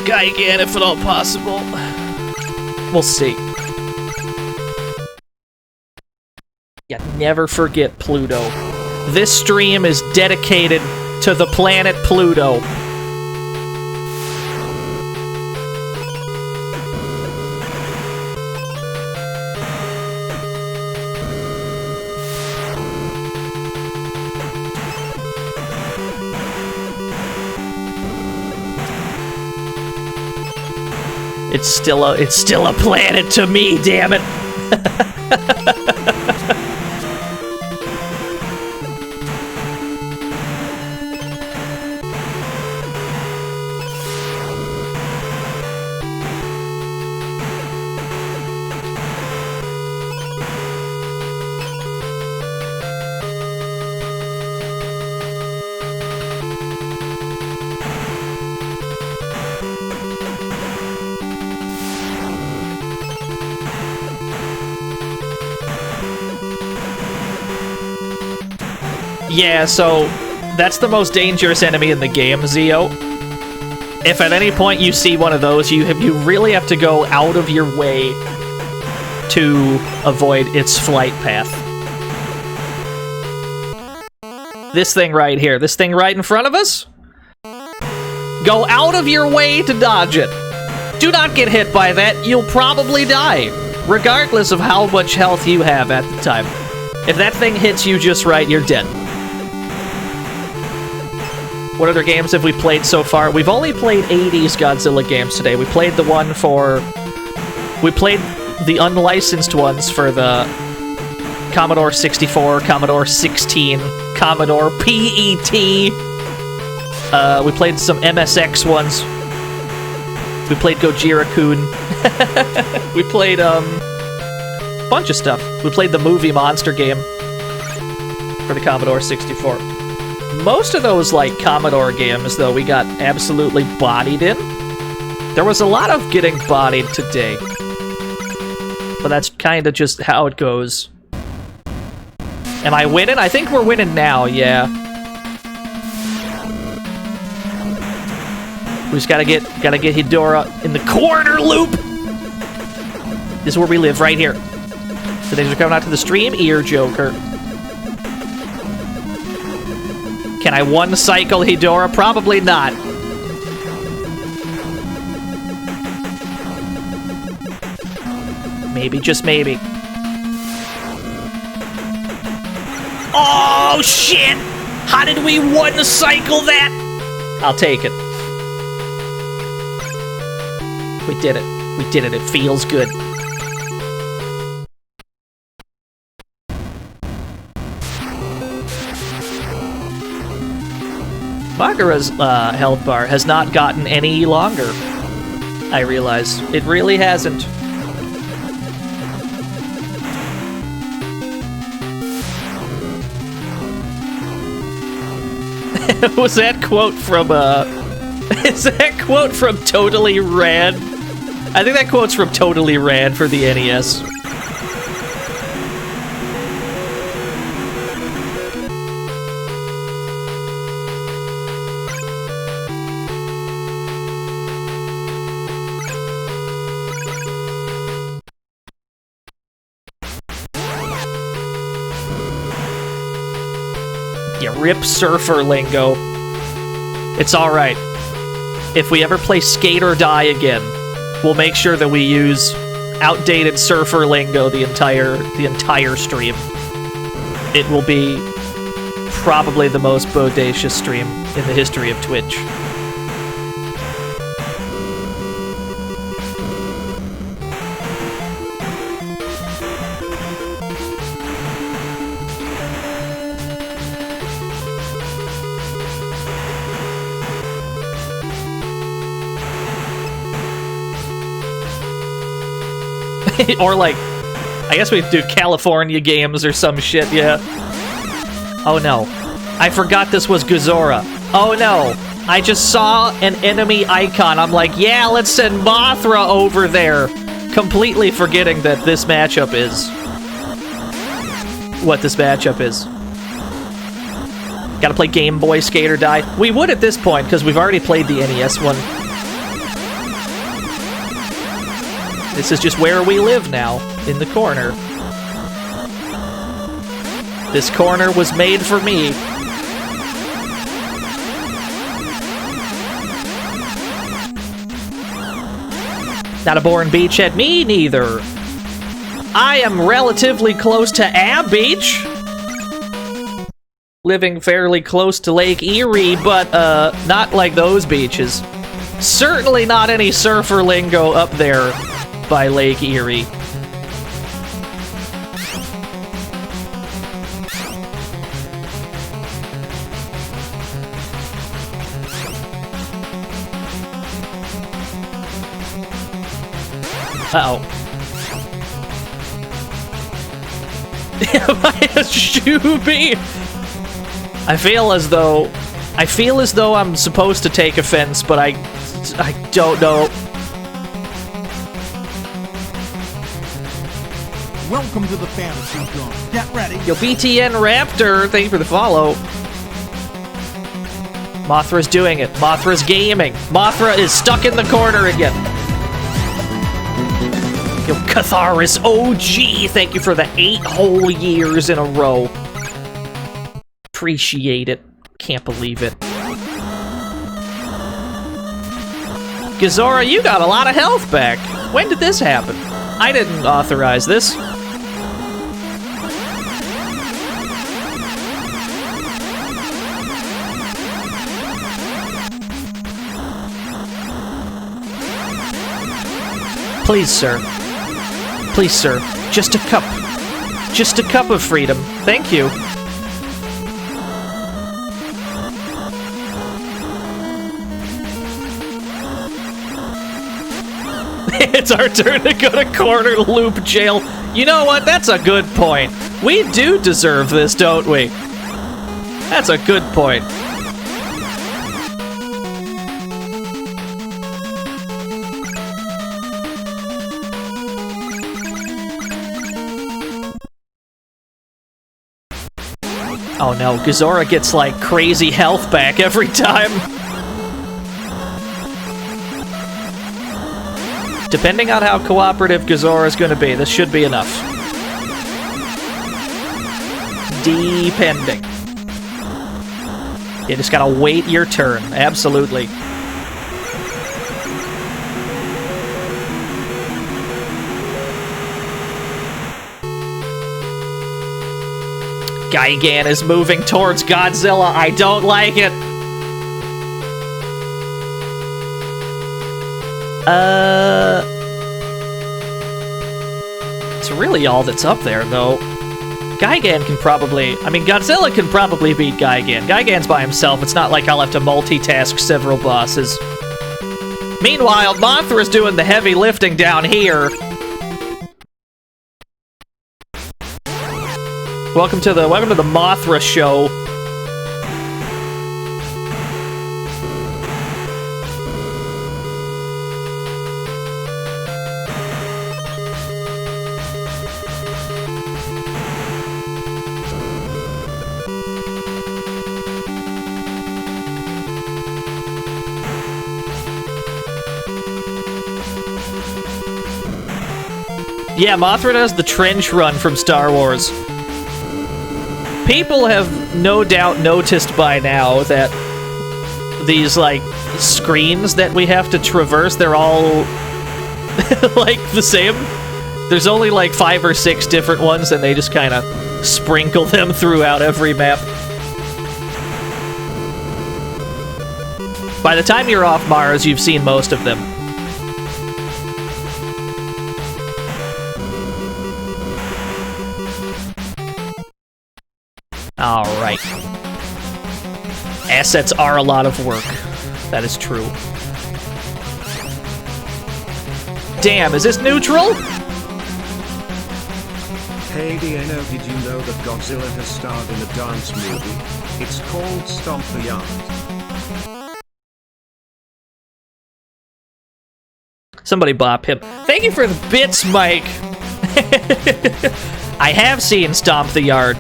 Gigan if at all possible. We'll see. Yeah, never forget Pluto. This stream is dedicated to the planet Pluto. It's still a planet to me, damn it. Yeah, so that's the most dangerous enemy in the game, Zio. If at any point you see one of those, you really have to go out of your way to avoid its flight path. This thing right here, this thing right in front of us? Go out of your way to dodge it. Do not get hit by that, you'll probably die, regardless of how much health you have at the time. If that thing hits you just right, you're dead. What other games have we played so far? We've only played 80s Godzilla games today. We played the one for... We played the unlicensed ones for the Commodore 64, Commodore 16, Commodore PET. We played some MSX ones. We played Gojira-kun. We played, a bunch of stuff. We played the movie Monster game for the Commodore 64. Most of those, like, Commodore games, though, we got absolutely bodied in. There was a lot of getting bodied today. But that's kind of just how it goes. Am I winning? I think we're winning now, yeah. We just gotta get Hidora in the corner loop! This is where we live, right here. So thanks for coming out to the stream, Ear Joker. Can I one-cycle Hidora? Probably not. Maybe, just maybe. Oh, shit! How did we one-cycle that? I'll take it. We did it. We did it. It feels good. Bagura's health bar has not gotten any longer. I realize. It really hasn't. Was that quote from, is that quote from Totally Rad? I think that quote's from Totally Rad for the NES. Rip surfer lingo. It's alright. If we ever play Skate or Die again, we'll make sure that we use outdated surfer lingo the entire stream. It will be probably the most bodacious stream in the history of Twitch. Or like, I guess we do California games or some shit, yeah. Oh no. I forgot this was Gojira. Oh no. I just saw an enemy icon. I'm like, yeah, let's send Mothra over there. Completely forgetting that this matchup is what this matchup is. Gotta play Game Boy Skate or Die. We would at this point, because we've already played the NES one. This is just where we live now, in the corner. This corner was made for me. Not a born beachhead, me neither. I am relatively close to Ab Beach. Living fairly close to Lake Erie, but not like those beaches. Certainly not any surfer lingo up there by Lake Erie. Uh-oh. Am I a shooby? I feel as though I'm supposed to take offense, but I don't know. Welcome to the fantasy zone. Get ready. Yo, BTN Raptor, thank you for the follow. Mothra's doing it. Mothra's gaming. Mothra is stuck in the corner again. Yo, Catharis OG, thank you for the 8 whole years in a row. Appreciate it. Can't believe it. Gazora, you got a lot of health back. When did this happen? I didn't authorize this. Please, sir. Please, sir. Just a cup. Just a cup of freedom. Thank you. It's our turn to go to corner loop jail. You know what? That's a good point. We do deserve this, don't we? That's a good point. Oh no, Gojira gets like crazy health back every time. Depending on how cooperative Gojira is going to be, this should be enough. Depending. You just gotta wait your turn, absolutely. Gigan is moving towards Godzilla. I don't like it. It's really all that's up there, though. Gigan can probably... I mean, Godzilla can probably beat Gigan. Gigan's by himself. It's not like I'll have to multitask several bosses. Meanwhile, Mothra's doing the heavy lifting down here. Welcome to the Mothra show. Yeah, Mothra does the trench run from Star Wars. People have no doubt noticed by now that these, like, screens that we have to traverse, they're all, like, the same. There's only, like, 5 or 6 different ones, and they just kind of sprinkle them throughout every map. By the time you're off Mars, you've seen most of them. Alright. Assets are a lot of work. That is true. Damn, is this neutral? Hey Diano, did you know that Godzilla has starred in a dance movie? It's called Stomp the Yard. Somebody bop him. Thank you for the bits, Mike! I have seen Stomp the Yard.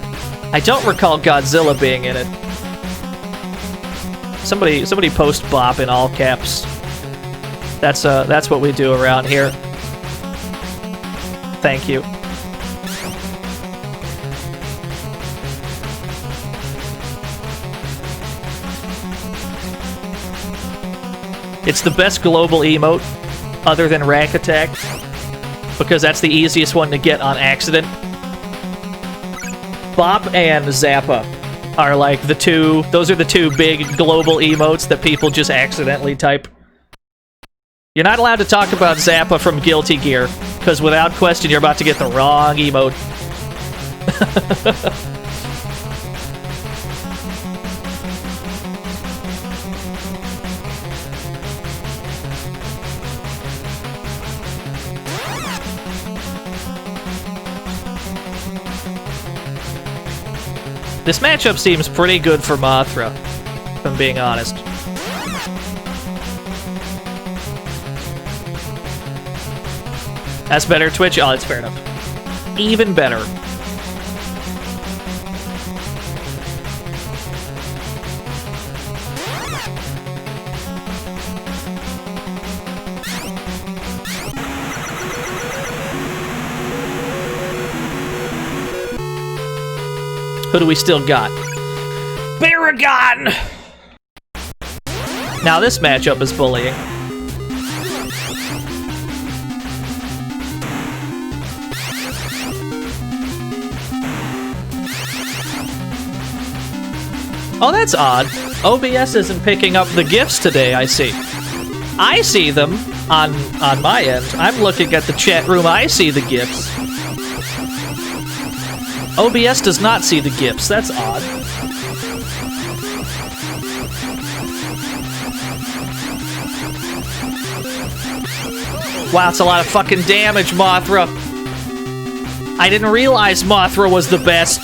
I don't recall Godzilla being in it. Somebody post bop in all caps. That's what we do around here. Thank you. It's the best global emote other than Rack Attack, because that's the easiest one to get on accident. Bop and Zappa are like the two, those are the two big global emotes that people just accidentally type. You're not allowed to talk about Zappa from Guilty Gear, because without question you're about to get the wrong emote. This matchup seems pretty good for Mothra, if I'm being honest. That's better, Twitch? Oh, that's fair enough. Even better. Who do we still got? Baragon! Now this matchup is bullying. Oh, that's odd. OBS isn't picking up the GIFs today, I see. I see them on my end. I'm looking at the chat room, I see the GIFs. OBS does not see the GIFs, that's odd. Wow, it's a lot of fucking damage, Mothra. I didn't realize Mothra was the best.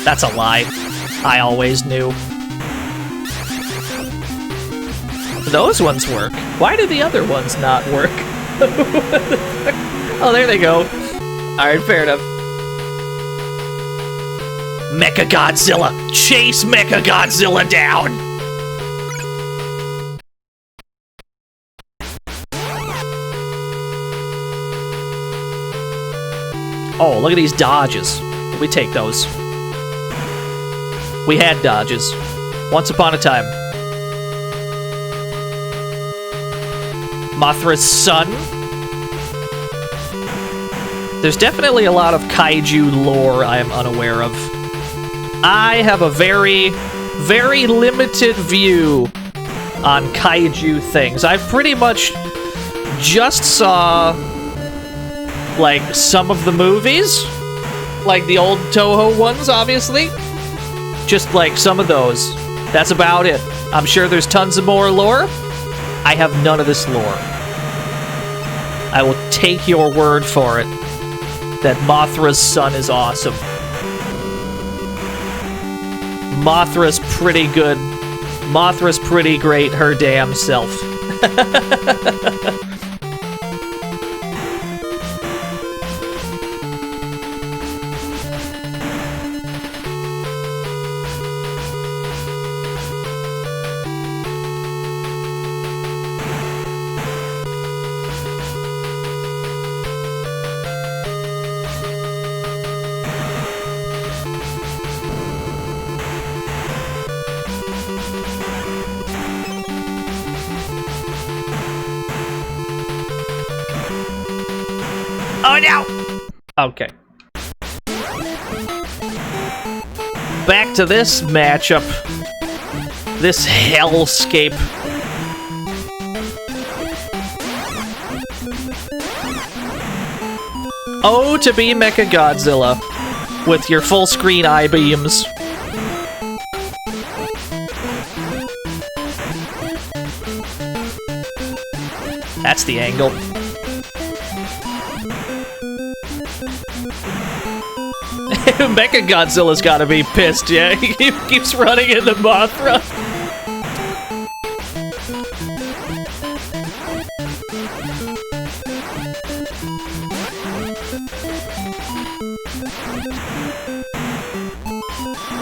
That's a lie. I always knew. Those ones work. Why do the other ones not work? Oh, there they go. Alright, fair enough. Mechagodzilla! Chase Mechagodzilla down! Oh, look at these dodges. We take those. We had dodges. Once upon a time. Mothra's son. There's definitely a lot of kaiju lore I am unaware of. I have a very, very limited view on kaiju things. I pretty much just saw, like, some of the movies. Like the old Toho ones, obviously. Just, like, some of those. That's about it. I'm sure there's tons of more lore. I have none of this lore. I will take your word for it that Mothra's son is awesome. Mothra's pretty good. Mothra's pretty great her damn self. Oh no! Okay. Back to this matchup. This hellscape. Oh, to be Mechagodzilla with your full screen eye beams. That's the angle. Mechagodzilla's gotta be pissed, yeah? He keeps running into Mothra.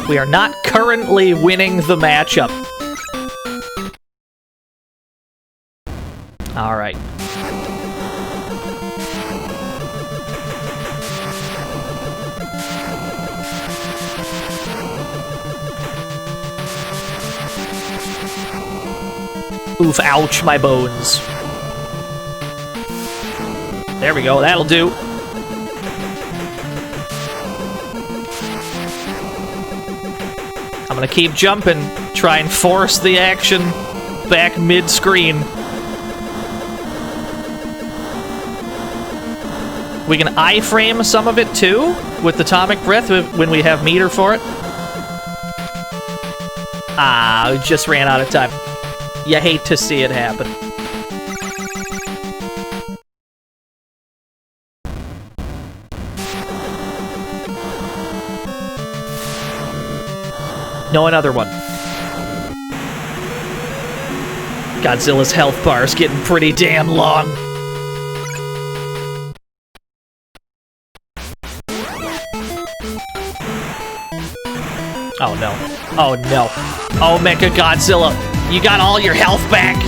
We are not currently winning the matchup. Alright. Oof, ouch, my bones. There we go, that'll do. I'm gonna keep jumping, try and force the action back mid-screen. We can iframe some of it too, with Atomic Breath when we have meter for it. Ah, we just ran out of time. You hate to see it happen. No, another one. Godzilla's health bar is getting pretty damn long. Oh no. Oh no. Oh, Mechagodzilla. You got all your health back.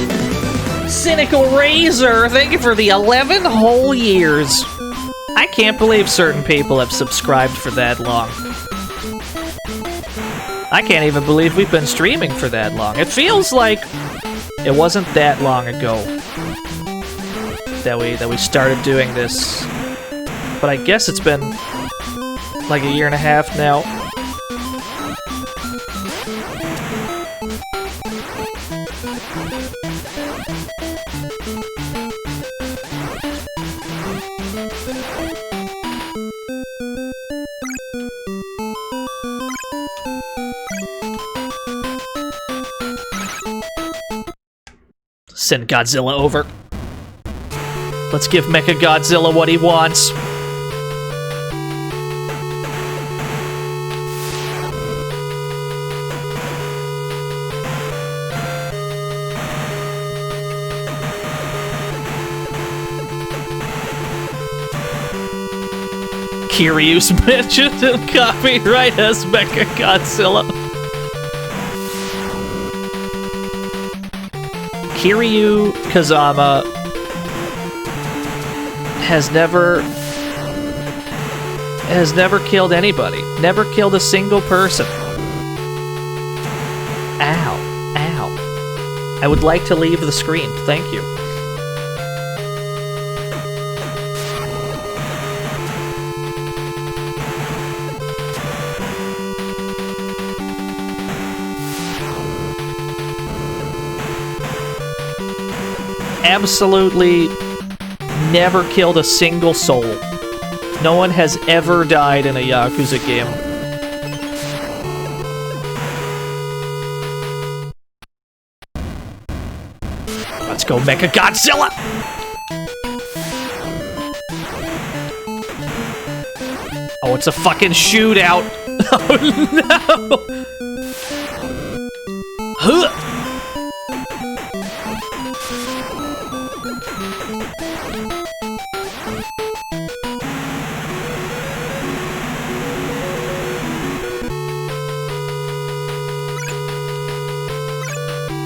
Cynical Razor, thank you for the 11 whole years. I can't believe certain people have subscribed for that long. I can't even believe we've been streaming for that long. It feels like it wasn't that long ago that we started doing this. But I guess it's been like a year and a half now. Send Godzilla over. Let's give Mechagodzilla what he wants. Kiryu's mentioned in copyright as Mecha Godzilla. Kiryu Kazama has never killed anybody. Never killed a single person. Ow. Ow. I would like to leave the screen. Thank you. Absolutely never killed a single soul. No one has ever died in a Yakuza game. Let's go Mecha Godzilla! Oh, it's a fucking shootout! Oh no! Huh!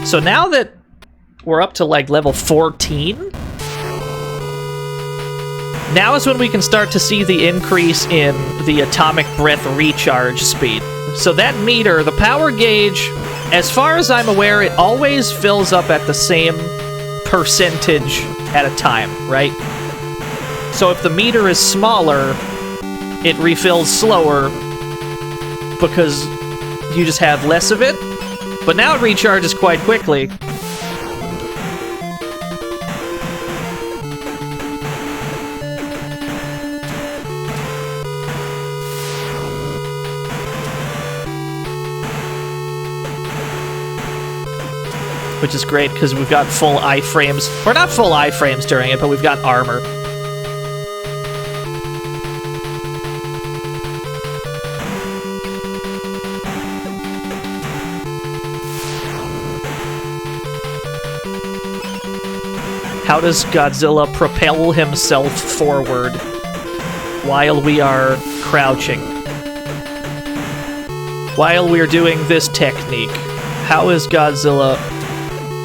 So now that we're up to like level 14, now is when we can start to see the increase in the atomic breath recharge speed. So that meter, the power gauge, as far as I'm aware, it always fills up at the same percentage at a time, right? So if the meter is smaller, it refills slower because you just have less of it. But now it recharges quite quickly. Which is great, because we've got full iframes. Or not full iframes during it, but we've got armor. How does Godzilla propel himself forward while we are crouching? While we're doing this technique, how is Godzilla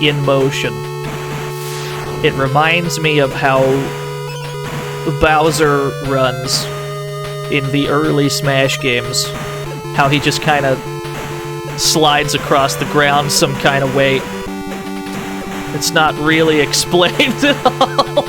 in motion? It reminds me of how Bowser runs in the early Smash games. How he just kind of slides across the ground some kind of way. It's not really explained at all.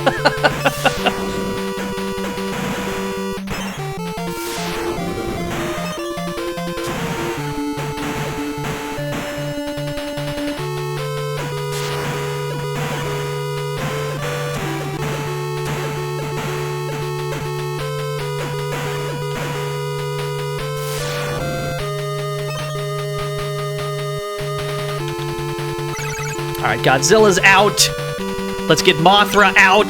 Alright, Godzilla's out. Let's get Mothra out.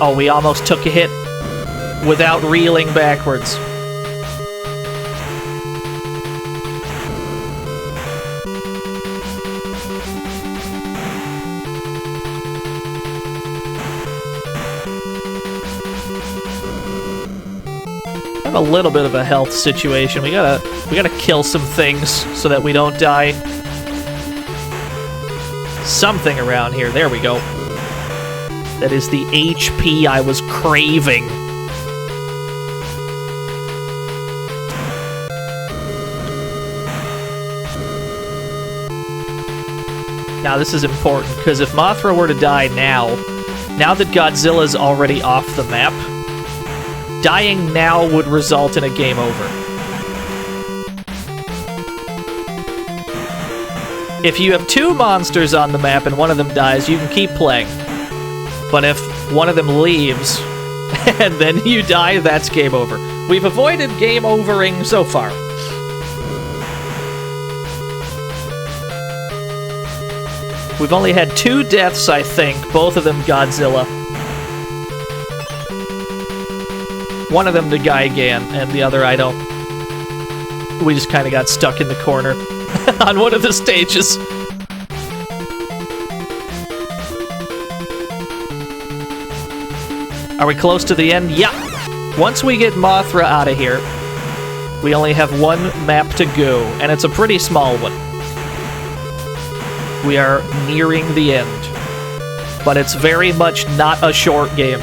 Oh, we almost took a hit without reeling backwards. A little bit of a health situation. We gotta kill some things so that we don't die. Something around here. There we go. That is the HP I was craving. Now this is important, because if Mothra were to die now that Godzilla's already off the map, dying now would result in a game over. If you have two monsters on the map and one of them dies, you can keep playing. But if one of them leaves and then you die, that's game over. We've avoided game overing so far. We've only had 2 deaths, I think, both of them Godzilla. One of them to Gigan, and the other I don't We just kind of got stuck in the corner on one of the stages. Are we close to the end? Yeah. Once we get Mothra out of here, we only have one map to go, and it's a pretty small one. We are nearing the end, but it's very much not a short game.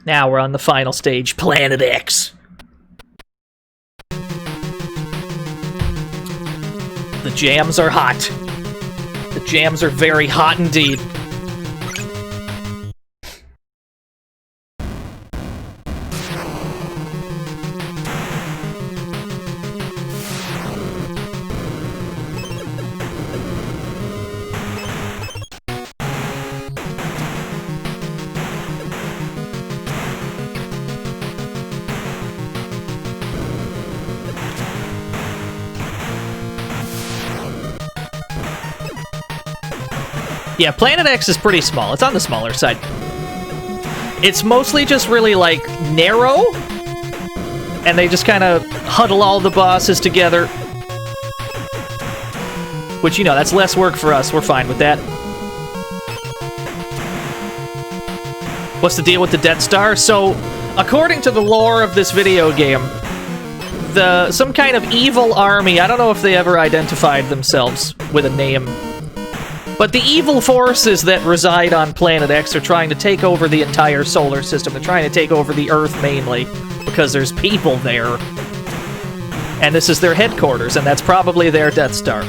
Now we're on the final stage, Planet X. The jams are hot. The jams are very hot indeed. Yeah, Planet X is pretty small. It's on the smaller side. It's mostly just really, like, narrow. And they just kind of huddle all the bosses together. Which, you know, that's less work for us. We're fine with that. What's the deal with the Death Star? So, according to the lore of this video game, some kind of evil army, I don't know if they ever identified themselves with a name, but the evil forces that reside on Planet X are trying to take over the entire solar system. They're trying to take over the Earth mainly, because there's people there. And this is their headquarters, and that's probably their Death Star.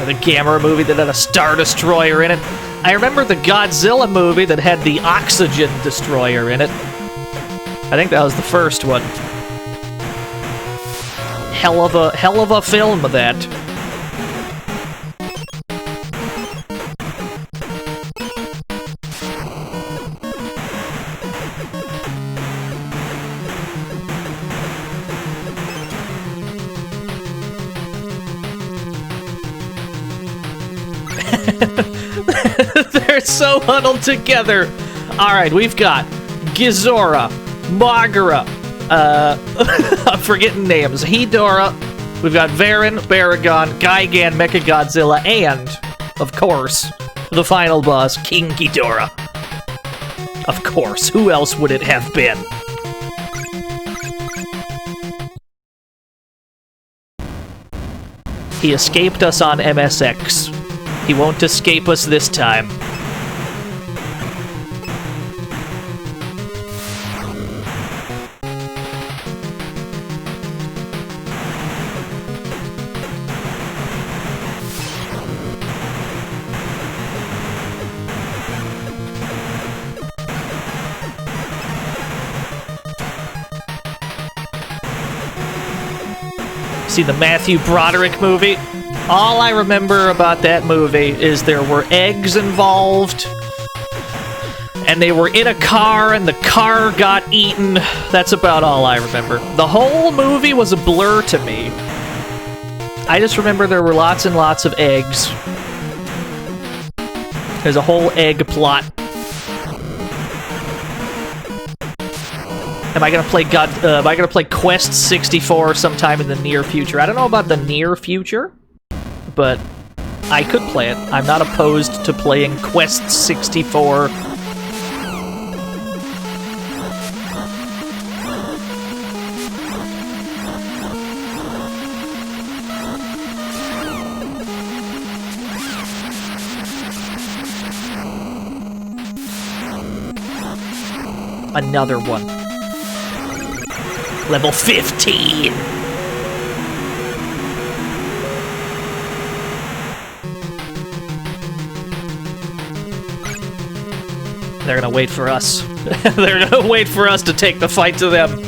The Gamera movie that had a Star Destroyer in it. I remember the Godzilla movie that had the Oxygen Destroyer in it. I think that was the first one. Hell of a film of that. They're so huddled together. Alright, we've got Gizora, Magara, I'm forgetting names, Hedora, we've got Varan, Baragon, Gigan, Mechagodzilla, and, of course, the final boss, King Ghidorah. Of course, who else would it have been? He escaped us on MSX. He won't escape us this time. See the Matthew Broderick movie? All I remember about that movie is there were eggs involved, and they were in a car, and the car got eaten. That's about all I remember. The whole movie was a blur to me. I just remember there were lots and lots of eggs. There's a whole egg plot. Am I gonna play Quest 64 sometime in the near future? I don't know about the near future, but I could play it. I'm not opposed to playing Quest 64. Another one. Level 15! They're gonna wait for us. They're gonna wait for us to take the fight to them.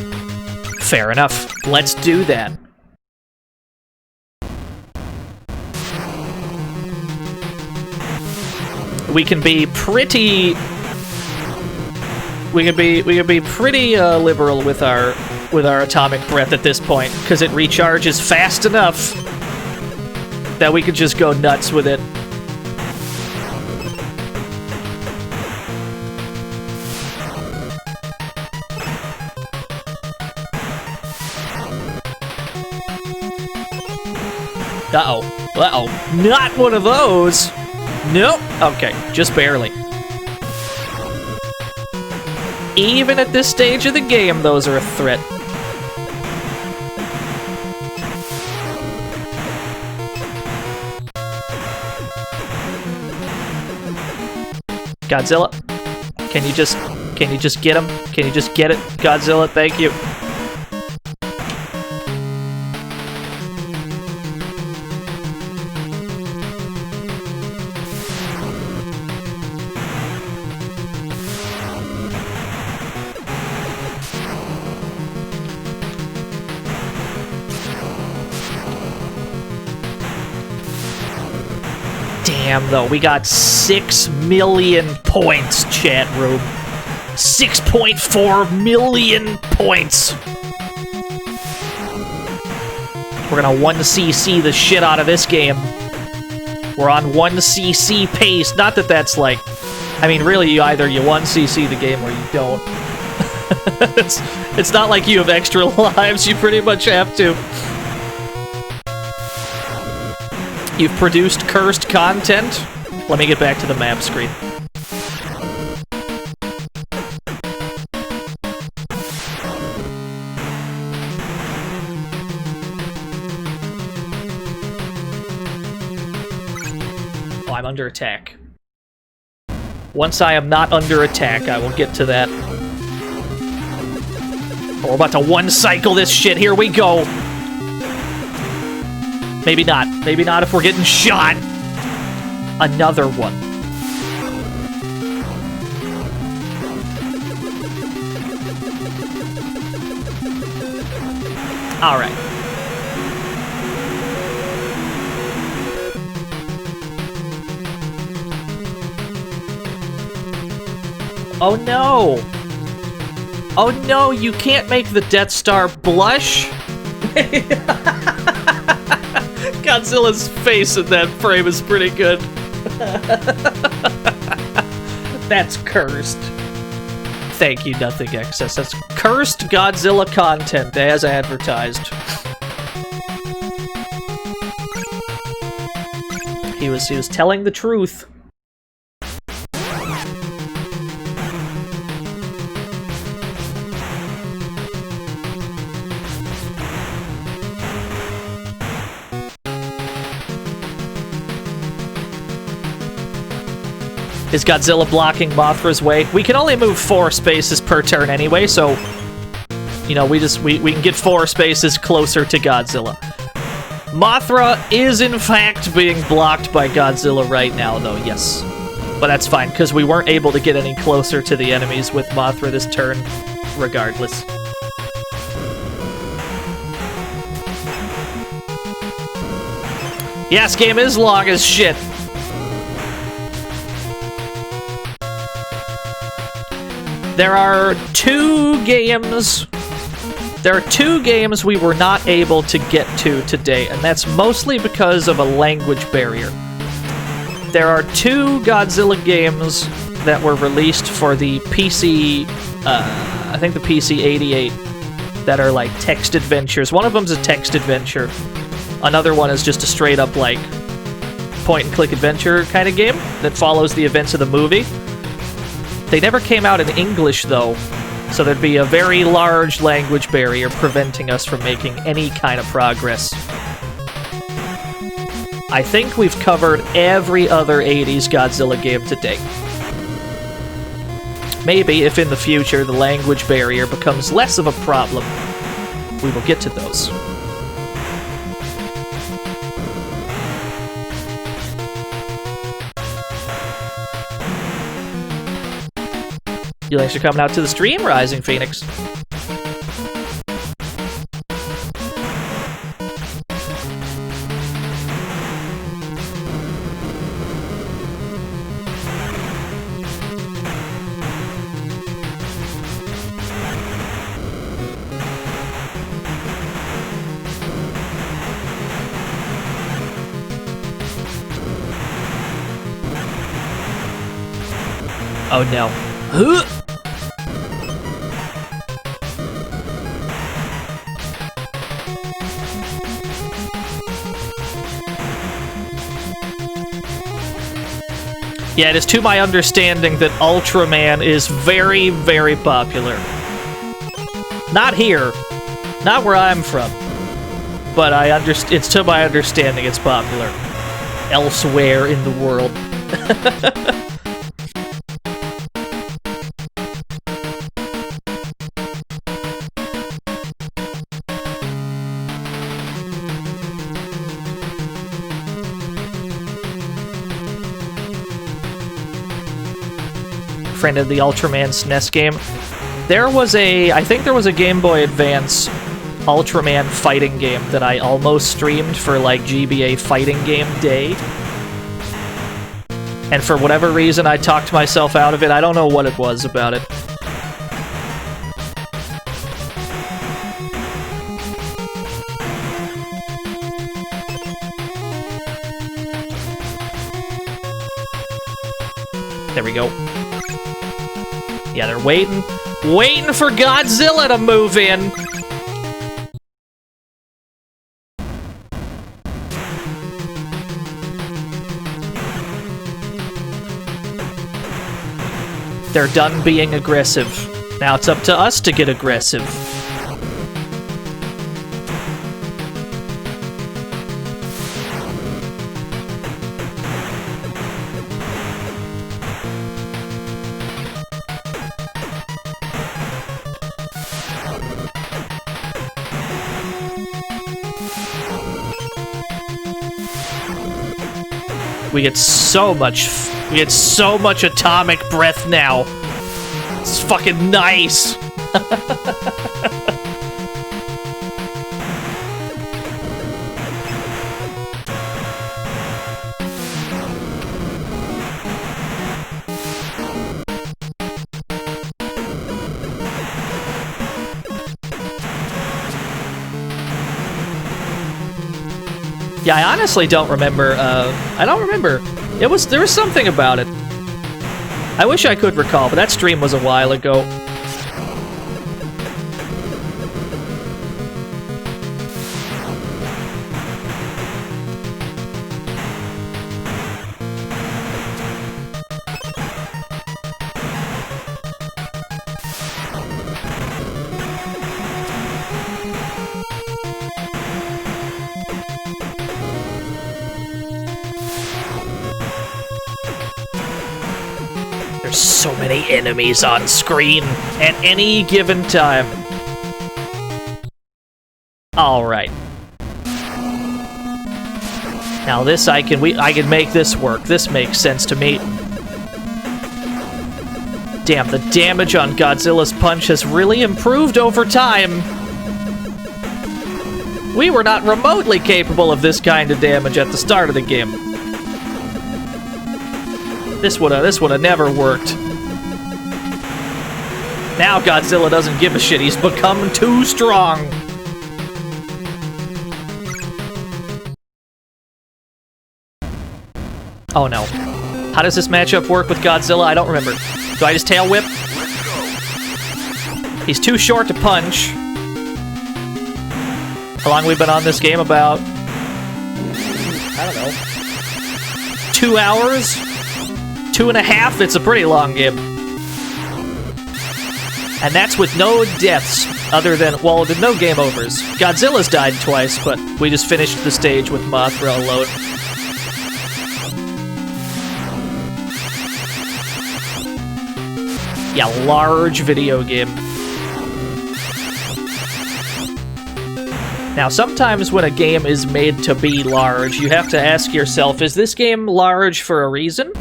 Fair enough. Let's do that. We can be pretty... We can be pretty liberal with our atomic breath at this point, because it recharges fast enough that we could just go nuts with it. Uh-oh. Uh-oh. Not one of those! Nope. Okay, just barely. Even at this stage of the game, those are a threat. Godzilla, can you just get him? Can you just get it? Godzilla, thank you. Damn, though, we got 6 million points, chat room. 6.4 million points. We're gonna 1cc the shit out of this game. We're on 1cc pace. Not that that's like... I mean, really, either you 1cc the game or you don't. It's not like you have extra lives. You pretty much have to. You've produced cursed content. Let me get back to the map screen. Oh, I'm under attack. Once I am not under attack, I will get to that. Oh, we're about to one-cycle this shit. Here we go. Maybe not. Maybe not if we're getting shot. Another one. All right. Oh no! Oh no, you can't make the Death Star blush? Godzilla's face in that frame is pretty good. That's cursed. Thank you, Nothing Excess. That's cursed Godzilla content as advertised. He was telling the truth. Is Godzilla blocking Mothra's way? We can only move 4 spaces per turn anyway, so... You know, we can get 4 spaces closer to Godzilla. Mothra is, in fact, being blocked by Godzilla right now, though, yes. But that's fine, because we weren't able to get any closer to the enemies with Mothra this turn, regardless. Yes, game is long as shit. There are 2 games... There are 2 games we were not able to get to today, and that's mostly because of a language barrier. There are 2 Godzilla games that were released for the PC... I think the PC 88, that are like text adventures. One of them's a text adventure. Another one is just a straight-up, like, point-and-click adventure kind of game that follows the events of the movie. They never came out in English, though, so there'd be a very large language barrier preventing us from making any kind of progress. I think we've covered every other 80s Godzilla game to date. Maybe, if in the future the language barrier becomes less of a problem, we will get to those. Thanks for coming out to the stream, Rising Phoenix. Oh no. Huh! Yeah, it is to my understanding that Ultraman is very, very popular. Not here. Not where I'm from. But it's to my understanding it's popular. Elsewhere in the world. Friend of the Ultraman SNES game. I think there was a Game Boy Advance Ultraman fighting game that I almost streamed for like GBA Fighting Game Day. And for whatever reason I talked myself out of it. I don't know what it was about it. There we go. Yeah, they're waiting for Godzilla to move in. They're done being aggressive. Now it's up to us to get aggressive. We get so much atomic breath now. It's fucking nice. Yeah, I honestly don't remember, I don't remember. There was something about it. I wish I could recall, but that stream was a while ago. So many enemies on screen at any given time. Alright. Now this I can make this work. This makes sense to me. Damn, the damage on Godzilla's punch has really improved over time. We were not remotely capable of this kind of damage at the start of the game. This would have never worked. Now Godzilla doesn't give a shit. He's become too strong. Oh no. How does this matchup work with Godzilla? I don't remember. Do I just tail whip? He's too short to punch. How long have we been on this game? About, I don't know, 2 hours? 2.5? It's a pretty long game. And that's with no deaths, other than, well, no game overs. Godzilla's died twice, but we just finished the stage with Mothra alone. Yeah, large video game. Now, sometimes when a game is made to be large, you have to ask yourself, is this game large for a reason?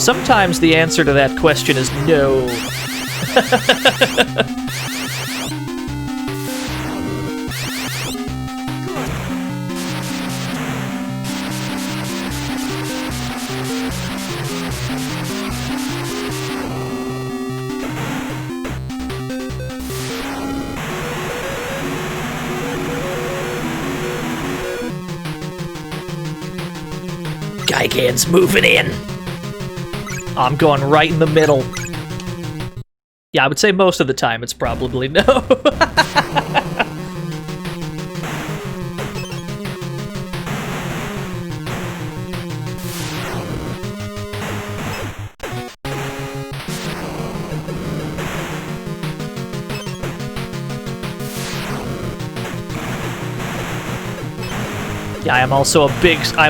Sometimes the answer to that question is no. Gigan's moving in. I'm going right in the middle. Yeah, I would say most of the time it's probably no. Yeah, I'm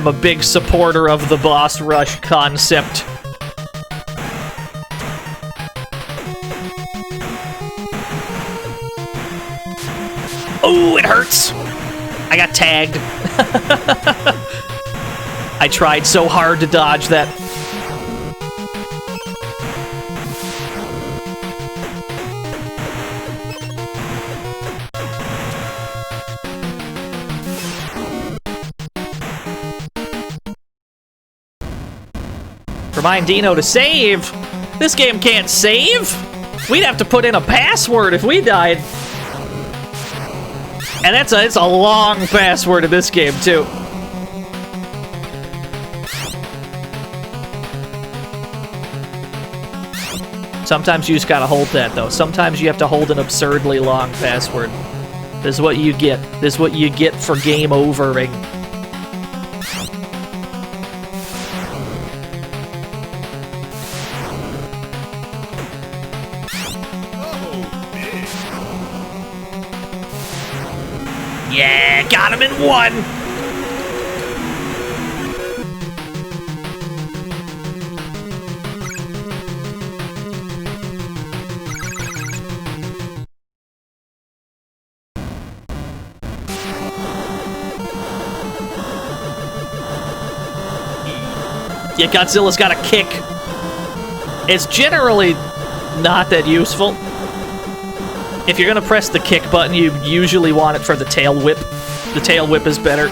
a big supporter of the boss rush concept. Oh, it hurts! I got tagged. I tried so hard to dodge that. Remind Dino to save! This game can't save! We'd have to put in a password if we died. And it's a long password in this game, too. Sometimes you just gotta hold that, though. Sometimes you have to hold an absurdly long password. This is what you get. This is what you get for game overing. Yeah, got him in one! Yeah, Godzilla's got a kick. It's generally not that useful. If you're gonna press the kick button, you usually want it for the tail whip. The tail whip is better.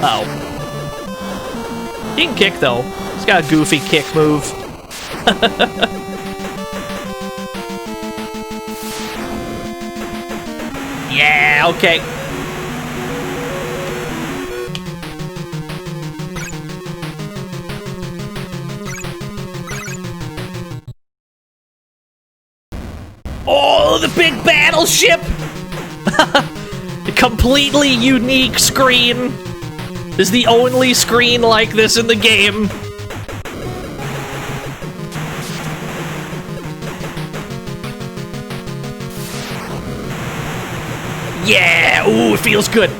Oh. He can kick, though. He's got a goofy kick move. Yeah, okay. Oh, the big battleship! A completely unique screen. This is the only screen like this in the game. Yeah! Ooh, it feels good.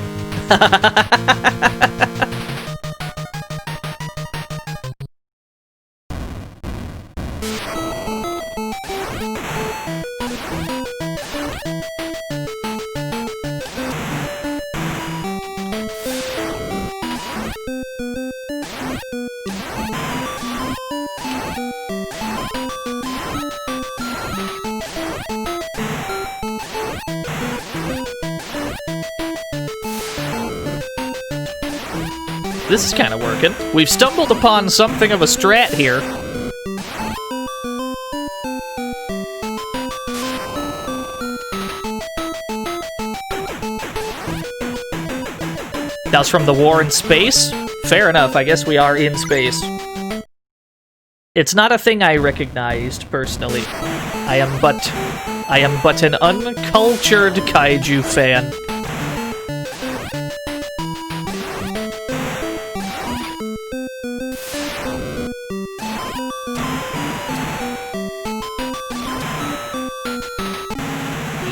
This is kind of working. We've stumbled upon something of a strat here. That was from the war in space? Fair enough, I guess we are in space. It's not a thing I recognized, personally. I am but an uncultured kaiju fan.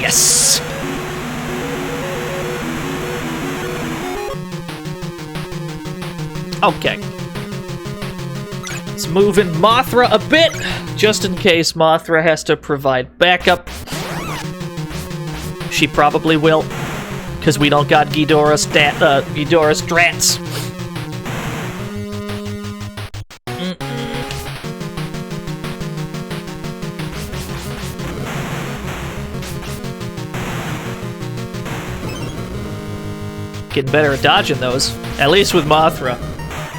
Yes! Okay. Let's move in Mothra a bit, just in case Mothra has to provide backup. She probably will, because we don't got Ghidorah strats. Getting better at dodging those. At least with Mothra.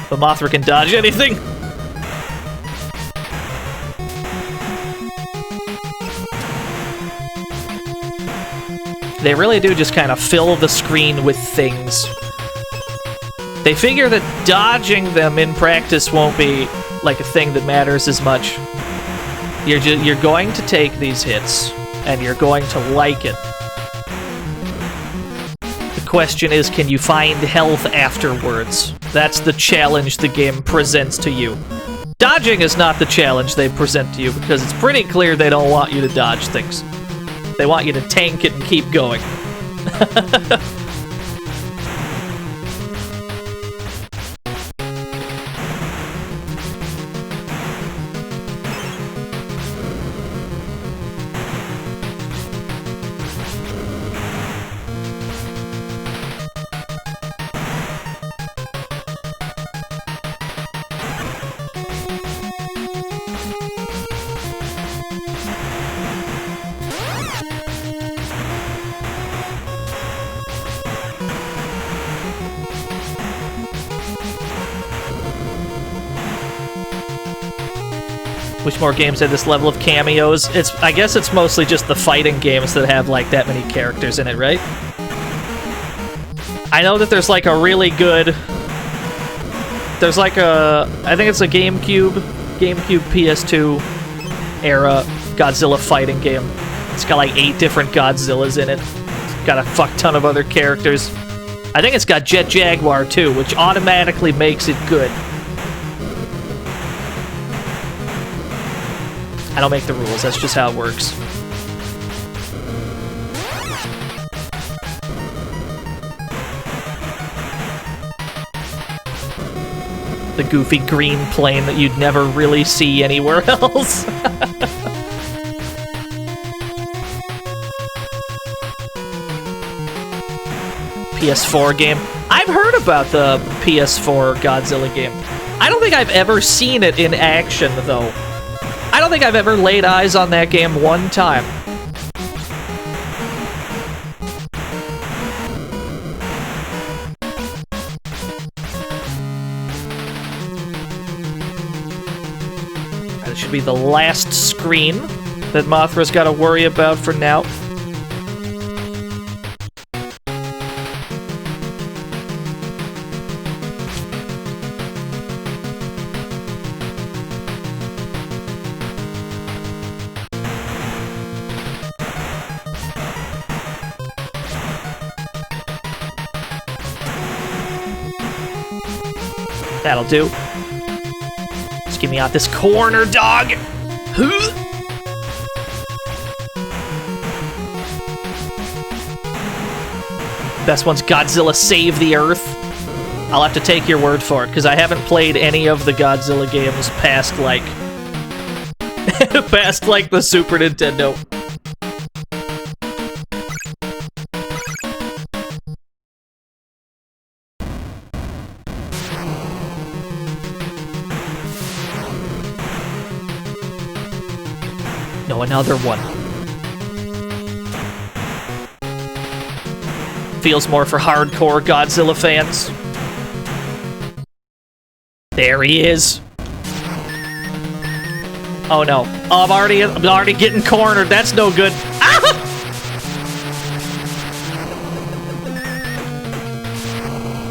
But Mothra can dodge anything. They really do just kind of fill the screen with things. They figure that dodging them in practice won't be like a thing that matters as much. You're going to take these hits, and you're going to like it. The question is, can you find health afterwards? That's the challenge the game presents to you. Dodging is not the challenge they present to you, because it's pretty clear they don't want you to dodge things. They want you to tank it and keep going. Wish more games had this level of cameos. I guess it's mostly just the fighting games that have like that many characters in it, right? I know that there's like a really good... There's like a... I think it's a GameCube PS2 era Godzilla fighting game. It's got like 8 different Godzillas in it. It's got a fuck ton of other characters. I think it's got Jet Jaguar too, which automatically makes it good. I don't make the rules, that's just how it works. The goofy green plane that you'd never really see anywhere else. PS4 game. I've heard about the PS4 Godzilla game. I don't think I've ever seen it in action, though. I don't think I've ever laid eyes on that game one time. That should be the last screen that Mothra's got to worry about for now. That'll do. Just get me out this corner, dog! Best one's Godzilla Save the Earth. I'll have to take your word for it, because I haven't played any of the Godzilla games past, like... past, like, the Super Nintendo. No, another one. Feels more for hardcore Godzilla fans. There he is. Oh no. Oh, I'm already getting cornered. That's no good. Ah!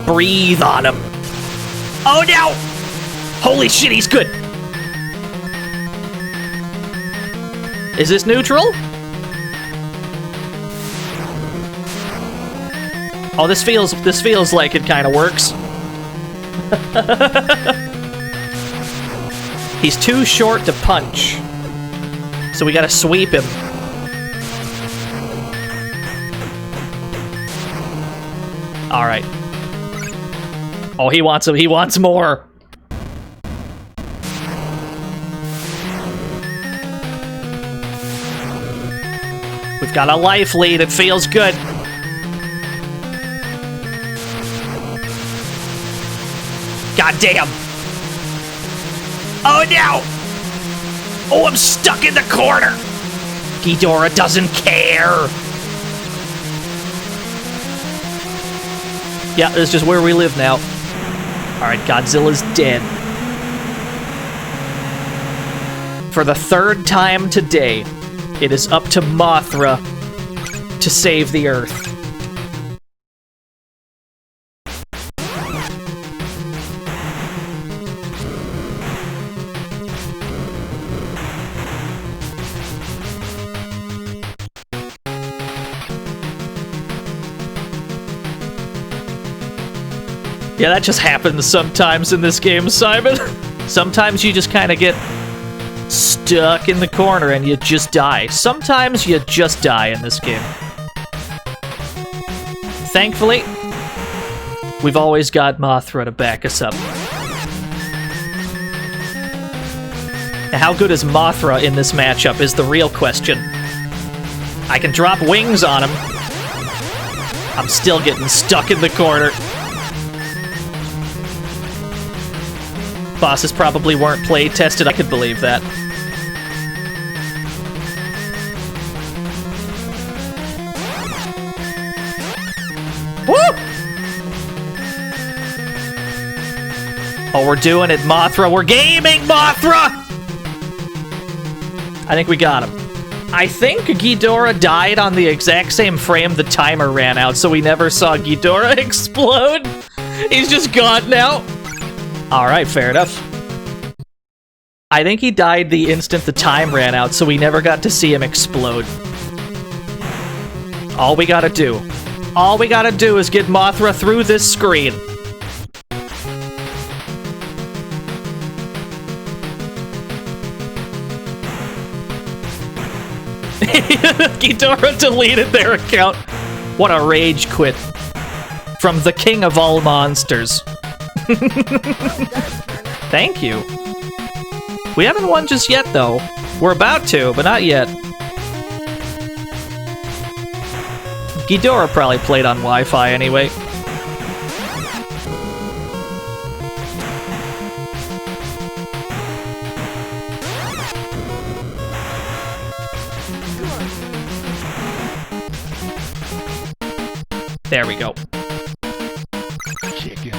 Breathe on him. Oh no! Holy shit, he's good. Is this neutral? Oh, this feels like it kind of works. He's too short to punch, so we gotta sweep him. All right. Oh, he wants him. He wants more. We've got a life lead. It feels good. God damn. Oh no! Oh, I'm stuck in the corner! Ghidorah doesn't care! Yeah, this is just where we live now. Alright, Godzilla's dead. For the third time today, it is up to Mothra to save the Earth. Yeah, that just happens sometimes in this game, Simon. Sometimes you just kind of get stuck in the corner and you just die. Sometimes you just die in this game. Thankfully, we've always got Mothra to back us up. Now, how good is Mothra in this matchup is the real question. I can drop wings on him. I'm still getting stuck in the corner. Bosses probably weren't play tested. I could believe that. Woo! Oh, we're doing it, Mothra. We're gaming, Mothra! I think we got him. I think Ghidorah died on the exact same frame the timer ran out, so we never saw Ghidorah explode. He's just gone now. Alright, fair enough. I think he died the instant the time ran out, so we never got to see him explode. All we gotta do is get Mothra through this screen. Ghidorah deleted their account. What a rage quit. From the king of all monsters. Thank you. We haven't won just yet, though. We're about to, but not yet. Ghidorah probably played on Wi-Fi anyway. There we go. Chicken.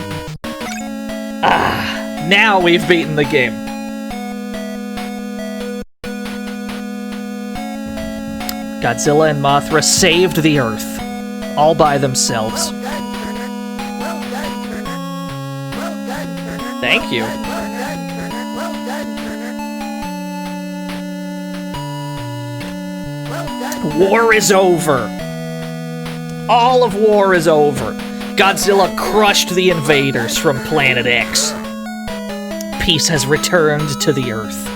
Ah, now we've beaten the game. Godzilla and Mothra saved the Earth, all by themselves. Thank you. War is over. All of war is over. Godzilla crushed the invaders from Planet X. Peace has returned to the Earth.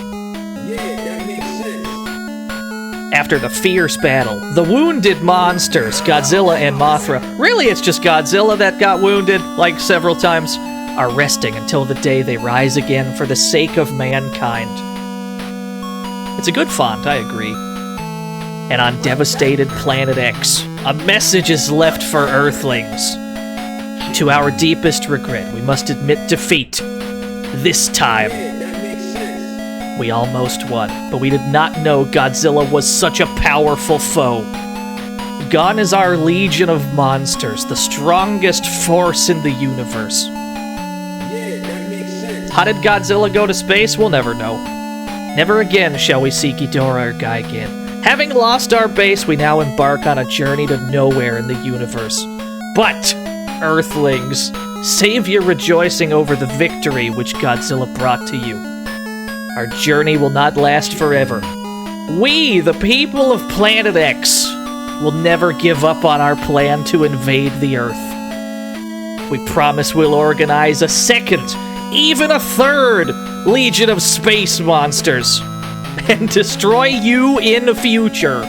Yeah, that makes sense. After the fierce battle, the wounded monsters, Godzilla and Mothra, really it's just Godzilla that got wounded, like several times, are resting until the day they rise again for the sake of mankind. It's a good font, I agree. And on devastated Planet X, a message is left for Earthlings. To our deepest regret, we must admit defeat. This time. Yeah, that makes sense. We almost won, but we did not know Godzilla was such a powerful foe. Gone is our legion of monsters, the strongest force in the universe. Yeah, that makes sense. How did Godzilla go to space? We'll never know. Never again shall we see Ghidorah or Gigan. Having lost our base, we now embark on a journey to nowhere in the universe. But, Earthlings, save your rejoicing over the victory which Godzilla brought to you. Our journey will not last forever. We, the people of Planet X, will never give up on our plan to invade the Earth. We promise we'll organize a second, even a third, legion of space monsters, and destroy you in the future.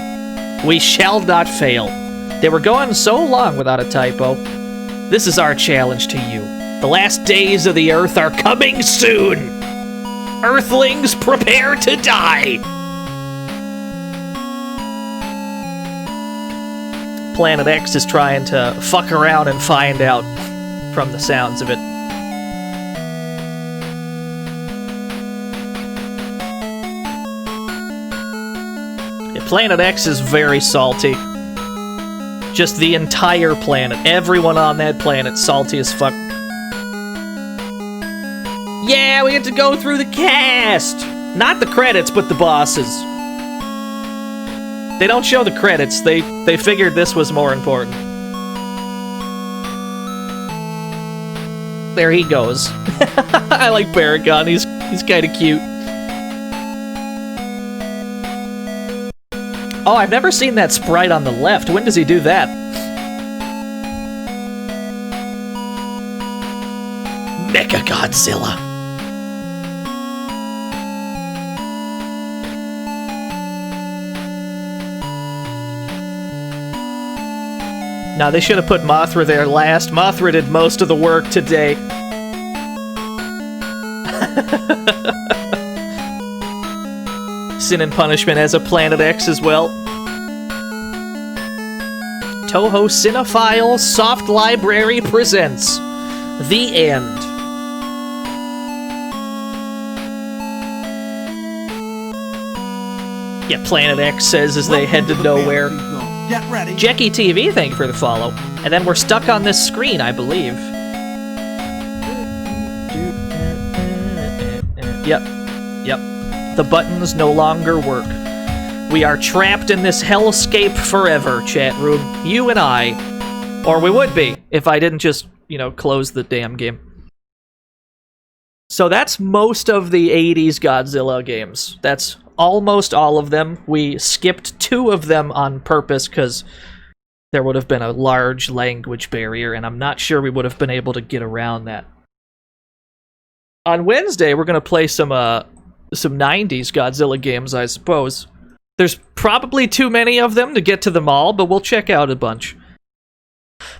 We shall not fail. They were going so long without a typo. This is our challenge to you. The last days of the Earth are coming soon. Earthlings, prepare to die. Planet X is trying to fuck around and find out from the sounds of it. Planet X is very salty. Just the entire planet. Everyone on that planet salty as fuck. Yeah, we get to go through the cast! Not the credits, but the bosses. They don't show the credits. They figured this was more important. There he goes. I like Baragon. He's kind of cute. Oh, I've never seen that sprite on the left. When does he do that? Mecha Godzilla. Now, they should have put Mothra there last. Mothra did most of the work today. Sin and Punishment has a Planet X as well. Toho Cinephile Soft Library presents The End. Yeah, Planet X says as they head to nowhere. Get ready. Jackie TV, thank you for the follow. And then we're stuck on this screen, I believe. Yep. The buttons no longer work. We are trapped in this hellscape forever, chat room. You and I. Or we would be, if I didn't just, close the damn game. So that's most of the 80s Godzilla games. That's almost all of them. We skipped 2 of them on purpose because there would have been a large language barrier, and I'm not sure we would have been able to get around that. On Wednesday, we're going to play some 90s Godzilla games, I suppose. There's probably too many of them to get to them all, but we'll check out a bunch.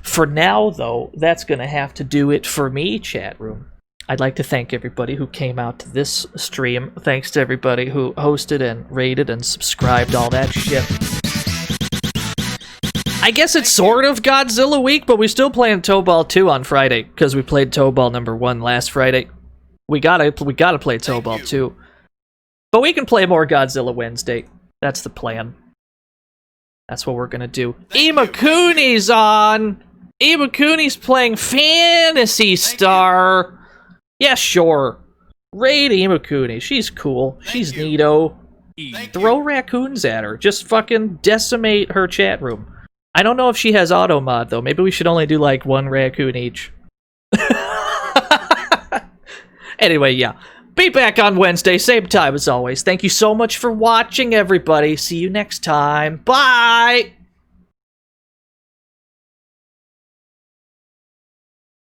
For now, though, that's going to have to do it for me, chat room. I'd like to thank everybody who came out to this stream. Thanks to everybody who hosted and rated and subscribed, all that shit. I guess it's sort of Godzilla week, but we're still playing Tobal 2 on Friday, because we played Tobal number 1 last Friday. We gotta play Tobal 2. But we can play more Godzilla Wednesday. That's the plan. That's what we're gonna do. Imakuni's on! Imakuni's playing Phantasy Star! Yeah, sure. Raid Imakuni. She's cool. She's neato. Throw raccoons at her. Just fucking decimate her chat room. I don't know if she has auto mod, though. Maybe we should only do, 1 raccoon each. Anyway, yeah. Be back on Wednesday, same time as always. Thank you so much for watching, everybody. See you next time. Bye!